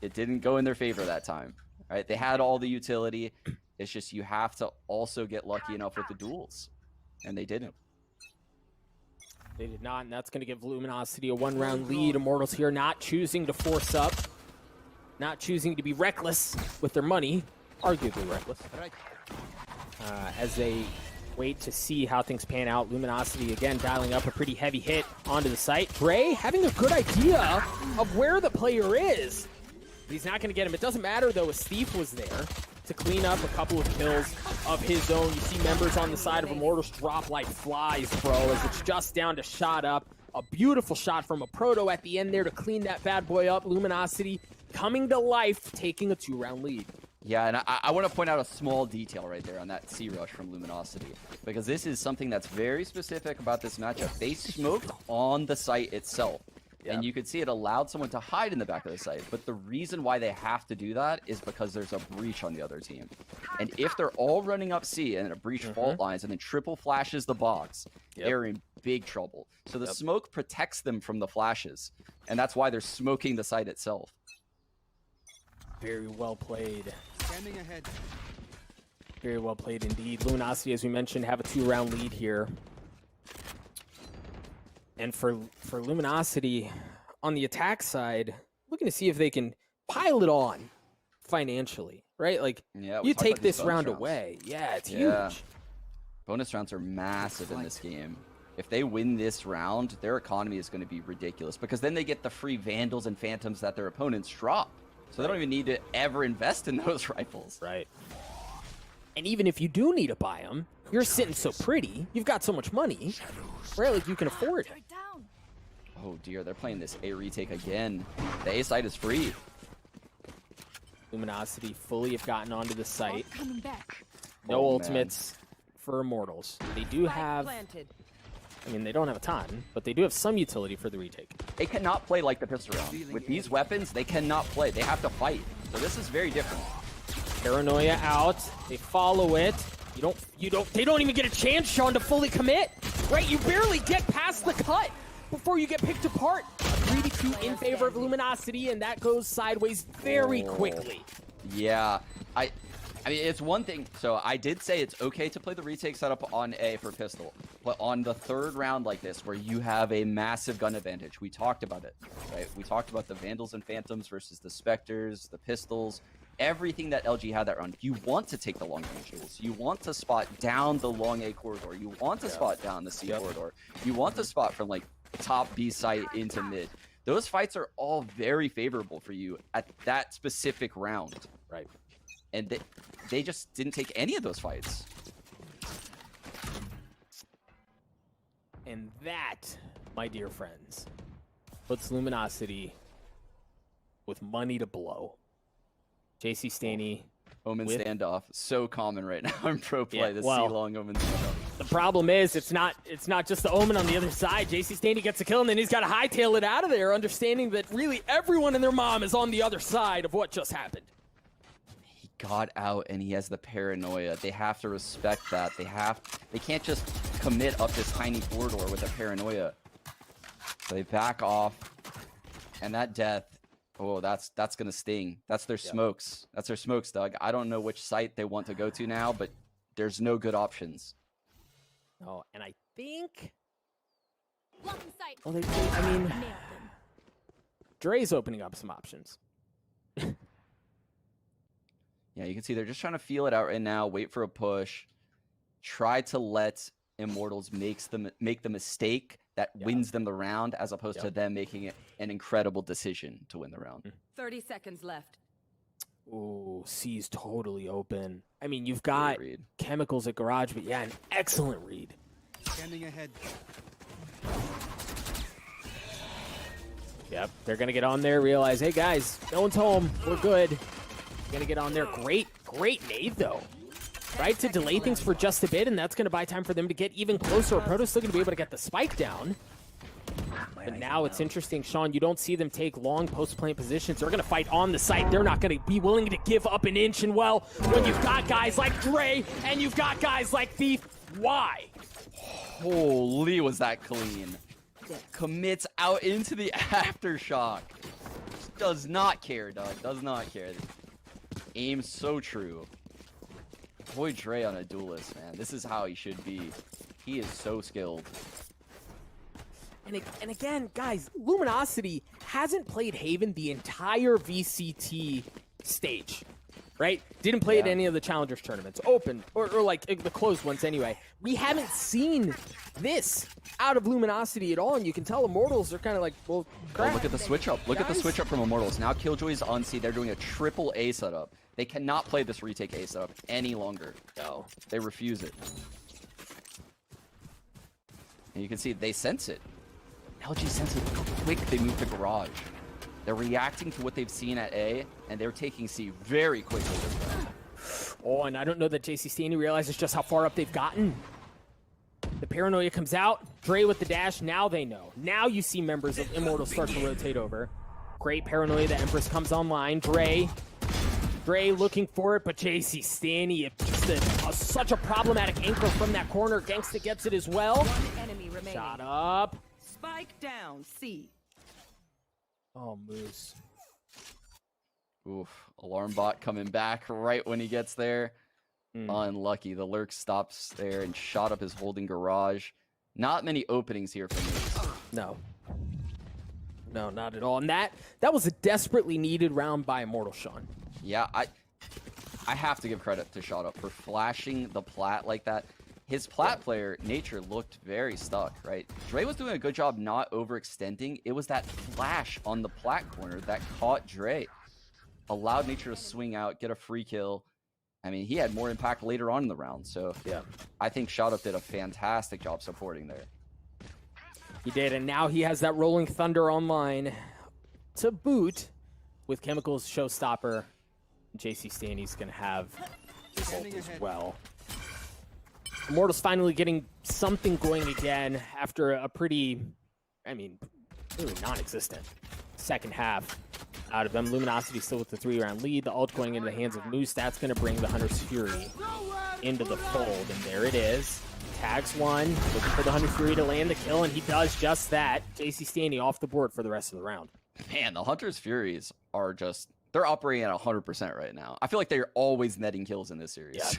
It didn't go in their favor that time, right? They had all the utility. It's just you have to also get lucky enough with the duels. And they didn't. They did not, and that's going to give Luminosity a 1-round lead. Immortals here not choosing to force up, not choosing to be reckless with their money, arguably reckless, as they wait to see how things pan out. Luminosity, again, dialing up a pretty heavy hit onto the site. Dre having a good idea of where the player is. But he's not going to get him. It doesn't matter, though, as Thief was there to clean up a couple of kills of his own. You see members on the side of Immortals drop like flies, bro, as it's just down to shot up. A beautiful shot from a Proto at the end there to clean that bad boy up. Luminosity coming to life, taking a 2-round lead. Yeah, and I want to point out a small detail right there on that C-Rush from Luminosity, because this is something that's very specific about this matchup. They smoked on the site itself. And you could see it allowed someone to hide in the back of the site. But the reason why they have to do that is because there's a breach on the other team. And if they're all running up C and a breach fault lines and then triple flashes the box, they're in big trouble. So the smoke protects them from the flashes. And that's why they're smoking the site itself. Very well played. Standing ahead. Very well played indeed. Luminosity, as we mentioned, have a 2-round lead here. And for Luminosity, on the attack side, looking to see if they can pile it on financially, right? Like, you take this round away. Yeah, it's huge. Bonus rounds are massive in this game. If they win this round, their economy is going to be ridiculous, because then they get the free Vandals and Phantoms that their opponents drop. So they don't even need to ever invest in those rifles. Right. And even if you do need to buy them, you're sitting so pretty, you've got so much money, right? Like, you can afford it. Oh dear, they're playing this A retake again. The A site is free. Luminosity fully have gotten onto the site. No Oh, ultimates for Immortals. They do have... I mean, they don't have a ton, but they do have some utility for the retake. They cannot play like the pistol round. With these weapons, they cannot play. They have to fight. So this is very different. Paranoia out. They follow it. They don't even get a chance, Sean, to fully commit. Right? You barely get past the cut before you get picked apart. A 3-2 in favor of Luminosity, and that goes sideways very quickly. Yeah. I mean, it's one thing. So I did say it's okay to play the retake setup on A for pistol, but on the 3rd round like this, where you have a massive gun advantage, we talked about it, right? We talked about the Vandals and Phantoms versus the Spectres, the pistols, everything that LG had that round. You want to take the long range duels. You want to spot down the long A corridor. You want to spot down the C corridor. You want to spot from like top B site into mid. Those fights are all very favorable for you at that specific round. Right. And they just didn't take any of those fights. And that, my dear friends, puts Luminosity with money to blow. JC Staney. Omen standoff. So common right now in pro play. The C-long Omen standoff. The problem is it's not just the Omen on the other side. JC Staney gets a kill, and then he's got to hightail it out of there, understanding that really everyone and their mom is on the other side of what just happened. He got out, and he has the paranoia. They have to respect that. They can't just commit up this tiny corridor with a paranoia. So they back off, and that death, oh, that's gonna sting. That's their smokes. That's their smokes, Doug. I don't know which site they want to go to now, but there's no good options. Oh, and I think... Blocking sight. Well, I mean... Dre's opening up some options. Yeah, you can see they're just trying to feel it out right now, wait for a push, try to let Immortals make the mistake that wins them the round, as opposed to them making it an incredible decision to win the round. 30 seconds left. Ooh, C's totally open. I mean, you've got Chemicals at Garage, but yeah, an excellent read. Standing ahead. Yep, they're going to get on there, realize, hey guys, no one's home, we're good. Going to get on there. Great nade, though. Right, to delay things for just a bit, and that's going to buy time for them to get even closer. Proto's still going to be able to get the spike down. But now it's interesting, Sean, you don't see them take long post-plant positions. They're going to fight on the site. They're not going to be willing to give up an inch. And, well, when you've got guys like Dre and you've got guys like Thief, why? Holy, was that clean. Commits out into the aftershock. Does not care, Doug. Does not care. Aim so true. Boy, Dre on a duelist, man. This is how he should be. He is so skilled. And again, guys, Luminosity hasn't played Haven the entire VCT stage, right? Didn't play at any of the Challengers tournaments, open, or like the closed ones anyway. We haven't seen this out of Luminosity at all, and you can tell Immortals are kind of like, well, crap. Oh, look at the switch up. Look at the switch up from Immortals. Now Killjoy's on C. They're doing a triple A setup. They cannot play this retake A setup any longer. No. They refuse it. And you can see they sense it. LG sense it. Look how quick they move to Garage. They're reacting to what they've seen at A, and they're taking C very quickly this round. Oh, and I don't know that JC Staney realizes just how far up they've gotten. The paranoia comes out. Dre with the dash. Now they know. Now you see members of Immortals start to rotate over. Great paranoia. The Empress comes online. Dre looking for it, but JC Staney, just such a problematic anchor from that corner. Gangsta gets it as well. One enemy remaining. Shot up. Spike down, C. Oh, Moose. Oof. Alarm bot coming back right when he gets there. Unlucky. The lurk stops there and shot up his holding Garage. Not many openings here for Moose. No, not at all. And that was a desperately needed round by Immortal, Sean. Yeah, I have to give credit to Shot Up for flashing the plat like that. His plat player, Nature, looked very stuck, right? Dre was doing a good job not overextending. It was that flash on the plat corner that caught Dre. Allowed Nature to swing out, get a free kill. I mean, he had more impact later on in the round, so yeah, I think Shot Up did a fantastic job supporting there. He did, and now he has that Rolling Thunder online to boot with Chemicals Showstopper. JC Staney's going to have his ult as well. Immortals finally getting something going again after a pretty, I mean, really non-existent second half out of them. Luminosity still with the 3-round lead. The ult going into the hands of Moose. That's going to bring the Hunter's Fury into the fold, and there it is. Tags one, looking for the Hunter's Fury to land the kill, and he does just that. JC Staney off the board for the rest of the round. Man, the Hunter's Furies are just, they're operating at 100% right now. I feel like they're always netting kills in this series. Yep.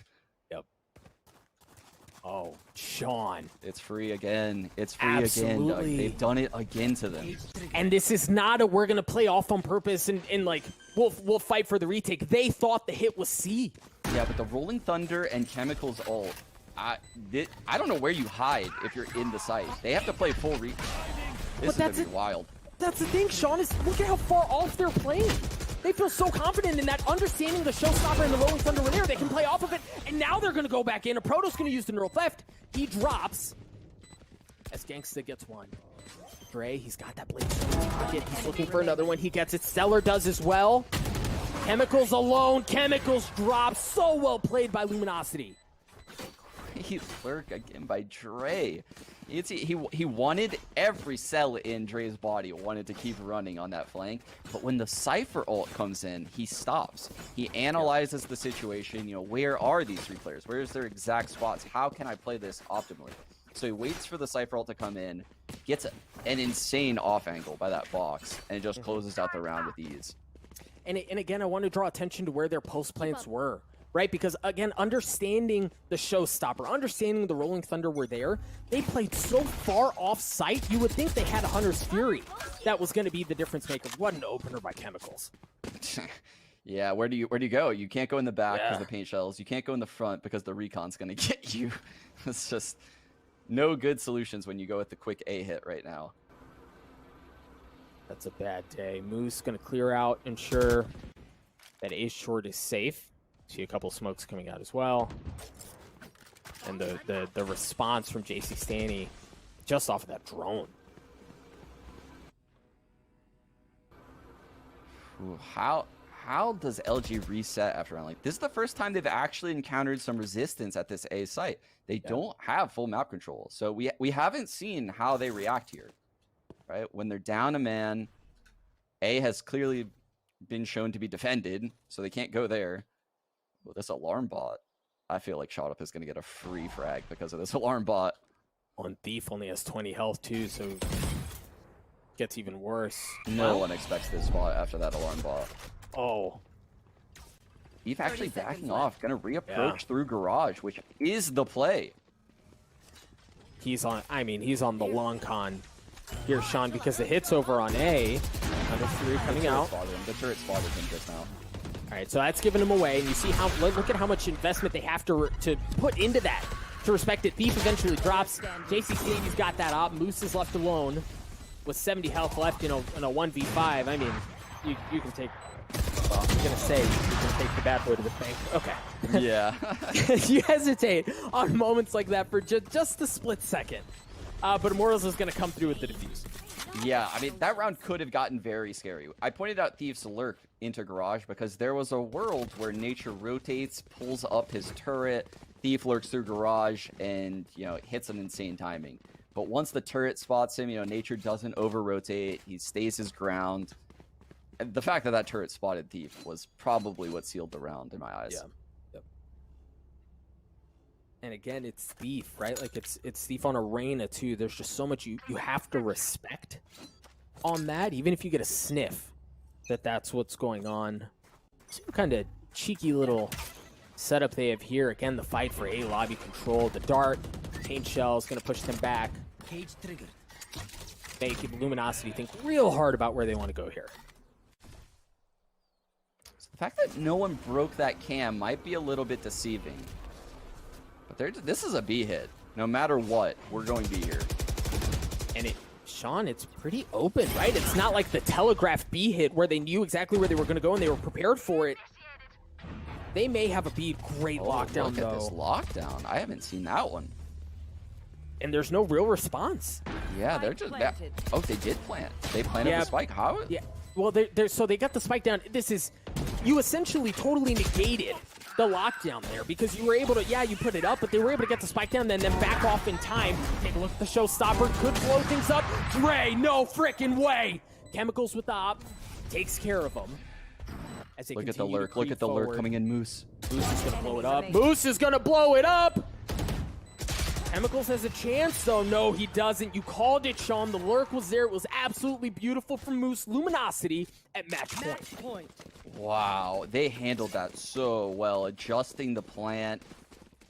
Oh, Sean. It's free again. It's free Absolutely. again, Doug. They've done it again to them. And this is not a we're going to play off on purpose and like, we'll fight for the retake. They thought the hit was C. Yeah, but the Rolling Thunder and Chemicals ult, I don't know where you hide if you're in the site. They have to play full retake. This is going to be wild. That's the thing, Sean, is look at how far off they're playing. They feel so confident in that, understanding the Showstopper and the Rolling Thunder were there. They can play off of it, and now they're going to go back in. A Proto's going to use the Neural Theft. He drops as Gangsta gets one. Dre, he's got that blade in his pocket. He's looking for another one. He gets it. Stellar does as well. Chemicals alone. Chemicals drops. So well played by Luminosity. Great lurk again by Dre. You can see he wanted every cell in Dre's body, wanted to keep running on that flank. But when the Cypher ult comes in, he stops. He analyzes the situation. You know, where are these 3 players? Where is their exact spots? How can I play this optimally? So he waits for the Cypher ult to come in, gets an insane off angle by that box, and it just closes out the round with ease. And again, I want to draw attention to where their post plants were. Right, because again, understanding the showstopper, understanding the Rolling Thunder were there, they played so far off site, you would think they had a Hunter's Fury. That was going to be the difference maker. What an opener by Chemicals. Yeah, where do you go? You can't go in the back because of the paint shells. You can't go in the front because the recon's going to get you. It's just no good solutions when you go with the quick A hit right now. That's a bad day. Moose going to clear out, ensure that A short is safe. See a couple smokes coming out as well. And the response from JC Stanny just off of that drone. Ooh, how does LG reset after round? Like, this is the first time they've actually encountered some resistance at this A site. They don't have full map control. So we haven't seen how they react here. Right? When they're down a man, A has clearly been shown to be defended, so they can't go there. Well, this alarm bot, I feel like Shot Up is going to get a free frag because of this alarm bot. On Thief only has 20 health too, so gets even worse. No one expects this spot after that alarm bot. Oh. Thief actually backing off, going to reapproach through Garage, which is the play. He's on the long con here, Sean, because the hit's over on A. Under 3 coming out. The turret spotted him just now. All right, so that's giving him away, and you see how look at how much investment they have to put into that to respect it. Thief eventually drops. JC Stevie's got that up. Moose is left alone with 70 health left in a 1v5. I mean, you can take. Well, I'm gonna say you can take the bad boy to the bank. Okay. Yeah. You hesitate on moments like that for just a split second, but Immortals is gonna come through with the defuse. Yeah, I mean, that round could have gotten very scary. I pointed out Thief's lurk into Garage because there was a world where Nature rotates, pulls up his turret, Thief lurks through Garage, and, you know, hits an insane timing. But once the turret spots him, you know, Nature doesn't over-rotate, he stays his ground. And the fact that that turret spotted Thief was probably what sealed the round in my eyes. Yeah. Yep. And again, it's Thief, right? Like, it's Thief on Arena, too. There's just so much you have to respect on that, even if you get a sniff that's what's going on. See what kind of cheeky little setup they have here. Again, the fight for A lobby control. The dart, paint shell is going to push them back. Cage triggered. Make Luminosity think real hard about where they want to go here. The fact that no one broke that cam might be a little bit deceiving. But this is a B hit. No matter what, we're going B here. And Sean, it's pretty open, right? It's not like the telegraph B hit where they knew exactly where they were going to go and they were prepared for it. They may have a B. Great lockdown, look at this lockdown. I haven't seen that one. And there's no real response. Yeah, they're just... Oh, they did plant. They planted the spike. How? Yeah. Well, so they got the spike down. This is... You essentially totally negated the lockdown there because you were able to... Yeah, you put it up, but they were able to get the spike down and then back off in time. Take a look at the showstopper. Could blow things up. Dre, no freaking way! Chemicals with the op. Takes care of them. As they look at the lurk. Look at the lurk coming in, Moose. Moose is going to blow it up. Moose is going to blow it up! Chemicals has a chance, though. No, he doesn't. You called it, Sean. The lurk was there. It was absolutely beautiful from Moose. Luminosity at match point. Wow, they handled that so well. Adjusting the plant,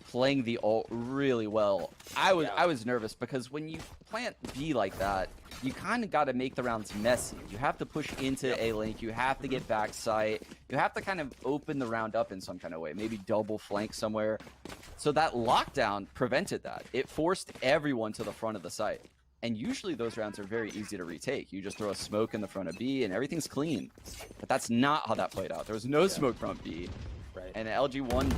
playing the ult really well. I was nervous because when you plant B like that, you kind of got to make the rounds messy. You have to push into A link. You have to get back sight. You have to kind of open the round up in some kind of way. Maybe double flank somewhere. So that lockdown prevented that. It forced everyone to the front of the site. And usually those rounds are very easy to retake. You just throw a smoke in the front of B and everything's clean. But that's not how that played out. There was no smoke from B. Right. And LG won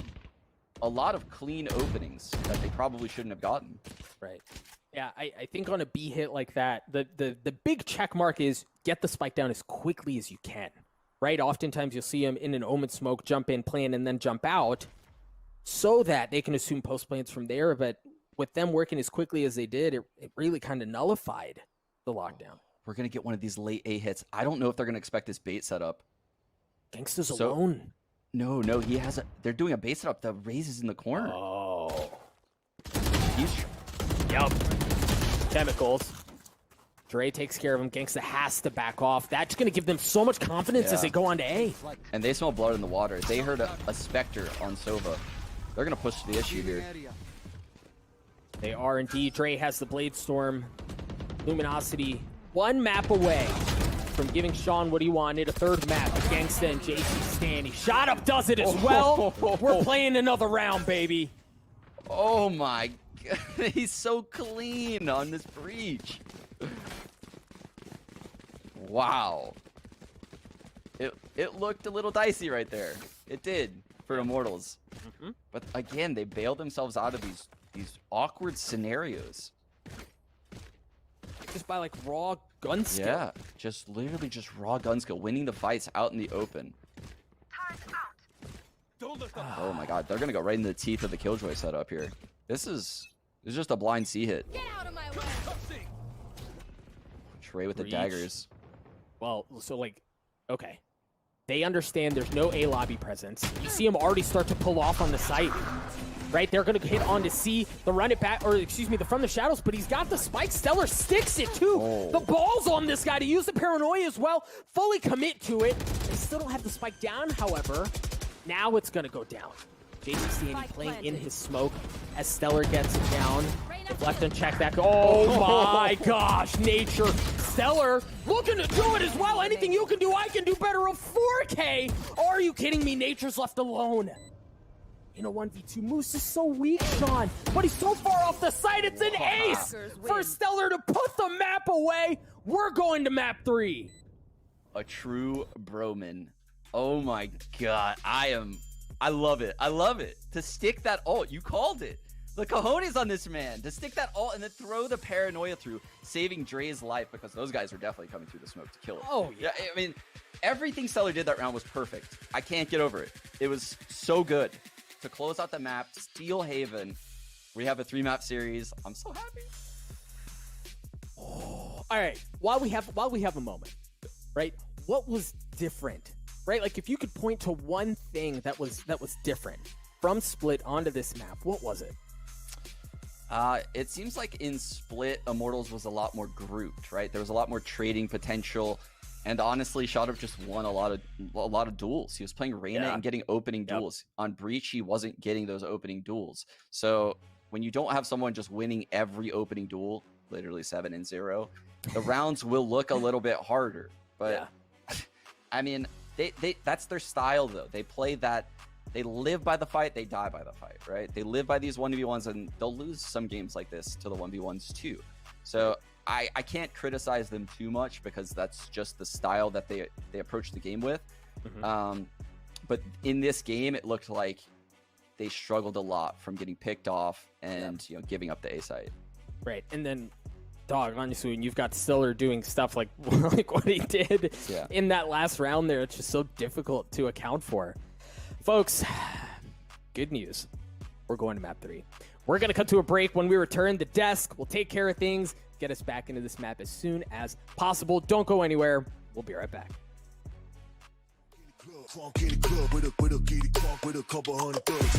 a lot of clean openings that they probably shouldn't have gotten. Right. Yeah, I think on a B hit like that, the big check mark is get the spike down as quickly as you can. Right? Oftentimes you'll see him in an Omen smoke, jump in, plan, and then jump out. so that they can assume post plans from there. But with them working as quickly as they did, it really kind of nullified the lockdown. We're going to get one of these late A hits. I don't know if they're going to expect this bait setup. Gangsta's alone. No, he has a... They're doing a bait setup. The Raze is in the corner. Oh. He's... Yup. Chemicals. Dre takes care of him. Gangsta has to back off. That's going to give them so much confidence as they go on to A. And they smell blood in the water. They heard a Spectre on Sova. They're going to push the issue here. They are indeed. Dre has the Blade Storm. Luminosity one map away from giving Sean what he wanted. A third map. Gangsta and JC Stanley. Shot up does it as well. We're playing another round, baby. Oh my God. He's so clean on this breach. Wow. It looked a little dicey right there. It did for Immortals. But again, they bailed themselves out of these awkward scenarios. Just by like raw gun skill. Yeah, just literally just raw gun skill, winning the fights out in the open. Oh my God, they're gonna go right into the teeth of the Killjoy setup here. This is just a blind C hit. Get out of my way. Trey with the Breach. daggers. Well, so like, okay. They understand there's no A lobby presence. You see them already start to pull off on the site. Right, they're going to hit on to C, the run it back, or excuse me, the from the shadows, but he's got the spike. Stellar sticks it too. Oh. The ball's on this guy to use the paranoia as well. Fully commit to it. They still don't have the spike down, however. Now it's going to go down. JC Stanley playing in his smoke as Stellar gets it down. If left unchecked, that oh my gosh, Nature. Stellar looking to do it as well. Anything you can do, I can do better. A 4K. Are you kidding me? Nature's left alone. In a 1v2, Moose is so weak, Sean, but he's so far off the site. It's an ace for Stellar to put the map away. We're going to map 3. A true broman. Oh my God, I love it. I love it. To stick that ult, you called it. The cojones on this man. To stick that ult and then throw the paranoia through, saving Dre's life because those guys are definitely coming through the smoke to kill him. Oh, yeah. I mean, everything Stellar did that round was perfect. I can't get over it. It was so good. To close out the map, steal Haven. We have a 3-map series. I'm so happy. All right, while we have a moment, right? What was different, right? Like if you could point to one thing that was different from Split onto this map, what was it? It seems like in Split, Immortals was a lot more grouped, right? There was a lot more trading potential. And honestly, Shadov just won a lot of duels. He was playing Reyna and getting opening duels. On Breach, he wasn't getting those opening duels. So when you don't have someone just winning every opening duel, literally 7-0, the rounds will look a little bit harder. But I mean, they that's their style though. They play that. They live by the fight, they die by the fight, right? They live by these 1v1s, and they'll lose some games like this to the 1v1s too. So I can't criticize them too much because that's just the style that they approach the game with. But in this game, it looked like they struggled a lot from getting picked off and giving up the A site. Right, and then dog, honestly, when you've got Stellar doing stuff like what he did in that last round there, it's just so difficult to account for. Folks, good news. We're going to map 3. We're going to cut to a break. When we return, the desk will take care of things, get us back into this map as soon as possible. Don't go anywhere. We'll be right back. Funk in the club with a kitty crunk with a couple hundred thugs.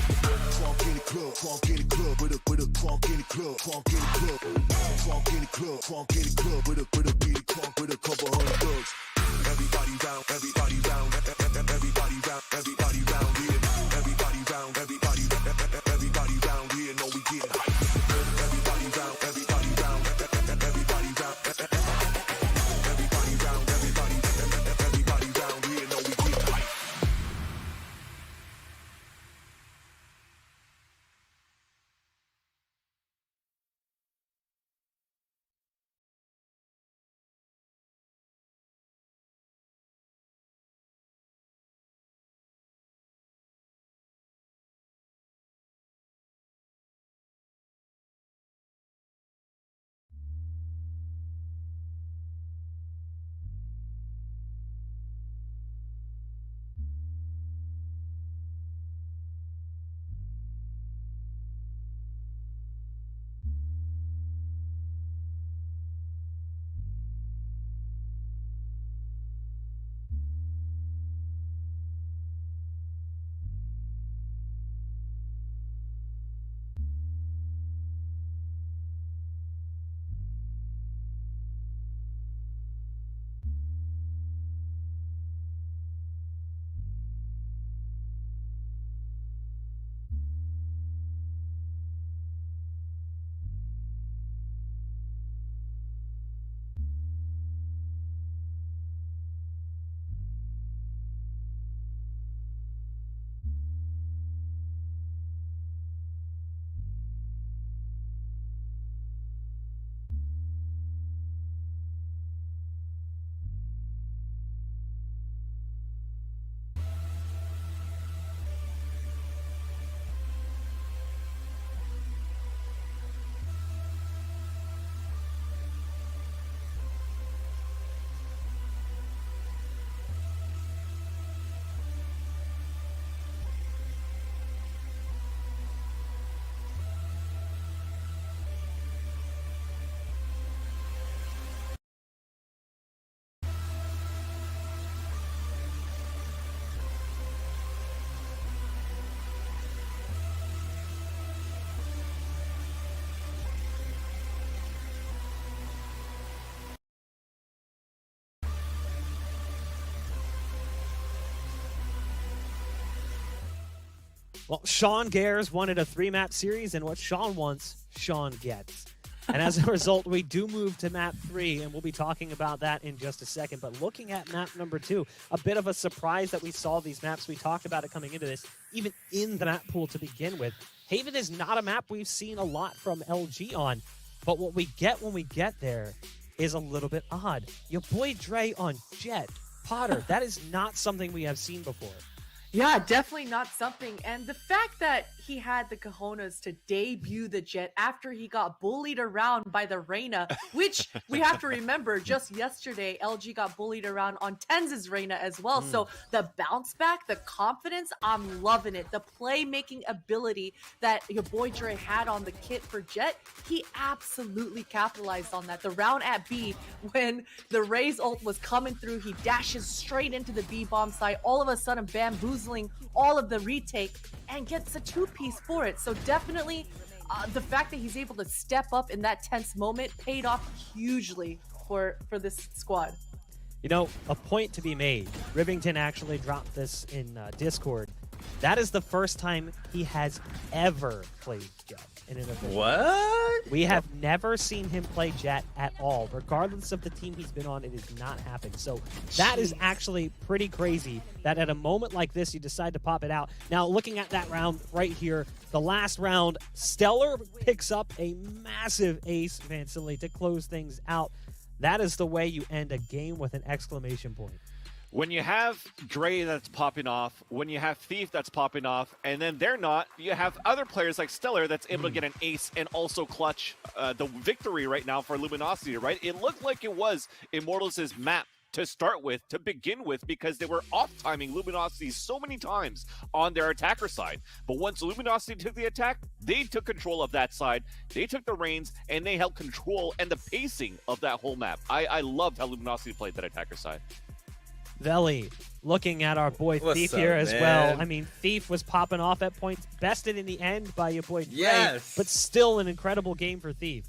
Funk in the club, funk in the club with a funk in the club, funk in the club, funk in the club, funk in the club with a kitty crunk with a couple hundred thugs. Everybody round, everybody round, everybody round, everybody round here. Everybody round, everybody round here. Know we getting hype. Everybody round, everybody round, everybody round, everybody round, everybody round here. Know we getting hype. Well, Sean Gares wanted a 3-map series, and what Sean wants, Sean gets. And as a result, we do move to map 3, and we'll be talking about that in just a second. But looking at map number 2, a bit of a surprise that we saw these maps. We talked about it coming into this, even in the map pool to begin with. Haven is not a map we've seen a lot from LG on, but what we get when we get there is a little bit odd. Your boy Dre on Jet. Potter, that is not something we have seen before. Yeah, definitely not something. And the fact that he had the cojones to debut the Jet after he got bullied around by the Reyna, which we have to remember, just yesterday, LG got bullied around on Tenz's Reyna as well. So the bounce back, the confidence, I'm loving it. The playmaking ability that your boy Dre had on the kit for Jet, he absolutely capitalized on that. The round at B, when the Raze ult was coming through, he dashes straight into the B bomb site, all of a sudden bamboozling all of the retake and gets a 2-piece for it. So definitely the fact that he's able to step up in that tense moment paid off hugely for this squad. You know, a point to be made. Rivington actually dropped this in Discord. That is the first time he has ever played Jet in an event. What? We have never seen him play Jet at all. Regardless of the team he's been on, it has not happened. So that is actually pretty crazy that at a moment like this, you decide to pop it out. Now, looking at that round right here, the last round, Stellar picks up a massive ace, Vansily, to close things out. That is the way you end a game with an exclamation point. When you have Dre that's popping off, when you have Thief that's popping off, and then they're not, you have other players like Stellar that's able to get an ace and also clutch the victory right now for Luminosity, right? It looked like it was Immortals' map to start with, to begin with, because they were off-timing Luminosity so many times on their attacker side. But once Luminosity took the attack, they took control of that side, they took the reins, and they held control and the pacing of that whole map. I loved how Luminosity played that attacker side. Veli, looking at our boy What's Thief up, here as man? well. I mean, Thief was popping off at points, bested in the end by your boy Dre, Yes. but still an incredible game for Thief.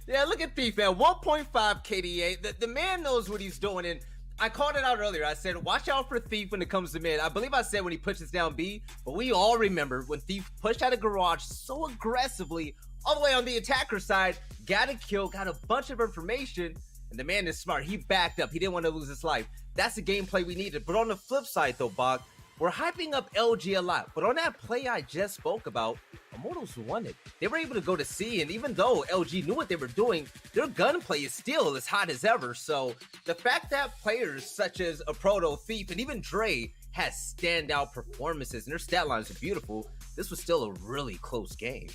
Yeah, look at Thief, man. 1.5 KDA. The man knows what he's doing, and I called it out earlier. I said, watch out for Thief when it comes to mid. I believe I said when he pushes down B, but we all remember when Thief pushed out of Garage so aggressively all the way on the attacker side, got a kill, got a bunch of information, and the man is smart. He backed up. He didn't want to lose his life. That's the gameplay we needed. But on the flip side, though, Bach, we're hyping up LG a lot. But on that play I just spoke about, Immortals won it. They were able to go to C, and even though LG knew what they were doing, their gunplay is still as hot as ever. So the fact that players such as a Proto, Thief, and even Dre has standout performances, and their stat lines are beautiful, this was still a really close game.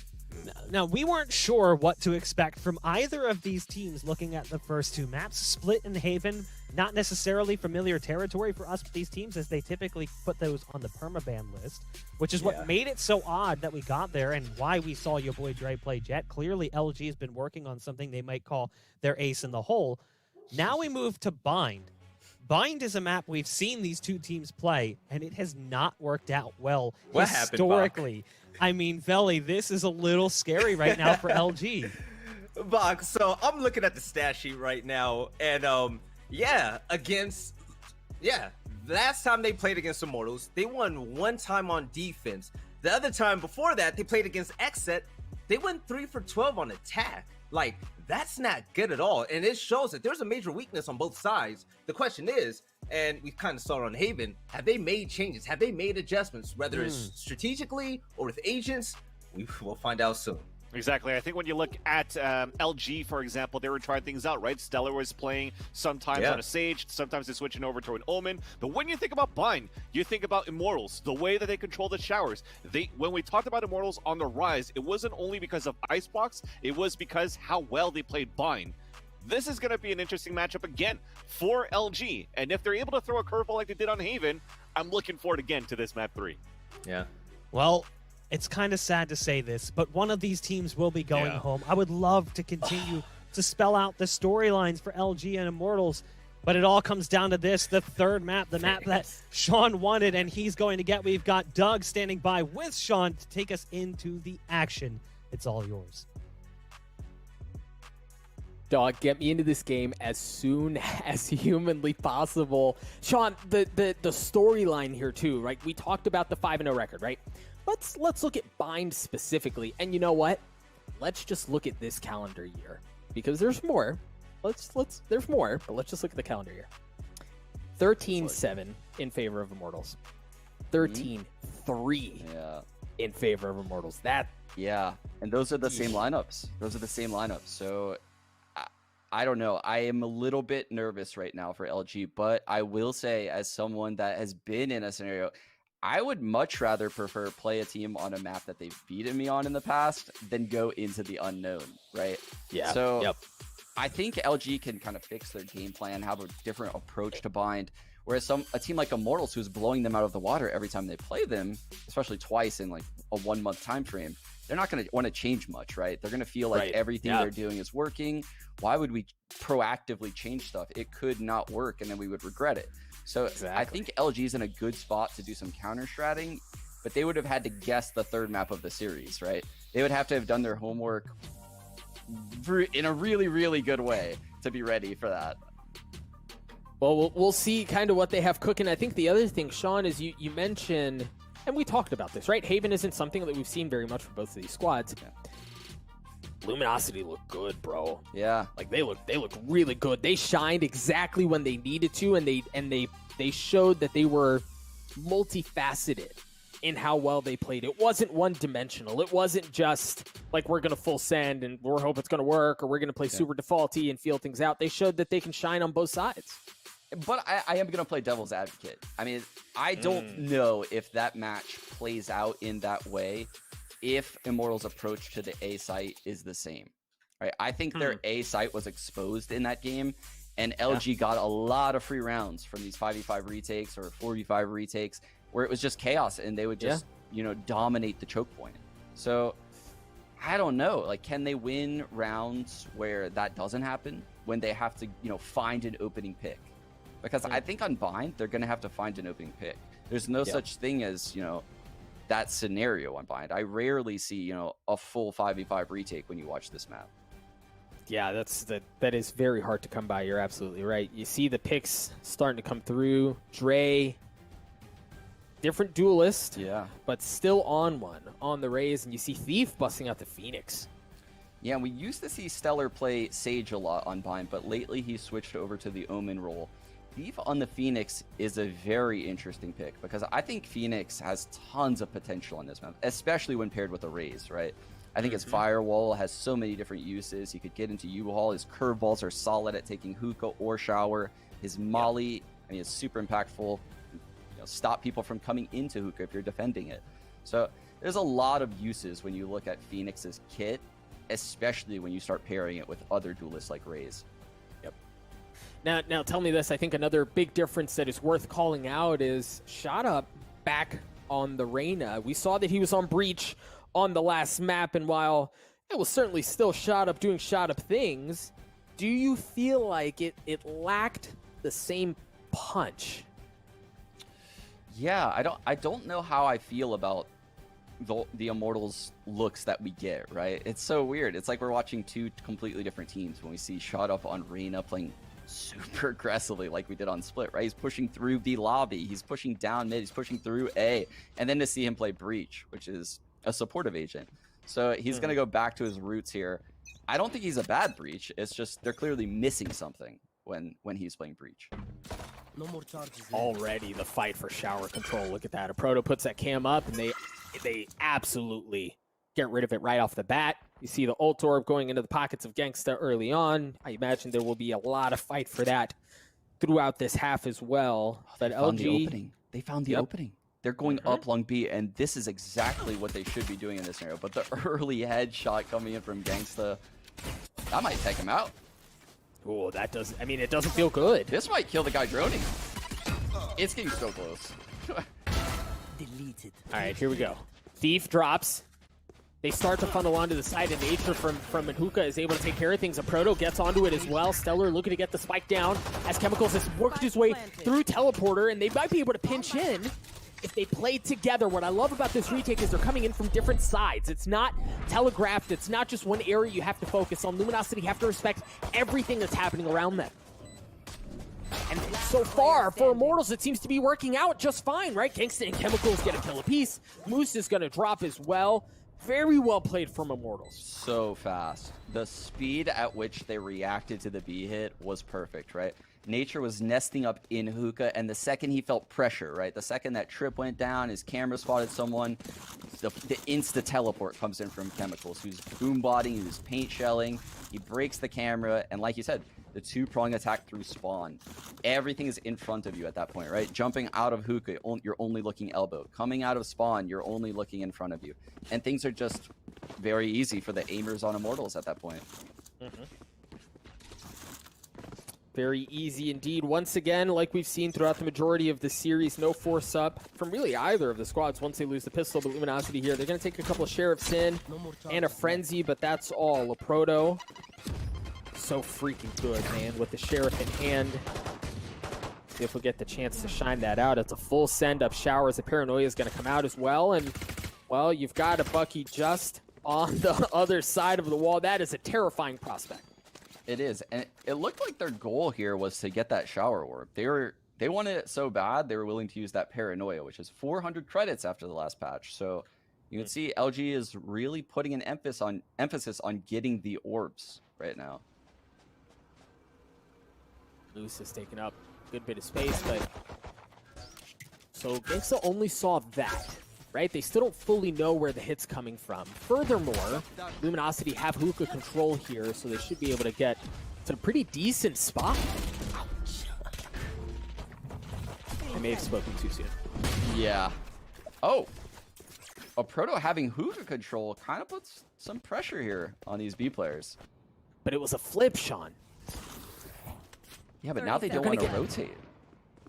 Now, we weren't sure what to expect from either of these teams looking at the first two maps. Split and Haven, not necessarily familiar territory for us with these teams, as they typically put those on the permaban list, which is what made it so odd that we got there and why we saw your boy Dre play Jet. Clearly, LG has been working on something they might call their ace in the hole. Now we move to Bind. Bind is a map we've seen these two teams play, and it has not worked out well What happened, historically. I mean, Veli, this is a little scary right now for LG. Bach, so I'm looking at the stat sheet right now, and last time they played against Immortals, they won one time on defense. The other time before that, they played against Xset, they went 3 for 12 on attack. Like, that's not good at all, and it shows that there's a major weakness on both sides. The question is, and we kind of saw it on Haven, have they made changes? Have they made adjustments, whether it's strategically or with agents? We'll find out soon. Exactly. I think when you look at LG, for example, they were trying things out, right? Stellar was playing sometimes on a Sage, sometimes they're switching over to an Omen. But when you think about Bind, you think about Immortals, the way that they control the showers. When we talked about Immortals on the rise, it wasn't only because of Icebox, it was because how well they played Bind. This is going to be an interesting matchup again for LG. And if they're able to throw a curveball like they did on Haven, I'm looking forward again to this map 3. Yeah. Well, it's kind of sad to say this, but one of these teams will be going home. I would love to continue to spell out the storylines for LG and Immortals, but it all comes down to this, the third map, the map that Sean wanted, and he's going to get. We've got Doug standing by with Sean to take us into the action. It's all yours. Dog, get me into this game as soon as humanly possible. Sean, the storyline here too, right? We talked about the 5-0 record, right? let's look at Bind specifically. And you know what? Let's just look at this calendar year because there's more. There's more, but let's just look at the calendar year. 13-7 in favor of Immortals. 13-3 in favor of Immortals. Yeah, and those are the same lineups. So I don't know. I am a little bit nervous right now for LG, but I will say, as someone that has been in a scenario, I would much rather prefer play a team on a map that they've beaten me on in the past than go into the unknown, right? Yeah. So I think LG can kind of fix their game plan, have a different approach to Bind. Whereas a team like Immortals, who's blowing them out of the water every time they play them, especially twice in like a 1 month time frame, they're not going to want to change much, right? They're going to feel like everything they're doing is working. Why would we proactively change stuff? It could not work, and then we would regret it. So I think LG is in a good spot to do some counter-stratting, but they would have had to guess the third map of the series, right? They would have to have done their homework in a really, really good way to be ready for that. Well, we'll see kind of what they have cooking. I think the other thing, Sean, is you mentioned, and we talked about this, right? Haven isn't something that we've seen very much for both of these squads. Luminosity looked good, bro. Yeah, like they look really good. They shined exactly when they needed to, and they showed that they were multifaceted in how well they played. It wasn't one-dimensional. It wasn't just like we're gonna full send and we're hope it's gonna work, or we're gonna play super defaulty and feel things out. They showed that they can shine on both sides. But I am going to play devil's advocate. I mean, I don't know if that match plays out in that way if Immortals' approach to the A site is the same. Right? I think their A site was exposed in that game, and LG got a lot of free rounds from these 5v5 retakes or 4v5 retakes where it was just chaos, and they would just, dominate the choke point. So I don't know. Like, can they win rounds where that doesn't happen, when they have to, find an opening pick? Because I think on Bind, they're going to have to find an opening pick. There's no such thing as, that scenario on Bind. I rarely see, a full 5v5 retake when you watch this map. Yeah, that is very hard to come by. You're absolutely right. You see the picks starting to come through. Dre, different duelist, but still on one, on the Rays, and you see Thief busting out the Phoenix. Yeah, we used to see Stellar play Sage a lot on Bind, but lately he's switched over to the Omen role. Thief on the Phoenix is a very interesting pick because I think Phoenix has tons of potential on this map, especially when paired with a Raze, right? I think his Firewall has so many different uses. He could get into U-Haul. His curveballs are solid at taking hookah or shower. His Molly, is super impactful. Stop people from coming into hookah if you're defending it. So there's a lot of uses when you look at Phoenix's kit, especially when you start pairing it with other duelists like Raze. Now tell me this. I think another big difference that is worth calling out is Shot Up back on the Reyna. We saw that he was on Breach on the last map, and while it was certainly still Shot Up doing Shot Up things, do you feel like it lacked the same punch? Yeah, I don't know how I feel about the Immortals looks that we get, right? It's so weird. It's like we're watching two completely different teams when we see Shot Up on Reyna playing super aggressively like we did on Split, right? He's pushing through the lobby, he's pushing down mid, he's pushing through A, and then to see him play Breach, which is a supportive agent. So he's going to go back to his roots here. I don't think he's a bad Breach. It's just they're clearly missing something when he's playing Breach. No more charges. Already the fight for shower control. Look at that. A Proto puts that cam up, and they absolutely get rid of it right off the bat. You see the ult orb going into the pockets of Gangsta early on. I imagine there will be a lot of fight for that throughout this half as well. But LG, they found the opening. They're going up long B, and this is exactly what they should be doing in this scenario. But the early headshot coming in from Gangsta, that might take him out. Oh, that doesn't. I mean, it doesn't feel good. This might kill the guy droning. It's getting so close. Deleted. All right, here we go. Thief drops. They start to funnel onto the side, and Nature from Hookah is able to take care of things. A Proto gets onto it as well. Stellar looking to get the spike down as Chemicals has worked his way through Teleporter, and they might be able to pinch in if they play together. What I love about this retake is they're coming in from different sides. It's not telegraphed. It's not just one area you have to focus on. Luminosity have to respect everything that's happening around them. And so far, for Immortals, it seems to be working out just fine, right? Gangsta and Chemicals get a kill apiece. Moose is going to drop as well. Very well played from Immortals. So fast. The speed at which they reacted to the B hit was perfect, right? Nature was nesting up in Hookah, and the second he felt pressure, right? The second that trip went down, his camera spotted someone, the insta-teleport comes in from Chemicals, who's boom-botting, who's paint shelling. He breaks the camera, and like you said, the two-prong attack through spawn. Everything is in front of you at that point, right? Jumping out of Hookah, you're only looking elbow. Coming out of spawn, you're only looking in front of you. And things are just very easy for the aimers on Immortals at that point. Very easy indeed. Once again, like we've seen throughout the majority of the series, no force up from really either of the squads once they lose the pistol. But Luminosity here, they're going to take a couple of Sheriffs in and a Frenzy, but that's all. Leproto, so freaking good, man, with the Sheriff in hand. See if we'll get the chance to shine that out. It's a full send-up shower as the Paranoia is going to come out as well. And, well, you've got a Bucky just on the other side of the wall. That is a terrifying prospect. It is, and it looked like their goal here was to get that shower orb. They wanted it so bad they were willing to use that Paranoia, which is 400 credits after the last patch. So you can see LG is really putting an emphasis on getting the orbs right now. Loose has taken up a good bit of space, but so Gangsta only saw that. Right? They still don't fully know where the hit's coming from. Furthermore, Luminosity have Hookah control here, so they should be able to get to a pretty decent spot. I may have spoken too soon. Yeah. Oh. A Proto having Hookah control kind of puts some pressure here on these B players. But it was a flip, Sean. Yeah, but now they don't want to rotate.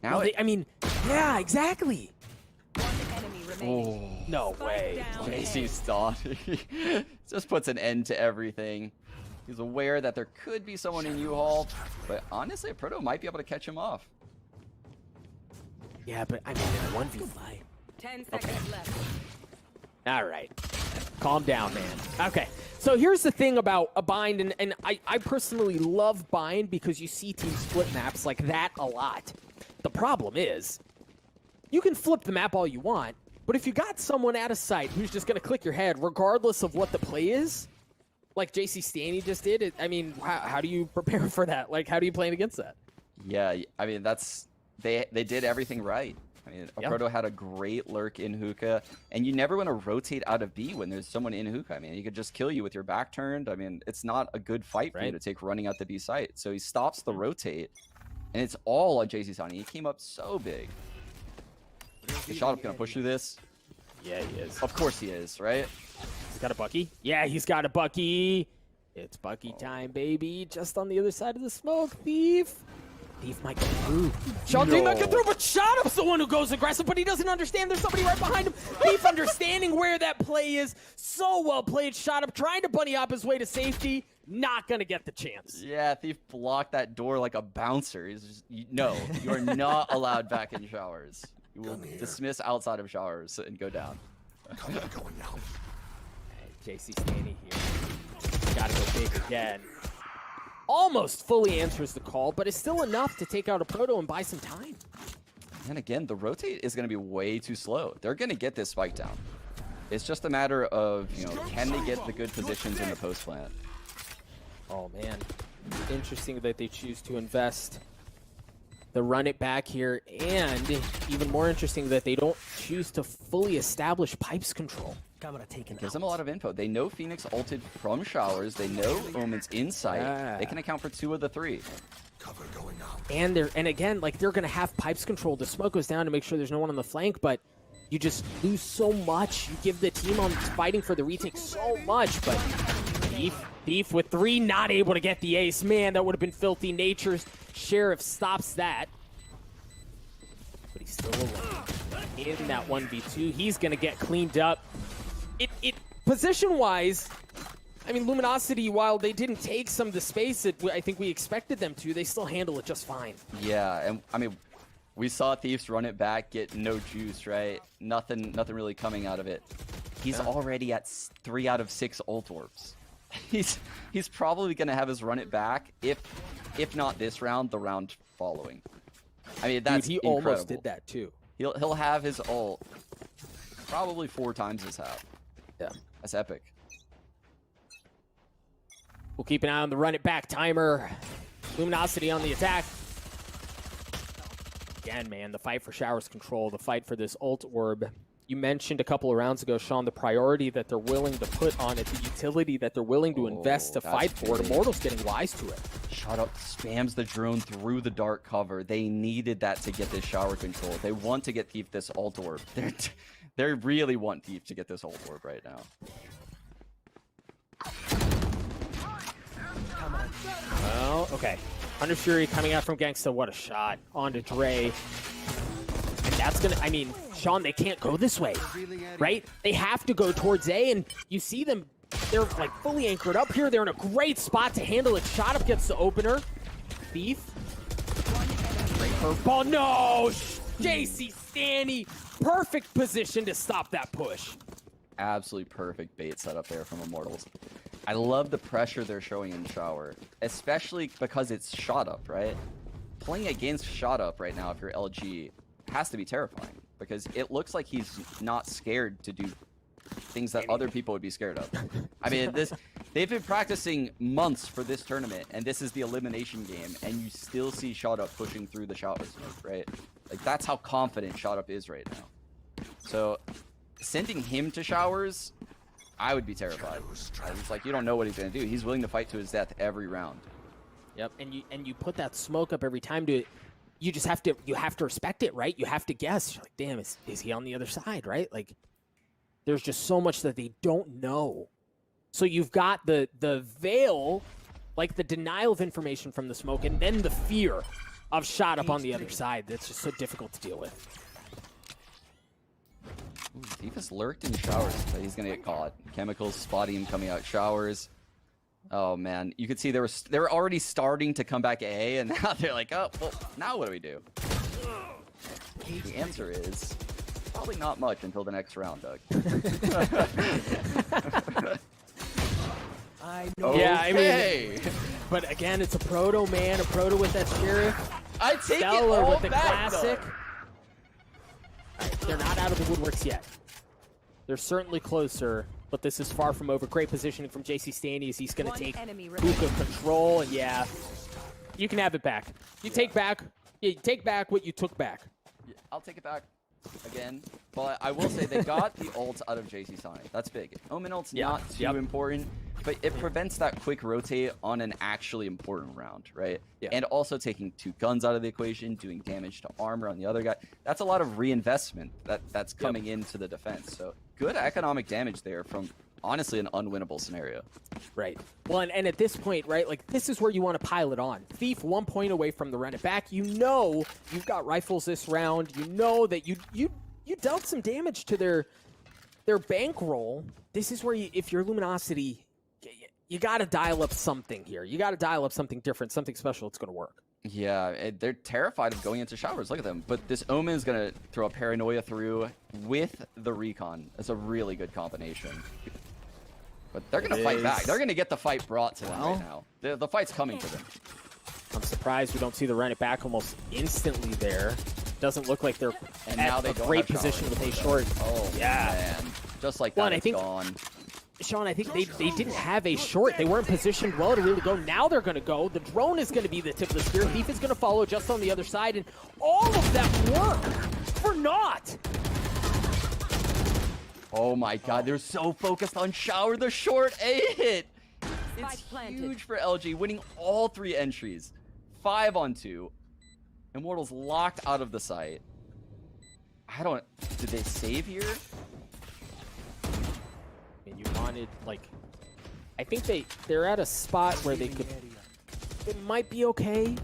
Now I mean, yeah, exactly. Oh, no way. JC's thought. Just puts an end to everything. He's aware that there could be someone in U-Haul, but honestly, Proto might be able to catch him off. Yeah, but I mean, in a 1v5. 10 seconds left. All right. Calm down, man. Okay. So here's the thing about a bind, and I personally love bind because you see team split maps like that a lot. The problem is, you can flip the map all you want, but if you got someone out of sight who's just going to click your head, regardless of what the play is, like JC Stanny just did, I mean, how do you prepare for that? Like, how do you plan against that? Yeah, I mean, they did everything right. I mean, Proto had a great lurk in Hookah, and you never want to rotate out of B when there's someone in Hookah. I mean, he could just kill you with your back turned. I mean, it's not a good fight for you to take running out the B site. So he stops the rotate, and it's all on JC Stanny. He came up so big. Is Shot Up gonna push through this? Yeah, he is. Of course he is, right? He's got a Bucky. Yeah, he's got a Bucky. It's Bucky time, baby. Just on the other side of the smoke, Thief. Thief might get through. Sean Thief might get through, but Shot Up's the one who goes aggressive, but he doesn't understand there's somebody right behind him. Thief understanding where that play is. So well played. Shot Up trying to bunny hop his way to safety. Not gonna get the chance. Yeah, Thief blocked that door like a bouncer. He's just, no, you are not allowed back in showers. You will dismiss outside of showers and go down. Going now. JC Stanny here. Gotta go big again. Almost fully answers the call, but it's still enough to take out a Proto and buy some time. And again, the rotate is going to be way too slow. They're going to get this spike down. It's just a matter of, can they get the good positions in the post plant? Oh, man. Interesting that they choose to invest the run it back here, and even more interesting that they don't choose to fully establish pipes control. It gives them a lot of info. They know Phoenix ulted from showers. They know Omen's in sight. They can account for 2 of the 3. Cover going out. And again, like, they're gonna have pipes control. The smoke goes down to make sure there's no one on the flank, but you just lose so much. You give the team on fighting for the retake so much, but Thief with 3, not able to get the ace. Man, that would have been filthy. Nature's Sheriff stops that. But he's still alone. In that 1v2, he's gonna get cleaned up. It position-wise, I mean, Luminosity, while they didn't take some of the space that I think we expected them to, they still handle it just fine. Yeah, and I mean, we saw Thieves run it back, get no juice, right? Nothing really coming out of it. He's already at 3 out of 6 ult orbs. He's probably gonna have his run it back, if not this round, the round following. I mean, that's Dude, he incredible. almost did that too. He'll have his ult probably 4 times his half. Yeah. That's epic. We'll keep an eye on the run it back timer. Luminosity on the attack. Again, man, the fight for Shower's control, the fight for this ult orb. You mentioned a couple of rounds ago, Sean, the priority that they're willing to put on it, the utility that they're willing to invest to fight for it. Immortal's getting wise to it. Shut up, spams the drone through the dark cover. They needed that to get this shower control. They want to get Thief this ult orb. They really want Thief to get this ult orb right now. Well, okay. Under Fury coming out from Gangsta. What a shot. On to Dre. And that's going to, I mean, Sean, they can't go this way, right? They have to go towards A, and you see them, they're like fully anchored up here. They're in a great spot to handle it. Shot up gets the opener. Thief. Great curveball. No! JC Stanny. Perfect position to stop that push. Absolutely perfect bait setup there from Immortals. I love the pressure they're showing in Shower, especially because it's shot up, right? Playing against shot up right now, if you're LG, has to be terrifying because it looks like he's not scared to do things that other people would be scared of. I mean, they've been practicing months for this tournament, and this is the elimination game, and you still see shot up pushing through the shower smoke, right? Like, that's how confident shot up is right now. So sending him to Showers, I would be terrified. It's like, you don't know what he's going to do. He's willing to fight to his death every round. Yep, and you put that smoke up every time to, you just have to, you have to respect it, right? You have to guess. You're like, damn, is he on the other side, right? Like, there's just so much that they don't know. So you've got the veil, like the denial of information from the smoke, and then the fear of shot up on the other side. That's just so difficult to deal with. Ooh, Thief has lurked in Showers, but he's gonna get caught. Chemicals spotting him coming out Showers. Oh man, you could see they were already starting to come back A, and now they're like, oh, well, now what do we do? The answer is probably not much until the next round, Doug. I know. Yeah, I mean, but again, it's a proto, man, a proto with that sheriff. I take Stellar it all with the back, classic. though. All right, they're not out of the woodworks yet. They're certainly closer, but this is far from over. Great positioning from JC Stanny as he's going to take Hookah control, and yeah, you can have it back. You take back what you took back. Yeah, I'll take it back again, but I will say they got the ult out of JC Stanny. That's big. Omen ult's not too important, but it prevents that quick rotate on an actually important round, right? Yeah. And also taking 2 guns out of the equation, doing damage to armor on the other guy. That's a lot of reinvestment that's coming into the defense. So good economic damage there from honestly an unwinnable scenario. Right. Well, and at this point, right, like this is where you want to pile it on. Thief 1 point away from the run it back. You know you've got rifles this round. You know that you dealt some damage to their bankroll. This is where if you're Luminosity, you got to dial up something here. You got to dial up something different, something special that's going to work. Yeah, they're terrified of going into Showers. Look at them. But this Omen is going to throw a Paranoia through with the Recon. It's a really good combination. But they're going to fight back. They're going to get the fight brought to them right now. The fight's coming to them. I'm surprised we don't see the run it back almost instantly there. Doesn't look like they're at a great position with a short. Oh, yeah. Man. Just like that, it's gone. Sean, I think they didn't have a short. They weren't positioned well to really go. Now they're going to go. The drone is going to be the tip of the spear. Thief is going to follow just on the other side. And all of that work for naught. Oh my god, they're so focused on Shower. The short A hit. It's huge for LG, winning all 3 entries. 5 on 2. Immortals locked out of the site. Did they save here? And you wanted, like, I think they're at a spot where they could, it might be okay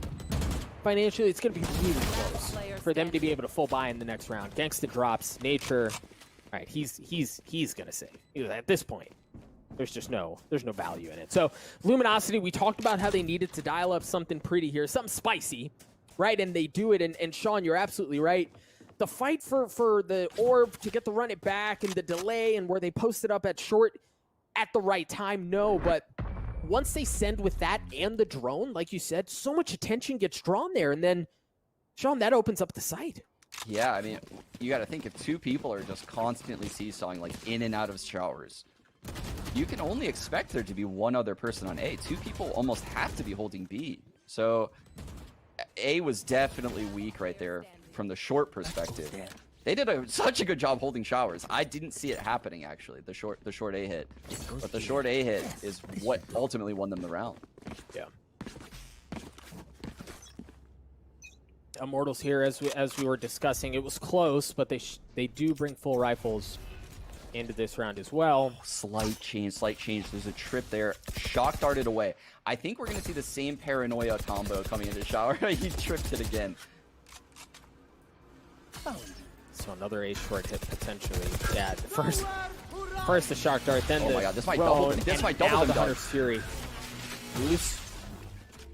financially. It's going to be really close for them to be able to full buy in the next round. Gangsta drops, Nature. All right, he's going to save. At this point, there's no value in it. So Luminosity, we talked about how they needed to dial up something pretty here, something spicy, right? And they do it. And Sean, you're absolutely right. The fight for the orb to get the run it back and the delay and where they posted up at short at the right time, no. But once they send with that and the drone, like you said, so much attention gets drawn there. And then Sean, that opens up the site. Yeah, I mean, you got to think if two people are just constantly seesawing, like in and out of showers, you can only expect there to be one other person on A. Two people almost have to be holding B. So A was definitely weak right there from the short perspective. They did such a good job holding showers. I didn't see it happening, actually, the short A hit. But the short A hit is what ultimately won them the round. Yeah. Immortals here, as we were discussing, it was close, but they do bring full rifles into this round as well. Slight change. There's a trip there. Shock darted away. I think we're going to see the same paranoia combo coming into shower. He tripped it again. So another A short hit potentially. Yeah, first the shock dart, then oh my god, this might double them. This might double them. The Hunter's Fury. Loose.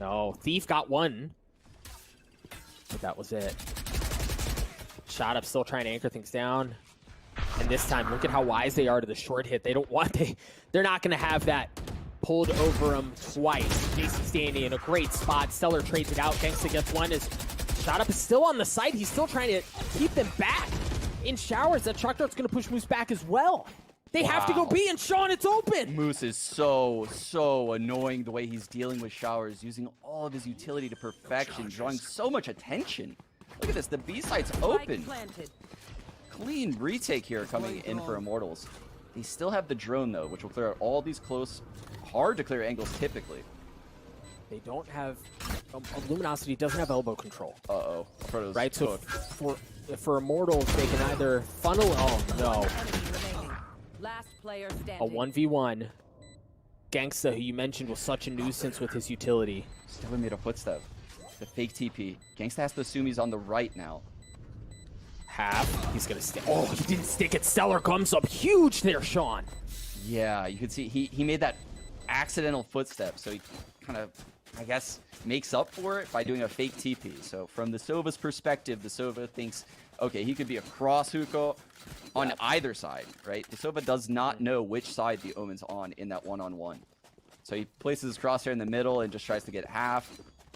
No, Thief got one. But that was it. Shot up, still trying to anchor things down. And this time, look at how wise they are to the short hit. They don't want they're not going to have that pulled over them twice. JC standing in a great spot. Stellar trades it out. Gangsta gets one. Shot up is still on the site. He's still trying to keep them back in showers. That shock dart's going to push Moose back as well. They have to go B, and Sean, it's open. Moose is so annoying the way he's dealing with showers, using all of his utility to perfection, drawing so much attention. Look at this, the B site's open. Clean retake here coming in for Immortals. They still have the drone, though, which will clear out all these close, hard to clear angles typically. They don't have... Luminosity doesn't have elbow control. Uh-oh. Right, so for Immortals, they can either funnel... Oh, no. Last player standing. A 1v1. Gangsta, who you mentioned was such a nuisance with his utility. Still made a footstep. The fake TP. Gangsta has to assume he's on the right now. Half. He's gonna stick. Oh, he didn't stick it. Stellar comes up huge there, Sean. Yeah, you can see he made that accidental footstep, so he kind of, I guess, makes up for it by doing a fake TP. So from the Sova's perspective, the Sova thinks, okay, he could be a cross hookah on either side, right? The Sova does not know which side the Omen's on in that one-on-one. So he places his crosshair in the middle and just tries to get half,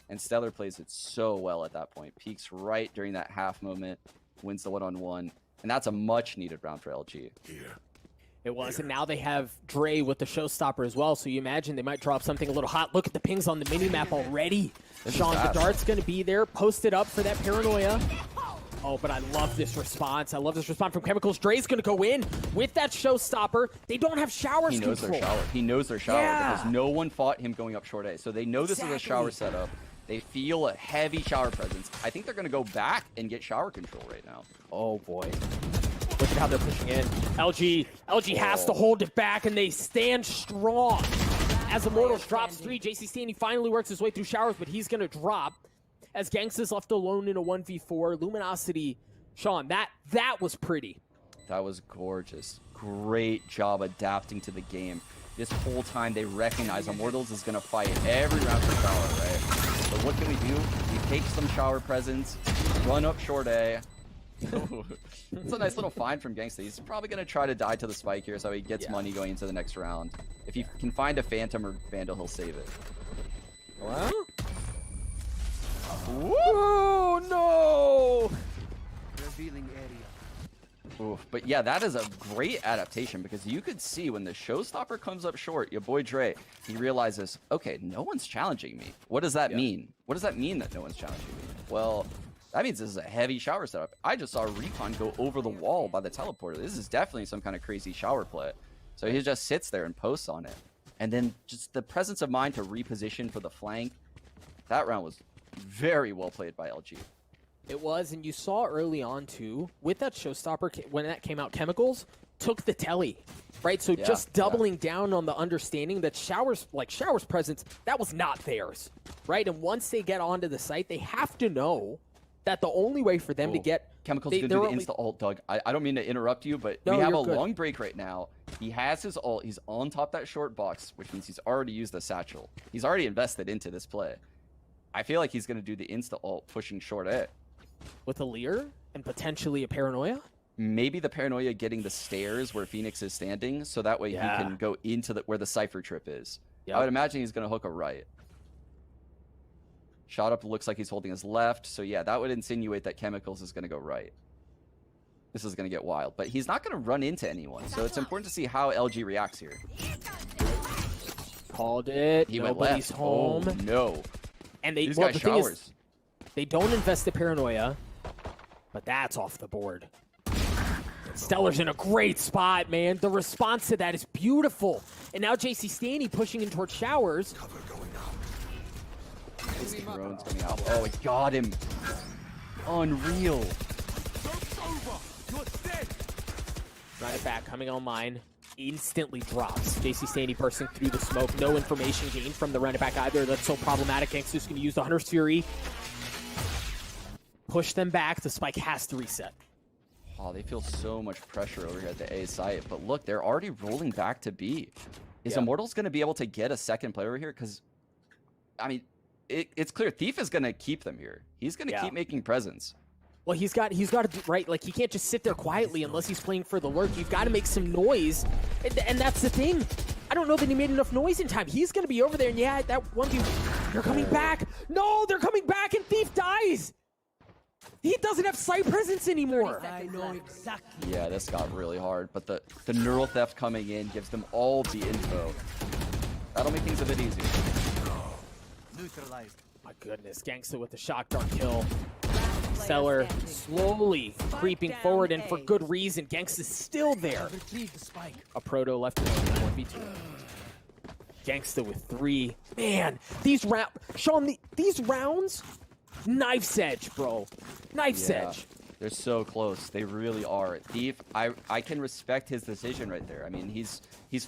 and Stellar plays it so well at that point. Peeks right during that half moment, wins the one-on-one, and that's a much-needed round for LG. It was, and now they have Dre with the showstopper as well, so you imagine they might drop something a little hot. Look at the pings on the mini-map already. Sean, the dart's going to be there, posted up for that paranoia. Oh, but I love this response. I love this response from Chemicals. Dre's going to go in with that showstopper. They don't have showers control. He knows their shower because no one fought him going up short A. So they know this is a shower setup. They feel a heavy shower presence. I think they're going to go back and get shower control right now. Oh, boy. Look at how they're pushing in. LG has to hold it back, and they stand strong. As Immortals drops 3, JC Stanley finally works his way through showers, but he's going to drop. As Gangsta's left alone in a 1v4, Luminosity, Sean, that was pretty. That was gorgeous. Great job adapting to the game. This whole time they recognize Immortals is going to fight every round for shower, right? So what can we do? We take some shower presence, run up short A. It's a nice little find from Gangsta. He's probably going to try to die to the spike here so he gets money going into the next round. If he can find a Phantom or Vandal, he'll save it. Well... Oh, no! Revealing area. Oof, but yeah, that is a great adaptation because you could see when the showstopper comes up short, your boy Dre, he realizes, okay, no one's challenging me. What does that mean? What does that mean that no one's challenging me? Well, that means this is a heavy shower setup. I just saw Recon go over the wall by the teleporter. This is definitely some kind of crazy shower play. So he just sits there and posts on it. And then just the presence of mind to reposition for the flank. That round was very well played by LG. It was, and you saw early on too, with that showstopper, when that came out, Chemicals took the telly, right? So just doubling down on the understanding that Shower's presence, that was not theirs, right? And once they get onto the site, they have to know that the only way for them to get... Chemicals going to do the insta-ult, Doug. I don't mean to interrupt you, but we have a long break right now. He has his ult. He's on top of that short box, which means he's already used the satchel. He's already invested into this play. I feel like he's going to do the insta-ult pushing short A. With a Leer and potentially a Paranoia? Maybe the Paranoia getting the stairs where Phoenix is standing, so that way he can go into where the Cypher trip is. I would imagine he's going to hook a right. Shot Up looks like he's holding his left. So yeah, that would insinuate that Chemicals is going to go right. This is going to get wild. But he's not going to run into anyone. So it's important to see how LG reacts here. Called it. He Nobody's went left. home. Oh, no. And they, These well, guys the thing showers. is, they don't invest the paranoia, but that's off the board. Stellar's in a great spot, man. The response to that is beautiful. And now JC Staney pushing in towards showers. Drone's coming out. Oh, it got him. Unreal. Run it back, coming online. Instantly drops. JC Staney bursting through the smoke. No information gained from the run it back either. That's so problematic. Gangster's going to use the Hunter's Fury. Push them back. The spike has to reset. Oh, they feel so much pressure over here at the A site. But look, they're already rolling back to B. Is Immortals going to be able to get a second player over here? Because, I mean, it's clear Thief is going to keep them here. He's going to keep making presence. Well, he's got to do right. Like, he can't just sit there quietly unless he's playing for the lurk. You've got to make some noise, and that's the thing. I don't know that he made enough noise in time. He's going to be over there, and yeah, that one dude, they're coming back. No, they're coming back, and Thief dies. He doesn't have site presence anymore. I know exactly. Yeah, this got really hard. But the neural theft coming in gives them all the info. That'll make things a bit easier. Neutralized. My goodness, Gangsta with the shock dart kill. Stellar slowly creeping forward, and for good reason. Gangsta's still there. A proto left in 1v2. Gangsta with 3. Man, these Sean, these rounds, knife's edge, bro. Knife's edge. They're so close. They really are. Thief, I can respect his decision right there. I mean, he's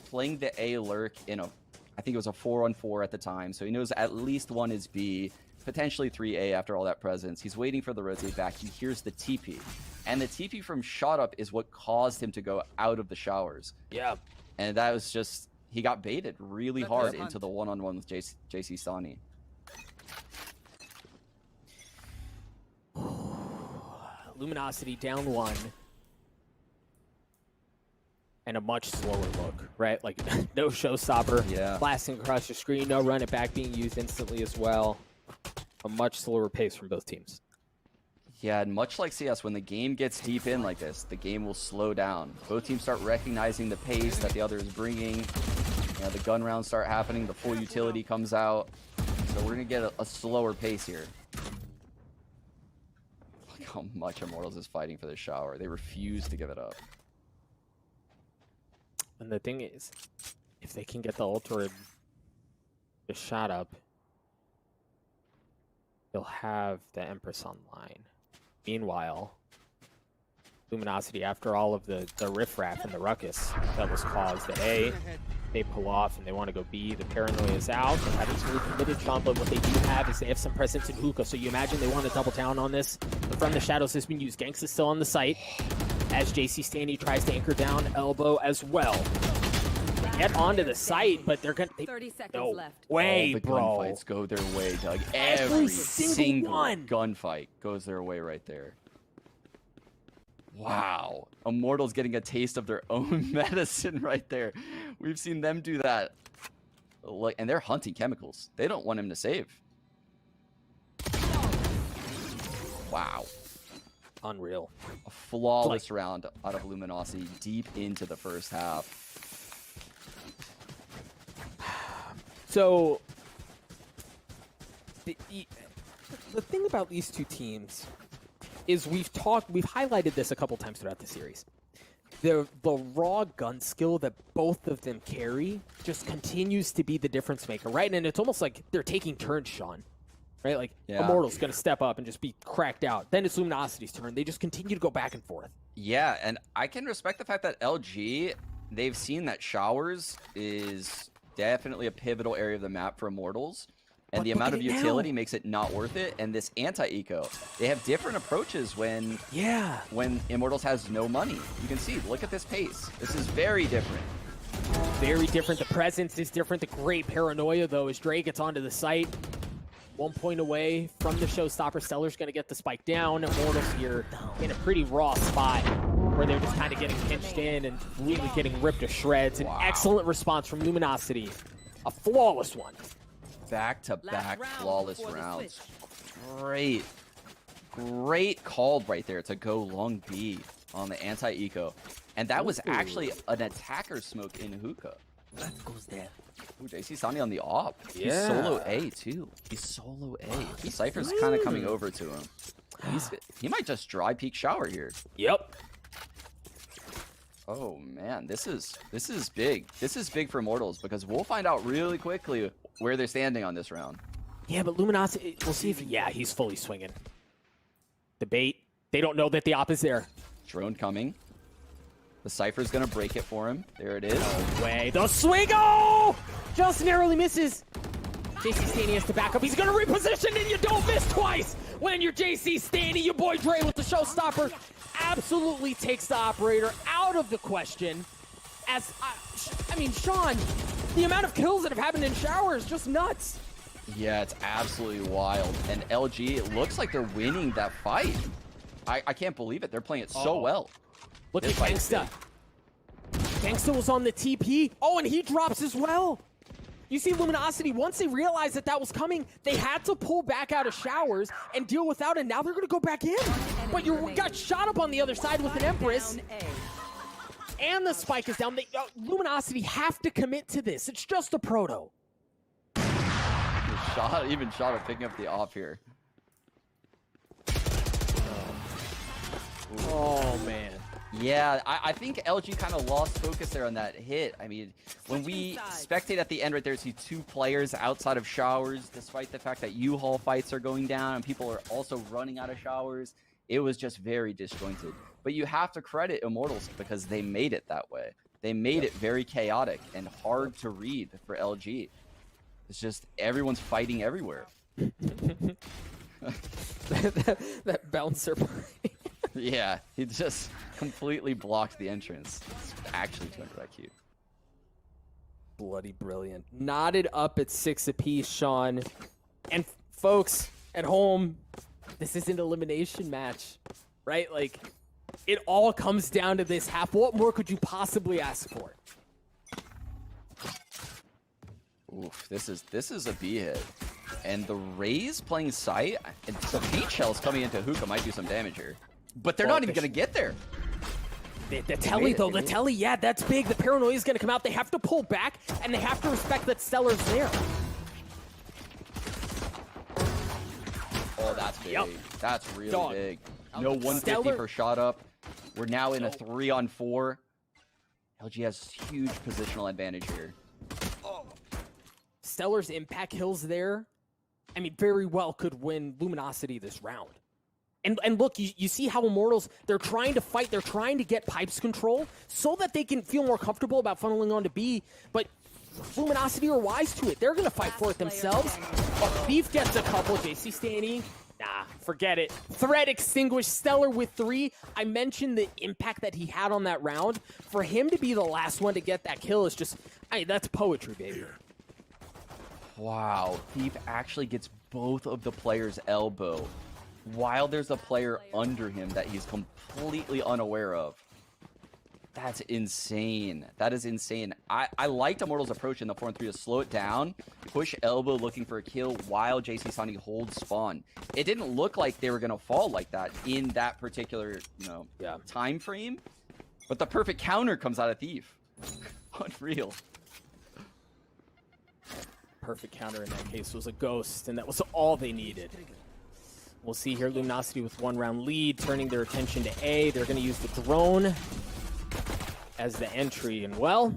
playing the A lurk in a, I think it was a 4-on-4 at the time, so he knows at least one is B. Potentially 3A after all that presence. He's waiting for the rotate back. He hears the TP. And the TP from Shot Up is what caused him to go out of the showers. Yeah. And that was just, he got baited really hard into the one-on-one with JC Staney. Luminosity down 1. And a much slower look, right? Like, no showstopper. Yeah. Blasting across your screen. No run it back being used instantly as well. A much slower pace from both teams. Yeah, and much like CS, when the game gets deep in like this, the game will slow down. Both teams start recognizing the pace that the other is bringing. You know, the gun rounds start happening. The full utility comes out. So we're going to get a slower pace here. Look how much Immortals is fighting for the shower. They refuse to give it up. And the thing is, if they can get the ultra just shot up, they'll have the Empress online. Meanwhile, Luminosity, after all of the riffraff and the ruckus that was caused at A, they pull off and they want to go B. The paranoia is out. They're having some really committed Sean, but what they do have is they have some presence in hookah. So you imagine they want to double down on this. The From the Shadows has been used. Gangsta's still on the site as JC Staney tries to anchor down elbow as well. They get onto the site, but they're gonna. 30 seconds left. All the bro. gunfights go their way, Doug. Every single single one. gunfight goes their way right there. Wow. Immortals getting a taste of their own medicine right there. We've seen them do that. Like, and they're hunting Chemicals. They don't want him to save. Wow. Unreal. A flawless round out of Luminosity deep into the first half. So, the thing about these two teams is we've highlighted this a couple times throughout the series. The raw gun skill that both of them carry just continues to be the difference maker, right? And it's almost like they're taking turns, Sean. Right? Like, Immortal's going to step up and just be cracked out. Then it's Luminosity's turn. They just continue to go back and forth. Yeah, and I can respect the fact that LG, they've seen that showers is definitely a pivotal area of the map for Immortals. And the amount of utility makes it not worth it. And this anti-eco, they have different approaches when Immortals has no money. You can see, look at this pace. This is very different. Very different. The presence is different. The great paranoia, though, as Dre gets onto the site. 1 point away from the showstopper. Stellar's going to get the spike down. Immortals here in a pretty raw spot where they're just kind of getting pinched in and really getting ripped to shreds. An excellent response from Luminosity. A flawless one. Back-to-back Last round flawless before the rounds. Great called right there to go long B on the anti-eco. And that was actually an attacker smoke in hookah. That goes there. Ooh, JC Sani on the op. He's Yeah. solo A too. He's solo A. Cypher's kind of coming over to him. He might just dry peek shower here. Yep. Oh man, this is big. This is big for Immortals because we'll find out really quickly where they're standing on this round. Yeah, but Luminosity, we'll see if, yeah, he's fully swinging. The bait, they don't know that the op is there. Drone coming. The Cypher's gonna break it for him. There it is. No way. The swing! Oh! Just narrowly misses. JC Stanny has to back up. He's gonna reposition and you don't miss twice when you're JC Stanny. Your boy Dre with the showstopper absolutely takes the operator out of the question. As, I mean, Sean, the amount of kills that have happened in shower is just nuts. Yeah, it's absolutely wild. And LG, it looks like they're winning that fight. I can't believe it. They're playing it so well. Look at Gangsta. Gangsta was on the TP. Oh, and he drops as well. You see Luminosity, once they realized that that was coming, they had to pull back out of showers and deal without it. Now they're going to go back in. But you got shot up on the other side with an Empress. And the spike is down. Luminosity have to commit to this. It's just a proto. Even shot at picking up the off here. Oh, man. Yeah, I think LG kind of lost focus there on that hit. I mean, when we spectate at the end right there, see two players outside of showers, despite the fact that U-Haul fights are going down and people are also running out of showers, it was just very disjointed. But you have to credit Immortals because they made it that way. They made it very chaotic and hard to read for LG. It's just everyone's fighting everywhere. that bouncer. Yeah, he just completely blocked the entrance. It's actually 200 IQ. Bloody brilliant. Knotted up at 6 apiece, Sean. And folks at home, this is an elimination match, right? Like, it all comes down to this half. What more could you possibly ask for? Oof, this is a B hit. And the Rays playing sight, and the beach shells coming into hookah might do some damage here. But they're not even going to get there. The telly, though, the telly, yeah, that's big. The paranoia is going to come out. They have to pull back, and they have to respect that Stellar's there. Oh, that's big. Yep. That's really big. No 150 for shot up. We're now in a 3-on-4. LG has huge positional advantage here. Stellar's impact kills there, I mean, very well could win Luminosity this round. And look, you see how Immortals, they're trying to fight, they're trying to get Pipes control so that they can feel more comfortable about funneling on to B, but Luminosity are wise to it. They're going to fight for it themselves. Oh, Thief gets a couple. JC Stanny, nah, forget it. Threat extinguished. Stellar with 3. I mentioned the impact that he had on that round. For him to be the last one to get that kill is just, I mean, that's poetry, baby. Wow, Thief actually gets both of the players' elbow while there's a player under him that he's completely unaware of. That's insane. That is insane. I liked Immortals' approach in the 4-3 to slow it down, push elbow looking for a kill while JC Sani holds spawn. It didn't look like they were going to fall like that in that particular, time frame, but the perfect counter comes out of Thief. Unreal. Perfect counter in that case was a ghost, and that was all they needed. We'll see here Luminosity with 1-round lead, turning their attention to A. They're going to use the drone as the entry, and well,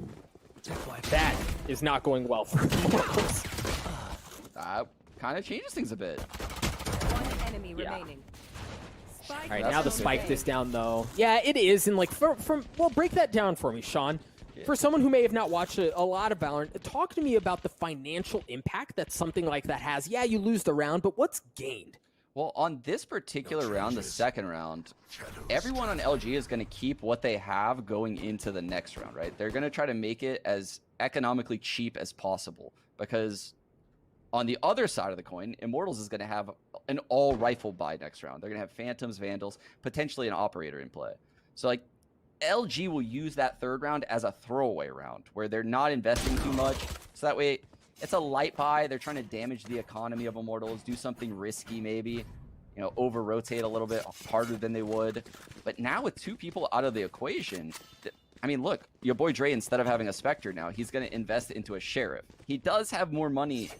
that is not going well for the Immortals. That kind of changes things a bit. One enemy remaining. All right, now the spike this down, though. Yeah, it is, and like, well, break that down for me, Sean. For someone who may have not watched a lot of VALORANT, talk to me about the financial impact that something like that has. Yeah, you lose the round, but what's gained? Well, on this particular round, the second round, everyone on LG is going to keep what they have going into the next round, right? They're going to try to make it as economically cheap as possible because on the other side of the coin, Immortals is going to have an all-rifle buy next round. They're going to have Phantoms, Vandals, potentially an Operator in play. So, like, LG will use that third round as a throwaway round where they're not investing too much. So that way, it's a light buy. They're trying to damage the economy of Immortals, do something risky maybe, you know, over-rotate a little bit harder than they would. But now with 2 people out of the equation, I mean, look, your boy Dre, instead of having a Spectre now, he's going to invest into a Sheriff. He does have more money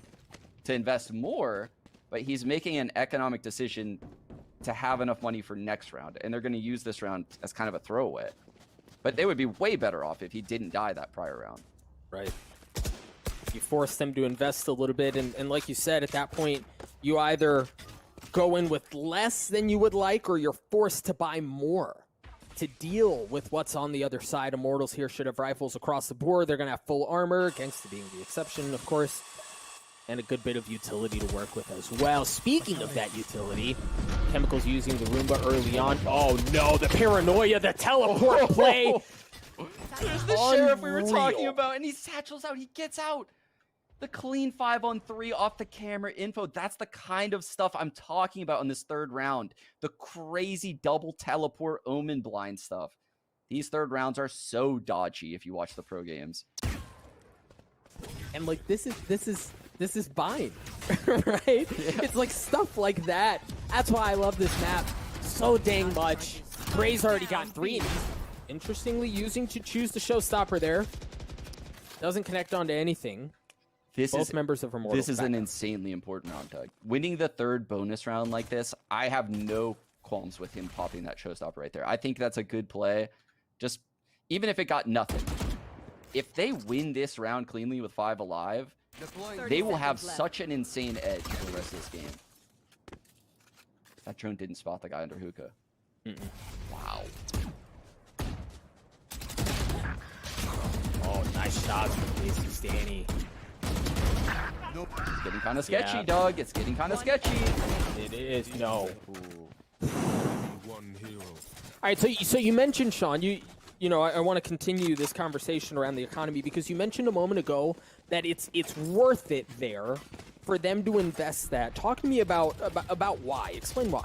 to invest more, but he's making an economic decision to have enough money for next round, and they're going to use this round as kind of a throwaway. But they would be way better off if he didn't die that prior round. Right. You force them to invest a little bit, and like you said, at that point, you either go in with less than you would like, or you're forced to buy more to deal with what's on the other side. Immortals here should have rifles across the board. They're going to have full armor, Gangsta being the exception, of course, and a good bit of utility to work with as well. Speaking of that utility, Chemicals using the Roomba early on. Oh no, the paranoia, the teleport play. There's the Sheriff we were talking about, and he satchels out, he gets out. The clean 5-on-3 off the camera info. That's the kind of stuff I'm talking about in this 3rd round. The crazy double teleport Omen blind stuff. These 3rd rounds are so dodgy if you watch the pro games. And like this is buying, right? Yeah. It's like stuff like that. That's why I love this map so dang much. Gray's already got 3, and he's interestingly using to choose the showstopper there. Doesn't connect onto anything. Both members of Immortals. This is an insanely important round, Doug. Winning the 3rd bonus round like this, I have no qualms with him popping that showstopper right there. I think that's a good play. Just, even if it got nothing. If they win this round cleanly with 5 alive, they will have such an insane edge for the rest of this game. That drone didn't spot the guy under hookah. Wow. Oh, nice shots from Casey Stanny. It's getting kind of sketchy, Doug. It's getting kind of sketchy. It is. No. All right. So you mentioned, Sean. You know, I want to continue this conversation around the economy because you mentioned a moment ago that it's worth it there for them to invest that. Talk to me about why. Explain why.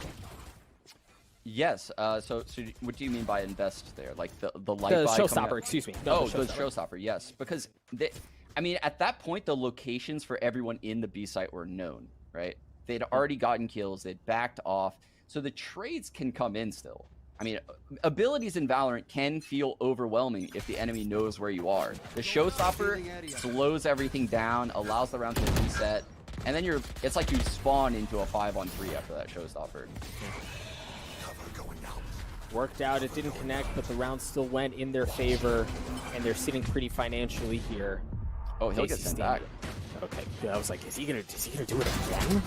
Yes. So what do you mean by invest there? Like the light buy showstopper. Excuse me. No, the showstopper. Yes, because I mean, at that point, the locations for everyone in the B site were known, right? They'd already gotten kills. They'd backed off. So the trades can come in still. I mean, abilities in Valorant can feel overwhelming if the enemy knows where you are. The showstopper slows everything down, allows the round to reset, and then it's like you spawn into a 5-on-3 after that showstopper. Worked out, it didn't connect, but the round still went in their favor, and they're sitting pretty financially here. Oh, he'll get sent back. Okay, I was like, is he gonna do it again?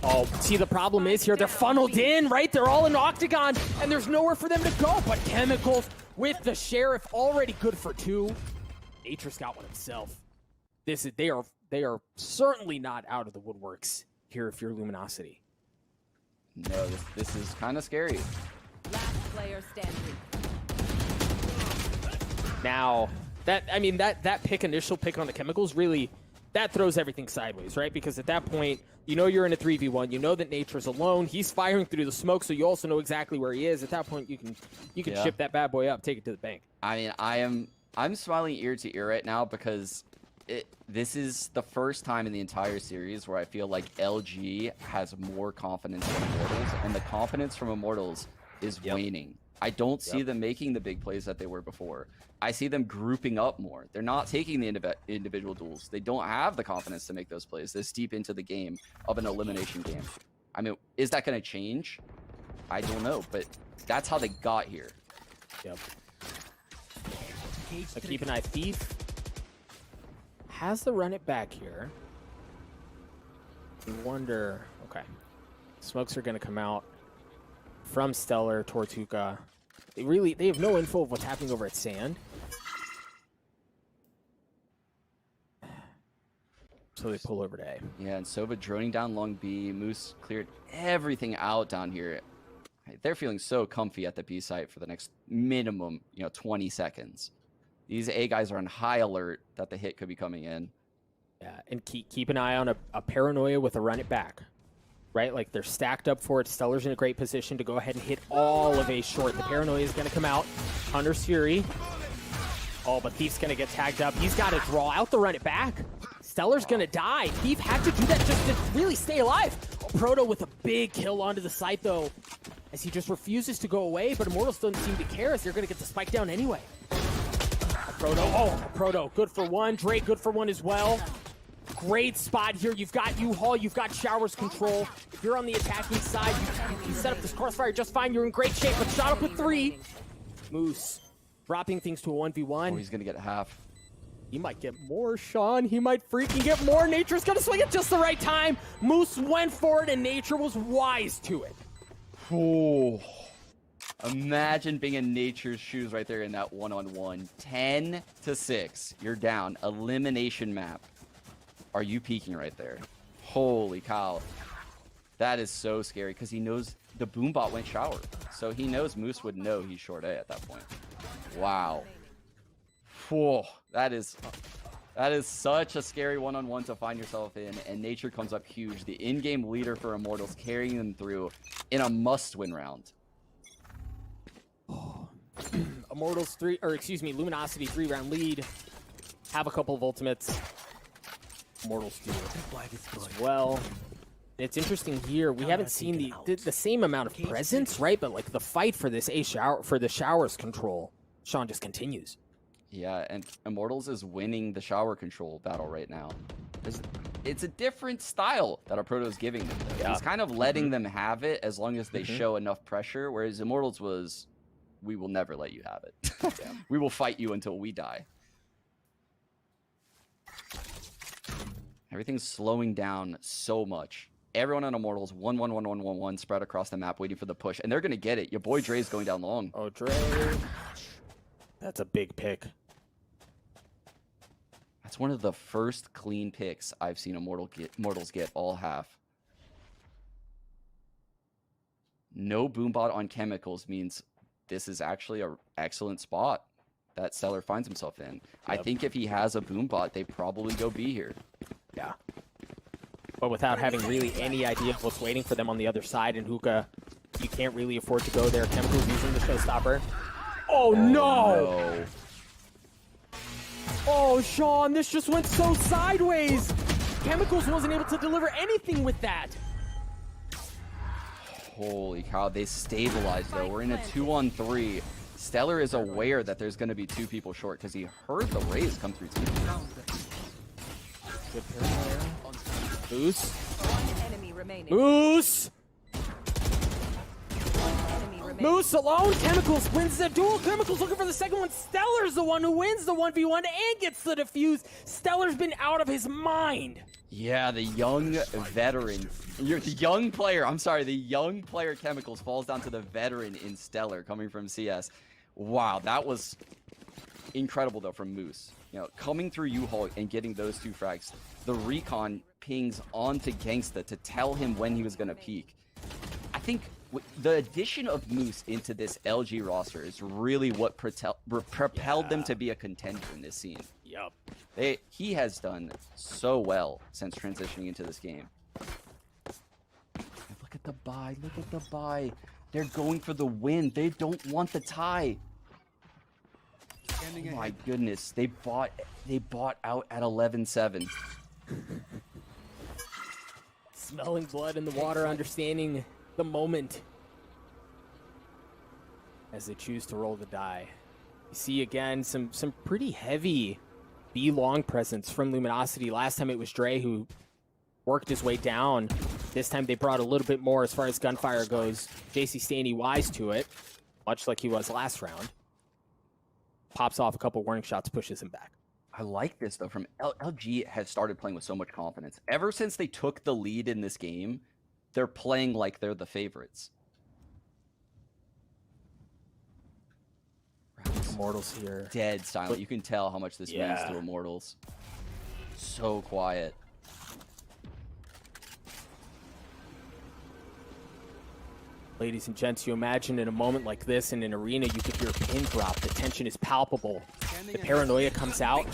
Oh, see, the problem is here, they're funneled in, right? They're all in Octagon, and there's nowhere for them to go. But Chemicals with the Sheriff already good for 2. Atris got one himself. They are certainly not out of the woodworks here if you're Luminosity. No, this is kind of scary. Last player standing. Now, that initial pick on the Chemicals really, that throws everything sideways, right? Because at that point, you know you're in a 3v1. You know that Nature's alone. He's firing through the smoke, so you also know exactly where he is. At that point, you can ship that bad boy up, take it to the bank. I mean, I'm smiling ear to ear right now because this is the first time in the entire series where I feel like LG has more confidence in Immortals, and the confidence from Immortals is waning. I don't see them making the big plays that they were before. I see them grouping up more. They're not taking the individual duels. They don't have the confidence to make those plays this deep into the game of an elimination game. I mean, is that going to change? I don't know, but that's how they got here. Yep. So keep an eye. Thief has the run it back here. I wonder. Okay. Smokes are going to come out from Stellar towards Hookah. They have no info of what's happening over at Sand. So they pull over to A. Yeah, and Sova droning down long B. Moose cleared everything out down here. They're feeling so comfy at the B site for the next minimum, 20 seconds. These A guys are on high alert that the hit could be coming in. Yeah, and keep an eye on a Paranoia with a run it back. Right, like they're stacked up for it. Stellar's in a great position to go ahead and hit all of A short. The Paranoia is going to come out. Hunter's Fury. Oh, but Thief's going to get tagged up. He's got to draw out the run it back. Stellar's gonna die. Keith had to do that just to really stay alive. Proto with a big kill onto the site though, as he just refuses to go away, but Immortals don't seem to care as they're gonna get the spike down anyway. Proto, good for one. Drake, good for one as well. Great spot here. You've got U-Haul, you've got Showers control. If you're on the attacking side, you set up this crossfire just fine. You're in great shape, but shot up with 3. Moose dropping things to a 1v1. Oh, he's gonna get half. He might get more, Sean. He might freaking get more. Nature's gonna swing at just the right time. Moose went for it, and Nature was wise to it. Oh, imagine being in Nature's shoes right there in that one-on-one. 10-6. You're down. Elimination map. Are you peeking right there? Holy cow. That is so scary because he knows the Boombot went shower. So he knows Moose would know he's short A at that point. Wow. Whoa, that is such a scary one-on-one to find yourself in, and Nature comes up huge. The in-game leader for Immortals, carrying them through in a must-win round. Immortals Luminosity 3-round lead. Have a couple of ultimates. Immortals do as well. It's interesting here. We haven't seen the same amount of presence, right? But like the fight for this the Showers control, Sean just continues. Yeah, and Immortals is winning the shower control battle right now. It's a different style that our Proto is giving them. Though. He's kind of letting them have it as long as they show enough pressure, whereas Immortals was, we will never let you have it. We will fight you until we die. Everything's slowing down so much. Everyone on Immortals, 1-1-1-1-1-1 spread across the map waiting for the push, and they're going to get it. Your boy Dre's going down long. Oh, Dre. That's a big pick. That's one of the first clean picks I've seen Immortals get all half. No Boombot on Chemicals means this is actually an excellent spot that Stellar finds himself in. Yep. I think if he has a Boombot, they probably go B here. Yeah. But without having really any idea of what's waiting for them on the other side, and Hookah, you can't really afford to go there. Chemicals using the showstopper. Oh, no! Oh, Sean, this just went so sideways. Chemicals wasn't able to deliver anything with that. Holy cow, they stabilized, though. We're in a 2-on-3. Stellar is aware that there's going to be 2 people short because he heard the raise come through team. Good paranoia. Moose. Moose! Moose alone. Chemicals wins the duel. Chemicals looking for the second one. Stellar's the one who wins the 1v1 and gets the defuse. Stellar's been out of his mind. Yeah, the young veteran. The young player Chemicals falls down to the veteran in Stellar coming from CS. Wow, that was incredible, though, from Moose. You know, coming through U-Haul and getting those 2 frags. The recon pings onto Gangsta to tell him when he was going to peak. I think the addition of Moose into this LG roster is really what propelled them to be a contender in this scene. Yup. He has done so well since transitioning into this game. Look at the buy. Look at the buy. They're going for the win. They don't want the tie. Oh my goodness. They bought out at 11-7. Smelling blood in the water, understanding the moment as they choose to roll the die. You see again some pretty heavy B-long presence from Luminosity. Last time it was Dre who worked his way down. This time they brought a little bit more as far as gunfire goes. JC Staney wise to it, much like he was last round. Pops off a couple warning shots, pushes him back. I like this, though. From LG has started playing with so much confidence. Ever since they took the lead in this game, they're playing like they're the favorites. Immortals here. Dead silent. You can tell how much this means to Immortals. So quiet. Ladies and gents, you imagine in a moment like this in an arena, you could hear a pin drop. The tension is palpable. The paranoia comes out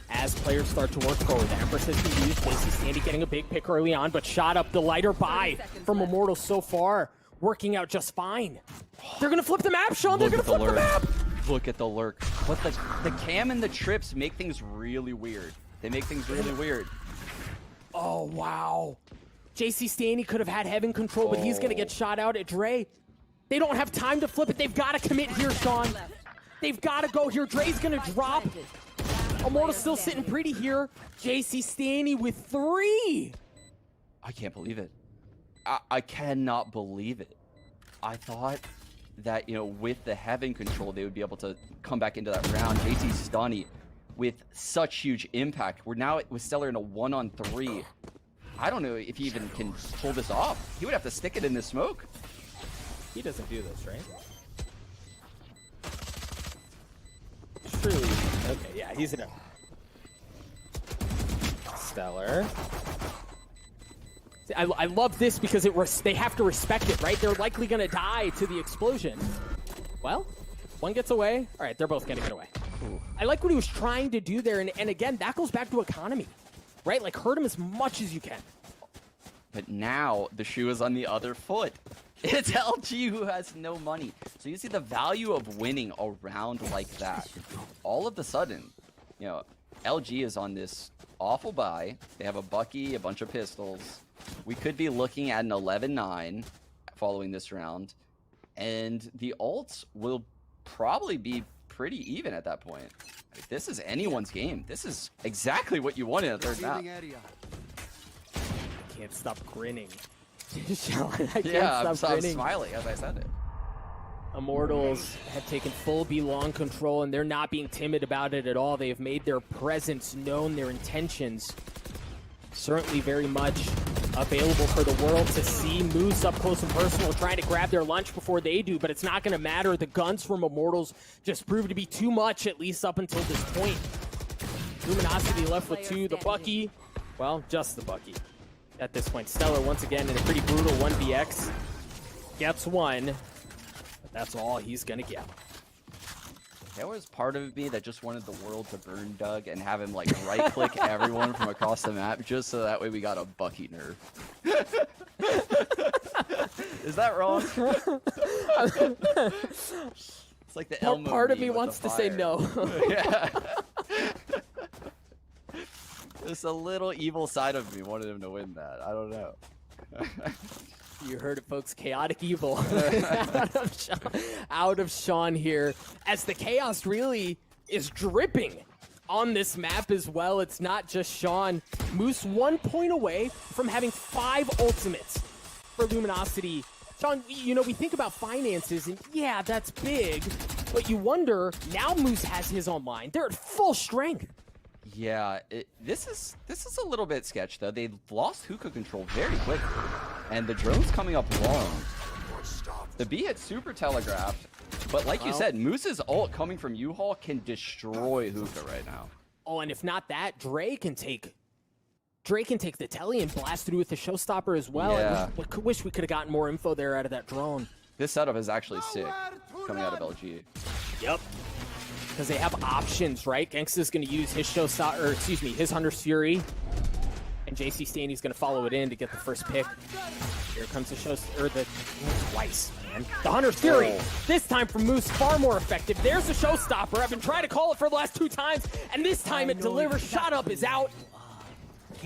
as players start to work forward. The Empress has been used. JC Staney getting a big pick early on, but shot up the lighter buy from Immortals so far. Working out just fine. They're going to flip the map, Sean. They're going to flip the map. Look at the lurk. But the cam and the trips make things really weird. They make things really weird. Oh, wow. JC Staney could have had heaven control, but he's going to get shot out at Dre. They don't have time to flip it. They've got to commit here, Sean. They've got to go here. Dre's going to drop. Immortal's still sitting pretty here. JC Staney with 3. I can't believe it. I cannot believe it. I thought that, you know, with the heaven control, they would be able to come back into that round. JC Staney with such huge impact. We're now with Stellar in a 1-on-3. I don't know if he even can pull this off. He would have to stick it in the smoke. He doesn't do this, right? Truly. Okay, yeah, he's in a... Stellar. See, I love this because they have to respect it, right? They're likely going to die to the explosion. Well, one gets away. All right, they're both going to get away. Ooh. I like what he was trying to do there, and again, that goes back to economy, right? Like, hurt him as much as you can. But now the shoe is on the other foot. It's LG who has no money. So you see the value of winning a round like that. All of a sudden, you know, LG is on this awful buy. They have a Bucky, a bunch of pistols. We could be looking at an 11-9 following this round. And the ults will probably be pretty even at that point. If this is anyone's game, this is exactly what you want in a third map. I can't stop grinning. I Yeah, can't stop I'm grinning. smiling as I said it. Immortals have taken full B-long control, and they're not being timid about it at all. They have made their presence known, their intentions certainly very much available for the world to see. Moose up close and personal, trying to grab their lunch before they do, but it's not going to matter. The guns from Immortals just proved to be too much, at least up until this point. Luminosity left with 2. The Bucky, well, just the Bucky at this point. Stellar once again in a pretty brutal 1vx. Gets 1, but that's all he's going to get. There was part of me that just wanted the world to burn Doug and have him like right-click everyone from across the map just so that way we got a Bucky nerf. Is that wrong? It's like the Elmo Part of meme me with wants the to say fire. no. Yeah. There's a little evil side of me wanted him to win that. I don't know. You heard it, folks. Chaotic evil out of Sean here, as the chaos really is dripping on this map as well. It's not just Sean. Moose 1 point away from having 5 ultimates for Luminosity. Sean, you know, we think about finances, and yeah, that's big, but you wonder, now Moose has his online. They're at full strength. Yeah, this is a little bit sketch though. They lost hookah control very quickly, and the drone's coming up long. The B hit super telegraphed, but like you said, Moose's ult coming from U-Haul can destroy hookah right now. Oh, and if not that, Dre can take the telly and blast through with the showstopper as well. Yeah. I wish we could have gotten more info there out of that drone. This setup is actually sick coming out of LG. Yep. Because they have options, right? Gangsta's going to use his his Hunter's Fury. And JC Staney's going to follow it in to get the first pick. Here comes the twice, man. The Hunter's Fury. This time from Moose, far more effective. There's the showstopper. I've been trying to call it for the last 2 times, and this time it delivers. Shot up is out.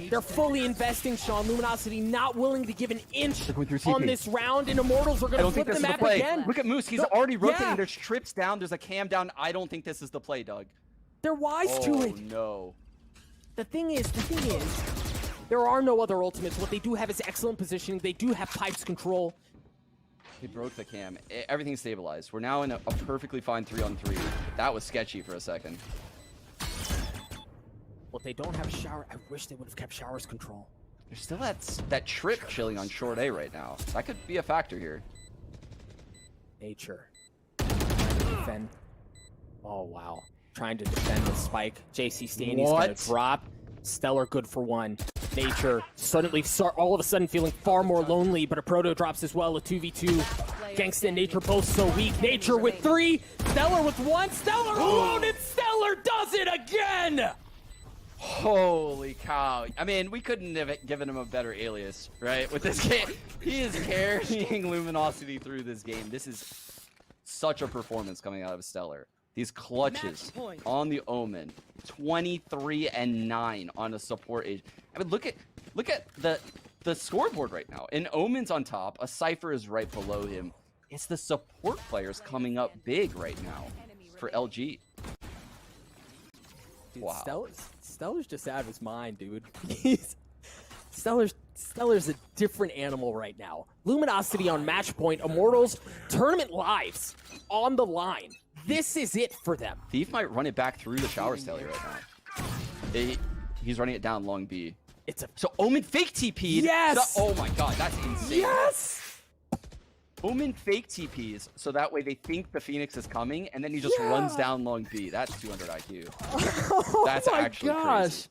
They're fully investing, Sean. Luminosity not willing to give an inch on this round, and Immortals are going to flip the map again. Look at Moose. He's already rotating. Yeah. There's trips down. There's a cam down. I don't think this is the play, Doug. They're wise to it. Oh, no. The thing is, there are no other ultimates. What they do have is excellent positioning. They do have pipes control. He broke the cam. Everything's stabilized. We're now in a perfectly fine 3-on-3. That was sketchy for a second. Well, they don't have shower. I wish they would have kept showers control. There's still that trip chilling on short A right now. That could be a factor here. Nature. Defend. Oh, wow. Trying to defend the spike. JC Staney's going to drop. Stellar good for 1. Nature suddenly, all of a sudden feeling far more lonely, but a Proto drops as well, a 2v2. Gangsta and Nature both so weak. Nature with 3. Stellar with 1. Stellar alone, and Stellar does it again! Holy cow. I mean, we couldn't have given him a better alias, right? With this game, he is carrying Luminosity through this game. This is such a performance coming out of Stellar. These clutches on the Omen, 23-9 on a support age. I mean, look at the scoreboard right now. And Omen's on top. A Cypher is right below him. It's the support players coming up big right now for LG. Dude, Wow. Stellar's just out of his mind, dude. Stellar's a different animal right now. Luminosity on match point. Immortals tournament lives on the line. This is it for them. Thief might run it back through the shower Stelly right now. He's running it down long B. So Omen fake TP'd. Yes! Oh my god, that's insane. Yes! Omen fake TPs, so that way they think the Phoenix is coming, and then he just runs down long B. That's 200 IQ. That's actually crazy.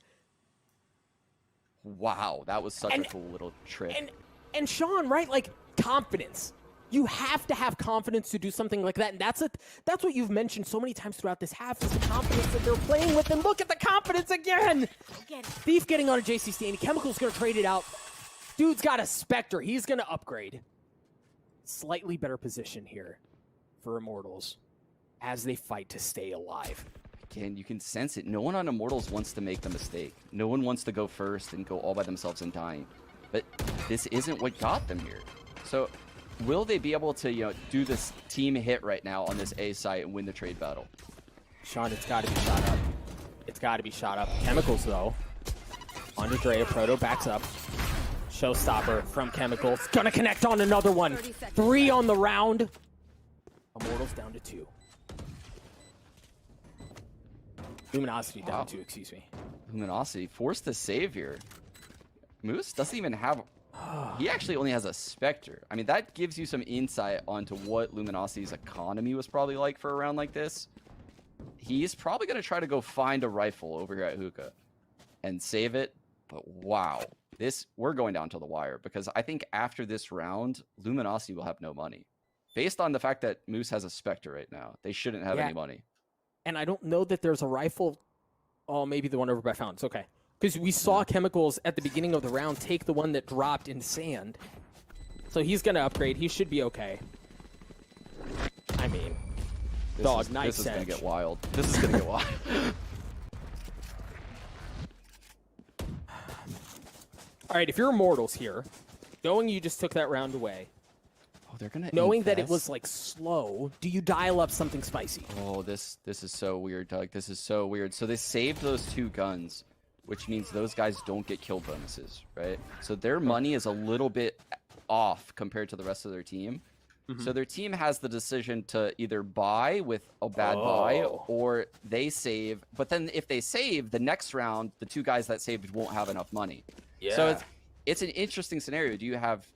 Wow, that was such a cool little trick. And Sean, right? Like, confidence. You have to have confidence to do something like that, and that's what you've mentioned so many times throughout this half, is the confidence that they're playing with, and look at the confidence again! Thief getting on a JC Staney. Chemical's gonna trade it out. Dude's got a Spectre. He's gonna upgrade. Slightly better position here for Immortals as they fight to stay alive. Again, you can sense it. No one on Immortals wants to make the mistake. No one wants to go first and go all by themselves and dying. But this isn't what got them here. So will they be able to, do this team hit right now on this A site and win the trade battle? Sean, it's got to be shot up. It's got to be shot up. Chemicals, though. Under Drea, Proto backs up. Showstopper from Chemicals. Gonna connect on another one. 3 on the round. Immortals down to 2. Luminosity down to 2, excuse me. Luminosity forced to save here. Moose doesn't even have... He actually only has a Spectre. I mean, that gives you some insight onto what Luminosity's economy was probably like for a round like this. He's probably going to try to go find a rifle over here at Hookah and save it. But wow, we're going down to the wire, because I think after this round, Luminosity will have no money. Based on the fact that Moose has a Spectre right now, they shouldn't have any money. And I don't know that there's a rifle. Oh, maybe the one over by Fountains. Okay. Because we saw Chemicals at the beginning of the round take the one that dropped in sand. So he's going to upgrade. He should be okay. I mean, nice This is going to edge. get wild. This is going to get wild. All right, if you're Immortals here, knowing you just took that round away, they're gonna knowing that it invest? was like slow, do you dial up something spicy? Oh, this is so weird, Doug. This is so weird. So they saved those 2 guns, which means those guys don't get kill bonuses, right? So their money is a little bit off compared to the rest of their team. So their team has the decision to either buy with a bad buy, or they save. But then if they save, the next round, the 2 guys that saved won't have enough money. Yeah. So it's an interesting scenario. Do you have,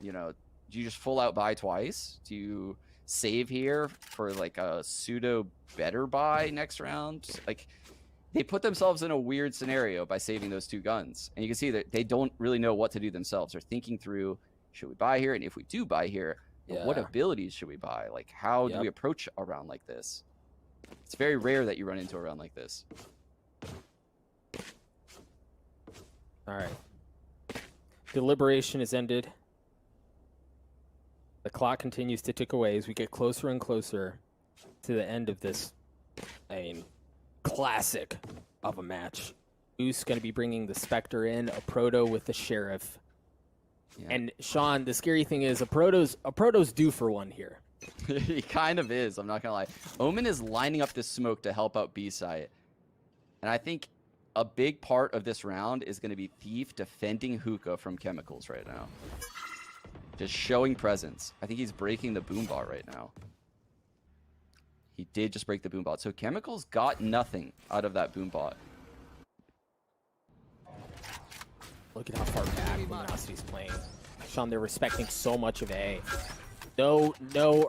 do you just full out buy twice? Do you save here for like a pseudo better buy next round? Like, they put themselves in a weird scenario by saving those 2 guns. And you can see that they don't really know what to do themselves. They're thinking through, should we buy here? And if we do buy here, what abilities should we buy? Like, how do we approach a round like this? It's very rare that you run into a round like this. All right. Deliberation is ended. The clock continues to tick away as we get closer and closer to the end of this, classic of a match. Goose going to be bringing the Spectre in, a Proto with the Sheriff. Yeah. And Sean, the scary thing is a Proto's due for one here. He kind of is, I'm not going to lie. Omen is lining up this smoke to help out B-site. And I think a big part of this round is going to be Thief defending Hookah from Chemicals right now. Just showing presence. I think he's breaking the boombot right now. He did just break the boombot. So Chemicals got nothing out of that boombot. Look at how far back Luminosity's playing. Sean, they're respecting so much of A. No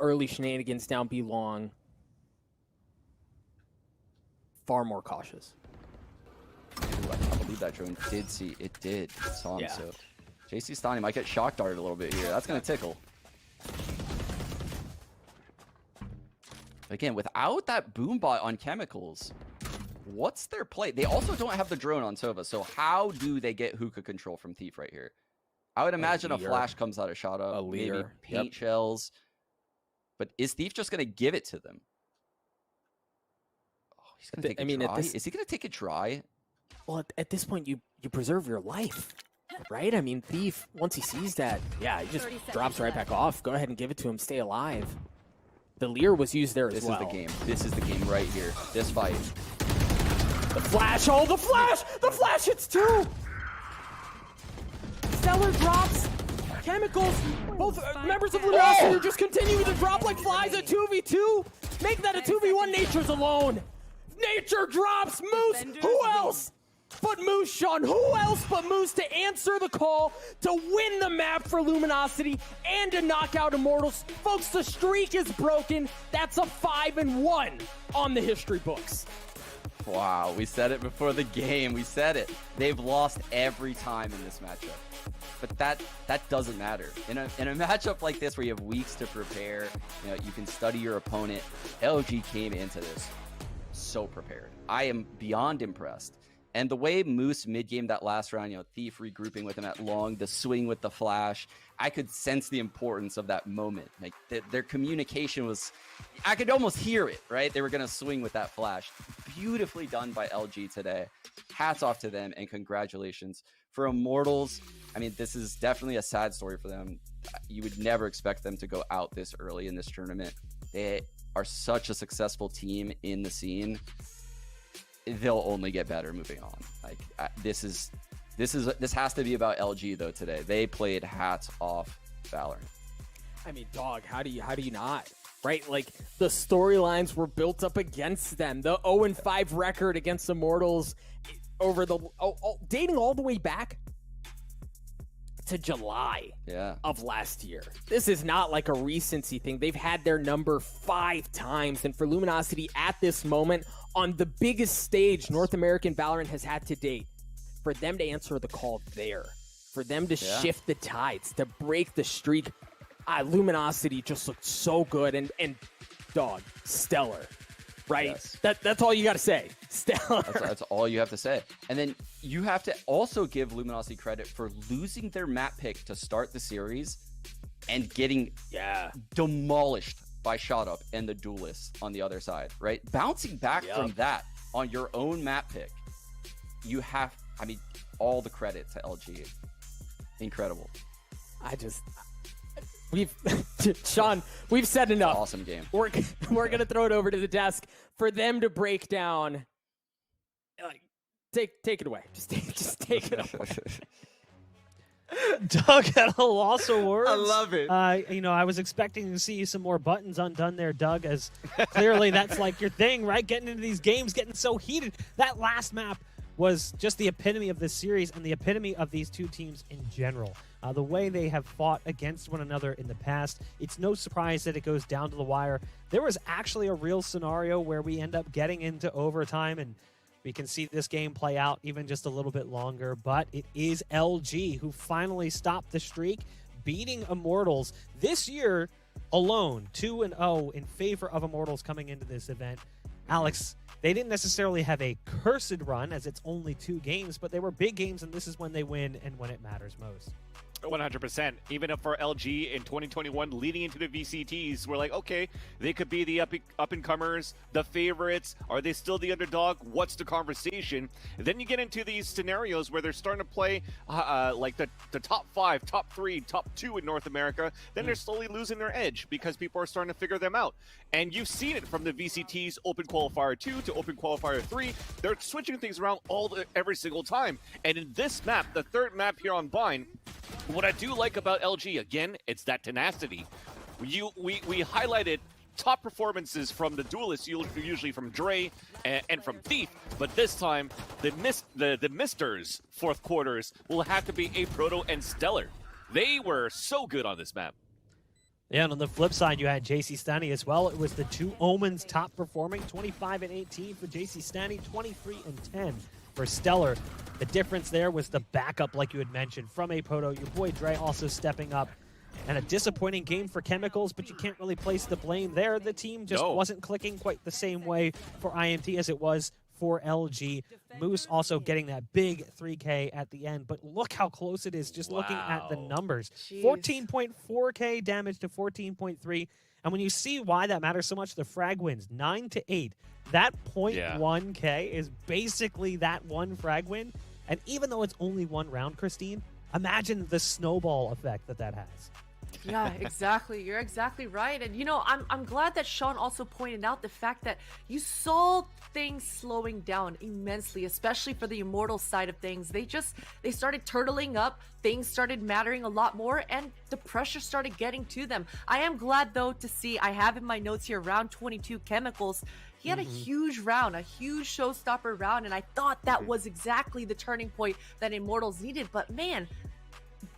early shenanigans down B long. Far more cautious. Ooh, I believe that drone did see. It did. It saw him, so JC Stani might get shock darted a little bit here. That's going to tickle. Again, without that boombot on Chemicals, what's their play? They also don't have the drone on Sova, so how do they get Hookah control from Thief right here? I would imagine a flash comes out of shot up, maybe paint shells. But is Thief just going to give it to them? He's gonna take a try. Is he gonna take a try? Well, at this point, you preserve your life, right? I mean, Thief, once he sees that, yeah, he just drops right back off. Go ahead and give it to him. Stay alive. The Leer was used there as well. This is the game. This is the game right here. This fight. The flash. Oh, the flash! The flash hits two! Stellar drops. Chemicals. Both members of Luminosity are just continuing to drop like flies at 2v2. Make that a 2v1. Nature's alone. Nature drops Moose. Who else but Moose, Sean? Who else but Moose to answer the call to win the map for Luminosity and to knock out Immortals? Folks, the streak is broken. That's a 5-1 on the history books. Wow, we said it before the game. We said it. They've lost every time in this matchup. But that doesn't matter. In a matchup like this where you have weeks to prepare, you can study your opponent. LG came into this so prepared. I am beyond impressed. And the way Moose mid-game that last round, Thief regrouping with him at long, the swing with the flash, I could sense the importance of that moment. Like their communication was, I could almost hear it, right? They were going to swing with that flash. Beautifully done by LG today. Hats off to them and congratulations. For Immortals, I mean, this is definitely a sad story for them. You would never expect them to go out this early in this tournament. They are such a successful team in the scene. They'll only get better moving on. Like this has to be about LG though today. They played hats off VALORANT. I mean, dog, how do you not? Right? Like the storylines were built up against them. The 0-5 record against Immortals over the dating all the way back to July of last year. This is not like a recency thing. They've had their number 5 times. And for Luminosity at this moment, on the biggest stage North American VALORANT has had to date, for them to answer the call there, for them to shift the tides, to break the streak, Luminosity just looked so good. And dog, stellar. Right? Yes. That's all you got to say. Stellar. That's all you have to say. And then you have to also give Luminosity credit for losing their map pick to start the series and getting demolished by Shot Up and the Duelists on the other side, right? Bouncing back from that on your own map pick, you have, I mean, all the credit to LG. Incredible. Sean, we've said enough. Awesome game. We're going to throw it over to the desk for them to break down. Take it away. Just take it away. Doug at a loss of words. I love it. I was expecting to see some more buttons undone there, Doug, as clearly that's like your thing, right? Getting into these games, getting so heated. That last map was just the epitome of this series and the epitome of these two teams in general. The way they have fought against one another in the past, it's no surprise that it goes down to the wire. There was actually a real scenario where we end up getting into overtime, and we can see this game play out even just a little bit longer, but it is LG who finally stopped the streak, beating Immortals this year alone, 2-0 in favor of Immortals coming into this event. Alex, they didn't necessarily have a cursed run as it's only 2 games, but they were big games, and this is when they win and when it matters most. 100%. Even if for LG in 2021 leading into the VCTs, we're like, okay, they could be the up-and-comers, the favorites. Are they still the underdog? What's the conversation? Then you get into these scenarios where they're starting to play like the top 5, top 3, top 2 in North America. Then they're slowly losing their edge because people are starting to figure them out. And you've seen it from the VCTs Open Qualifier 2 to Open Qualifier 3. They're switching things around every single time. And in this map, the third map here on Vine, what I do like about LG, again, it's that tenacity. We highlighted top performances from the Duelists, usually from Dre and from Thief, but this time, the Misters fourth quarters will have to be a Proto and Stellar. They were so good on this map. Yeah, and on the flip side, you had JC Stanny as well. It was the 2 Omens top performing, 25 and 18 for JC Stanny, 23 and 10 for Stellar. The difference there was the backup, like you had mentioned, from a Proto. Your boy Dre also stepping up. And a disappointing game for Chemicals, but you can't really place the blame there. The team just wasn't clicking quite the same way for IMT as it was for LG. Moose also getting that big 3K at the end, but look how close it is just looking at the numbers. 14.4K damage to 14.3. And when you see why that matters so much, the frag wins 9-8. That 0.1K is basically that one frag win. And even though it's only one round, Christine, imagine the snowball effect that has. Yeah, exactly. You're exactly right. And you know, I'm glad that Sean also pointed out the fact that you saw things slowing down immensely, especially for the Immortals side of things. They started turtling up, things started mattering a lot more, and the pressure started getting to them. I am glad though to see, I have in my notes here, round 22 Chemicals. He had a huge round, a huge showstopper round, and I thought that was exactly the turning point that Immortals needed. But man,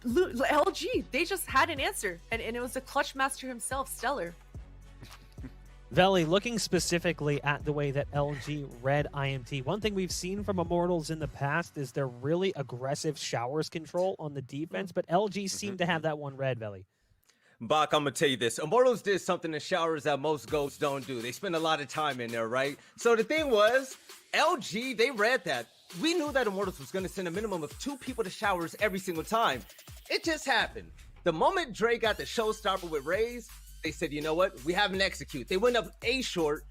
LG, they just had an answer, and it was the clutch master himself, Stellar. Veli, looking specifically at the way that LG read IMT, one thing we've seen from Immortals in the past is their really aggressive showers control on the defense, but LG seemed to have that one read, Veli. Bach, I'm gonna tell you this. Immortals did something in showers that most ghosts don't do. They spend a lot of time in there, right? So the thing was, LG, they read that. We knew that Immortals was gonna send a minimum of 2 people to showers every single time. It just happened. The moment Dre got the showstopper with Raze, they said, you know what? We have an execute. They went up A short.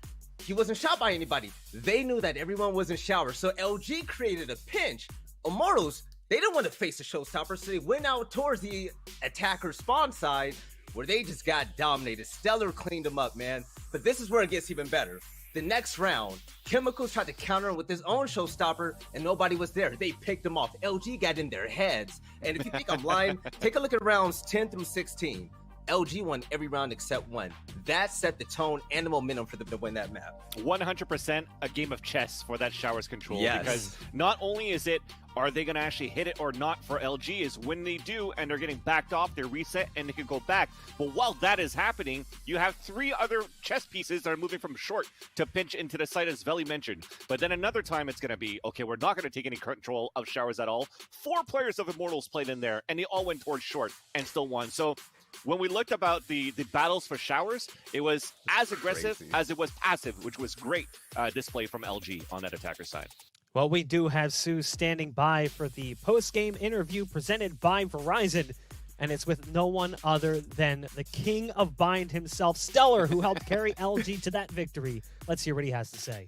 He wasn't shot by anybody. They knew that everyone was in shower. So LG created a pinch. Immortals, they didn't want to face the showstopper, so they went out towards the attacker spawn side, where they just got dominated. Stellar cleaned them up, man. But this is where it gets even better. The next round, Chemicals tried to counter him with his own showstopper, and nobody was there. They picked him off. LG got in their heads. And if you think I'm lying, take a look at rounds 10 through 16. LG won every round except one. That set the tone and the momentum for them to win that map. 100% a game of chess for that showers control. Yes. Because not only is it, are they going to actually hit it or not for LG, is when they do and they're getting backed off, they reset and they can go back. But while that is happening, you have 3 other chess pieces that are moving from short to pinch into the site, as Veli mentioned. But then another time it's going to be, okay, we're not going to take any control of showers at all. 4 players of Immortals played in there, and they all went towards short and still won. So when we looked about the battles for showers, it was as aggressive as it was passive, which was great display from LG on that attacker side. Well, we do have Sue standing by for the post-game interview presented by Verizon, and it's with no one other than the king of Bind himself, Stellar, who helped carry LG to that victory. Let's hear what he has to say.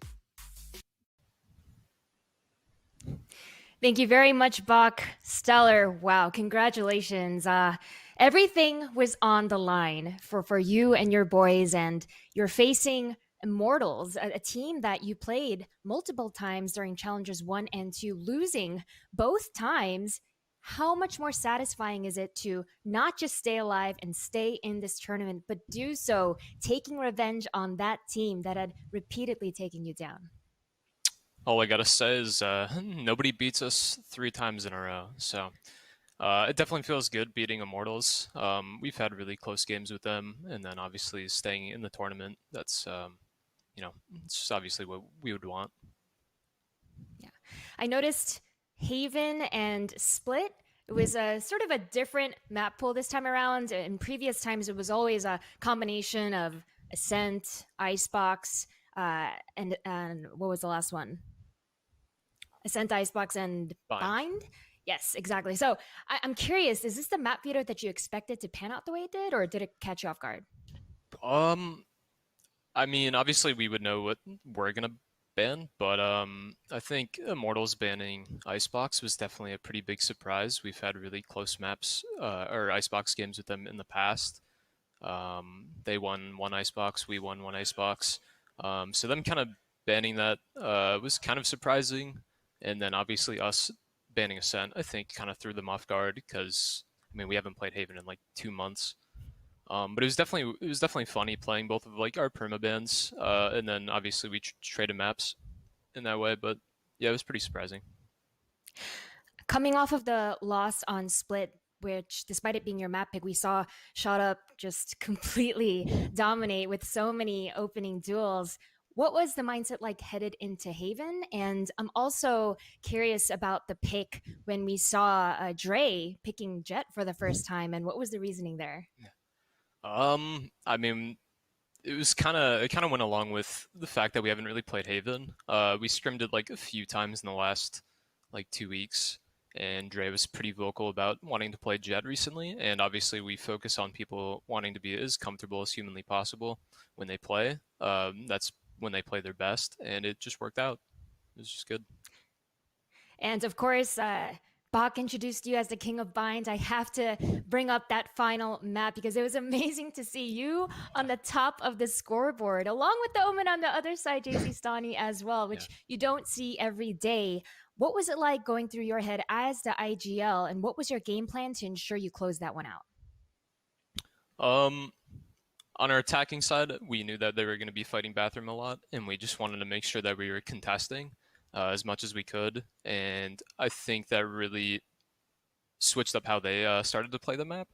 Thank you very much, Bach. Stellar, wow, congratulations. Everything was on the line for you and your boys, and you're facing Immortals, a team that you played multiple times during Challengers 1 and 2, losing both times. How much more satisfying is it to not just stay alive and stay in this tournament, but do so taking revenge on that team that had repeatedly taken you down? All I gotta say is nobody beats us 3 times in a row, so it definitely feels good beating Immortals. We've had really close games with them, and then obviously staying in the tournament, that's it's just obviously what we would want. Yeah, I noticed Haven and Split. It was a sort of a different map pool this time around. In previous times, it was always a combination of Ascent, Icebox, and what was the last one? Ascent, Icebox, and Bind? Yes, exactly. So I'm curious, is this the map veto that you expected to pan out the way it did, or did it catch you off guard? I mean, obviously we would know what we're gonna ban, but I think Immortals banning Icebox was definitely a pretty big surprise. We've had really close maps or Icebox games with them in the past. They won 1 Icebox, we won 1 Icebox. So them kind of banning that was kind of surprising. And then obviously us banning Ascent, I think, kind of threw them off guard because, I mean, we haven't played Haven in like 2 months. But it was definitely funny playing both of like our perma bans, and then obviously we traded maps in that way. But yeah, it was pretty surprising. Coming off of the loss on Split, which despite it being your map pick, we saw Shot Up just completely dominate with so many opening duels. What was the mindset like headed into Haven? And I'm also curious about the pick when we saw Dre picking Jett for the first time, and what was the reasoning there? I mean, it kind of went along with the fact that we haven't really played Haven. We scrimmed it like a few times in the last like 2 weeks, and Dre was pretty vocal about wanting to play Jet recently. And obviously, we focus on people wanting to be as comfortable as humanly possible when they play. That's when they play their best, and it just worked out. It was just good. And of course, Bach introduced you as the king of binds. I have to bring up that final map because it was amazing to see you on the top of the scoreboard, along with the Omen on the other side, JC Stani as well, which you don't see every day. What was it like going through your head as the IGL, and what was your game plan to ensure you closed that one out? On our attacking side, we knew that they were going to be fighting bathroom a lot, and we just wanted to make sure that we were contesting as much as we could. And I think that really switched up how they started to play the map.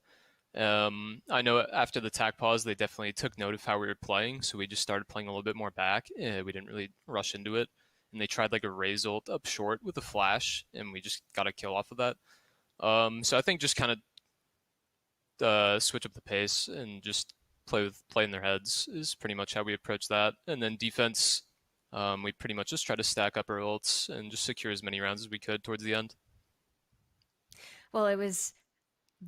I know after the tack pause, they definitely took note of how we were playing, so we just started playing a little bit more back. We didn't really rush into it, and they tried like a Raze ult up short with a flash, and we just got a kill off of that. So I think just kind of switch up the pace and just play in their heads is pretty much how we approach that. And then defense, we pretty much just try to stack up our ults and just secure as many rounds as we could towards the end. Well, it was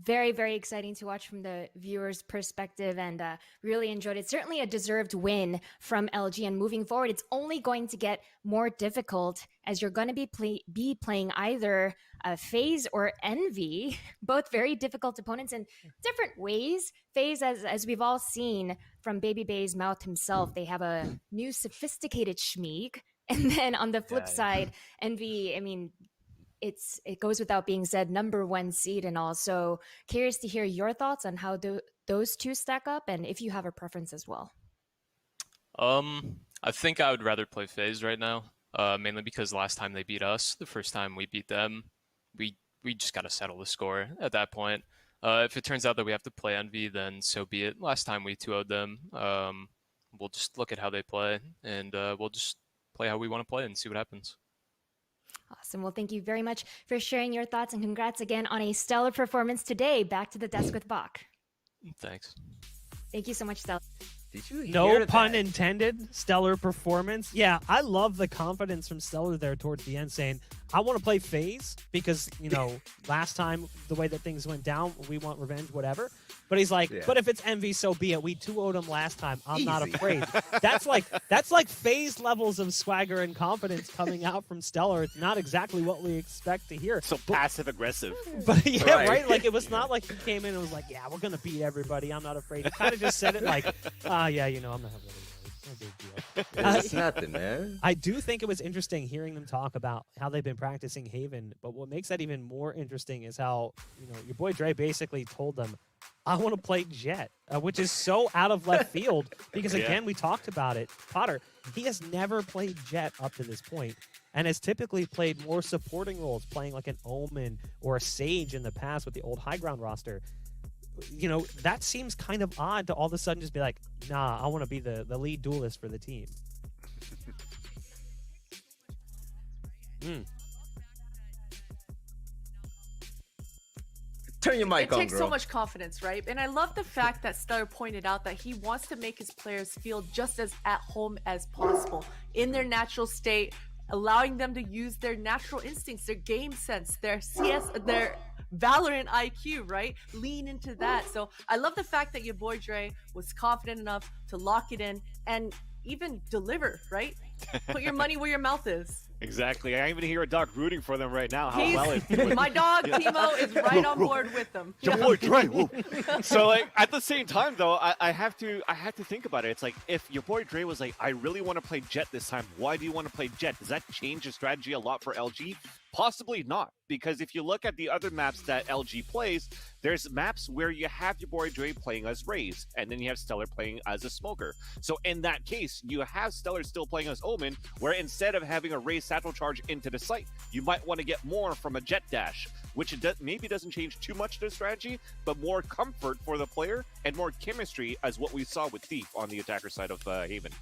very, very exciting to watch from the viewers' perspective, and really enjoyed it. Certainly a deserved win from LG, and moving forward, it's only going to get more difficult as you're going to be playing either FaZe or Envy, both very difficult opponents in different ways. FaZe, as we've all seen from Baby Bay's mouth himself, they have a new sophisticated schmeek, and then on the flip side, Envy, I mean, it goes without being said, #1 seed and all. So curious to hear your thoughts on how those two stack up, and if you have a preference as well. I think I would rather play FaZe right now, mainly because last time they beat us, the first time we beat them, we just got to settle the score at that point. If it turns out that we have to play Envy, then so be it. Last time we 2-0'd them. We'll just look at how they play, and we'll just play how we want to play and see what happens. Awesome. Well, thank you very much for sharing your thoughts, and congrats again on a stellar performance today. Back to the desk with Bach. Thanks. Thank you so much, Stellar. Did you hear No pun that? intended. Stellar performance. Yeah, I love the confidence from Stellar there towards the end, saying, I want to play FaZe because, you know, last time the way that things went down, we want revenge, whatever. But he's like, but if it's Envy, so be it. We 2-0'd him last time. I'm not afraid. That's like FaZe levels of swagger and confidence coming out from Stellar. It's not exactly what we expect to hear. So passive aggressive. But yeah, right? Like, it was not like he came in and was like, yeah, we're going to beat everybody. I'm not afraid. He kind of just said it like, yeah, you know, I'm not really worried. No big deal. It's nothing, man. I do think it was interesting hearing them talk about how they've been practicing Haven, but what makes that even more interesting is how, you know, your boy Dre basically told them, I want to play Jet, which is so out of left field because, again, we talked about it. Potter, he has never played Jet up to this point and has typically played more supporting roles, playing like an Omen or a Sage in the past with the old high ground roster. You know, that seems kind of odd to all of a sudden just be like, nah, I want to be the lead duelist for the team. Turn your mic on, It takes girl. so much confidence, right? And I love the fact that Stellar pointed out that he wants to make his players feel just as at home as possible in their natural state, allowing them to use their natural instincts, their game sense, their CS, their Valorant IQ, right? Lean into that. So I love the fact that your boy Dre was confident enough to lock it in and even deliver, right? Put your money where your mouth is. Exactly. I even hear a dog rooting for them right now. How He's- well it's doing. my dog, Timo, is right on board with them. Your boy Dre. Woo. So like at the same time though, I have to think about it. It's like if your boy Dre was like, I really want to play Jet this time. Why do you want to play Jet? Does that change the strategy a lot for LG? Possibly not, because if you look at the other maps that LG plays, there's maps where you have your boy Dre playing as Raze, and then you have Stellar playing as a Smoker. So in that case, you have Stellar still playing as Omen, where instead of having a Raze satchel charge into the site, you might want to get more from a Jet dash, which maybe doesn't change too much the strategy, but more comfort for the player and more chemistry as what we saw with Thief on the attacker side of Haven.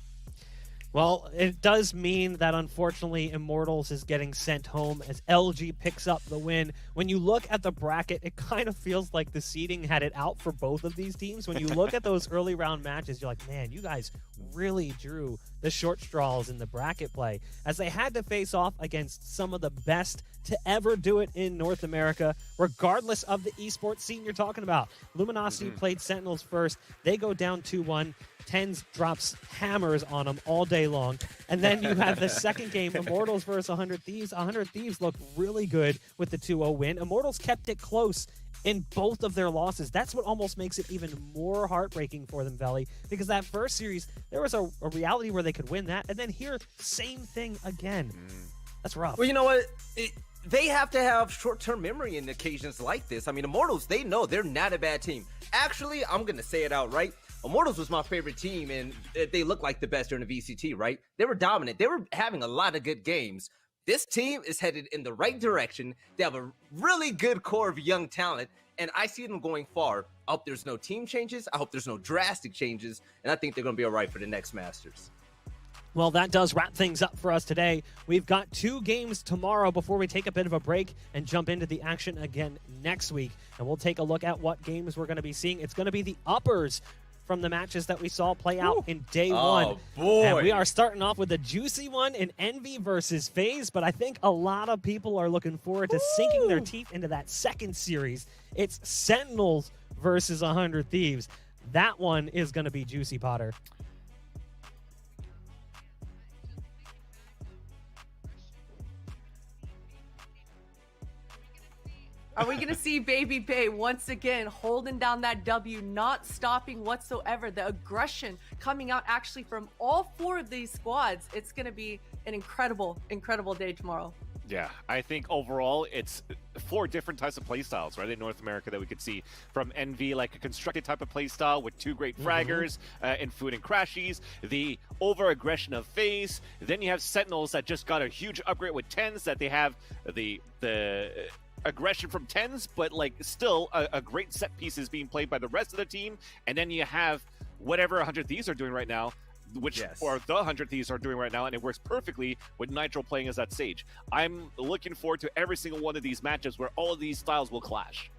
Well, it does mean that, unfortunately, Immortals is getting sent home as LG picks up the win. When you look at the bracket, it kind of feels like the seeding had it out for both of these teams. When you look at those early round matches, you're like, man, you guys really drew the short straws in the bracket play, as they had to face off against some of the best to ever do it in North America, regardless of the esports scene you're talking about. Luminosity played Sentinels first. They go down 2-1. Tens drops hammers on them all day long. And then you have the second game, Immortals versus 100 Thieves. 100 Thieves looked really good with the 2-0 win. Immortals kept it close in both of their losses. That's what almost makes it even more heartbreaking for them, Veli, because that first series, there was a reality where they could win that, and then here, same thing again. That's rough. Well, you know what? They have to have short-term memory in occasions like this. I mean, Immortals, they know they're not a bad team. Actually, I'm going to say it outright. Immortals was my favorite team, and they looked like the best during the VCT, right? They were dominant. They were having a lot of good games. This team is headed in the right direction. They have a really good core of young talent, and I see them going far. I hope there's no team changes. I hope there's no drastic changes, and I think they're going to be all right for the next Masters. Well, that does wrap things up for us today. We've got 2 games tomorrow before we take a bit of a break and jump into the action again next week. And we'll take a look at what games we're going to be seeing. It's going to be the uppers from the matches that we saw play out in day one. Boy. And we are starting off with a juicy one in Envy versus FaZe, but I think a lot of people are looking forward to sinking their teeth into that second series. It's Sentinels versus 100 Thieves. That one is going to be juicy, Potter. Are we going to see Baby Bay once again holding down that W, not stopping whatsoever? The aggression coming out actually from all 4 of these squads. It's going to be an incredible, incredible day tomorrow. Yeah, I think overall it's 4 different types of playstyles, right, in North America that we could see. From NV, like a constructed type of playstyle with 2 great fraggers in Food and Crashies, the over-aggression of FaZe. Then you have Sentinels that just got a huge upgrade with 10s, that they have the aggression from 10s, but like still a great set pieces being played by the rest of the team. And then you have whatever 100 Thieves are doing right now, which or the 100 Thieves are doing right now, and it works perfectly with Nitro playing as that Sage. I'm looking forward to every single one of these matches where all of these styles will clash.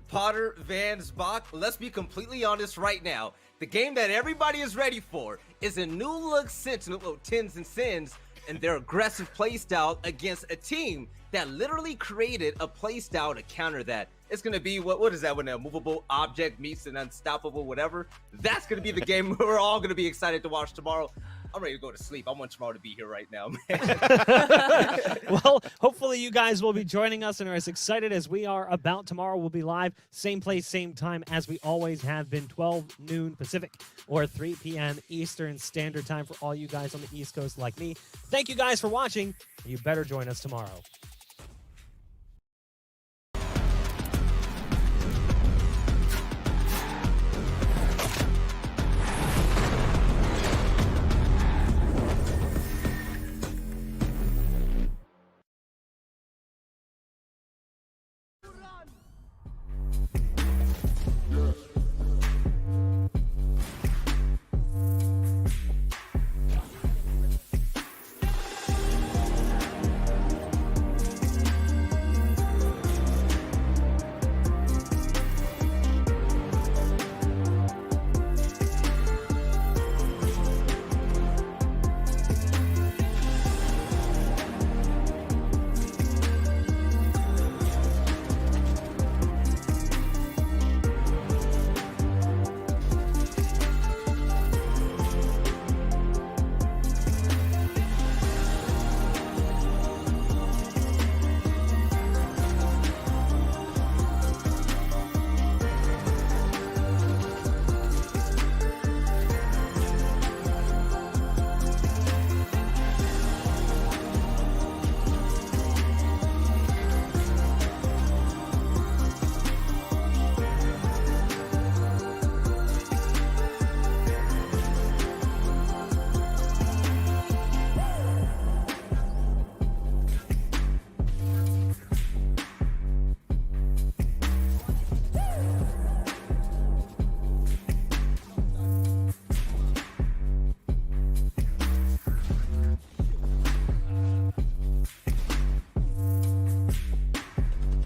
Potter, Vans, Bach, let's be completely honest right now. The game that everybody is ready for is a new look Sentinel, Tens and Sins, and their aggressive playstyle against a team that literally created a playstyle to counter that. It's going to be, what is that, when a movable object meets an unstoppable whatever? That's going to be the game we're all going to be excited to watch tomorrow. I'm ready to go to sleep. I want tomorrow to be here right now, man. Well, hopefully you guys will be joining us and are as excited as we are about tomorrow. We'll be live, same place, same time as we always have been, 12 noon Pacific or 3 p.m. Eastern Standard Time for all you guys on the East Coast like me. Thank you guys for watching. You better join us tomorrow.